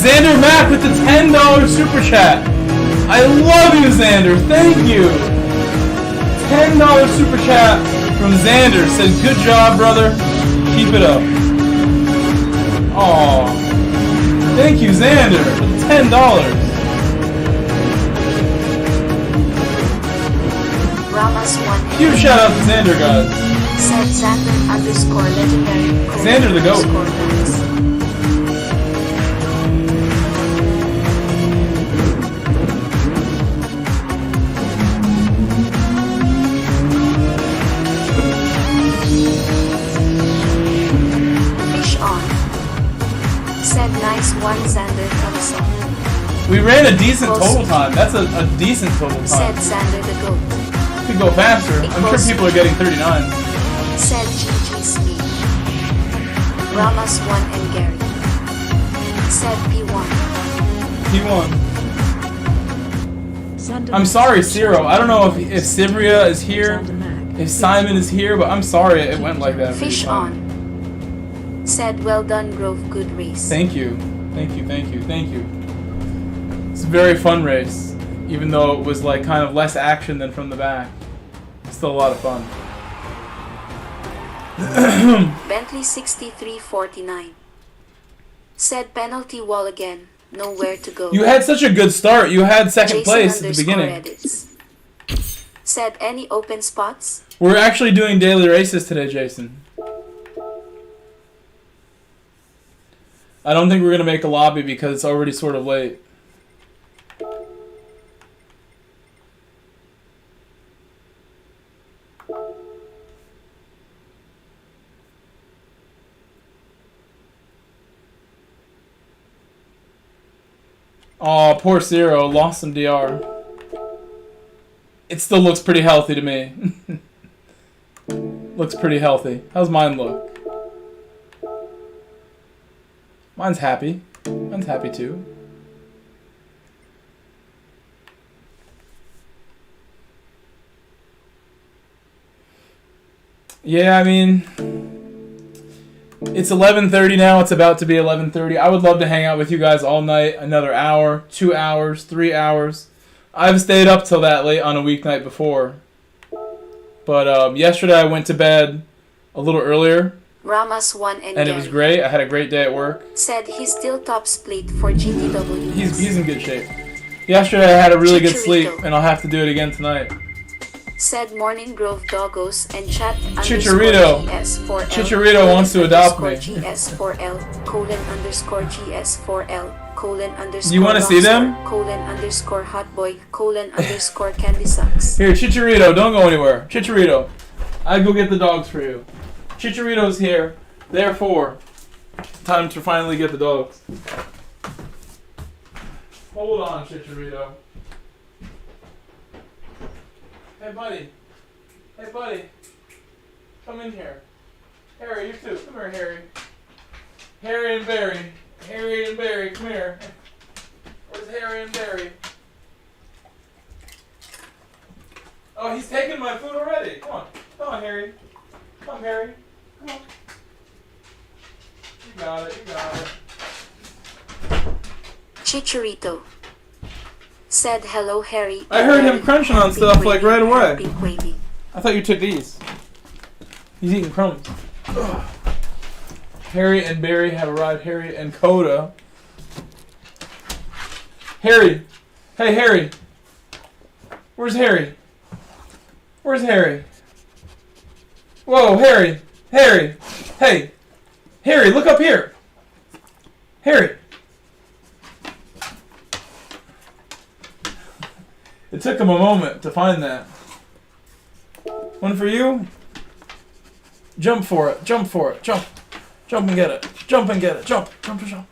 Xander Mack with the $10 super chat. I love you, Xander. Thank you. $10 super chat from Xander. Says, good job, brother. Keep it up. Aw. Thank you, Xander, for the $10. Ramas 1 Huge shout out to Xander, guys. said Xander underscore legendary. Xander the GOAT. Said nice one, Xander Thompson. We ran a decent total time. That's a decent total time. Said Xander the GOAT. Could go faster. I'm sure people are getting 39. Said GG Smith. Ramas 1 and Gary said P1. P1. I'm sorry, Ciro. I don't know if Sivria is here, if Simon is here, but I'm sorry it went like that. Fish on. Said well done, Grove. Good race. Thank you. Thank you, thank you, thank you. It's a very fun race, even though it was like kind of less action than from the back. It's still a lot of fun. Bentley 6349 said penalty wall again. Nowhere to go. You had such a good start. You had second Jason place at the beginning. Edits. Said any open spots? We're actually doing daily races today, Jason. I don't think we're going to make a lobby because it's already sort of late. Oh, poor Ciro. Lost some DR. It still looks pretty healthy to me. Looks pretty healthy. How's mine look? Mine's happy. Mine's happy too. Yeah, I mean, it's 11:30 now. It's about to be 11:30. I would love to hang out with you guys all night. Another hour, 2 hours, 3 hours. I've stayed up till that late on a weeknight before. But yesterday I went to bed a little earlier. Ramas 1 and it was great. I had a great day at work. Said he's still top split for GTWS. He's in good shape. Yesterday I had a really good sleep, and I'll have to do it again tonight. said Morning Grove Doggos and chat Chicharito. GS4L. Chicharito wants to adopt me. GS4L _GS4L _. You want to see them? _hotboy candy sucks. Here, Chicharito, don't go anywhere. Chicharito, I go get the dogs for you. Chicharito's here. Therefore, time to finally get the dogs. Hold on, Chicharito. Hey, buddy. Hey, buddy. Come in here. Harry, you too. Come here, Harry. Harry and Barry. Harry and Barry, come here. Where's Harry and Barry? Oh, he's taking my food already. Come on. Come on, Harry. Come, Harry. Come on. You got it. You got it. Chicharito said hello, Harry. I heard him crunching on stuff like right away. Wavy. I thought you took these. He's eating crumbs. Ugh. Harry and Barry have arrived. Harry and Coda. Harry. Hey, Harry. Where's Harry? Where's Harry? Whoa, Harry. Harry. Hey. Harry, look up here. Harry. It took him a moment to find that. One for you. Jump for it. Jump for it. Jump. Jump and get it. Jump and get it. Jump. Jump to jump.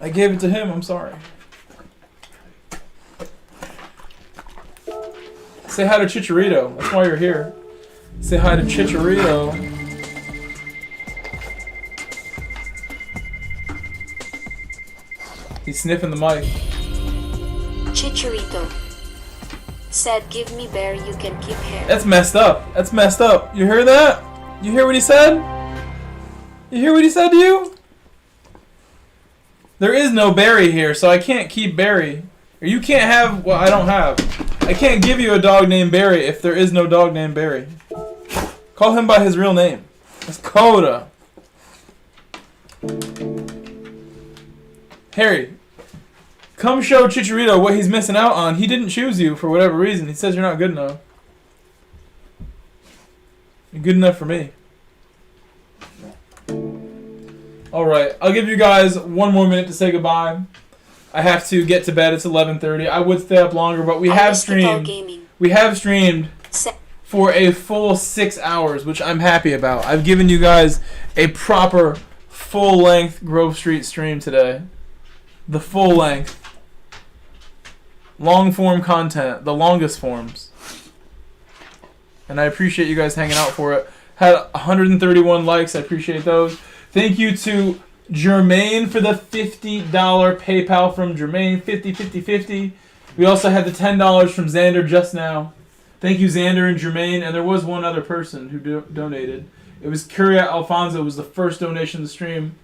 I gave it to him. I'm sorry. Say hi to Chicharito. That's why you're here. Say hi to Chicharito. He's sniffing the mic. Chicharito said, "Give me bear, you can keep hair." That's messed up. That's messed up. You hear that? You hear what he said? You hear what he said to you? There is no Barry here, so I can't keep Barry. Or you can't have what I don't have. I can't give you a dog named Barry if there is no dog named Barry. Call him by his real name. It's Coda. Harry, come show Chicharito what he's missing out on. He didn't choose you for whatever reason. He says you're not good enough. You're good enough for me. Alright, I'll give you guys one more minute to say goodbye. I have to get to bed. It's 11:30. I would stay up longer, but we have streamed. We have streamed for a full 6 hours, which I'm happy about. I've given you guys a proper full-length Grove Street stream today. The full length. Long form content. The longest forms. And I appreciate you guys hanging out for it. Had 131 likes. I appreciate those. Thank you to Jermaine for the $50 PayPal from Jermaine. 50. We also had the $10 from Xander just now. Thank you, Xander and Jermaine. And there was one other person who donated. It was Curia Alfonso. It was the first donation to the stream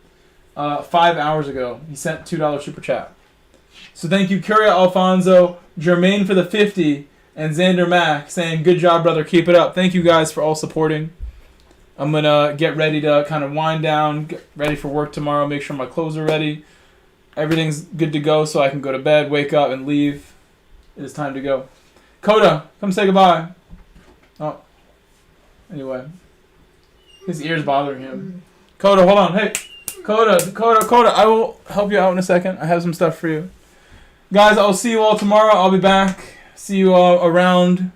5 hours ago. He sent $2 super chat. So thank you, Curia Alfonso, Jermaine for the 50, and Xander Mack saying, "Good job, brother. Keep it up." Thank you guys for all supporting. I'm going to get ready to kind of wind down, get ready for work tomorrow, make sure my clothes are ready. Everything's good to go so I can go to bed, wake up, and leave. It is time to go. Coda, come say goodbye. Oh. Anyway. His ear's bothering him. Coda, hold on. Hey. Coda, I will help you out in a second. I have some stuff for you. Guys, I'll see you all tomorrow. I'll be back. See you all around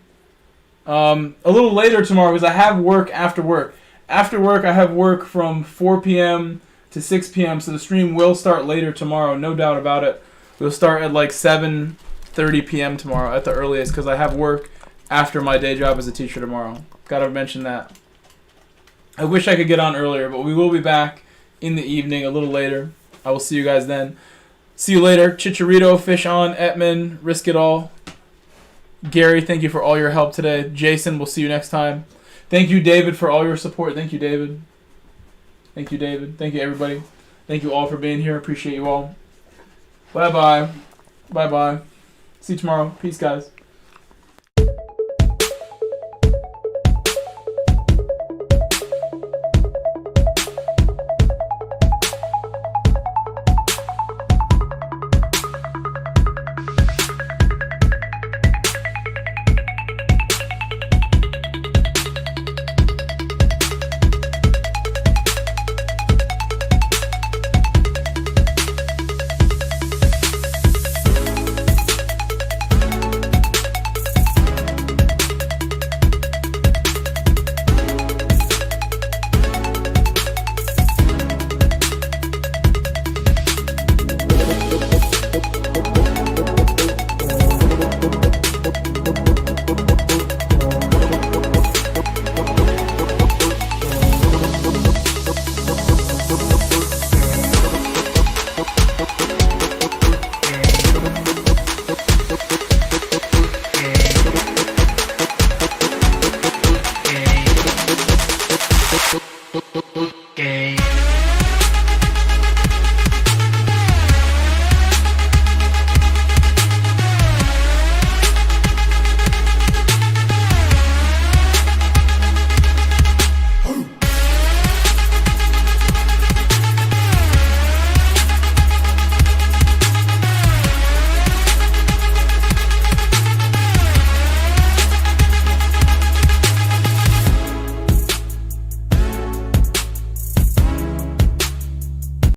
a little later tomorrow because I have work after work. After work, I have work from 4 p.m. to 6 p.m., so the stream will start later tomorrow, no doubt about it. We'll start at like 7:30 p.m. tomorrow at the earliest because I have work after my day job as a teacher tomorrow. Gotta mention that. I wish I could get on earlier, but we will be back in the evening a little later. I will see you guys then. See you later. Chicharito, Fish On, Etman, Risk It All. Gary, thank you for all your help today. Jason, we'll see you next time. Thank you, David, for all your support. Thank you, David. Thank you, David. Thank you, everybody. Thank you all for being here. Appreciate you all. Bye-bye. Bye-bye. See you tomorrow. Peace, guys.